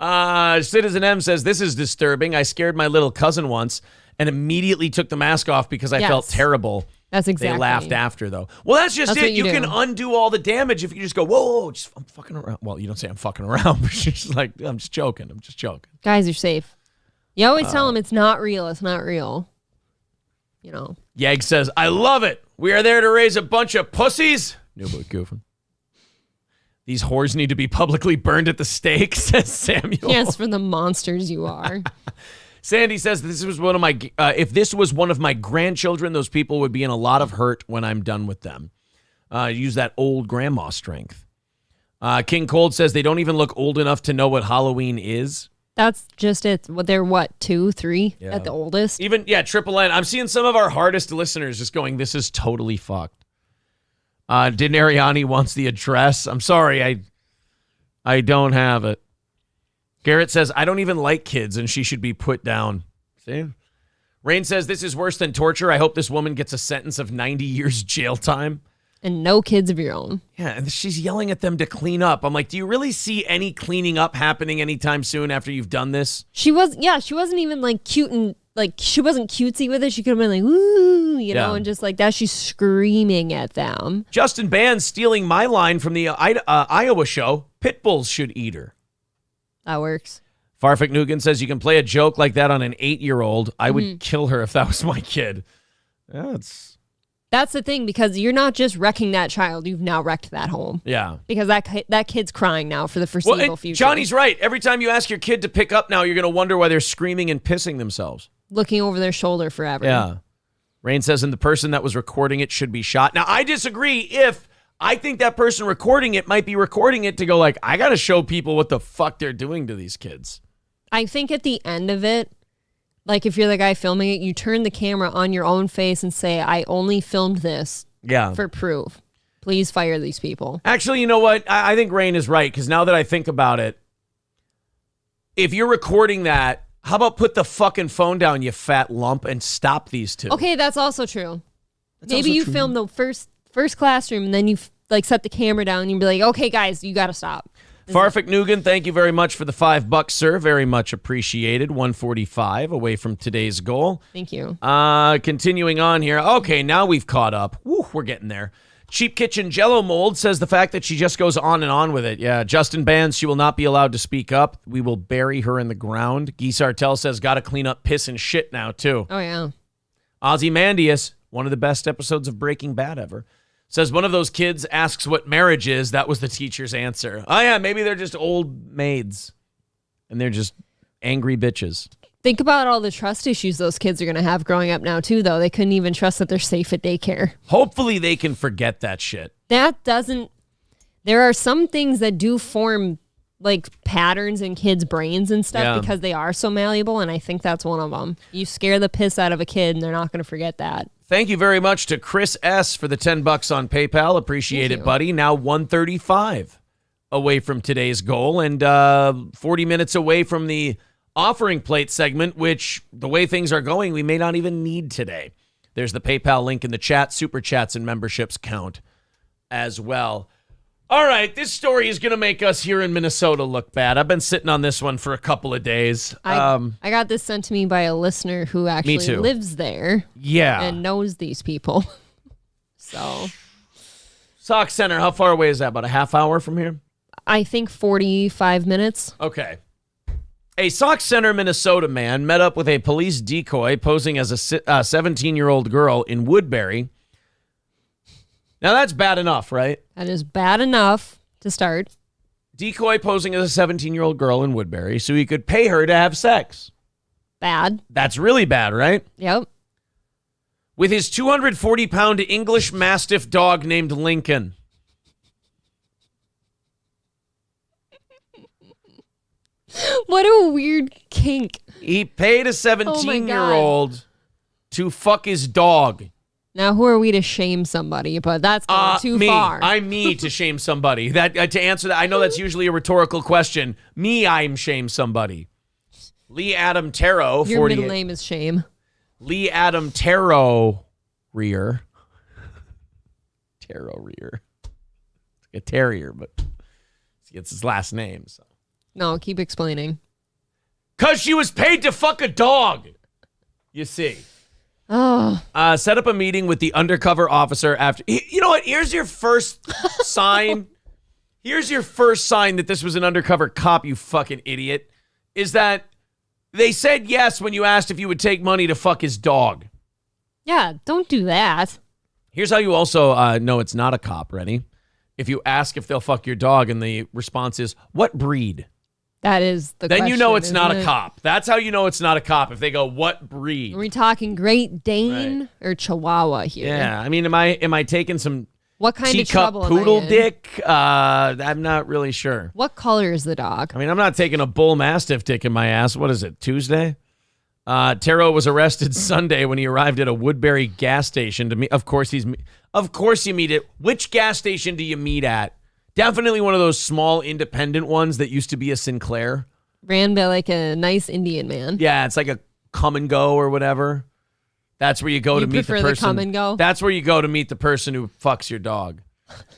[SPEAKER 1] Citizen M says, this is disturbing. I scared my little cousin once and immediately took the mask off because I felt terrible.
[SPEAKER 2] That's exactly.
[SPEAKER 1] They laughed after, though. Well, that's just it. You can undo all the damage if you just go, whoa, I'm fucking around. Well, you don't say I'm fucking around, but you're just like, I'm just joking.
[SPEAKER 2] Guys, you're safe. You always tell them it's not real. It's not real.
[SPEAKER 1] Yag says, I love it. We are there to raise a bunch of pussies. No, but goofing. These whores need to be publicly burned at the stake, says Samuel.
[SPEAKER 2] Yes, for the monsters you are.
[SPEAKER 1] Sandy says this was one of my. If this was one of my grandchildren, those people would be in a lot of hurt when I'm done with them. Use that old grandma strength. King Cold says they don't even look old enough to know what Halloween is.
[SPEAKER 2] That's just it. They're what, 2, 3 at the oldest?
[SPEAKER 1] Even, Triple N. I'm seeing some of our hardest listeners just going, this is totally fucked. Dinariani wants the address. I'm sorry, I don't have it. Garrett says, I don't even like kids and she should be put down. See? Rain says, this is worse than torture. I hope this woman gets a sentence of 90 years jail time.
[SPEAKER 2] And no kids of your own.
[SPEAKER 1] Yeah, and she's yelling at them to clean up. I'm like, do you really see any cleaning up happening anytime soon after you've done this?
[SPEAKER 2] She wasn't even like cute and like she wasn't cutesy with it. She could have been like, woo, and just like that. She's screaming at them.
[SPEAKER 1] Justin Band stealing my line from the Iowa show. Pit bulls should eat her.
[SPEAKER 2] That works.
[SPEAKER 1] Farfik Nugan says you can play a joke like that on an 8-year-old. I would kill her if that was my kid. Yeah,
[SPEAKER 2] That's the thing, because you're not just wrecking that child, you've now wrecked that home.
[SPEAKER 1] Yeah.
[SPEAKER 2] Because that kid's crying now for the foreseeable future.
[SPEAKER 1] Johnny's right. Every time you ask your kid to pick up now, you're going to wonder why they're screaming and pissing themselves.
[SPEAKER 2] Looking over their shoulder forever.
[SPEAKER 1] Yeah. Rain says, and the person that was recording it should be shot. Now, I disagree if I think that person recording it might be recording it to go like, I got to show people what the fuck they're doing to these kids.
[SPEAKER 2] I think at the end of it, like if you're the guy filming it, you turn the camera on your own face and say, I only filmed this for proof. Please fire these people.
[SPEAKER 1] Actually, you know what? I think Rain is right, because now that I think about it, if you're recording that, how about put the fucking phone down, you fat lump, and stop these two?
[SPEAKER 2] Okay, that's also true. Maybe you film the first classroom, and then you set the camera down, and you be like, okay, guys, you got to stop.
[SPEAKER 1] Farfik Nugan, thank you very much for the $5, sir. Very much appreciated. 145 away from today's goal.
[SPEAKER 2] Thank you.
[SPEAKER 1] Continuing on here. Okay, now we've caught up. Woo, we're getting there. Cheap Kitchen Jello Mold says the fact that she just goes on and on with it. Yeah, Justin bans she will not be allowed to speak up. We will bury her in the ground. Geese Artel says got to clean up piss and shit now, too.
[SPEAKER 2] Oh, yeah.
[SPEAKER 1] Ozymandias, one of the best episodes of Breaking Bad ever, says one of those kids asks what marriage is. That was the teacher's answer. Oh, yeah, maybe they're just old maids, and they're just angry bitches.
[SPEAKER 2] Think about all the trust issues those kids are going to have growing up now, too, though. They couldn't even trust that they're safe at daycare.
[SPEAKER 1] Hopefully they can forget that shit.
[SPEAKER 2] There are some things that do form, like, patterns in kids' brains and stuff because they are so malleable, and I think that's one of them. You scare the piss out of a kid, and they're not going to forget that.
[SPEAKER 1] Thank you very much to Chris S. for the $10 on PayPal. Appreciate it, buddy. Now 135 away from today's goal and 40 minutes away from the offering plate segment, which the way things are going, we may not even need today. There's the PayPal link in the chat. Super chats and memberships count as well. All right, this story is going to make us here in Minnesota look bad. I've been sitting on this one for a couple of days.
[SPEAKER 2] I got this sent to me by a listener who actually lives there.
[SPEAKER 1] Yeah.
[SPEAKER 2] And knows these people. So.
[SPEAKER 1] Sauk Center, how far away is that? About a half hour from here?
[SPEAKER 2] I think 45 minutes.
[SPEAKER 1] Okay. A Sauk Center, Minnesota man met up with a police decoy posing as a 17-year-old girl in Woodbury. Now, that's bad enough, right?
[SPEAKER 2] That is bad enough to start.
[SPEAKER 1] Decoy posing as a 17-year-old girl in Woodbury so he could pay her to have sex.
[SPEAKER 2] Bad.
[SPEAKER 1] That's really bad, right?
[SPEAKER 2] Yep.
[SPEAKER 1] With his 240-pound English Mastiff dog named Lincoln.
[SPEAKER 2] What a weird kink.
[SPEAKER 1] He paid a 17-year-old to fuck his dog.
[SPEAKER 2] Now, who are we to shame somebody? But that's going too far.
[SPEAKER 1] I'm me to shame somebody. To answer that, I know that's usually a rhetorical question. I'm shame somebody. Lee Adam Tarot.
[SPEAKER 2] Your middle name is Shame.
[SPEAKER 1] Lee Adam Tarot Rear. Tarot Rear. It's like a terrier, but it's his last name. So.
[SPEAKER 2] No, keep explaining.
[SPEAKER 1] Because she was paid to fuck a dog. You see.
[SPEAKER 2] Oh.
[SPEAKER 1] Set up a meeting with the undercover officer after. You know what? Here's your first sign. Here's your first sign that this was an undercover cop, you fucking idiot. Is that they said yes when you asked if you would take money to fuck his dog.
[SPEAKER 2] Yeah, don't do that.
[SPEAKER 1] Here's how you also know it's not a cop. Ready? If you ask if they'll fuck your dog and the response is, what breed?
[SPEAKER 2] That is the
[SPEAKER 1] Then
[SPEAKER 2] question,
[SPEAKER 1] you know it's not
[SPEAKER 2] it?
[SPEAKER 1] a cop. That's how you know it's not a cop. If they go, what breed?
[SPEAKER 2] Are we talking Great Dane or Chihuahua here?
[SPEAKER 1] Yeah, I mean, am I taking some
[SPEAKER 2] what kind of
[SPEAKER 1] teacup
[SPEAKER 2] trouble
[SPEAKER 1] poodle
[SPEAKER 2] am I in?
[SPEAKER 1] dick? I'm not really sure.
[SPEAKER 2] What color is the dog?
[SPEAKER 1] I mean, I'm not taking a bull mastiff dick in my ass. What is it, Tuesday? Taro was arrested Sunday when he arrived at a Woodbury gas station to meet. Of course you meet at. Which gas station do you meet at? Definitely one of those small independent ones that used to be a Sinclair.
[SPEAKER 2] Ran by like a nice Indian man.
[SPEAKER 1] Yeah, it's like a come and go or whatever. That's where you go to meet the person.
[SPEAKER 2] The come and go?
[SPEAKER 1] That's where you go to meet the person who fucks your dog.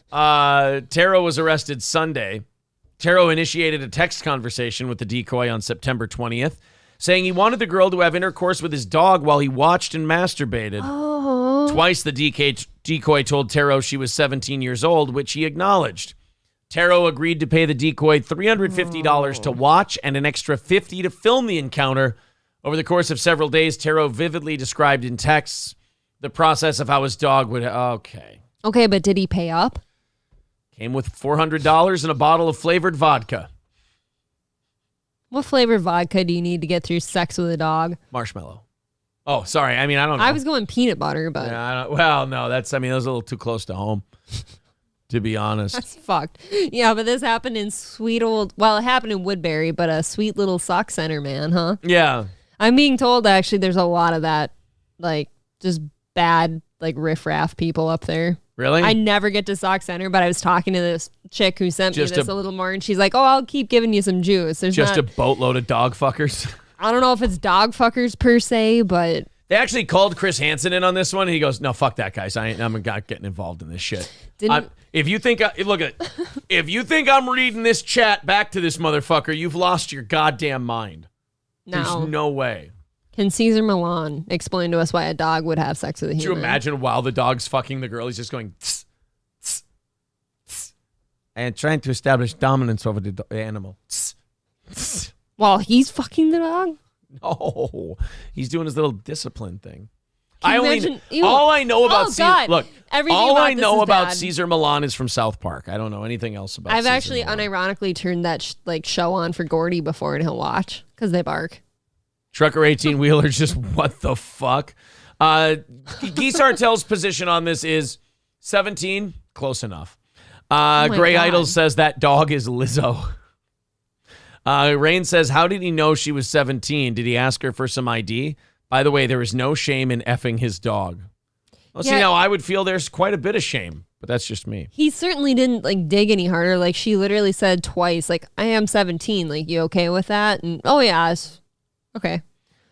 [SPEAKER 1] Taro was arrested Sunday. Taro initiated a text conversation with the decoy on September 20th, saying he wanted the girl to have intercourse with his dog while he watched and masturbated.
[SPEAKER 2] Oh.
[SPEAKER 1] Twice the decoy told Taro she was 17 years old, which he acknowledged. Taro agreed to pay the decoy $350 to watch and an extra $50 to film the encounter. Over the course of several days, Taro vividly described in texts the process of how his dog would... Okay,
[SPEAKER 2] but did he pay up?
[SPEAKER 1] Came with $400 and a bottle of flavored vodka.
[SPEAKER 2] What flavored vodka do you need to get through sex with a dog?
[SPEAKER 1] Marshmallow. Oh, sorry. I mean, I don't know.
[SPEAKER 2] I was going peanut butter, but...
[SPEAKER 1] Yeah, no, that's a little too close to home. to be honest.
[SPEAKER 2] That's fucked. Yeah, but this happened in it happened in Woodbury, but a sweet little sock center, man, huh?
[SPEAKER 1] Yeah.
[SPEAKER 2] I'm being told actually there's a lot of that, like just bad, like riffraff people up there.
[SPEAKER 1] Really?
[SPEAKER 2] I never get to sock center, but I was talking to this chick who sent me this a little more, and she's like, "Oh, I'll keep giving you some juice." There's
[SPEAKER 1] just a boatload of dog fuckers.
[SPEAKER 2] I don't know if it's dog fuckers per se, but
[SPEAKER 1] they actually called Chris Hansen in on this one, and he goes, "No, fuck that, guys. I'm not getting involved in this shit." If you think I'm reading this chat back to this motherfucker, you've lost your goddamn mind. There's no way.
[SPEAKER 2] Can Cesar Millan explain to us why a dog would have sex with a human?
[SPEAKER 1] Could you imagine while the dog's fucking the girl, he's just going, tss, tss, tss, and trying to establish dominance over the animal. Tss, tss.
[SPEAKER 2] While he's fucking the dog?
[SPEAKER 1] No, he's doing his little discipline thing.
[SPEAKER 2] All
[SPEAKER 1] all I know about
[SPEAKER 2] bad.
[SPEAKER 1] Cesar Millan is from South Park. I don't know anything else about.
[SPEAKER 2] I've
[SPEAKER 1] Cesar
[SPEAKER 2] actually
[SPEAKER 1] Millan.
[SPEAKER 2] Unironically turned that show on for Gordy before, and he'll watch because they bark.
[SPEAKER 1] Trucker 18-wheeler, just what the fuck? Geese Hartel's position on this is 17, close enough. Gray Idol says that dog is Lizzo. Rain says, how did he know she was 17? Did he ask her for some ID? By the way, there is no shame in effing his dog. Well, see, now I would feel there's quite a bit of shame, but that's just me.
[SPEAKER 2] He certainly didn't dig any harder. Like, she literally said twice, like, I am 17. Like, you okay with that? And oh yeah, okay.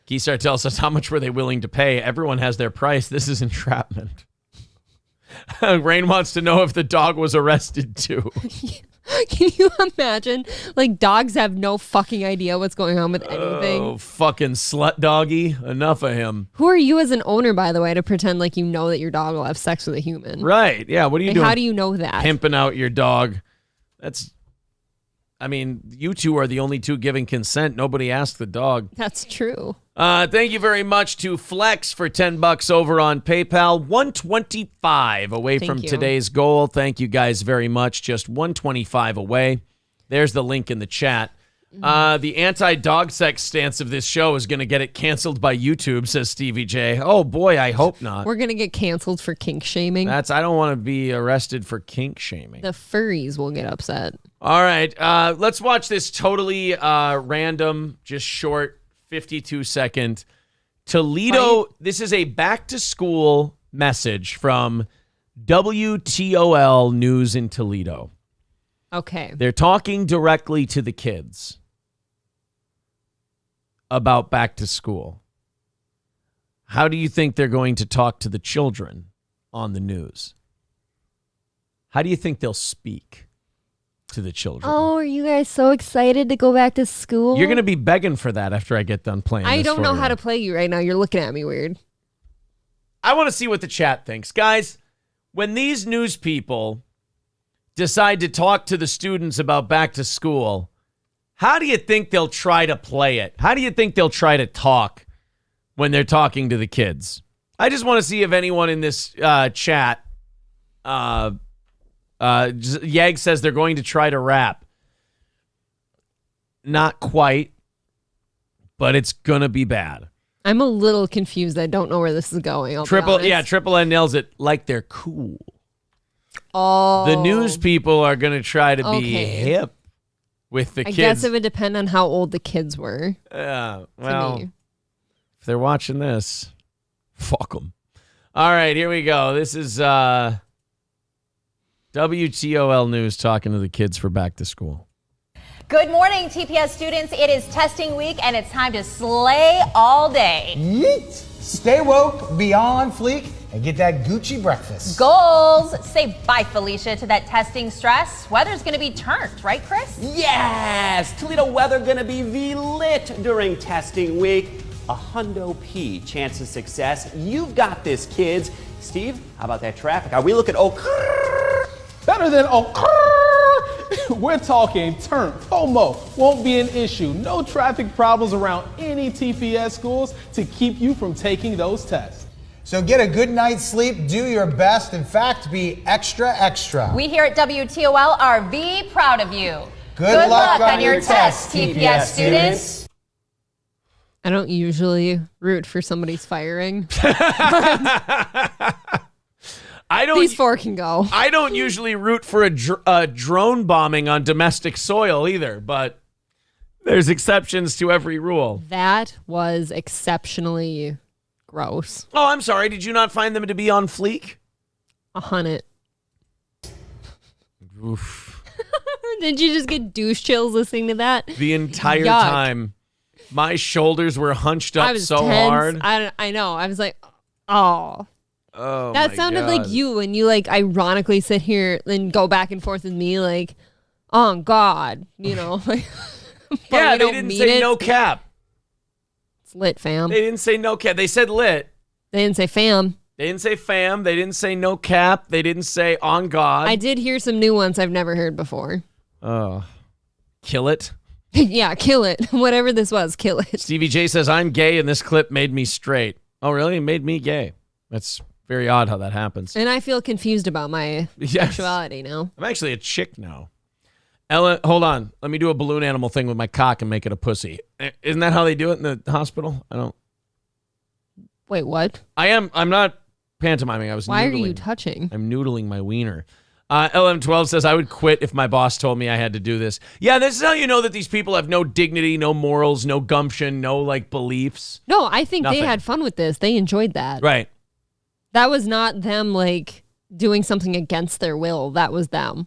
[SPEAKER 1] Geese Hartel says, how much were they willing to pay? Everyone has their price. This is entrapment. Rain wants to know if the dog was arrested too.
[SPEAKER 2] Can you imagine? Like, dogs have no fucking idea what's going on with anything.
[SPEAKER 1] Oh, fucking slut doggy. Enough of him.
[SPEAKER 2] Who are you as an owner, by the way, to pretend like you know that your dog will have sex with a human?
[SPEAKER 1] Right. Yeah. What are you doing?
[SPEAKER 2] How do you know that?
[SPEAKER 1] Pimping out your dog. You two are the only two giving consent. Nobody asked the dog.
[SPEAKER 2] That's true.
[SPEAKER 1] Thank you very much to Flex for $10 over on PayPal. 125 away from today's goal. Thank you guys very much. Just 125 away. There's the link in the chat. The anti-dog sex stance of this show is going to get it canceled by YouTube, says Stevie J. Oh boy, I hope not.
[SPEAKER 2] We're going to get canceled for kink shaming.
[SPEAKER 1] I don't want to be arrested for kink shaming.
[SPEAKER 2] The furries will get upset.
[SPEAKER 1] All right, let's watch this totally random, just short, 52-second Toledo. Fight. This is a back-to-school message from WTOL News in Toledo.
[SPEAKER 2] Okay.
[SPEAKER 1] They're talking directly to the kids about back to school. How do you think they're going to talk to the children on the news? How do you think they'll speak to the children?
[SPEAKER 2] Oh, are you guys so excited to go back to school?
[SPEAKER 1] You're going to be begging for that after I get done playing.
[SPEAKER 2] I don't know how to play you right now. You're looking at me weird.
[SPEAKER 1] I want to see what the chat thinks. Guys, when these news people decide to talk to the students about back to school, how do you think they'll try to play it? How do you think they'll try to talk when they're talking to the kids? I just want to see if anyone in this chat, Yag says they're going to try to rap. Not quite, but it's going to be bad.
[SPEAKER 2] I'm a little confused. I don't know where this is going.
[SPEAKER 1] Triple N nails it like they're cool.
[SPEAKER 2] Oh.
[SPEAKER 1] The news people are going to try to be hip with the kids.
[SPEAKER 2] I guess it would depend on how old the kids were.
[SPEAKER 1] Yeah, well, if they're watching this, fuck them. All right, here we go. This is WTOL News talking to the kids for back to school.
[SPEAKER 20] Good morning, TPS students. It is testing week, and it's time to slay all day.
[SPEAKER 21] Yeet! Stay woke, be on fleek, and get that Gucci breakfast.
[SPEAKER 20] Goals. Say bye, Felicia, to that testing stress. Weather's going to be turned, right, Chris?
[SPEAKER 22] Yes! Toledo weather going to be V-lit during testing week. A hundo P chance of success. You've got this, kids. Steve, how about that traffic? Are we looking
[SPEAKER 23] better than we're talking turn. FOMO won't be an issue. No traffic problems around any TPS schools to keep you from taking those tests.
[SPEAKER 21] So get a good night's sleep, do your best. In fact, be extra, extra.
[SPEAKER 20] We here at WTOL are proud of you.
[SPEAKER 21] Good luck on your tests, TPS students.
[SPEAKER 2] I don't usually root for somebody's firing.
[SPEAKER 1] I
[SPEAKER 2] These four can go.
[SPEAKER 1] I don't usually root for a drone bombing on domestic soil either, but there's exceptions to every rule.
[SPEAKER 2] That was exceptionally gross.
[SPEAKER 1] Oh, I'm sorry. Did you not find them to be on fleek?
[SPEAKER 2] 100.
[SPEAKER 1] Oof.
[SPEAKER 2] Did you just get douche chills listening to that?
[SPEAKER 1] The entire
[SPEAKER 2] Yuck.
[SPEAKER 1] time. My shoulders were hunched up
[SPEAKER 2] I was
[SPEAKER 1] so
[SPEAKER 2] tense.
[SPEAKER 1] hard.
[SPEAKER 2] I know. I was like, oh.
[SPEAKER 1] Oh,
[SPEAKER 2] That
[SPEAKER 1] my
[SPEAKER 2] sounded
[SPEAKER 1] God.
[SPEAKER 2] like you when you like ironically sit here and go back and forth with me like, oh God, you know. Like,
[SPEAKER 1] Yeah, they didn't say no cap.
[SPEAKER 2] It's lit, fam.
[SPEAKER 1] They didn't say no cap. They said lit.
[SPEAKER 2] They didn't say fam.
[SPEAKER 1] They didn't say fam. They didn't say no cap. They didn't say on God.
[SPEAKER 2] I did hear some new ones I've never heard before.
[SPEAKER 1] Oh. Kill it.
[SPEAKER 2] Yeah, kill it. Whatever this was, kill it.
[SPEAKER 1] Stevie J says, I'm gay and this clip made me straight. Oh, really? It made me gay. That's very odd how that happens.
[SPEAKER 2] And I feel confused about my sexuality now.
[SPEAKER 1] I'm actually a chick now. Ella, hold on. Let me do a balloon animal thing with my cock and make it a pussy. Isn't that how they do it in the hospital? I don't.
[SPEAKER 2] Wait, what?
[SPEAKER 1] I'm not pantomiming. I was
[SPEAKER 2] Why
[SPEAKER 1] noodling.
[SPEAKER 2] are you touching?
[SPEAKER 1] I'm noodling my wiener. LM12 says, I would quit if my boss told me I had to do this. Yeah, this is how you know that these people have no dignity, no morals, no gumption, no, like, beliefs.
[SPEAKER 2] No, I think
[SPEAKER 1] Nothing.
[SPEAKER 2] they had fun with this. They enjoyed that.
[SPEAKER 1] Right.
[SPEAKER 2] That was not them, like, doing something against their will. That was them.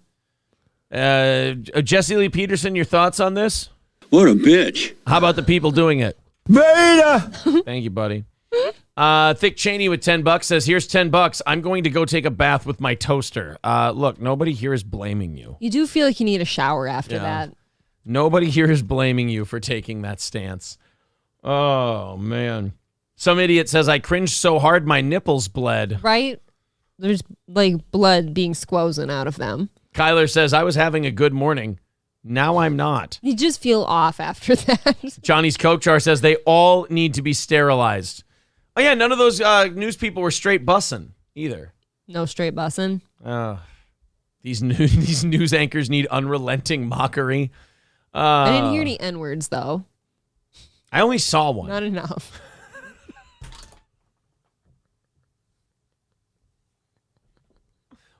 [SPEAKER 1] Jesse Lee Peterson, your thoughts on this?
[SPEAKER 3] What a bitch.
[SPEAKER 1] How about the people doing it?
[SPEAKER 3] Beta.
[SPEAKER 1] Thank you, buddy. Thick Cheney with $10 says, here's $10. I'm going to go take a bath with my toaster. Look, nobody here is blaming you.
[SPEAKER 2] You do feel like you need a shower after that.
[SPEAKER 1] Nobody here is blaming you for taking that stance. Oh, man. Some idiot says, I cringed so hard my nipples bled.
[SPEAKER 2] Right? There's, like, blood being squozen out of them.
[SPEAKER 1] Kyler says, I was having a good morning. Now I'm not.
[SPEAKER 2] You just feel off after that.
[SPEAKER 1] Johnny's Coke Jar says, they all need to be sterilized. Oh, yeah, none of those news people were straight bussing either.
[SPEAKER 2] No straight bussing.
[SPEAKER 1] These news anchors need unrelenting mockery.
[SPEAKER 2] I didn't hear any N-words, though.
[SPEAKER 1] I only saw one.
[SPEAKER 2] Not enough.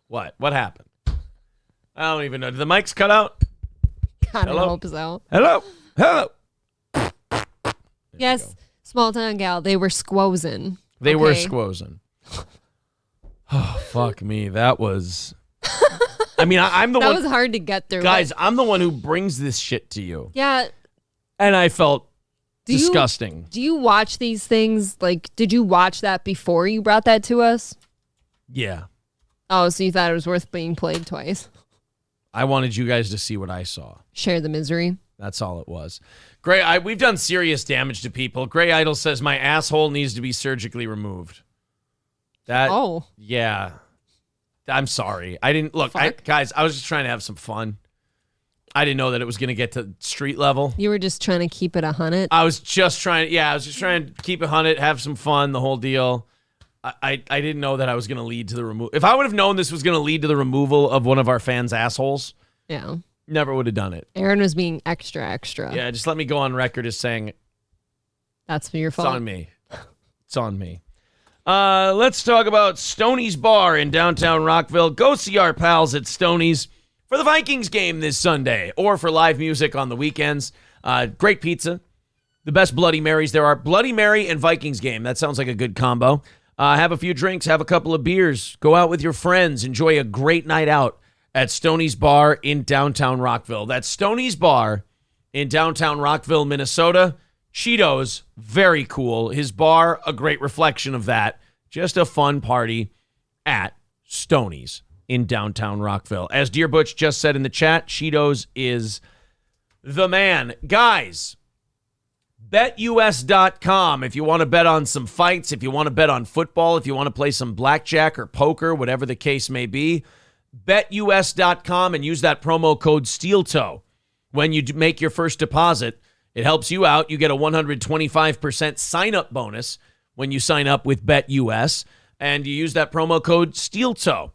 [SPEAKER 1] What? What happened? I don't even know. Did the mics cut out?
[SPEAKER 2] God,
[SPEAKER 1] Hello?
[SPEAKER 2] I hope so.
[SPEAKER 1] Hello? Hello?
[SPEAKER 2] Yes, small town gal, they were squozen.
[SPEAKER 1] They were
[SPEAKER 2] Okay?
[SPEAKER 1] squozen. Oh, fuck me. That was... I mean, I'm the
[SPEAKER 2] That
[SPEAKER 1] one...
[SPEAKER 2] was hard to get through.
[SPEAKER 1] Guys, I'm the one who brings this shit to you.
[SPEAKER 2] Yeah.
[SPEAKER 1] And I felt disgusting.
[SPEAKER 2] Do you watch these things? Like, did you watch that before you brought that to us?
[SPEAKER 1] Yeah.
[SPEAKER 2] Oh, so you thought it was worth being played twice?
[SPEAKER 1] I wanted you guys to see what I saw.
[SPEAKER 2] Share the misery.
[SPEAKER 1] That's all it was. We've done serious damage to people. Gray Idol says my asshole needs to be surgically removed.
[SPEAKER 2] Oh.
[SPEAKER 1] Yeah. I'm sorry. I didn't look. Guys, I was just trying to have some fun. I didn't know that it was going to get to street level.
[SPEAKER 2] You were just trying to keep it 100.
[SPEAKER 1] I was just trying to keep it 100, have some fun, the whole deal. I didn't know that I was going to lead to the removal. If I would have known this was going to lead to the removal of one of our fans' assholes,
[SPEAKER 2] Yeah.
[SPEAKER 1] never would have done it.
[SPEAKER 2] Aaron was being extra.
[SPEAKER 1] Yeah, just let me go on record as saying
[SPEAKER 2] That's your fault.
[SPEAKER 1] it's on me. It's on me. Let's talk about Stoney's Bar in downtown Rockville. Go see our pals at Stoney's for the Vikings game this Sunday or for live music on the weekends. Great pizza. The best Bloody Marys there are. Bloody Mary and Vikings game. That sounds like a good combo. Have a few drinks, have a couple of beers, go out with your friends, enjoy a great night out at Stoney's Bar in downtown Rockville. That's Stoney's Bar in downtown Rockville, Minnesota. Cheetos, very cool. His bar, a great reflection of that. Just a fun party at Stoney's in downtown Rockville. As Dear Butch just said in the chat, Cheetos is the man. Guys, BetUS.com if you want to bet on some fights, if you want to bet on football, if you want to play some blackjack or poker, whatever the case may be. BetUS.com and use that promo code SteelToe. When you make your first deposit, it helps you out. You get a 125% sign-up bonus when you sign up with BetUS, and you use that promo code SteelToe.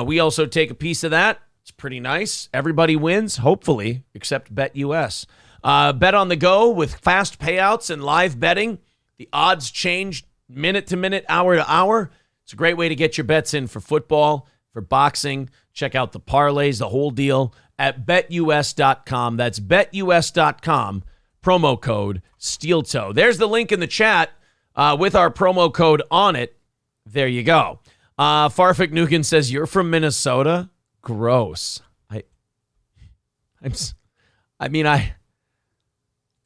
[SPEAKER 1] We also take a piece of that. It's pretty nice. Everybody wins, hopefully, except BetUS. Bet on the go with fast payouts and live betting. The odds change minute to minute, hour to hour. It's a great way to get your bets in for football, for boxing. Check out the parlays, the whole deal at betus.com. That's betus.com, promo code SteelToe. There's the link in the chat with our promo code on it. There you go. Farfik Nukin says, you're from Minnesota? Gross.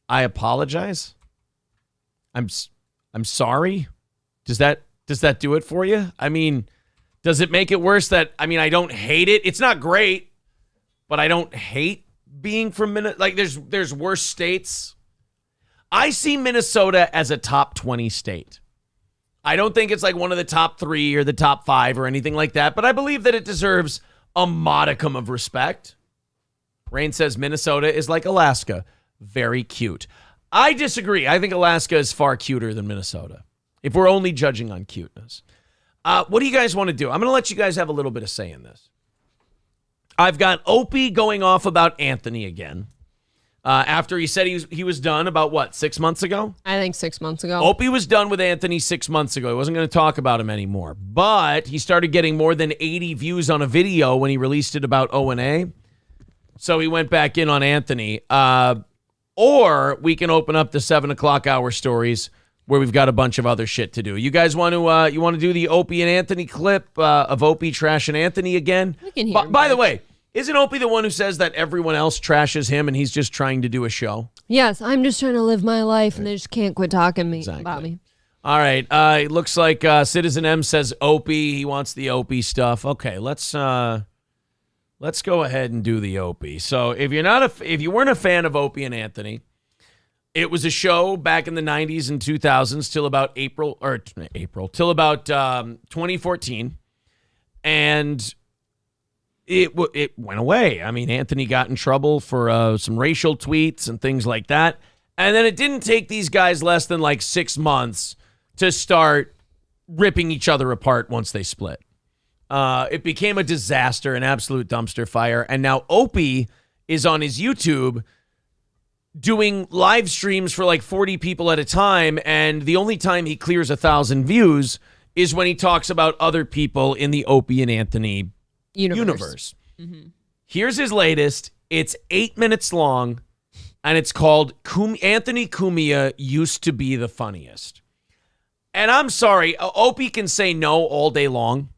[SPEAKER 1] I apologize. I'm sorry. Does that do it for you? I mean, does it make it worse that, I don't hate it. It's not great, but I don't hate being from Minnesota. Like there's worse states. I see Minnesota as a top 20 state. I don't think it's like one of the top 3 or the top 5 or anything like that, but I believe that it deserves a modicum of respect. Rain says Minnesota is like Alaska. Very cute. I disagree. I think Alaska is far cuter than Minnesota, if we're only judging on cuteness. What do you guys want to do? I'm going to let you guys have a little bit of say in this. I've got Opie going off about Anthony again. After he said he was done about, 6 months ago?
[SPEAKER 2] I think 6 months ago.
[SPEAKER 1] Opie was done with Anthony 6 months ago. He wasn't going to talk about him anymore. But he started getting more than 80 views on a video when he released it about O&A. So he went back in on Anthony. Or we can open up the 7 o'clock hour stories where we've got a bunch of other shit to do. You guys want to do the Opie and Anthony clip of Opie trashing Anthony again?
[SPEAKER 2] We can hear
[SPEAKER 1] By the way, isn't Opie the one who says that everyone else trashes him and he's just trying to do a show?
[SPEAKER 2] Yes, I'm just trying to live my life and they just can't quit talking about me.
[SPEAKER 1] All right. It looks like Citizen M says Opie. He wants the Opie stuff. Okay, let's go ahead and do the Opie. So if you weren't a fan of Opie and Anthony, it was a show back in the 90s and 2000s till about till about 2014, and it went away. I mean, Anthony got in trouble for some racial tweets and things like that, and then it didn't take these guys less than 6 months to start ripping each other apart once they split. It became a disaster, an absolute dumpster fire. And now Opie is on his YouTube doing live streams for 40 people at a time. And the only time he clears 1,000 views is when he talks about other people in the Opie and Anthony universe.
[SPEAKER 2] Mm-hmm.
[SPEAKER 1] Here's his latest. It's 8 minutes long, and it's called Anthony Cumia Used to Be the Funniest. And I'm sorry, Opie can say no all day long,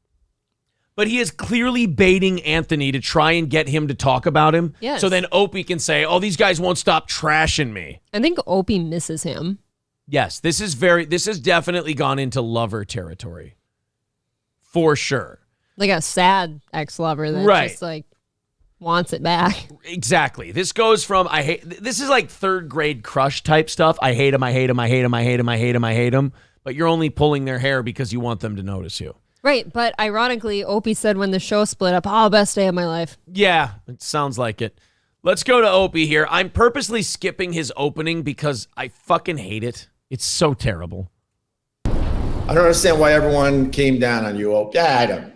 [SPEAKER 1] but he is clearly baiting Anthony to try and get him to talk about him.
[SPEAKER 2] Yes.
[SPEAKER 1] So then Opie can say, oh, these guys won't stop trashing me.
[SPEAKER 2] I think Opie misses him.
[SPEAKER 1] Yes, this has definitely gone into lover territory. For sure.
[SPEAKER 2] Like a sad ex-lover that just wants it back.
[SPEAKER 1] Exactly. This goes from this is like third grade crush type stuff. I hate him, I hate him, I hate him, I hate him, I hate him, I hate him. But you're only pulling their hair because you want them to notice you.
[SPEAKER 2] Right, but ironically, Opie said when the show split up, best day of my life.
[SPEAKER 1] Yeah, it sounds like it. Let's go to Opie here. I'm purposely skipping his opening because I fucking hate it. It's so terrible.
[SPEAKER 4] I don't understand why everyone came down on you, Opie. Yeah,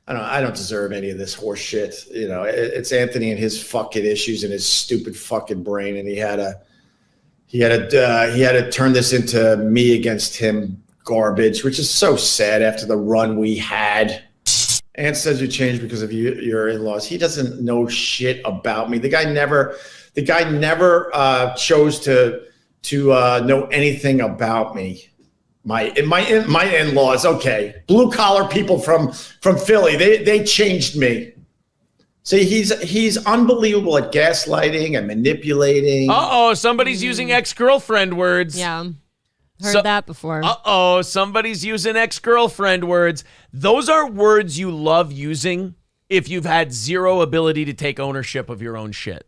[SPEAKER 4] I don't deserve any of this horse shit. It's Anthony and his fucking issues and his stupid fucking brain, and he had to turn this into me against him garbage, which is so sad after the run we had. Ant says you changed because of your in-laws. He doesn't know shit about me. The guy never chose to know anything about me. My in-laws, okay. Blue collar people from Philly, they changed me. See, he's unbelievable at gaslighting and manipulating.
[SPEAKER 1] Somebody's using ex-girlfriend words.
[SPEAKER 2] Yeah. Heard that before.
[SPEAKER 1] Somebody's using ex-girlfriend words. Those are words you love using if you've had zero ability to take ownership of your own shit.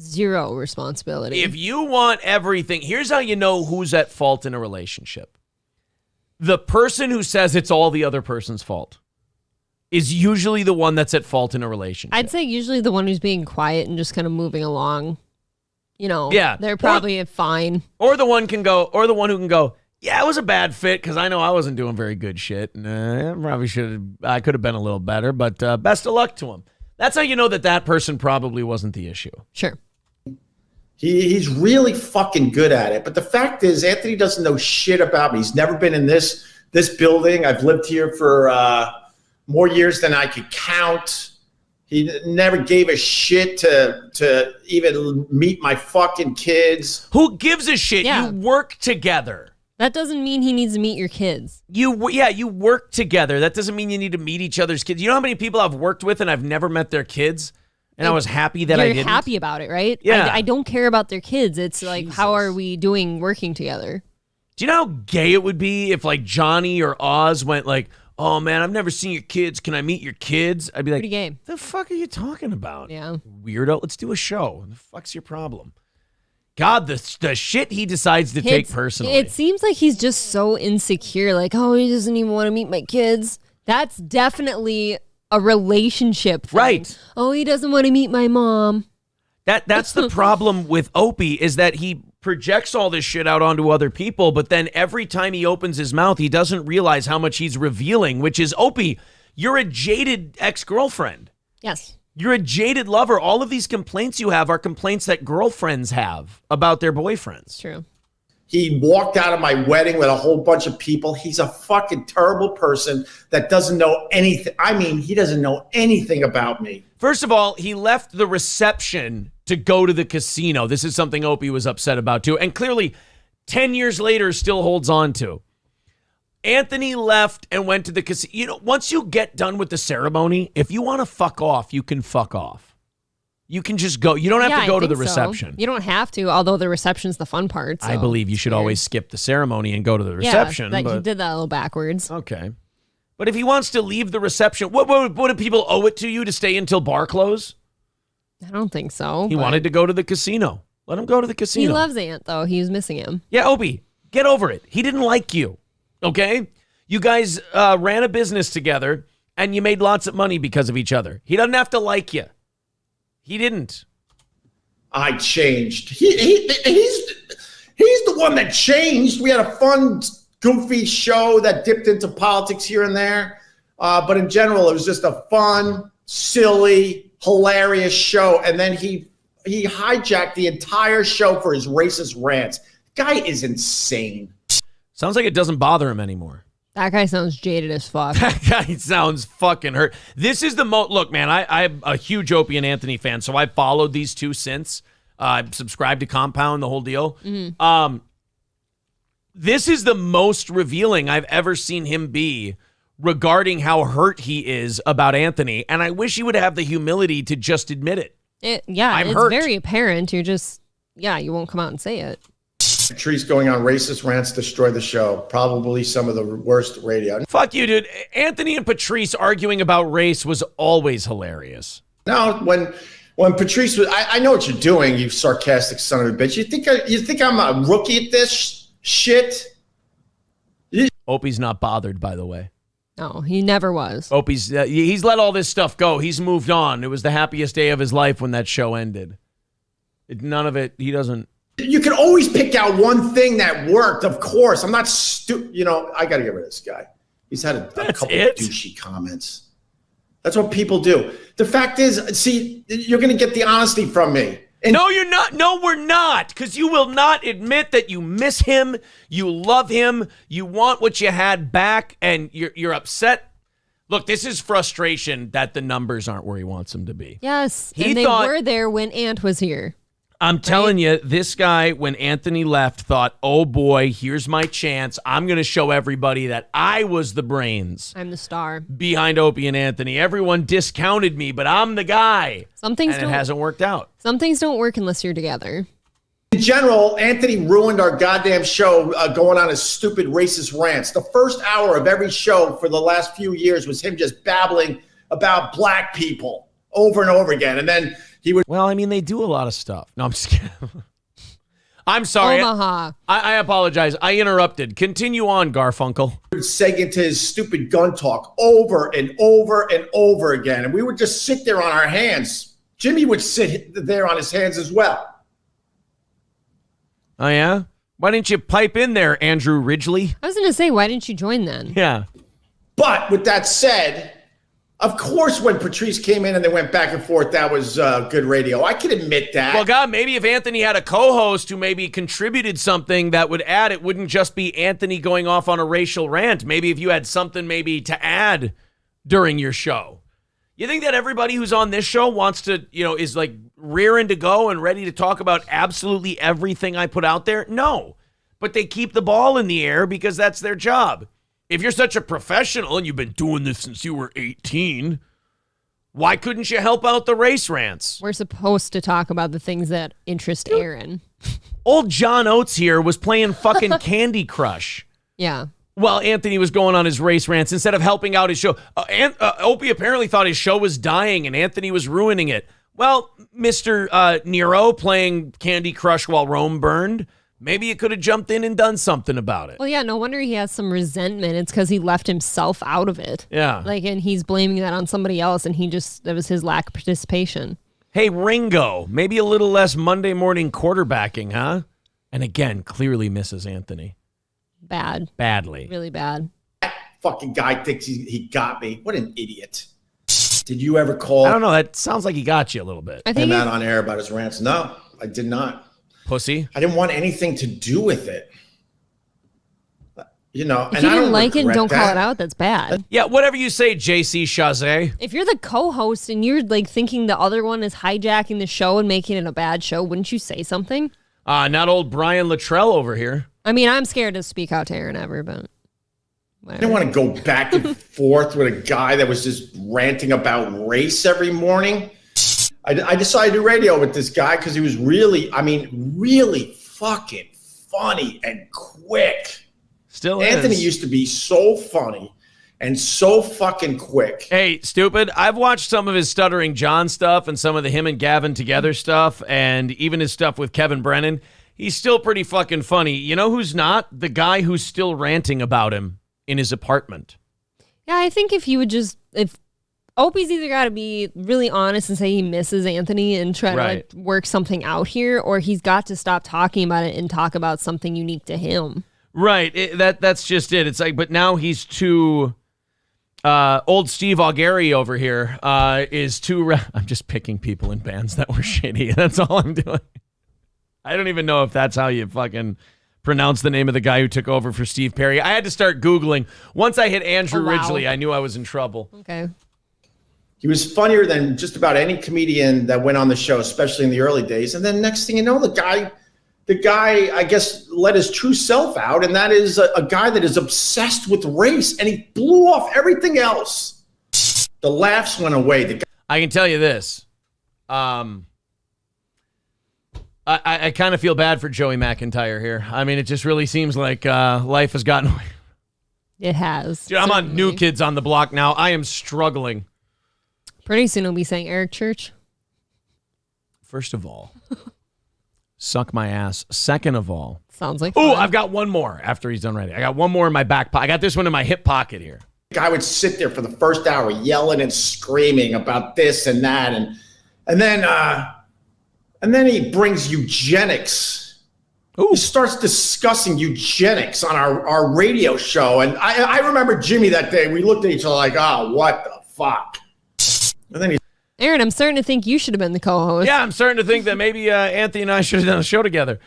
[SPEAKER 2] Zero responsibility.
[SPEAKER 1] If you want everything, here's how you know who's at fault in a relationship. The person who says it's all the other person's fault is usually the one that's at fault in a relationship.
[SPEAKER 2] I'd say usually the one who's being quiet and just kind of moving along. They're probably fine.
[SPEAKER 1] Or the one who can go, yeah, it was a bad fit because I know I wasn't doing very good shit. And I could have been a little better, but best of luck to him. That's how you know that person probably wasn't the issue.
[SPEAKER 2] Sure.
[SPEAKER 4] He's really fucking good at it. But the fact is, Anthony doesn't know shit about me. He's never been in this this building. I've lived here for more years than I could count. He never gave a shit to even meet my fucking kids.
[SPEAKER 1] Who gives a shit?
[SPEAKER 2] Yeah.
[SPEAKER 1] You work together.
[SPEAKER 2] That doesn't mean he needs to meet your kids.
[SPEAKER 1] You work together. That doesn't mean you need to meet each other's kids. You know how many people I've worked with and I've never met their kids? And I was happy that I didn't.
[SPEAKER 2] You're happy about it, right?
[SPEAKER 1] Yeah.
[SPEAKER 2] I don't care about their kids. It's like, how are we doing working together?
[SPEAKER 1] Do you know how gay it would be if like Johnny or Oz went like, oh man, I've never seen your kids. Can I meet your kids? I'd be like,
[SPEAKER 2] pretty gay.
[SPEAKER 1] The fuck are you talking about?
[SPEAKER 2] Yeah.
[SPEAKER 1] Weirdo. Let's do a show. The fuck's your problem? God, the shit he decides to take personally.
[SPEAKER 2] It seems like he's just so insecure. Like, oh, he doesn't even want to meet my kids. That's definitely a relationship thing.
[SPEAKER 1] Right.
[SPEAKER 2] Oh, he doesn't want to meet my mom.
[SPEAKER 1] That's the problem with Opie, is that he projects all this shit out onto other people, but then every time he opens his mouth, he doesn't realize how much he's revealing, which is, Opie, you're a jaded ex-girlfriend.
[SPEAKER 2] Yes.
[SPEAKER 1] You're a jaded lover. All of these complaints you have are complaints that girlfriends have about their boyfriends.
[SPEAKER 2] True.
[SPEAKER 4] He walked out of my wedding with a whole bunch of people. He's a fucking terrible person that doesn't know anything. I mean, he doesn't know anything about me.
[SPEAKER 1] First of all, he left the reception to go to the casino. This is something Opie was upset about too, and clearly 10 years later still holds on to. Anthony left and went to the casino. You know, once you get done with the ceremony, if you want to fuck off, you can fuck off. You can just go. You don't have to go to the reception.
[SPEAKER 2] You don't have to, although the reception's the fun part. So
[SPEAKER 1] I believe you should always skip the ceremony and go to the reception.
[SPEAKER 2] Yeah, you did that a little backwards.
[SPEAKER 1] Okay. But if he wants to leave the reception, what do people owe it to you to stay until bar close?
[SPEAKER 2] I don't think so.
[SPEAKER 1] He wanted to go to the casino. Let him go to the casino.
[SPEAKER 2] He loves Ant, though. He was missing him.
[SPEAKER 1] Yeah, Opie, get over it. He didn't like you, okay? You guys ran a business together, and you made lots of money because of each other. He doesn't have to like you. He didn't.
[SPEAKER 4] I changed. He's the one that changed. We had a fun, goofy show that dipped into politics here and there. But in general, it was just a fun, silly, hilarious show. And then he hijacked the entire show for his racist rants. Guy is insane.
[SPEAKER 1] Sounds like it doesn't bother him anymore.
[SPEAKER 2] That guy sounds jaded as fuck.
[SPEAKER 1] That guy sounds fucking hurt. This is the look, man, I'm a huge Opie and Anthony fan, so I've followed these two since. I've subscribed to Compound, the whole deal.
[SPEAKER 2] Mm-hmm.
[SPEAKER 1] This is the most revealing I've ever seen him be regarding how hurt he is about Anthony, and I wish he would have the humility to just admit it.
[SPEAKER 2] It's
[SPEAKER 1] hurt.
[SPEAKER 2] very apparent. You won't come out and say it.
[SPEAKER 4] Patrice going on racist rants destroy the show. Probably some of the worst radio.
[SPEAKER 1] Fuck you, dude. Anthony and Patrice arguing about race was always hilarious.
[SPEAKER 4] No, when Patrice was, I know what you're doing, you sarcastic son of a bitch. You think I'm a rookie at this shit?
[SPEAKER 1] Opie's not bothered, by the way.
[SPEAKER 2] No, he never was.
[SPEAKER 1] Opie's he's let all this stuff go. He's moved on. It was the happiest day of his life when that show ended. None of it. He doesn't.
[SPEAKER 4] You can always pick out one thing that worked, of course. I'm not stupid. You know, I got to get rid of this guy. He's had a couple of douchey comments. That's what people do. The fact is, see, you're going to get the honesty from me. And
[SPEAKER 1] no, you're not. No, we're not. Because you will not admit that you miss him. You love him. You want what you had back. And you're upset. Look, this is frustration that the numbers aren't where he wants them to be.
[SPEAKER 2] Yes. And they were there when Ant was here.
[SPEAKER 1] I'm telling you, this guy, when Anthony left, thought, oh boy, here's my chance. I'm going to show everybody that I was the brains.
[SPEAKER 2] I'm the star.
[SPEAKER 1] Behind Opie and Anthony. Everyone discounted me, but I'm the guy. And it hasn't worked out.
[SPEAKER 2] Some things don't work unless you're together.
[SPEAKER 4] in general, Anthony ruined our goddamn show going on his stupid racist rants. The first hour of every show for the last few years was him just babbling about black people over and over again. And then he would.
[SPEAKER 1] Well, I mean, they do a lot of stuff. No, I'm just kidding. I'm sorry.
[SPEAKER 2] Omaha.
[SPEAKER 1] I apologize. I interrupted. Continue on, Garfunkel.
[SPEAKER 4] Seg into his stupid gun talk over and over and over again. And we would just sit there on our hands. Jimmy would sit there on his hands as well.
[SPEAKER 1] Oh, yeah? Why didn't you pipe in there, Andrew Ridgely?
[SPEAKER 2] I was going to say, why didn't you join then?
[SPEAKER 1] Yeah.
[SPEAKER 4] But with that said, Of course, when Patrice came in and they went back and forth, that was good radio. I can admit that.
[SPEAKER 1] Well, God, maybe if Anthony had a co-host who maybe contributed something that would add, it wouldn't just be Anthony going off on a racial rant. Maybe if you had something maybe to add during your show. You think that everybody who's on this show wants to, is like rearing to go and ready to talk about absolutely everything I put out there? No. But they keep the ball in the air because that's their job. If you're such a professional and you've been doing this since you were 18, why couldn't you help out the race rants?
[SPEAKER 2] We're supposed to talk about the things that interest Aaron.
[SPEAKER 1] Old John Oates here was playing fucking Candy Crush.
[SPEAKER 2] Yeah.
[SPEAKER 1] While Anthony was going on his race rants instead of helping out his show. Opie apparently thought his show was dying and Anthony was ruining it. Well, Mr. Nero playing Candy Crush while Rome burned. Maybe you could have jumped in and done something about it.
[SPEAKER 2] Well, yeah, no wonder he has some resentment. It's because he left himself out of it.
[SPEAKER 1] Yeah.
[SPEAKER 2] And he's blaming that on somebody else, and that was his lack of participation.
[SPEAKER 1] Hey, Ringo, maybe a little less Monday morning quarterbacking, huh? And again, clearly misses Anthony.
[SPEAKER 2] Bad.
[SPEAKER 1] Badly.
[SPEAKER 2] Really bad.
[SPEAKER 4] That fucking guy thinks he got me. What an idiot. Did you ever call?
[SPEAKER 1] I don't know. That sounds like he got you a little bit.
[SPEAKER 2] I think
[SPEAKER 4] him out on air about his rants? No, I did not.
[SPEAKER 1] Pussy.
[SPEAKER 4] I didn't want anything to do with it.
[SPEAKER 2] If
[SPEAKER 4] and
[SPEAKER 2] you
[SPEAKER 4] I
[SPEAKER 2] didn't
[SPEAKER 4] don't
[SPEAKER 2] like it and don't
[SPEAKER 4] regret
[SPEAKER 2] call it
[SPEAKER 4] that.
[SPEAKER 2] out, that's bad.
[SPEAKER 1] Yeah, whatever you say, JC Chazé.
[SPEAKER 2] If you're the co-host and you're like thinking the other one is hijacking the show and making it a bad show, wouldn't you say something?
[SPEAKER 1] Not old Brian Luttrell over here.
[SPEAKER 2] I mean, I'm scared to speak out to Aaron ever, but
[SPEAKER 4] I didn't want to go back and forth with a guy that was just ranting about race every morning. I decided to do radio with this guy because he was really fucking funny and quick.
[SPEAKER 1] Still
[SPEAKER 4] Anthony
[SPEAKER 1] is.
[SPEAKER 4] used to be so funny and so fucking quick.
[SPEAKER 1] Hey, stupid. I've watched some of his Stuttering John stuff and some of the him and Gavin together stuff and even his stuff with Kevin Brennan. He's still pretty fucking funny. You know who's not? The guy who's still ranting about him in his apartment.
[SPEAKER 2] yeah, I think if Opie's either got to be really honest and say he misses Anthony and try to work something out here, or he's got to stop talking about it and talk about something unique to him.
[SPEAKER 1] Right. That's just it. It's like, but now he's too. Old Steve Augeri over here is too. I'm just picking people in bands that were shitty. That's all I'm doing. I don't even know if that's how you fucking pronounce the name of the guy who took over for Steve Perry. I had to start Googling. Once I hit Andrew Ridgely, I knew I was in trouble.
[SPEAKER 2] Okay.
[SPEAKER 4] He was funnier than just about any comedian that went on the show, especially in the early days. And then next thing you know, the guy, I guess, let his true self out. And that is a guy that is obsessed with race. And he blew off everything else. The laughs went away.
[SPEAKER 1] I can tell you this. I kind of feel bad for Joey McIntyre here. I mean, it just really seems like life has gotten away.
[SPEAKER 2] It has.
[SPEAKER 1] Dude, I'm on New Kids on the Block now. I am struggling.
[SPEAKER 2] Pretty soon he'll be saying Eric Church.
[SPEAKER 1] First of all, suck my ass. Second of all.
[SPEAKER 2] Sounds like
[SPEAKER 1] Oh,
[SPEAKER 2] fun.
[SPEAKER 1] I've got one more after he's done writing. I got one more in my back pocket. I got this one in my hip pocket here.
[SPEAKER 4] The guy would sit there for the first hour yelling and screaming about this and that. And then he brings eugenics. Ooh. He starts discussing eugenics on our radio show. And I remember Jimmy that day. We looked at each other like, oh, what the fuck? And then
[SPEAKER 2] Aaron, I'm starting to think you should have been the co-host.
[SPEAKER 1] Yeah, I'm starting to think that maybe Anthony and I should have done a show together.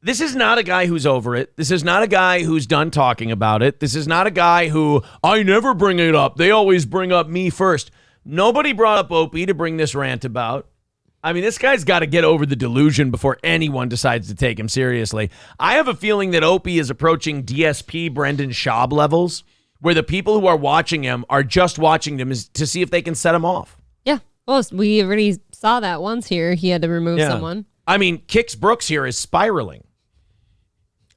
[SPEAKER 1] This is not a guy who's over it. This is not a guy who's done talking about it. This is not a guy who, I never bring it up. They always bring up me first. Nobody brought up Opie to bring this rant about. I mean, this guy's got to get over the delusion before anyone decides to take him seriously. I have a feeling that Opie is approaching DSP Brendan Schaub levels, where the people who are watching him are just watching him to see if they can set him off.
[SPEAKER 2] Yeah. Well, we already saw that once here. He had to remove someone.
[SPEAKER 1] I mean, Kix Brooks here is spiraling.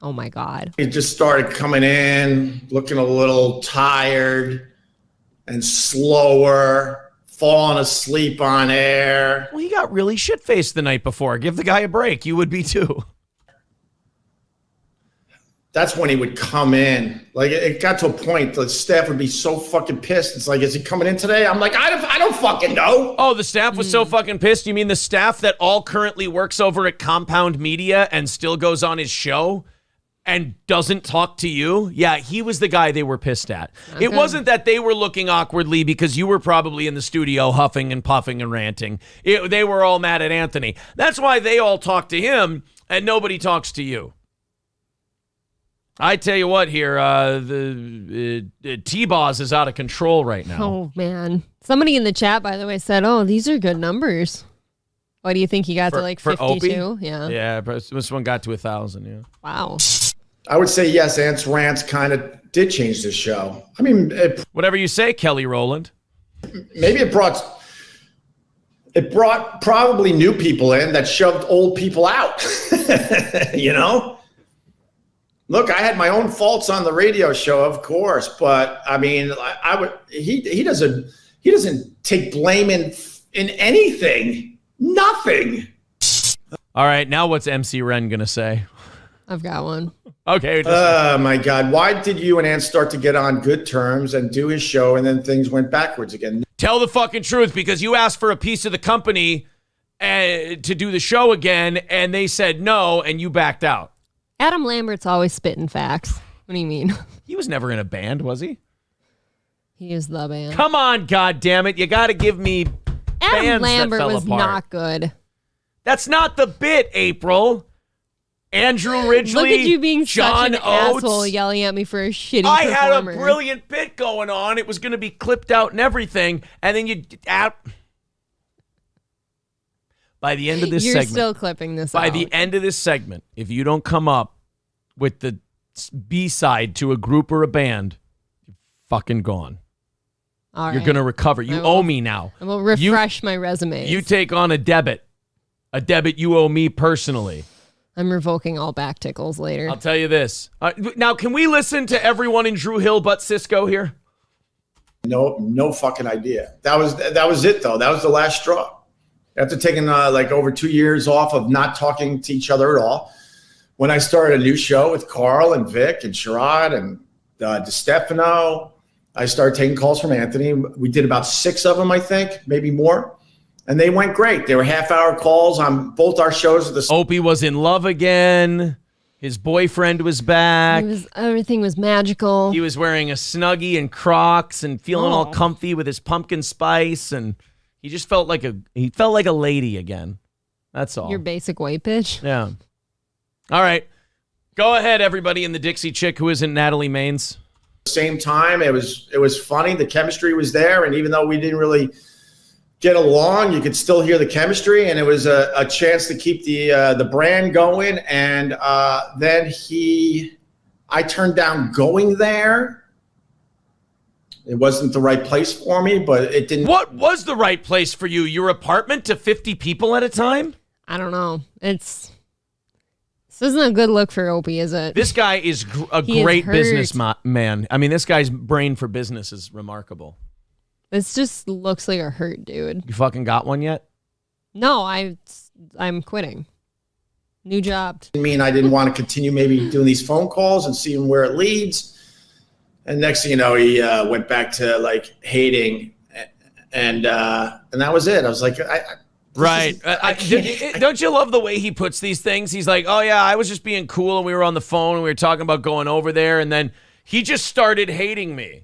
[SPEAKER 2] Oh, my God.
[SPEAKER 4] he just started coming in, looking a little tired and slower, falling asleep on air.
[SPEAKER 1] Well, he got really shit-faced the night before. Give the guy a break. You would be too.
[SPEAKER 4] That's when he would come in. Like, it got to a point the staff would be so fucking pissed. It's like, is he coming in today? I'm like, I don't fucking know.
[SPEAKER 1] Oh, the staff was so fucking pissed? You mean the staff that all currently works over at Compound Media and still goes on his show and doesn't talk to you, yeah, he was the guy they were pissed at. Okay. It wasn't that they were looking awkwardly because you were probably in the studio huffing and puffing and ranting. They were all mad at Anthony. That's why they all talk to him and nobody talks to you. I tell you what here, the T-Boz is out of control right now.
[SPEAKER 2] Oh, man. Somebody in the chat, by the way, said, oh, these are good numbers. What do you think he got to like 52?
[SPEAKER 1] Opie?
[SPEAKER 2] Yeah.
[SPEAKER 1] Yeah, this one got to 1,000, yeah.
[SPEAKER 2] Wow.
[SPEAKER 4] I would say yes, Ant's rants kind of did change the show. I mean,
[SPEAKER 1] whatever you say, Kelly Rowland.
[SPEAKER 4] Maybe it brought probably new people in that shoved old people out. You know? Look, I had my own faults on the radio show, of course, but I mean, he doesn't take blame in anything. Nothing.
[SPEAKER 1] All right, now what's MC Ren gonna say?
[SPEAKER 2] I've got one.
[SPEAKER 1] Okay.
[SPEAKER 4] Oh my God! Why did you and Ant start to get on good terms and do his show, and then things went backwards again?
[SPEAKER 1] Tell the fucking truth, because you asked for a piece of the company to do the show again, and they said no, and you backed out.
[SPEAKER 2] Adam Lambert's always spitting facts. What do you mean?
[SPEAKER 1] He was never in a band, was he?
[SPEAKER 2] He is the band.
[SPEAKER 1] Come on, goddammit. You got to give me
[SPEAKER 2] Adam Lambert
[SPEAKER 1] that fell
[SPEAKER 2] was
[SPEAKER 1] apart.
[SPEAKER 2] not good.
[SPEAKER 1] That's not the bit, April. Andrew Ridgely,
[SPEAKER 2] Look at you being
[SPEAKER 1] John
[SPEAKER 2] such an
[SPEAKER 1] Oates.
[SPEAKER 2] asshole yelling at me for a shitty
[SPEAKER 1] I
[SPEAKER 2] performer.
[SPEAKER 1] had a brilliant bit going on. It was going to be clipped out and everything. And then by the end of this segment.
[SPEAKER 2] You're still clipping this
[SPEAKER 1] By
[SPEAKER 2] out.
[SPEAKER 1] the end of this segment, if you don't come up with the B-side to a group or a band, you're fucking gone.
[SPEAKER 2] All
[SPEAKER 1] You're
[SPEAKER 2] right.
[SPEAKER 1] going to recover. You owe me now.
[SPEAKER 2] I will refresh my resume.
[SPEAKER 1] You take on a debit you owe me personally.
[SPEAKER 2] I'm revoking all back tickles later.
[SPEAKER 1] I'll tell you this. Now, can we listen to everyone in Drew Hill but Cisco here?
[SPEAKER 4] No fucking idea. That was it though. That was the last straw. After taking like over 2 years off of not talking to each other at all, when I started a new show with Carl and Vic and Sherrod and DeStefano, I started taking calls from Anthony. We did about 6 of them, I think, maybe more. And they went great. They were half-hour calls on both our shows.
[SPEAKER 1] Opie was in love again. His boyfriend was back.
[SPEAKER 2] Everything was magical.
[SPEAKER 1] He was wearing a Snuggie and Crocs and feeling all comfy with his pumpkin spice, and he just felt like a lady again. That's all.
[SPEAKER 2] Your basic white bitch.
[SPEAKER 1] Yeah. All right. Go ahead, everybody in the Dixie Chick who isn't Natalie Maines.
[SPEAKER 4] Same time, it was funny. The chemistry was there, and even though we didn't really get along, you could still hear the chemistry, and it was a chance to keep the brand going. And then I turned down going there. It wasn't the right place for me, but it didn't.
[SPEAKER 1] What was the right place for you? Your apartment to 50 people at a time?
[SPEAKER 2] I don't know. This isn't a good look for Opie, is it?
[SPEAKER 1] This guy is a great businessman. I mean, this guy's brain for business is remarkable.
[SPEAKER 2] This just looks like a hurt dude.
[SPEAKER 1] You fucking got one yet?
[SPEAKER 2] No, I'm quitting. New job.
[SPEAKER 4] I mean, I didn't want to continue maybe doing these phone calls and seeing where it leads. And next thing you know, he went back to like hating, and that was it. I was like,
[SPEAKER 1] don't you love the way he puts these things? He's like, oh yeah, I was just being cool, and we were on the phone, and we were talking about going over there, and then he just started hating me.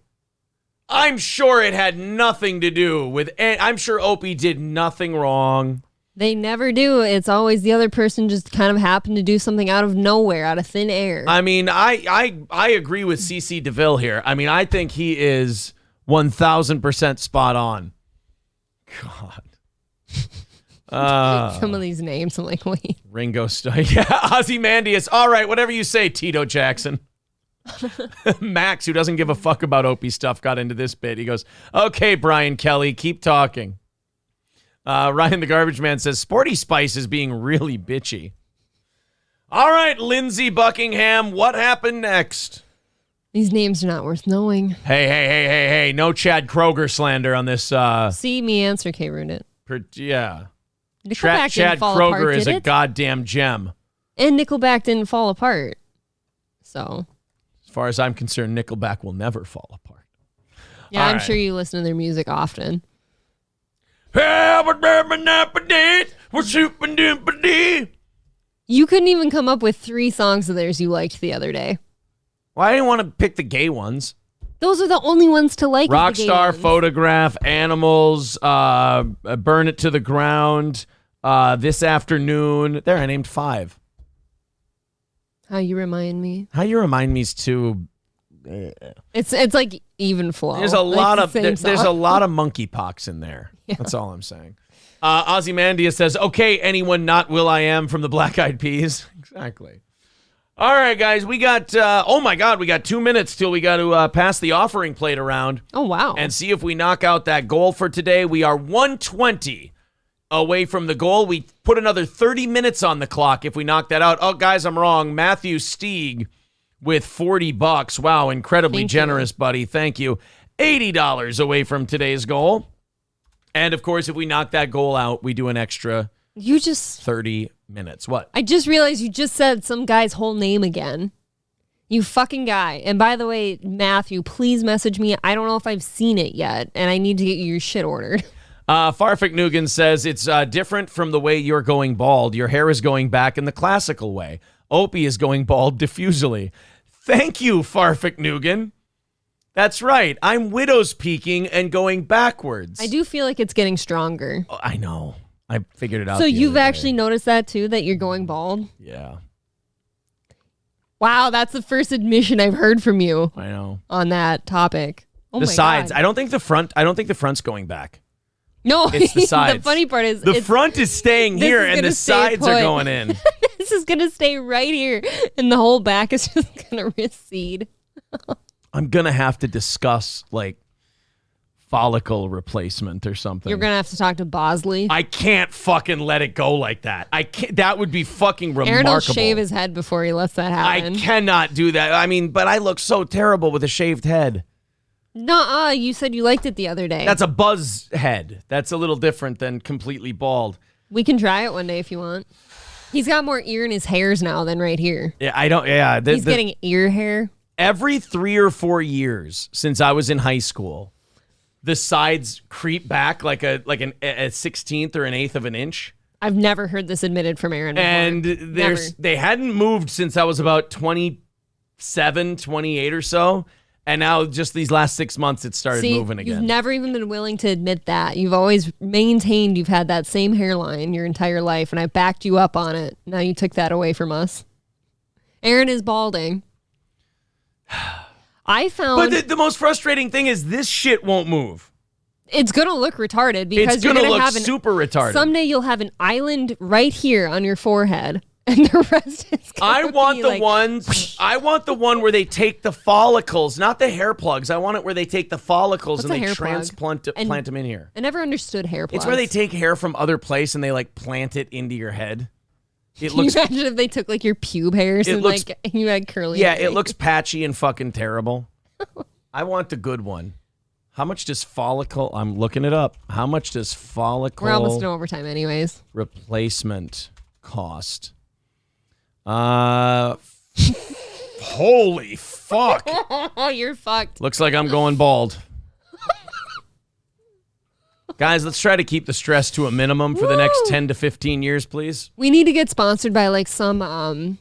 [SPEAKER 1] I'm sure it had nothing to do with it. I'm sure Opie did nothing wrong.
[SPEAKER 2] They never do. It's always the other person just kind of happened to do something out of nowhere, out of thin air.
[SPEAKER 1] I mean, I agree with CC DeVille here. I mean, I think he is 1,000% spot on. God.
[SPEAKER 2] Some of these names, I'm like, wait.
[SPEAKER 1] Ringo Starr. Yeah, Ozymandias. All right, whatever you say, Tito Jackson. Max, who doesn't give a fuck about Opie stuff, got into this bit. He goes, okay, Brian Kelly, keep talking. Ryan the Garbage Man says, Sporty Spice is being really bitchy. All right, Lindsey Buckingham, what happened next?
[SPEAKER 2] These names are not worth knowing.
[SPEAKER 1] Hey, no Chad Kroger slander on this.
[SPEAKER 2] See, me answer K ruined it.
[SPEAKER 1] Yeah.
[SPEAKER 2] Nickelback
[SPEAKER 1] Chad
[SPEAKER 2] didn't fall
[SPEAKER 1] Kroger
[SPEAKER 2] apart,
[SPEAKER 1] is
[SPEAKER 2] did
[SPEAKER 1] a
[SPEAKER 2] it?
[SPEAKER 1] goddamn gem.
[SPEAKER 2] And Nickelback didn't fall apart. So.
[SPEAKER 1] As far as I'm concerned, Nickelback will never fall apart.
[SPEAKER 2] Yeah, I'm sure you listen to their music often. You couldn't even come up with 3 songs of theirs you liked the other day.
[SPEAKER 1] Well, I didn't want to pick the gay ones.
[SPEAKER 2] Those are the only ones to like.
[SPEAKER 1] Rockstar, Photograph, Animals, Burn It to the Ground, This Afternoon. There, I named 5.
[SPEAKER 2] How You Remind Me.
[SPEAKER 1] How You Remind Me's too.
[SPEAKER 2] It's like even flow.
[SPEAKER 1] There's a lot of
[SPEAKER 2] there's
[SPEAKER 1] a lot of monkeypox in there. Yeah. That's all I'm saying. Ozymandias says, "Okay, anyone not Will.i.am from the Black Eyed Peas." Exactly. All right, guys, we got, oh my God, we got 2 minutes till we got to pass the offering plate around.
[SPEAKER 2] Oh, wow.
[SPEAKER 1] And see if we knock out that goal for today. We are 120 away from the goal. We put another 30 minutes on the clock if we knock that out. Oh, guys, I'm wrong. Matthew Stieg with $40. Wow, incredibly generous, buddy. Thank you. $80 away from today's goal. And, of course, if we knock that goal out, we do an extra 30 minutes. What?
[SPEAKER 2] I just realized you just said some guy's whole name again. You fucking guy. And by the way, Matthew, please message me. I don't know if I've seen it yet, and I need to get your shit ordered.
[SPEAKER 1] Farfik Nugan says, it's different from the way you're going bald. Your hair is going back in the classical way. Opie is going bald diffusely. Thank you, Farfik Nugan. That's right. I'm widow's peaking and going backwards.
[SPEAKER 2] I do feel like it's getting stronger.
[SPEAKER 1] Oh, I know. I figured it out.
[SPEAKER 2] So you've actually noticed that too, that you're going bald?
[SPEAKER 1] Yeah.
[SPEAKER 2] Wow, that's the first admission I've heard from you.
[SPEAKER 1] I know.
[SPEAKER 2] On that topic. Oh
[SPEAKER 1] the
[SPEAKER 2] my
[SPEAKER 1] sides.
[SPEAKER 2] God.
[SPEAKER 1] I don't think the front's going back.
[SPEAKER 2] No,
[SPEAKER 1] it's the sides.
[SPEAKER 2] The funny part is
[SPEAKER 1] the front is staying here and the sides are going in.
[SPEAKER 2] This is gonna stay right here, and the whole back is just gonna recede.
[SPEAKER 1] I'm gonna have to discuss like follicle replacement or something.
[SPEAKER 2] You're gonna have to talk to Bosley.
[SPEAKER 1] I can't fucking let it go like that. I can't. That would be fucking remarkable.
[SPEAKER 2] Aaron will shave his head before he lets that happen.
[SPEAKER 1] I cannot do that. I mean, but I look so terrible with a shaved head.
[SPEAKER 2] Nuh-uh, you said you liked it the other day.
[SPEAKER 1] That's a buzz head. That's a little different than completely bald.
[SPEAKER 2] We can try it one day if you want. He's got more ear in his hairs now than right here.
[SPEAKER 1] Yeah, I don't. Yeah,
[SPEAKER 2] he's getting ear hair.
[SPEAKER 1] Every 3 or 4 years since I was in high school, the sides creep back like a 16th or an eighth of an inch.
[SPEAKER 2] I've never heard this admitted from Aaron before.
[SPEAKER 1] And they hadn't moved since I was about 27, 28 or so. And now just these last 6 months, it started moving again.
[SPEAKER 2] You've never even been willing to admit that. You've always maintained you've had that same hairline your entire life, and I backed you up on it. Now you took that away from us. Aaron is balding. I found...
[SPEAKER 1] But the most frustrating thing is this shit won't move.
[SPEAKER 2] It's going to look retarded because
[SPEAKER 1] it's going to look super retarded.
[SPEAKER 2] Someday you'll have an island right here on your forehead. And the rest is
[SPEAKER 1] I want the one where they take the follicles, not the hair plugs. I want it where they take the follicles and they plant them in here.
[SPEAKER 2] I never understood hair plugs.
[SPEAKER 1] It's where they take hair from other place and they like plant it into your head.
[SPEAKER 2] Can you imagine if they took like your pube hairs and like you had curly hair?
[SPEAKER 1] Yeah, it looks patchy and fucking terrible. I want the good one. How much does follicle? I'm looking it up. How much does follicle?
[SPEAKER 2] We're almost in overtime anyways.
[SPEAKER 1] Replacement cost. Holy fuck.
[SPEAKER 2] You're fucked.
[SPEAKER 1] Looks like I'm going bald. Guys, let's try to keep the stress to a minimum for the next 10 to 15 years, please.
[SPEAKER 2] We need to get sponsored by like some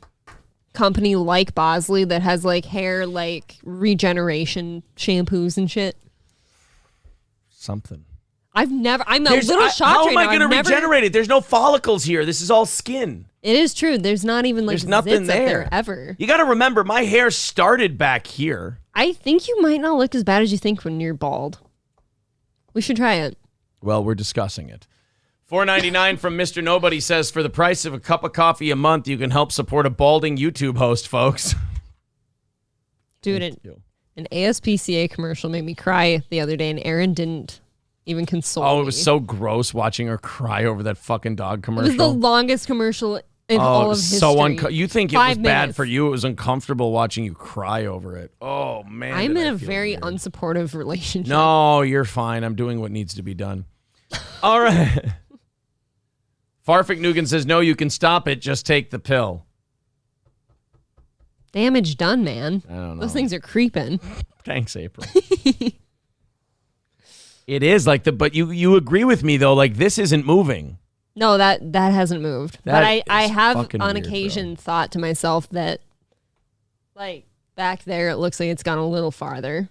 [SPEAKER 2] company like Bosley that has like hair like regeneration shampoos and shit.
[SPEAKER 1] Something.
[SPEAKER 2] I'm a little shocked
[SPEAKER 1] How
[SPEAKER 2] right
[SPEAKER 1] am I
[SPEAKER 2] now.
[SPEAKER 1] going to regenerate it? There's no follicles here. This is all skin.
[SPEAKER 2] It is true. There's not even like
[SPEAKER 1] There's nothing
[SPEAKER 2] zits up there ever.
[SPEAKER 1] You got to remember, my hair started back here.
[SPEAKER 2] I think you might not look as bad as you think when you're bald. We should try it.
[SPEAKER 1] Well, we're discussing it. $4.99 from Mr. Nobody says, for the price of a cup of coffee a month, you can help support a balding YouTube host, folks.
[SPEAKER 2] Dude, an ASPCA commercial made me cry the other day, and Aaron didn't even console me.
[SPEAKER 1] Oh, it was so gross watching her cry over that fucking dog commercial.
[SPEAKER 2] It was the longest commercial in all of history.
[SPEAKER 1] You think it was bad for you. It was uncomfortable watching you cry over it. Oh, man.
[SPEAKER 2] I'm in a very unsupportive relationship.
[SPEAKER 1] No, you're fine. I'm doing what needs to be done. All right. Farfik Nugan says, no, you can stop it. Just take the pill.
[SPEAKER 2] Damage done, man.
[SPEAKER 1] I don't know.
[SPEAKER 2] Those things are creeping.
[SPEAKER 1] Thanks, April. It is like but you agree with me though, like this isn't moving.
[SPEAKER 2] No, that hasn't moved. But I have on
[SPEAKER 1] weird,
[SPEAKER 2] occasion thought to myself that, like, back there, it looks like it's gone a little farther.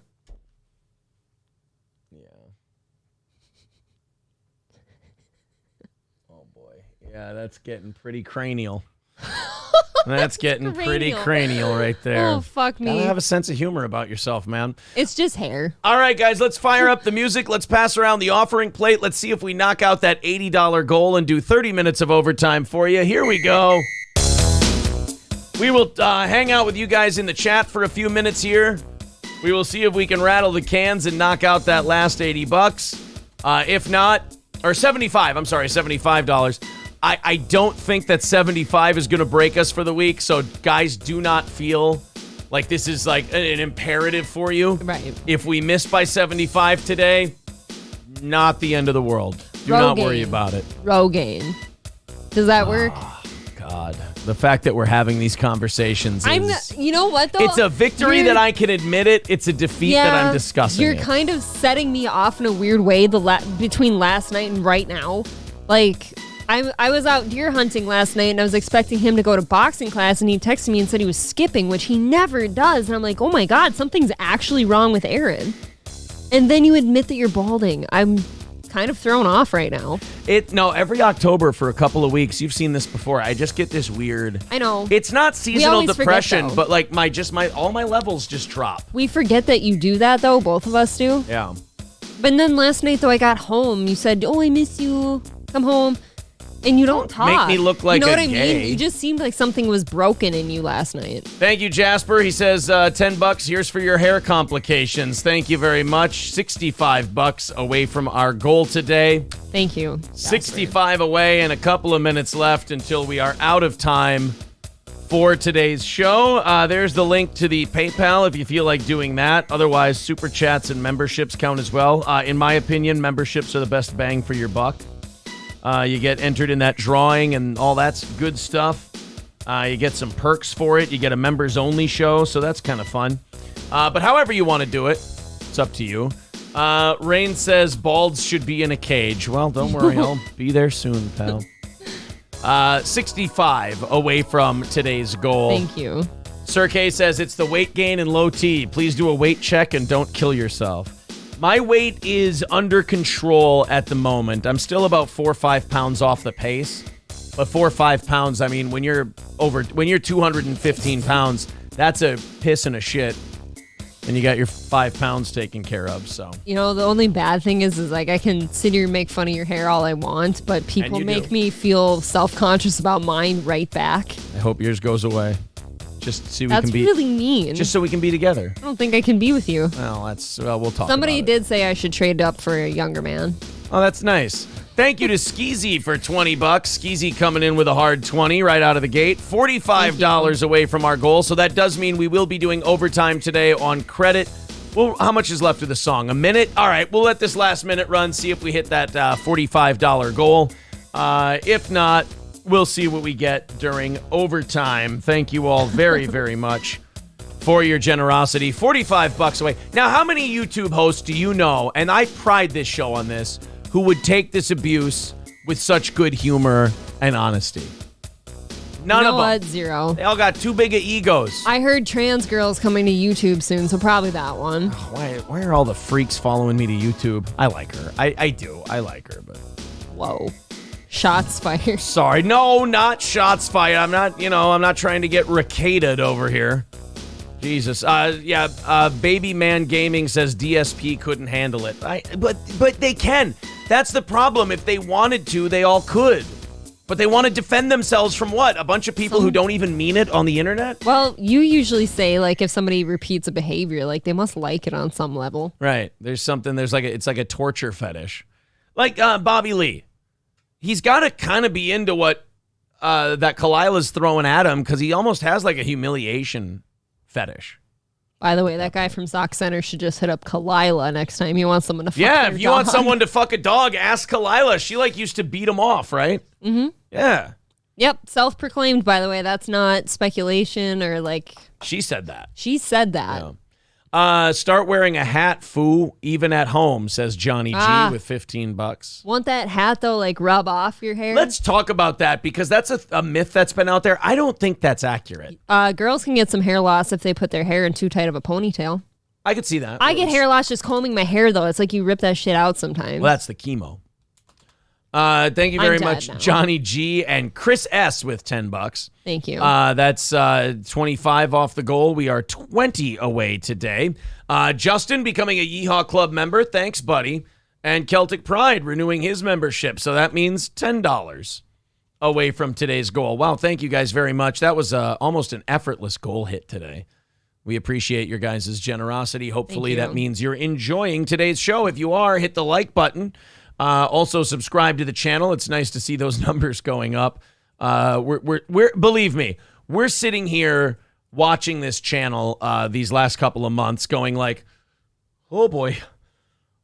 [SPEAKER 1] Yeah, that's getting pretty cranial. That's getting pretty cranial right there.
[SPEAKER 2] Oh, fuck me.
[SPEAKER 1] Gotta have a sense of humor about yourself, man.
[SPEAKER 2] It's just hair.
[SPEAKER 1] All right, guys, let's fire up the music. Let's pass around the offering plate. Let's see if we knock out that $80 goal and do 30 minutes of overtime for you. Here we go. We will hang out with you guys in the chat for a few minutes here. We will see if we can rattle the cans and knock out that last $80. If not, or 75, I'm sorry, $75. I don't think that 75 is going to break us for the week, so guys, do not feel like this is like an imperative for you.
[SPEAKER 2] Right.
[SPEAKER 1] If we miss by 75 today, not the end of the world. Do not worry about it.
[SPEAKER 2] Rogaine. Does that work?
[SPEAKER 1] God. The fact that we're having these conversations is...
[SPEAKER 2] You know what, though?
[SPEAKER 1] It's a victory that I can admit it. It's a defeat that I'm discussing.
[SPEAKER 2] You're kind of setting me off in a weird way between last night and right now. Like... I was out deer hunting last night, and I was expecting him to go to boxing class, and he texted me and said he was skipping, which he never does. And I'm like, oh my God, something's actually wrong with Aaron. And then you admit that you're balding. I'm kind of thrown off right now.
[SPEAKER 1] Every October for a couple of weeks, you've seen this before, I just get this weird...
[SPEAKER 2] I know.
[SPEAKER 1] It's not seasonal depression,
[SPEAKER 2] forget,
[SPEAKER 1] but like all my levels just drop.
[SPEAKER 2] We forget that you do that, though. Both of us do.
[SPEAKER 1] Yeah.
[SPEAKER 2] But then last night, though, I got home. You said, oh, I miss you. Come home. And you don't talk.
[SPEAKER 1] Make me look like
[SPEAKER 2] you know
[SPEAKER 1] a
[SPEAKER 2] what I
[SPEAKER 1] gay.
[SPEAKER 2] mean? You just seemed like something was broken in you last night.
[SPEAKER 1] Thank you, Jasper. He says, $10. Here's for your hair complications. Thank you very much. $65 away from our goal today.
[SPEAKER 2] Thank you, Jasper.
[SPEAKER 1] 65 away and a couple of minutes left until we are out of time for today's show. There's the link to the PayPal if you feel like doing that. Otherwise, super chats and memberships count as well. In my opinion, memberships are the best bang for your buck. You get entered in that drawing and all that's good stuff. You get some perks for it. You get a members-only show, so that's kind of fun. But however you want to do it, it's up to you. Rain says balds should be in a cage. Well, don't worry. I'll be there soon, pal. 65 away from today's goal.
[SPEAKER 2] Thank you.
[SPEAKER 1] Sir K says it's the weight gain and low T. Please do a weight check and don't kill yourself. My weight is under control at the moment. I'm still about 4 or 5 pounds off the pace. But 4 or 5 pounds, I mean, when you're 215 pounds, that's a piss and a shit. And you got your 5 pounds taken care of, so.
[SPEAKER 2] You know, the only bad thing is like I can sit here and make fun of your hair all I want, but people make me feel self-conscious about mine right back.
[SPEAKER 1] I hope yours goes away. Just so we
[SPEAKER 2] That's
[SPEAKER 1] can be.
[SPEAKER 2] really mean.
[SPEAKER 1] Just so we can be together.
[SPEAKER 2] I don't think I can be with you.
[SPEAKER 1] Well, we'll talk.
[SPEAKER 2] Somebody did say I should trade up for a younger man.
[SPEAKER 1] Oh, that's nice. Thank you to Skeezy for $20. Skeezy coming in with a hard 20 right out of the gate. $45 away from our goal. So that does mean we will be doing overtime today on credit. Well, how much is left of the song? A minute? All right, we'll let this last minute run, see if we hit that $45 goal. If not, we'll see what we get during overtime. Thank you all very, very much for your generosity. $45 away. Now, how many YouTube hosts do you know, and I pride this show on this, who would take this abuse with such good humor and honesty? None of them.
[SPEAKER 2] What? Zero.
[SPEAKER 1] They all got too big of egos.
[SPEAKER 2] I heard trans girls coming to YouTube soon, so probably that one.
[SPEAKER 1] Why are all the freaks following me to YouTube? I like her. I do. I like her, but...
[SPEAKER 2] Whoa. Shots fired.
[SPEAKER 1] Sorry. No, not shots fired. I'm not trying to get Rekieta'd over here. Jesus. Baby Man Gaming says DSP couldn't handle it. But they can. That's the problem. If they wanted to, they all could. But they want to defend themselves from what? A bunch of people who don't even mean it on the internet?
[SPEAKER 2] Well, you usually say, like, if somebody repeats a behavior, like, they must like it on some level.
[SPEAKER 1] Right. It's like a torture fetish. Like Bobby Lee. He's got to kind of be into what that Kalila's throwing at him because he almost has like a humiliation fetish.
[SPEAKER 2] By the way, that guy from Sock Center should just hit up Kalila next time he wants someone to fuck
[SPEAKER 1] Yeah,
[SPEAKER 2] their
[SPEAKER 1] if you
[SPEAKER 2] dog.
[SPEAKER 1] want someone to fuck a dog, ask Kalila. She used to beat him off, right?
[SPEAKER 2] Mm-hmm.
[SPEAKER 1] Yeah.
[SPEAKER 2] Yep, self-proclaimed, by the way. That's not speculation or like...
[SPEAKER 1] She said that.
[SPEAKER 2] She said that.
[SPEAKER 1] Yeah. Start wearing a hat, foo, even at home, says Johnny G with $15.
[SPEAKER 2] Want that hat, though, like rub off your hair?
[SPEAKER 1] Let's talk about that because that's a myth that's been out there. I don't think that's accurate.
[SPEAKER 2] Girls can get some hair loss if they put their hair in too tight of a ponytail.
[SPEAKER 1] I could see that.
[SPEAKER 2] I get hair loss just combing my hair, though. It's like you rip that shit out sometimes.
[SPEAKER 1] Well, that's the chemo. Thank you very much,
[SPEAKER 2] now.
[SPEAKER 1] Johnny G and Chris S with $10.
[SPEAKER 2] Thank you.
[SPEAKER 1] That's 25 off the goal. We are 20 away today. Justin becoming a Yeehaw Club member. Thanks, buddy. And Celtic Pride renewing his membership. So that means $10 away from today's goal. Wow, thank you guys very much. That was almost an effortless goal hit today. We appreciate your guys' generosity. Hopefully that means you're enjoying today's show. If you are, hit the like button. Also subscribe to the channel. It's nice to see those numbers going up. We're believe me, we're sitting here watching this channel these last couple of months going like, oh boy,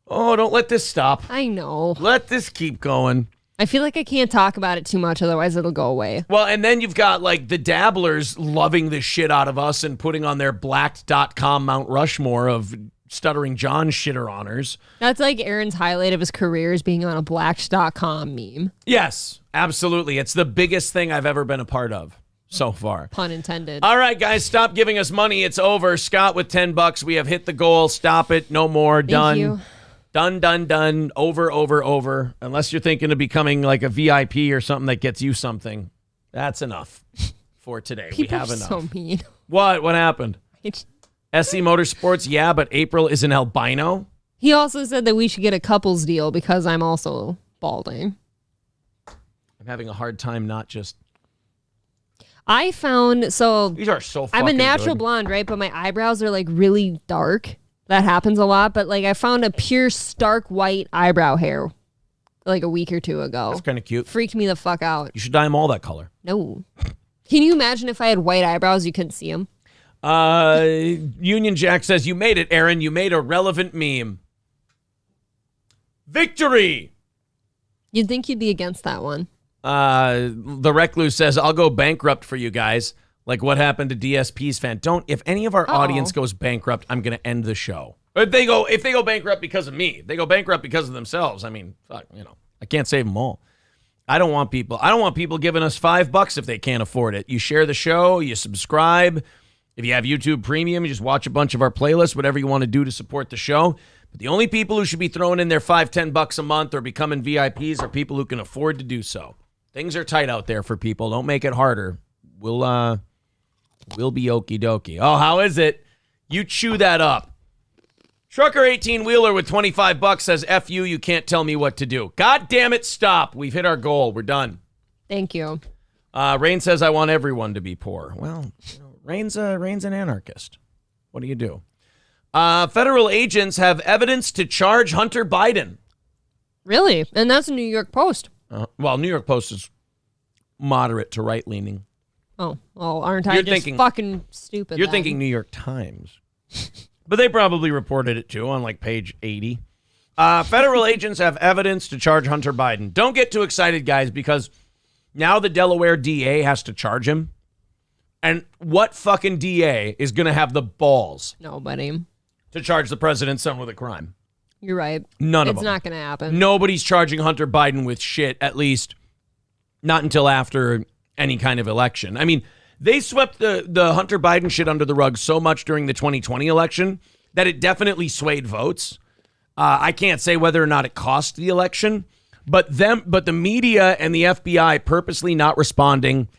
[SPEAKER 1] oh, don't let this stop.
[SPEAKER 2] I know.
[SPEAKER 1] Let this keep going.
[SPEAKER 2] I feel like I can't talk about it too much, otherwise it'll go away.
[SPEAKER 1] Well, and then you've got like the dabblers loving the shit out of us and putting on their blacked.com Mount Rushmore of Stuttering John shitter honors.
[SPEAKER 2] That's like Aaron's highlight of his career is being on a blacked.com meme.
[SPEAKER 1] Yes, absolutely. It's the biggest thing I've ever been a part of so far.
[SPEAKER 2] Pun intended.
[SPEAKER 1] All right, guys, stop giving us money. It's over. Scott with $10. We have hit the goal. Stop it. No more. Done.
[SPEAKER 2] Thank you.
[SPEAKER 1] Done. Over. Unless you're thinking of becoming like a VIP or something that gets you something. That's enough for today.
[SPEAKER 2] People
[SPEAKER 1] we have
[SPEAKER 2] are
[SPEAKER 1] enough.
[SPEAKER 2] so mean.
[SPEAKER 1] What happened? SC Motorsports, yeah, but April is an albino.
[SPEAKER 2] He also said that we should get a couples deal because I'm also balding.
[SPEAKER 1] I'm having a hard time not just...
[SPEAKER 2] I found, so...
[SPEAKER 1] These are so fucking
[SPEAKER 2] I'm a natural
[SPEAKER 1] good.
[SPEAKER 2] blonde, right? But my eyebrows are like really dark. That happens a lot. But like I found a pure stark white eyebrow hair like a week or two ago.
[SPEAKER 1] That's kind of cute.
[SPEAKER 2] Freaked me the fuck out.
[SPEAKER 1] You should dye them all that color.
[SPEAKER 2] No. Can you imagine if I had white eyebrows, you couldn't see them?
[SPEAKER 1] Union Jack says, you made it, Aaron. You made a relevant meme. Victory!
[SPEAKER 2] You'd think you'd be against that one.
[SPEAKER 1] The Recluse says, I'll go bankrupt for you guys. Like what happened to DSP's fan. If any of our audience goes bankrupt, I'm going to end the show. If they go bankrupt because of me, if they go bankrupt because of themselves, I mean, fuck, I can't save them all. I don't want people giving us $5 if they can't afford it. You share the show, you subscribe. If you have YouTube Premium, you just watch a bunch of our playlists, whatever you want to do to support the show. But the only people who should be throwing in their $5-10 a month or becoming VIPs are people who can afford to do so. Things are tight out there for people. Don't make it harder. We'll be okie dokie. Oh, how is it? You chew that up. Trucker 18-wheeler with $25 says, F you can't tell me what to do. God damn it, stop. We've hit our goal. We're done.
[SPEAKER 2] Thank you.
[SPEAKER 1] Rain says, I want everyone to be poor. Well, Rain's an anarchist. What do you do? Federal agents have evidence to charge Hunter Biden.
[SPEAKER 2] Really? And that's a New York Post.
[SPEAKER 1] Well, New York Post is moderate to right-leaning.
[SPEAKER 2] Oh, well, aren't I fucking stupid?
[SPEAKER 1] You're thinking New York Times. But they probably reported it, too, on, like, page 80. Federal agents have evidence to charge Hunter Biden. Don't get too excited, guys, because now the Delaware DA has to charge him. And what fucking DA is going to have the balls?
[SPEAKER 2] Nobody.
[SPEAKER 1] To charge the president's son with a crime?
[SPEAKER 2] You're right.
[SPEAKER 1] None of them.
[SPEAKER 2] It's not going to happen.
[SPEAKER 1] Nobody's charging Hunter Biden with shit, at least not until after any kind of election. I mean, they swept the Hunter Biden shit under the rug so much during the 2020 election that it definitely swayed votes. I can't say whether or not it cost the election, but the media and the FBI purposely not responding,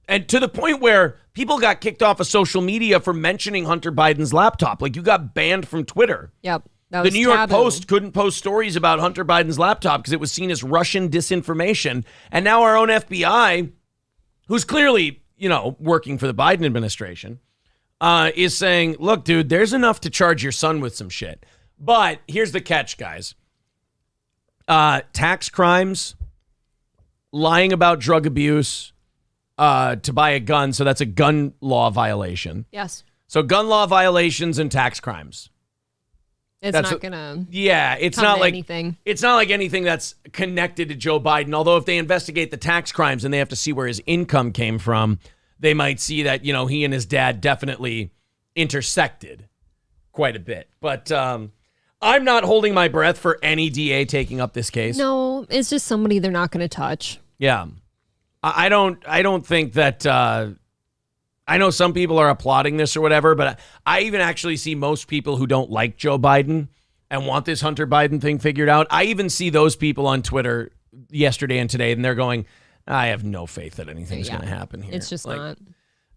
[SPEAKER 1] and to the point where people got kicked off of social media for mentioning Hunter Biden's laptop. Like, you got banned from Twitter.
[SPEAKER 2] Yep.
[SPEAKER 1] The New York Post couldn't post stories about Hunter Biden's laptop because it was seen as Russian disinformation. And now our own FBI, who's clearly, working for the Biden administration, is saying, look, dude, there's enough to charge your son with some shit. But here's the catch, guys. Tax crimes, lying about drug abuse, to buy a gun. So that's a gun law violation.
[SPEAKER 2] Yes.
[SPEAKER 1] So gun law violations and tax crimes.
[SPEAKER 2] It's not gonna.
[SPEAKER 1] Yeah, it's not like
[SPEAKER 2] anything.
[SPEAKER 1] It's not like anything that's connected to Joe Biden. Although if they investigate the tax crimes and they have to see where his income came from, they might see that he and his dad definitely intersected quite a bit. But I'm not holding my breath for any DA taking up this case.
[SPEAKER 2] No, it's just somebody they're not going to touch.
[SPEAKER 1] Yeah. I don't think that I know some people are applauding this or whatever, but I even actually see most people who don't like Joe Biden and want this Hunter Biden thing figured out. I even see those people on Twitter yesterday and today, and they're going, I have no faith that anything's going to happen here.
[SPEAKER 2] It's just not.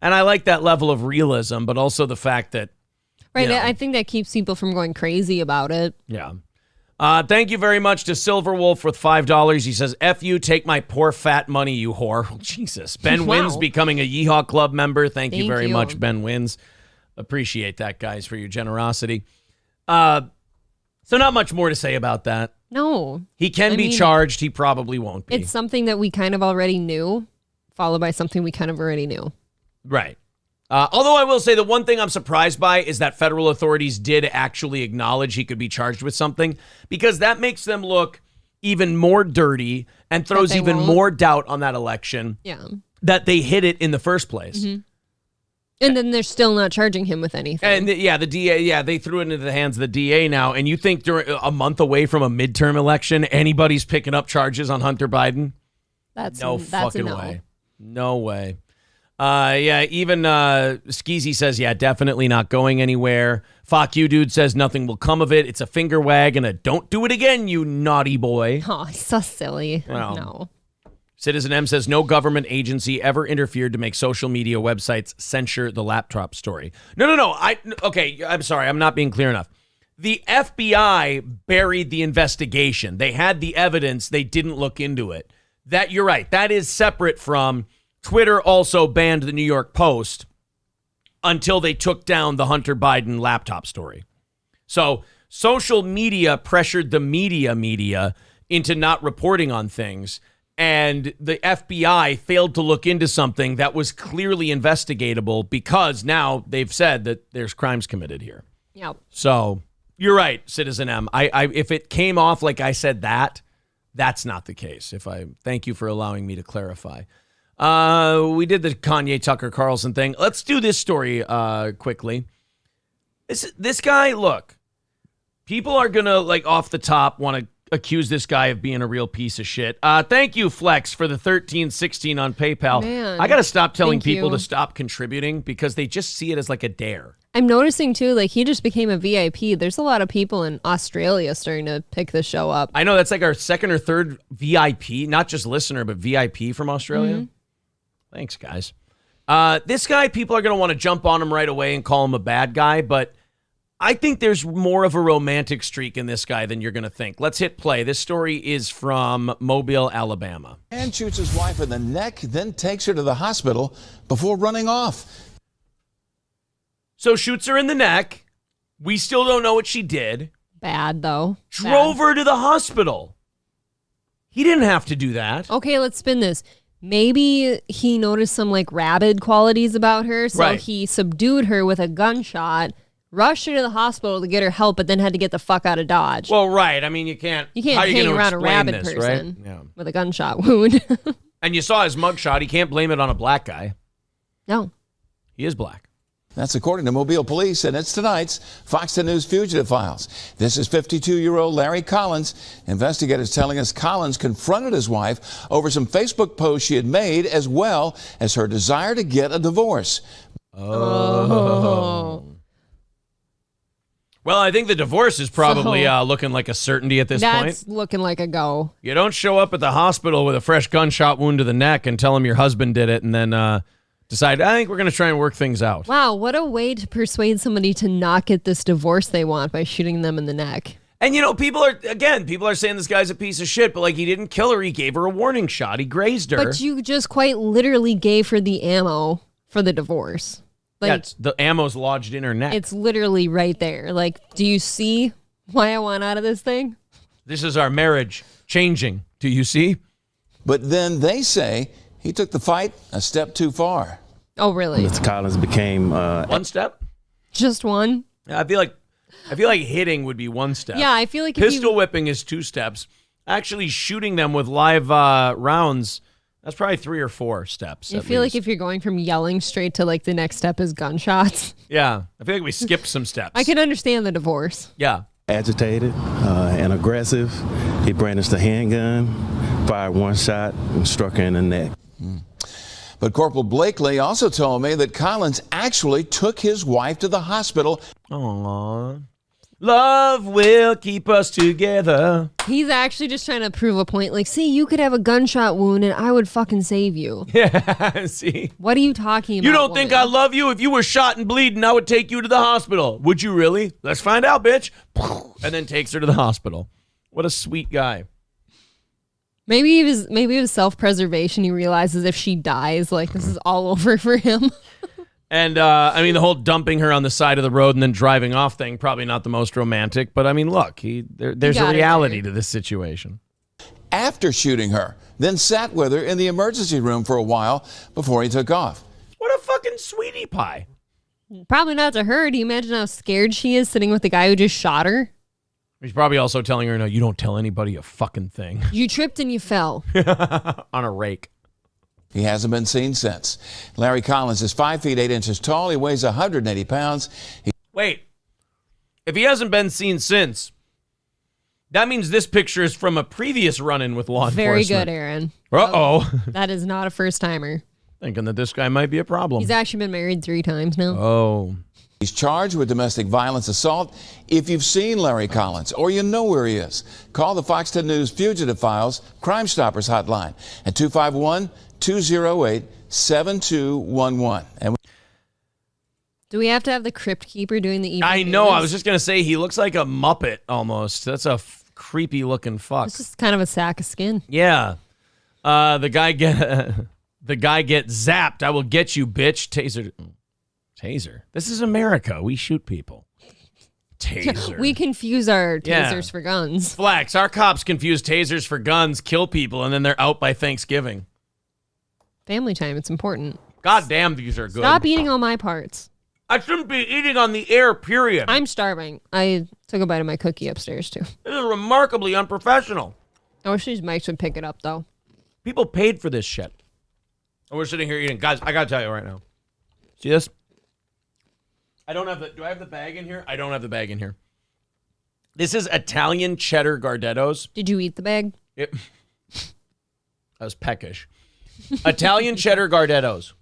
[SPEAKER 1] And I like that level of realism, but also the fact that
[SPEAKER 2] Right, I think that keeps people from going crazy about it.
[SPEAKER 1] Yeah. Thank you very much to Silverwolf with $5. He says, F you, take my poor fat money, you whore. Oh, Jesus. Ben Wins becoming a Yeehaw Club member. Thank you very much, Ben Wins. Appreciate that, guys, for your generosity. So not much more to say about that.
[SPEAKER 2] No.
[SPEAKER 1] He can be charged. He probably won't be.
[SPEAKER 2] It's something that we kind of already knew, followed by something we kind of already knew.
[SPEAKER 1] Right. Although I will say the one thing I'm surprised by is that federal authorities did actually acknowledge he could be charged with something, because that makes them look even more dirty and throws even more doubt on that election.
[SPEAKER 2] Yeah.
[SPEAKER 1] That they hid it in the first place.
[SPEAKER 2] Mm-hmm. And then they're still not charging him with anything.
[SPEAKER 1] And the DA, they threw it into the hands of the DA now. And you think during a month away from a midterm election, anybody's picking up charges on Hunter Biden?
[SPEAKER 2] That's
[SPEAKER 1] no
[SPEAKER 2] that's
[SPEAKER 1] fucking
[SPEAKER 2] a no.
[SPEAKER 1] way. No way. Even Skeezy says, definitely not going anywhere. Fuck you, dude says nothing will come of it. It's a finger wag and a don't do it again, you naughty boy.
[SPEAKER 2] Oh, he's so silly.
[SPEAKER 1] Well,
[SPEAKER 2] no.
[SPEAKER 1] Citizen M says no government agency ever interfered to make social media websites censor the laptop story. No. Okay, I'm sorry. I'm not being clear enough. The FBI buried the investigation. They had the evidence. They didn't look into it. That you're right. That is separate from Twitter also banned the New York Post until they took down the Hunter Biden laptop story. So social media pressured the media into not reporting on things. And the FBI failed to look into something that was clearly investigatable because now they've said that there's crimes committed here.
[SPEAKER 2] Yep.
[SPEAKER 1] So you're right, Citizen M. If it came off like I said that's not the case. Thank you for allowing me to clarify. We did the Kanye Tucker Carlson thing. Let's do this story quickly. This guy, look, people are gonna off the top want to accuse this guy of being a real piece of shit. Thank you, Flex, for the 1316 on PayPal.
[SPEAKER 2] Man,
[SPEAKER 1] I gotta stop telling people
[SPEAKER 2] you.
[SPEAKER 1] to stop contributing because they just see it as like a dare.
[SPEAKER 2] I'm noticing too, he just became a VIP. There's a lot of people in Australia starting to pick the show up.
[SPEAKER 1] I know that's like our second or third VIP, not just listener, but VIP from Australia. Mm-hmm. Thanks, guys. This guy, people are going to want to jump on him right away and call him a bad guy, but I think there's more of a romantic streak in this guy than you're going to think. Let's hit play. This story is from Mobile, Alabama.
[SPEAKER 5] Man shoots his wife in the neck, then takes her to the hospital before running off.
[SPEAKER 1] So shoots her in the neck. We still don't know what she did.
[SPEAKER 2] Bad, though.
[SPEAKER 1] Drove her to the hospital. He didn't have to do that.
[SPEAKER 2] Okay, let's spin this. Maybe he noticed some rabid qualities about her, so he subdued her with a gunshot, rushed her to the hospital to get her help, but then had to get the fuck out of Dodge.
[SPEAKER 1] Well, right. I mean, you can't
[SPEAKER 2] hang around a rabid person with a gunshot wound.
[SPEAKER 1] And you saw his mugshot. He can't blame it on a black guy.
[SPEAKER 2] No.
[SPEAKER 1] He is black.
[SPEAKER 5] That's according to Mobile Police, and it's tonight's Fox 10 News Fugitive Files. This is 52-year-old Larry Collins. Investigators telling us Collins confronted his wife over some Facebook posts she had made, as well as her desire to get a divorce.
[SPEAKER 1] Oh. Well, I think the divorce is probably looking like a certainty at this point.
[SPEAKER 2] That's looking like a go.
[SPEAKER 1] You don't show up at the hospital with a fresh gunshot wound to the neck and tell them your husband did it and then decide, I think we're going to try and work things out.
[SPEAKER 2] Wow, what a way to persuade somebody to not get this divorce they want by shooting them in the neck.
[SPEAKER 1] And, people are saying this guy's a piece of shit, but he didn't kill her. He gave her a warning shot. He grazed her.
[SPEAKER 2] But you just quite literally gave her the ammo for the divorce.
[SPEAKER 1] The ammo's lodged in her neck.
[SPEAKER 2] It's literally right there. Do you see why I want out of this thing?
[SPEAKER 1] This is our marriage changing. Do you see?
[SPEAKER 5] But then they say he took the fight a step too far.
[SPEAKER 2] Oh, really?
[SPEAKER 7] Mr. Collins became
[SPEAKER 1] one step?
[SPEAKER 2] Just one?
[SPEAKER 1] I feel like hitting would be one step.
[SPEAKER 2] Yeah, I feel like
[SPEAKER 1] pistol whipping is 2 steps. Actually shooting them with live rounds That's probably 3 or 4 steps.
[SPEAKER 2] I feel like if you're going from yelling straight to like the next step is gunshots.
[SPEAKER 1] Yeah, I feel like we skipped some steps.
[SPEAKER 2] I can understand the divorce.
[SPEAKER 1] Yeah.
[SPEAKER 7] Agitated and aggressive. He brandished a handgun, fired one shot, and struck her in the neck.
[SPEAKER 5] But Corporal Blakely also told me that Collins actually took his wife to the hospital.
[SPEAKER 1] Aww. Love will keep us together.
[SPEAKER 2] He's actually just trying to prove a point. Like, see, you could have a gunshot wound and I would fucking save you.
[SPEAKER 1] Yeah, see?
[SPEAKER 2] What are you talking about?
[SPEAKER 1] You don't think I love you? If you were shot and bleeding, I would take you to the hospital. Would you really? Let's find out, bitch. And then takes her to the hospital. What a sweet guy.
[SPEAKER 2] Maybe it was self-preservation. He realizes if she dies, like, this is all over for him.
[SPEAKER 1] And, I mean, the whole dumping her on the side of the road and then driving off thing, probably not the most romantic. But, I mean, look, there's a reality to this situation.
[SPEAKER 5] After shooting her, then sat with her in the emergency room for a while before he took off.
[SPEAKER 1] What a fucking sweetie pie.
[SPEAKER 2] Probably not to her. Do you imagine how scared she is sitting with the guy who just shot her?
[SPEAKER 1] He's probably also telling her, no, you don't tell anybody a fucking thing.
[SPEAKER 2] You tripped and you fell.
[SPEAKER 1] On a rake.
[SPEAKER 5] He hasn't been seen since. Larry Collins is 5 feet 8 inches tall. He weighs 180 pounds.
[SPEAKER 1] Wait. If he hasn't been seen since, that means this picture is from a previous run-in with law
[SPEAKER 2] Very
[SPEAKER 1] enforcement.
[SPEAKER 2] good, Aaron.
[SPEAKER 1] Uh-oh.
[SPEAKER 2] That is not a first-timer.
[SPEAKER 1] Thinking that this guy might be a problem.
[SPEAKER 2] He's actually been married 3 times now.
[SPEAKER 1] Oh.
[SPEAKER 5] He's charged with domestic violence assault. If you've seen Larry Collins or you know where he is, call the Fox 10 News Fugitive Files Crime Stoppers hotline at 251-208-7211. And
[SPEAKER 2] Do we have to have the crypt keeper doing the evening
[SPEAKER 1] I know.
[SPEAKER 2] news?
[SPEAKER 1] I was just going to say, he looks like a Muppet almost. That's a creepy looking fuck.
[SPEAKER 2] It's just kind of a sack of skin.
[SPEAKER 1] Yeah. The guy gets zapped. I will get you, bitch. Taser. This is America. We shoot people. Taser.
[SPEAKER 2] We confuse our tasers for guns.
[SPEAKER 1] Flex. Our cops confuse tasers for guns, kill people, and then they're out by Thanksgiving.
[SPEAKER 2] Family time. It's important.
[SPEAKER 1] God damn, these are good.
[SPEAKER 2] Stop eating all my parts.
[SPEAKER 1] I shouldn't be eating on the air, period.
[SPEAKER 2] I'm starving. I took a bite of my cookie upstairs, too.
[SPEAKER 1] This is remarkably unprofessional.
[SPEAKER 2] I wish these mics would pick it up, though.
[SPEAKER 1] People paid for this shit. And we're sitting here eating. Guys, I got to tell you right now. See this? Do I have the bag in here? I don't have the bag in here. This is Italian cheddar Gardettos.
[SPEAKER 2] Did you eat the bag?
[SPEAKER 1] That was peckish. Italian cheddar Gardettos.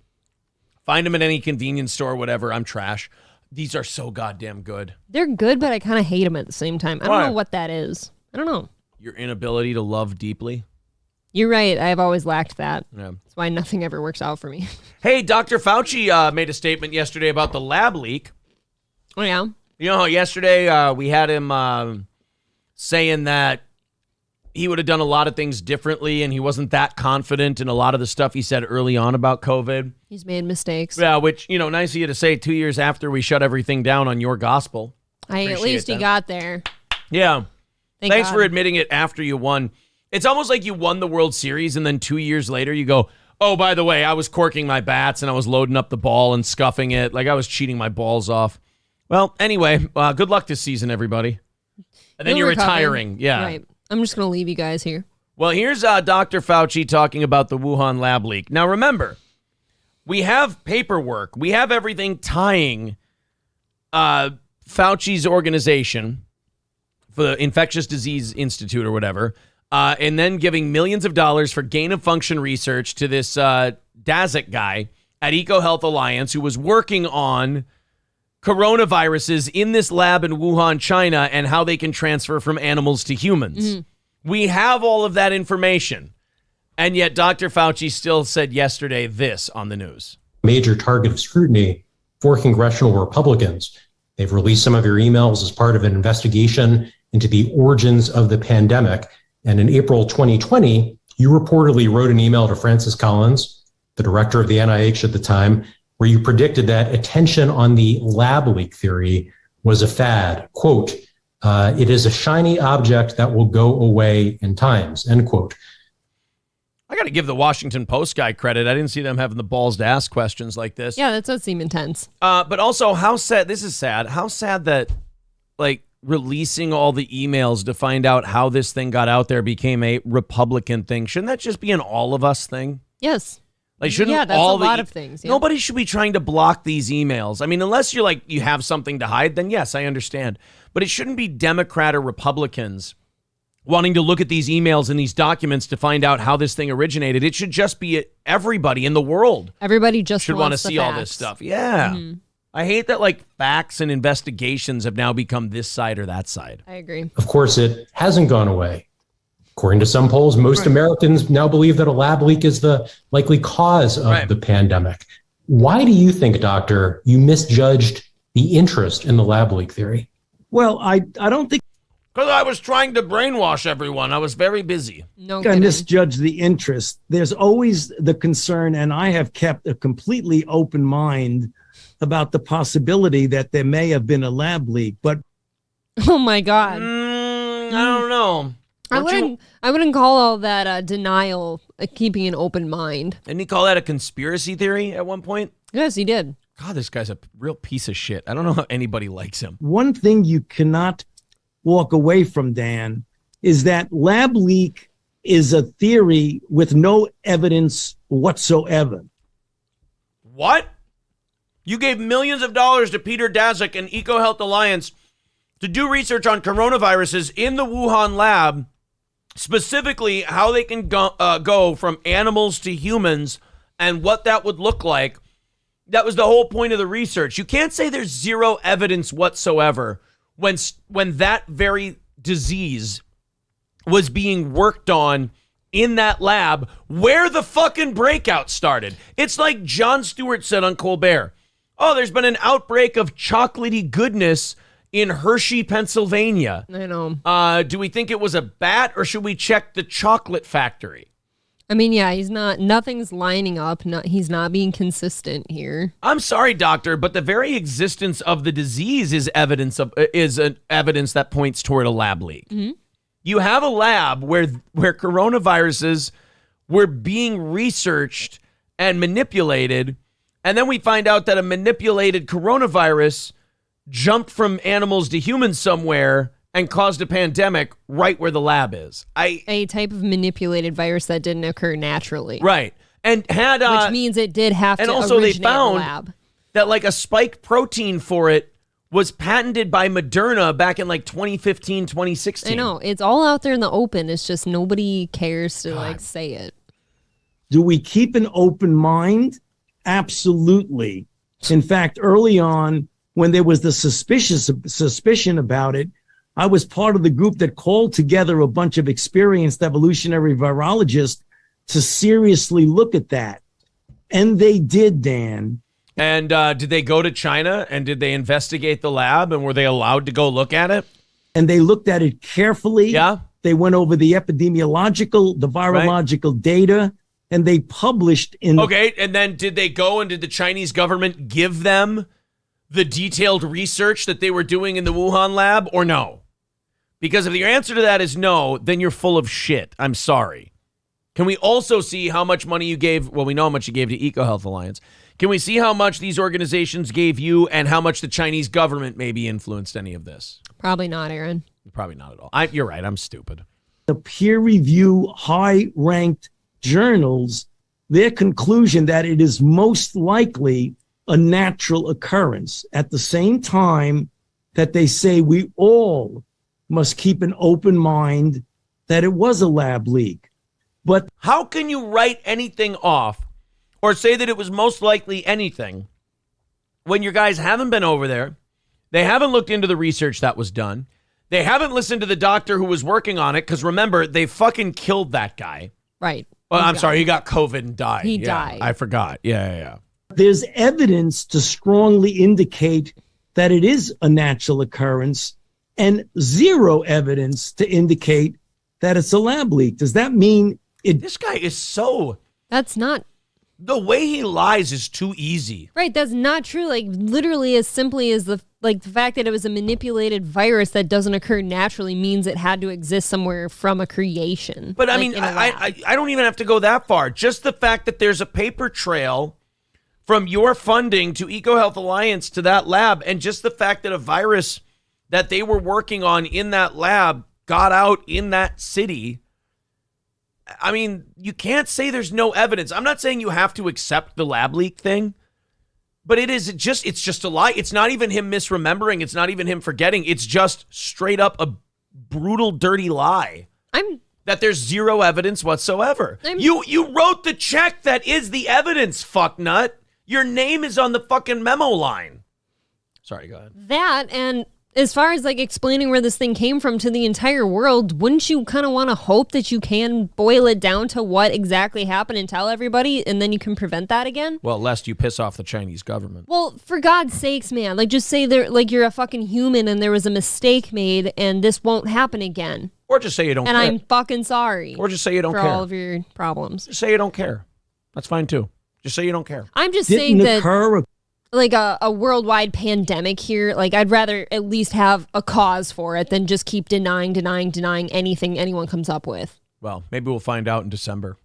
[SPEAKER 1] Find them at any convenience store, whatever. I'm trash. These are so goddamn good.
[SPEAKER 2] They're good, but I kind of hate them at the same time. I don't know what that is. I don't know.
[SPEAKER 1] Your inability to love deeply.
[SPEAKER 2] You're right. I've always lacked that.
[SPEAKER 1] Yeah.
[SPEAKER 2] That's why nothing ever works out for me.
[SPEAKER 1] Hey, Dr. Fauci made a statement yesterday about the lab leak.
[SPEAKER 2] Oh, yeah?
[SPEAKER 1] You know, yesterday we had him saying that he would have done a lot of things differently and he wasn't that confident in a lot of the stuff he said early on about COVID.
[SPEAKER 2] He's made mistakes.
[SPEAKER 1] Yeah, which, you know, nice of you to say 2 years after we shut everything down on your gospel.
[SPEAKER 2] At least he got there.
[SPEAKER 1] Yeah. Thanks
[SPEAKER 2] God.
[SPEAKER 1] for admitting it after you won. It's almost like you won the World Series and then 2 years later you go, oh, by the way, I was corking my bats and I was loading up the ball and scuffing it. Like I was cheating my balls off. Well, anyway, good luck this season, everybody. And then you're retiring. Yeah.
[SPEAKER 2] Right. I'm just going to leave you guys here.
[SPEAKER 1] Well, here's Dr. Fauci talking about the Wuhan lab leak. Now, remember, we have paperwork. We have everything tying Fauci's organization for the Infectious Disease Institute or whatever, and then giving millions of dollars for gain-of-function research to this Daszak guy at EcoHealth Alliance who was working on coronaviruses in this lab in Wuhan, China, and how they can transfer from animals to humans. Mm-hmm. We have all of that information. And yet Dr. Fauci still said yesterday this on the news.
[SPEAKER 8] Major target of scrutiny for congressional Republicans. They've released some of your emails as part of an investigation into the origins of the pandemic. And in April 2020, you reportedly wrote an email to Francis Collins, the director of the NIH at the time, where you predicted that attention on the lab leak theory was a fad. Quote, it is a shiny object that will go away in times, end quote.
[SPEAKER 1] I got to give the Washington Post guy credit. I didn't see them having the balls to ask questions like this.
[SPEAKER 2] Yeah, that does seem intense.
[SPEAKER 1] But also, how sad, this is sad, how sad that, like, releasing all the emails to find out how this thing got out there became a Republican thing. Shouldn't that just be an all of us thing?
[SPEAKER 2] Yes.
[SPEAKER 1] Like, shouldn't
[SPEAKER 2] yeah, that's
[SPEAKER 1] all
[SPEAKER 2] a lot of things. Yeah.
[SPEAKER 1] Nobody should be trying to block these emails. I mean, unless you're like, you have something to hide, then yes, I understand. But it shouldn't be Democrat or Republicans wanting to look at these emails and these documents to find out how this thing originated. It should just be everybody in the world.
[SPEAKER 2] Everybody just
[SPEAKER 1] should want to
[SPEAKER 2] wants the
[SPEAKER 1] see all
[SPEAKER 2] facts.
[SPEAKER 1] this stuff. Yeah.
[SPEAKER 2] Mhm.
[SPEAKER 1] I hate that like facts and investigations have now become this side or that side.
[SPEAKER 2] I agree.
[SPEAKER 8] Of course, it hasn't gone away. According to some polls, most Americans now believe that a lab leak is the likely cause of the pandemic. Why do you think, Doctor, you misjudged the interest in the lab leak theory?
[SPEAKER 6] Well, I don't think
[SPEAKER 1] Because I was trying to brainwash everyone. I was very busy.
[SPEAKER 6] I misjudged the interest. There's always the concern, and I have kept a completely open mind about the possibility that there may have been a lab leak. But
[SPEAKER 2] Oh my God.
[SPEAKER 1] I don't know.
[SPEAKER 2] I wouldn't call all that denial keeping an open mind.
[SPEAKER 1] Didn't he call that a conspiracy theory at one point?
[SPEAKER 2] Yes, he did.
[SPEAKER 1] God, this guy's a real piece of shit. I don't know how anybody likes him.
[SPEAKER 6] one thing you cannot walk away from, Dan, is that lab leak is a theory with no evidence whatsoever.
[SPEAKER 1] What? You gave millions of dollars to Peter Daszak and EcoHealth Alliance to do research on coronaviruses in the Wuhan lab, specifically how they can go from animals to humans and what that would look like. That was the whole point of the research. You can't say there's zero evidence whatsoever when that very disease was being worked on in that lab where the fucking breakout started. It's like Jon Stewart said on Colbert. Oh, there's been an outbreak of chocolatey goodness in Hershey, Pennsylvania.
[SPEAKER 2] I know.
[SPEAKER 1] Do we think it was a bat or should we check the chocolate factory?
[SPEAKER 2] I mean, yeah, nothing's lining up. He's not being consistent here.
[SPEAKER 1] I'm sorry, doctor, but the very existence of the disease is evidence that points toward a lab leak.
[SPEAKER 2] Mm-hmm.
[SPEAKER 1] You have a lab where coronaviruses were being researched and manipulated, and then we find out that a manipulated coronavirus jumped from animals to humans somewhere and caused a pandemic right where the lab is.
[SPEAKER 2] A type of manipulated virus that didn't occur naturally.
[SPEAKER 1] Right. And had
[SPEAKER 2] which means it did have
[SPEAKER 1] and
[SPEAKER 2] to
[SPEAKER 1] also they
[SPEAKER 2] originate in the
[SPEAKER 1] found
[SPEAKER 2] lab.
[SPEAKER 1] that like a spike protein for it was patented by Moderna back in like 2015, 2016.
[SPEAKER 2] I know. It's all out there in the open. It's just nobody cares to like say it.
[SPEAKER 6] Do we keep an open mind? Absolutely. In fact, early on, when there was the suspicion about it, I was part of the group that called together a bunch of experienced evolutionary virologists to seriously look at that. And they did, Dan.
[SPEAKER 1] And did they go to China and did they investigate the lab and were they allowed to go look at it?
[SPEAKER 6] And they looked at it carefully.
[SPEAKER 1] Yeah.
[SPEAKER 6] They went over the epidemiological, the virological data, and they published in...
[SPEAKER 1] Okay, and then did they go and did the Chinese government give them the detailed research that they were doing in the Wuhan lab or no? Because if your answer to that is no, then you're full of shit. I'm sorry. Can we also see how much money you gave? Well, we know how much you gave to EcoHealth Alliance. Can we see how much these organizations gave you and how much the Chinese government maybe influenced any of this?
[SPEAKER 2] Probably not, Aaron.
[SPEAKER 1] Probably not at all. You're right. I'm stupid.
[SPEAKER 6] The peer review, high-ranked journals, their conclusion that it is most likely a natural occurrence. At the same time that they say we all must keep an open mind that it was a lab leak. But
[SPEAKER 1] how can you write anything off or say that it was most likely anything when your guys haven't been over there? They haven't looked into the research that was done. They haven't listened to the doctor who was working on it because remember, they fucking killed that guy.
[SPEAKER 2] Right.
[SPEAKER 1] Well, I'm sorry. He got COVID and died.
[SPEAKER 2] He died.
[SPEAKER 1] I forgot. Yeah.
[SPEAKER 6] There's evidence to strongly indicate that it is a natural occurrence and zero evidence to indicate that it's a lab leak. Does that mean it?
[SPEAKER 1] This guy is so...
[SPEAKER 2] That's not...
[SPEAKER 1] The way he lies is too easy.
[SPEAKER 2] Right, that's not true. Like, literally as simply as the fact that it was a manipulated virus that doesn't occur naturally means it had to exist somewhere from a creation.
[SPEAKER 1] But I mean, I don't even have to go that far. Just the fact that there's a paper trail from your funding to EcoHealth Alliance to that lab, and just the fact that a virus that they were working on in that lab got out in that city, I mean, you can't say there's no evidence. I'm not saying you have to accept the lab leak thing, but it's just a lie. It's not even him misremembering. It's not even him forgetting. It's just straight up a brutal, dirty lie. That there's zero evidence whatsoever. You wrote the check that is the evidence, fucknut. Your name is on the fucking memo line. Sorry, go ahead.
[SPEAKER 2] That, and as far as like explaining where this thing came from to the entire world, wouldn't you kind of want to hope that you can boil it down to what exactly happened and tell everybody, and then you can prevent that again?
[SPEAKER 1] Well, lest you piss off the Chinese government.
[SPEAKER 2] Well, for God's sakes, man, like just say you're a fucking human and there was a mistake made and this won't happen again.
[SPEAKER 1] Or just say you don't care.
[SPEAKER 2] And I'm fucking sorry.
[SPEAKER 1] Or just say you don't
[SPEAKER 2] for
[SPEAKER 1] care.
[SPEAKER 2] all of your problems.
[SPEAKER 1] Just say you don't care. That's fine too. Just say you don't care.
[SPEAKER 2] I'm just saying that like a worldwide pandemic here, like I'd rather at least have a cause for it than just keep denying anything anyone comes up with.
[SPEAKER 1] Well, maybe we'll find out in December.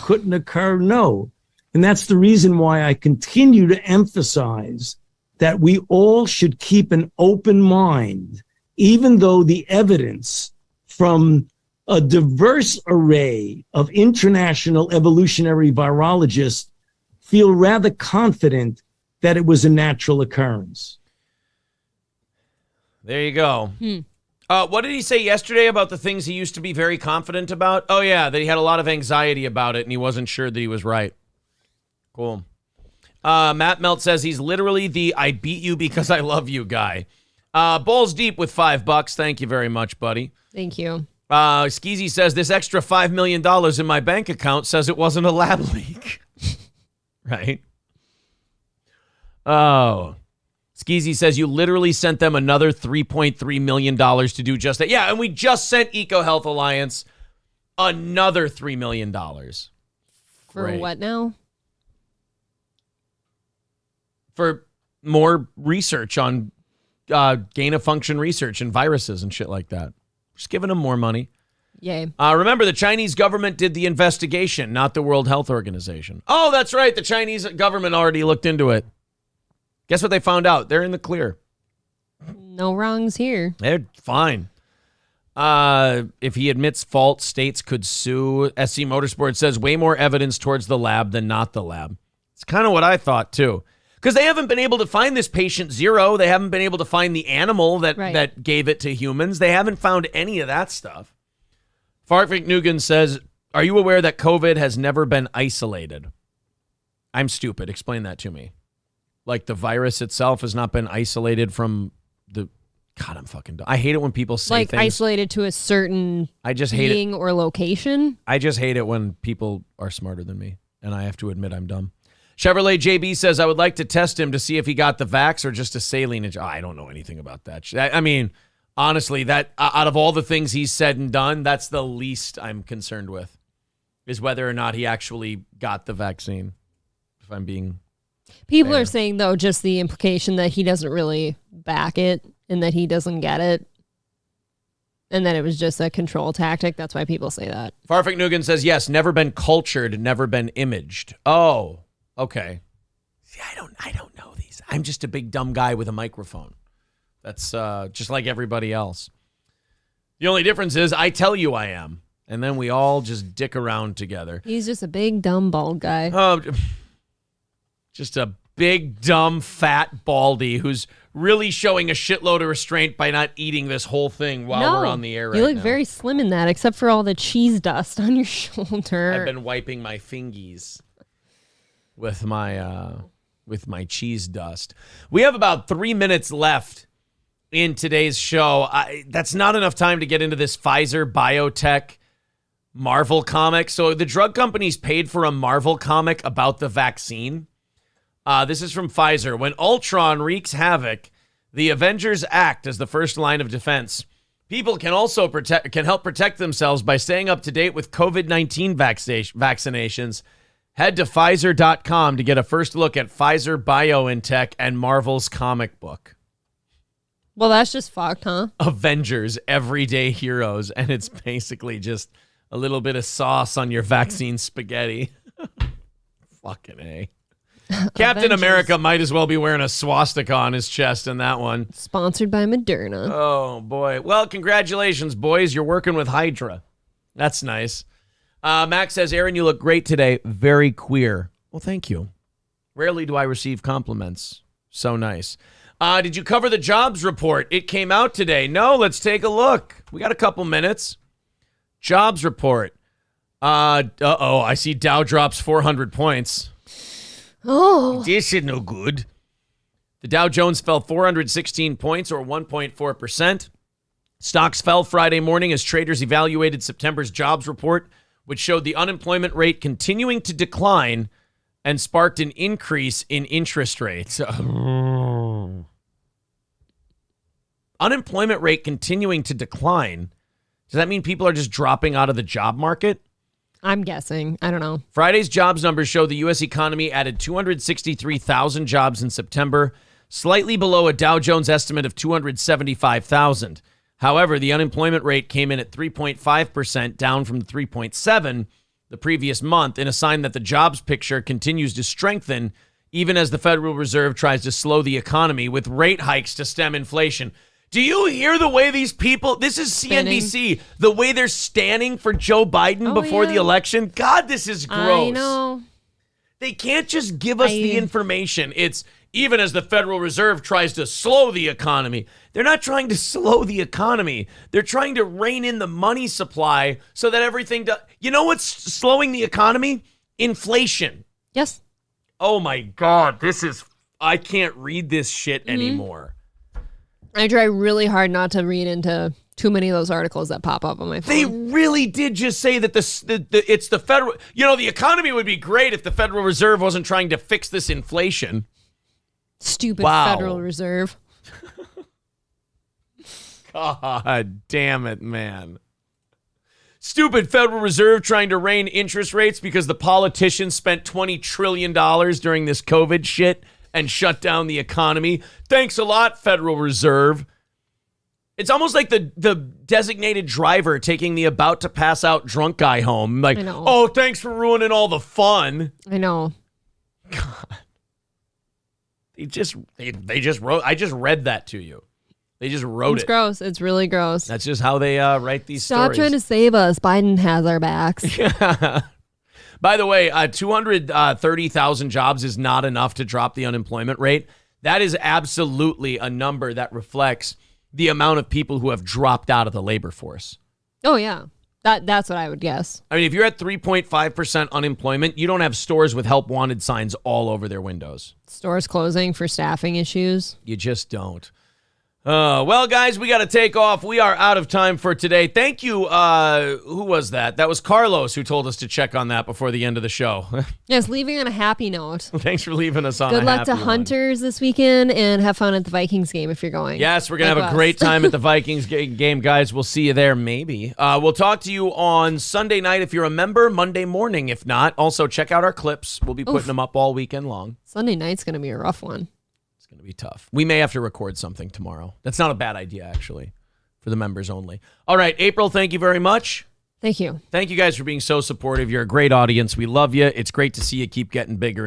[SPEAKER 6] Couldn't occur, no. And that's the reason why I continue to emphasize that we all should keep an open mind, even though the evidence from a diverse array of international evolutionary virologists feel rather confident that it was a natural occurrence.
[SPEAKER 1] There you go. What did he say yesterday about the things he used to be very confident about? Oh, yeah, that he had a lot of anxiety about it and he wasn't sure that he was right. Cool. Matt Melt says he's literally the I beat you because I love you guy. Balls deep with $5. Thank you very much, buddy.
[SPEAKER 2] Thank you.
[SPEAKER 1] Skeezy says this extra $5 million in my bank account says it wasn't a lab leak. Right? Oh. Skeezy says you literally sent them another $3.3 million to do just that. Yeah, and we just sent EcoHealth Alliance another $3 million.
[SPEAKER 2] For
[SPEAKER 1] Great.
[SPEAKER 2] what now?
[SPEAKER 1] For more research on gain-of-function research and viruses and shit like that. Just giving them more money.
[SPEAKER 2] Yay.
[SPEAKER 1] Remember, the Chinese government did the investigation, not the World Health Organization. Oh, that's right. The Chinese government already looked into it. Guess what they found out? They're in the clear.
[SPEAKER 2] No wrongs here.
[SPEAKER 1] They're fine. If he admits fault, states could sue. SC Motorsport says way more evidence towards the lab than not the lab. It's kind of what I thought, too. Because they haven't been able to find this patient zero. They haven't been able to find the animal that gave it to humans. They haven't found any of that stuff. Farvik Nugan says, are you aware that COVID has never been isolated? I'm stupid. Explain that to me. Like the virus itself has not been isolated from the... God, I'm fucking dumb. I hate it when people say
[SPEAKER 2] like
[SPEAKER 1] things.
[SPEAKER 2] Isolated to a certain being or location?
[SPEAKER 1] I just hate it when people are smarter than me, and I have to admit I'm dumb. Chevrolet JB says, I would like to test him to see if he got the vax or just a saline. I don't know anything about that. I mean, honestly, that out of all the things he's said and done, that's the least I'm concerned with, is whether or not he actually got the vaccine, if I'm being
[SPEAKER 2] People
[SPEAKER 1] fair.
[SPEAKER 2] are saying, though, just the implication that he doesn't really back it and that he doesn't get it and that it was just a control tactic. That's why people say that.
[SPEAKER 1] Farfik Nugan says, yes, never been cultured, never been imaged. Oh, okay. See, I don't know these. I'm just a big dumb guy with a microphone. That's just like everybody else. The only difference is I tell you I am, and then we all just dick around together.
[SPEAKER 2] He's just a big, dumb, bald guy.
[SPEAKER 1] Oh, just a big, dumb, fat baldy who's really showing a shitload of restraint by not eating this whole thing while we're on the air right now.
[SPEAKER 2] You look very slim in that, except for all the cheese dust on your shoulder.
[SPEAKER 1] I've been wiping my fingies with my cheese dust. We have about 3 minutes left in today's show. That's not enough time to get into this Pfizer biotech Marvel comic. So the drug companies paid for a Marvel comic about the vaccine. This is from Pfizer. When Ultron wreaks havoc, the Avengers act as the first line of defense. People can also help protect themselves by staying up to date with COVID-19 vaccinations. Head to Pfizer.com to get a first look at Pfizer BioNTech and Marvel's comic book.
[SPEAKER 2] Well, that's just fucked, huh?
[SPEAKER 1] Avengers, everyday heroes, and it's basically just a little bit of sauce on your vaccine spaghetti. Fucking A. Captain America might as well be wearing a swastika on his chest in that one.
[SPEAKER 2] Sponsored by Moderna.
[SPEAKER 1] Oh, boy. Well, congratulations, boys. You're working with Hydra. That's nice. Max says, Aaron, you look great today. Very queer. Well, thank you. Rarely do I receive compliments. So nice. Did you cover the jobs report? It came out today. No, let's take a look. We got a couple minutes. Jobs report. I see Dow drops 400 points.
[SPEAKER 2] Oh.
[SPEAKER 1] This is no good. The Dow Jones fell 416 points, or 1.4%. Stocks fell Friday morning as traders evaluated September's jobs report, which showed the unemployment rate continuing to decline and sparked an increase in interest rates. Unemployment rate continuing to decline. Does that mean people are just dropping out of the job market?
[SPEAKER 2] I'm guessing. I don't know.
[SPEAKER 1] Friday's jobs numbers show the U.S. economy added 263,000 jobs in September, slightly below a Dow Jones estimate of 275,000. However, the unemployment rate came in at 3.5%, down from 3.7% the previous month, in a sign that the jobs picture continues to strengthen, even as the Federal Reserve tries to slow the economy with rate hikes to stem inflation. Do you hear the way these people, this is CNBC, the way they're standing for Joe Biden before the election? God, this is gross.
[SPEAKER 2] I know.
[SPEAKER 1] They can't just give us the information. It's even as the Federal Reserve tries to slow the economy. They're not trying to slow the economy. They're trying to rein in the money supply so that everything does. You know what's slowing the economy? Inflation.
[SPEAKER 2] Yes.
[SPEAKER 1] Oh my God, I can't read this shit anymore.
[SPEAKER 2] I try really hard not to read into too many of those articles that pop up on my phone.
[SPEAKER 1] They really did just say that it's the federal, the economy would be great if the Federal Reserve wasn't trying to fix this inflation.
[SPEAKER 2] Stupid Federal Reserve.
[SPEAKER 1] God damn it, man. Stupid Federal Reserve trying to rein interest rates because the politicians spent $20 trillion during this COVID shit and shut down the economy. Thanks a lot, Federal Reserve. It's almost like the designated driver taking the about to pass out drunk guy home. Like, oh, thanks for ruining all the fun.
[SPEAKER 2] I know.
[SPEAKER 1] God. They just wrote, I just read that to you. They just wrote it.
[SPEAKER 2] It's gross. It's really gross.
[SPEAKER 1] That's just how they write these stories.
[SPEAKER 2] Stop trying to save us. Biden has our backs.
[SPEAKER 1] By the way, 230,000 jobs is not enough to drop the unemployment rate. That is absolutely a number that reflects the amount of people who have dropped out of the labor force.
[SPEAKER 2] Oh, yeah. That's what I would guess.
[SPEAKER 1] I mean, if you're at 3.5% unemployment, you don't have stores with help wanted signs all over their windows.
[SPEAKER 2] Stores closing for staffing issues.
[SPEAKER 1] You just don't. Well, guys, we got to take off. We are out of time for today. Thank you. Who was that? That was Carlos who told us to check on that before the end of the show.
[SPEAKER 2] Yes, leaving on a happy note.
[SPEAKER 1] Thanks for leaving us on
[SPEAKER 2] Good
[SPEAKER 1] a
[SPEAKER 2] luck
[SPEAKER 1] happy
[SPEAKER 2] to
[SPEAKER 1] one.
[SPEAKER 2] Hunters this weekend, and have fun at the Vikings game if you're going.
[SPEAKER 1] Yes, we're going to have a great time at the Vikings game, guys. We'll see you there, maybe. We'll talk to you on Sunday night if you're a member, Monday morning if not. Also, check out our clips. We'll be putting them up all weekend long.
[SPEAKER 2] Sunday night's going to be a rough one.
[SPEAKER 1] It's going to be tough. We may have to record something tomorrow. That's not a bad idea, actually, for the members only. All right, April, thank you very much.
[SPEAKER 2] Thank you.
[SPEAKER 1] Thank you guys for being so supportive. You're a great audience. We love you. It's great to see you keep getting bigger.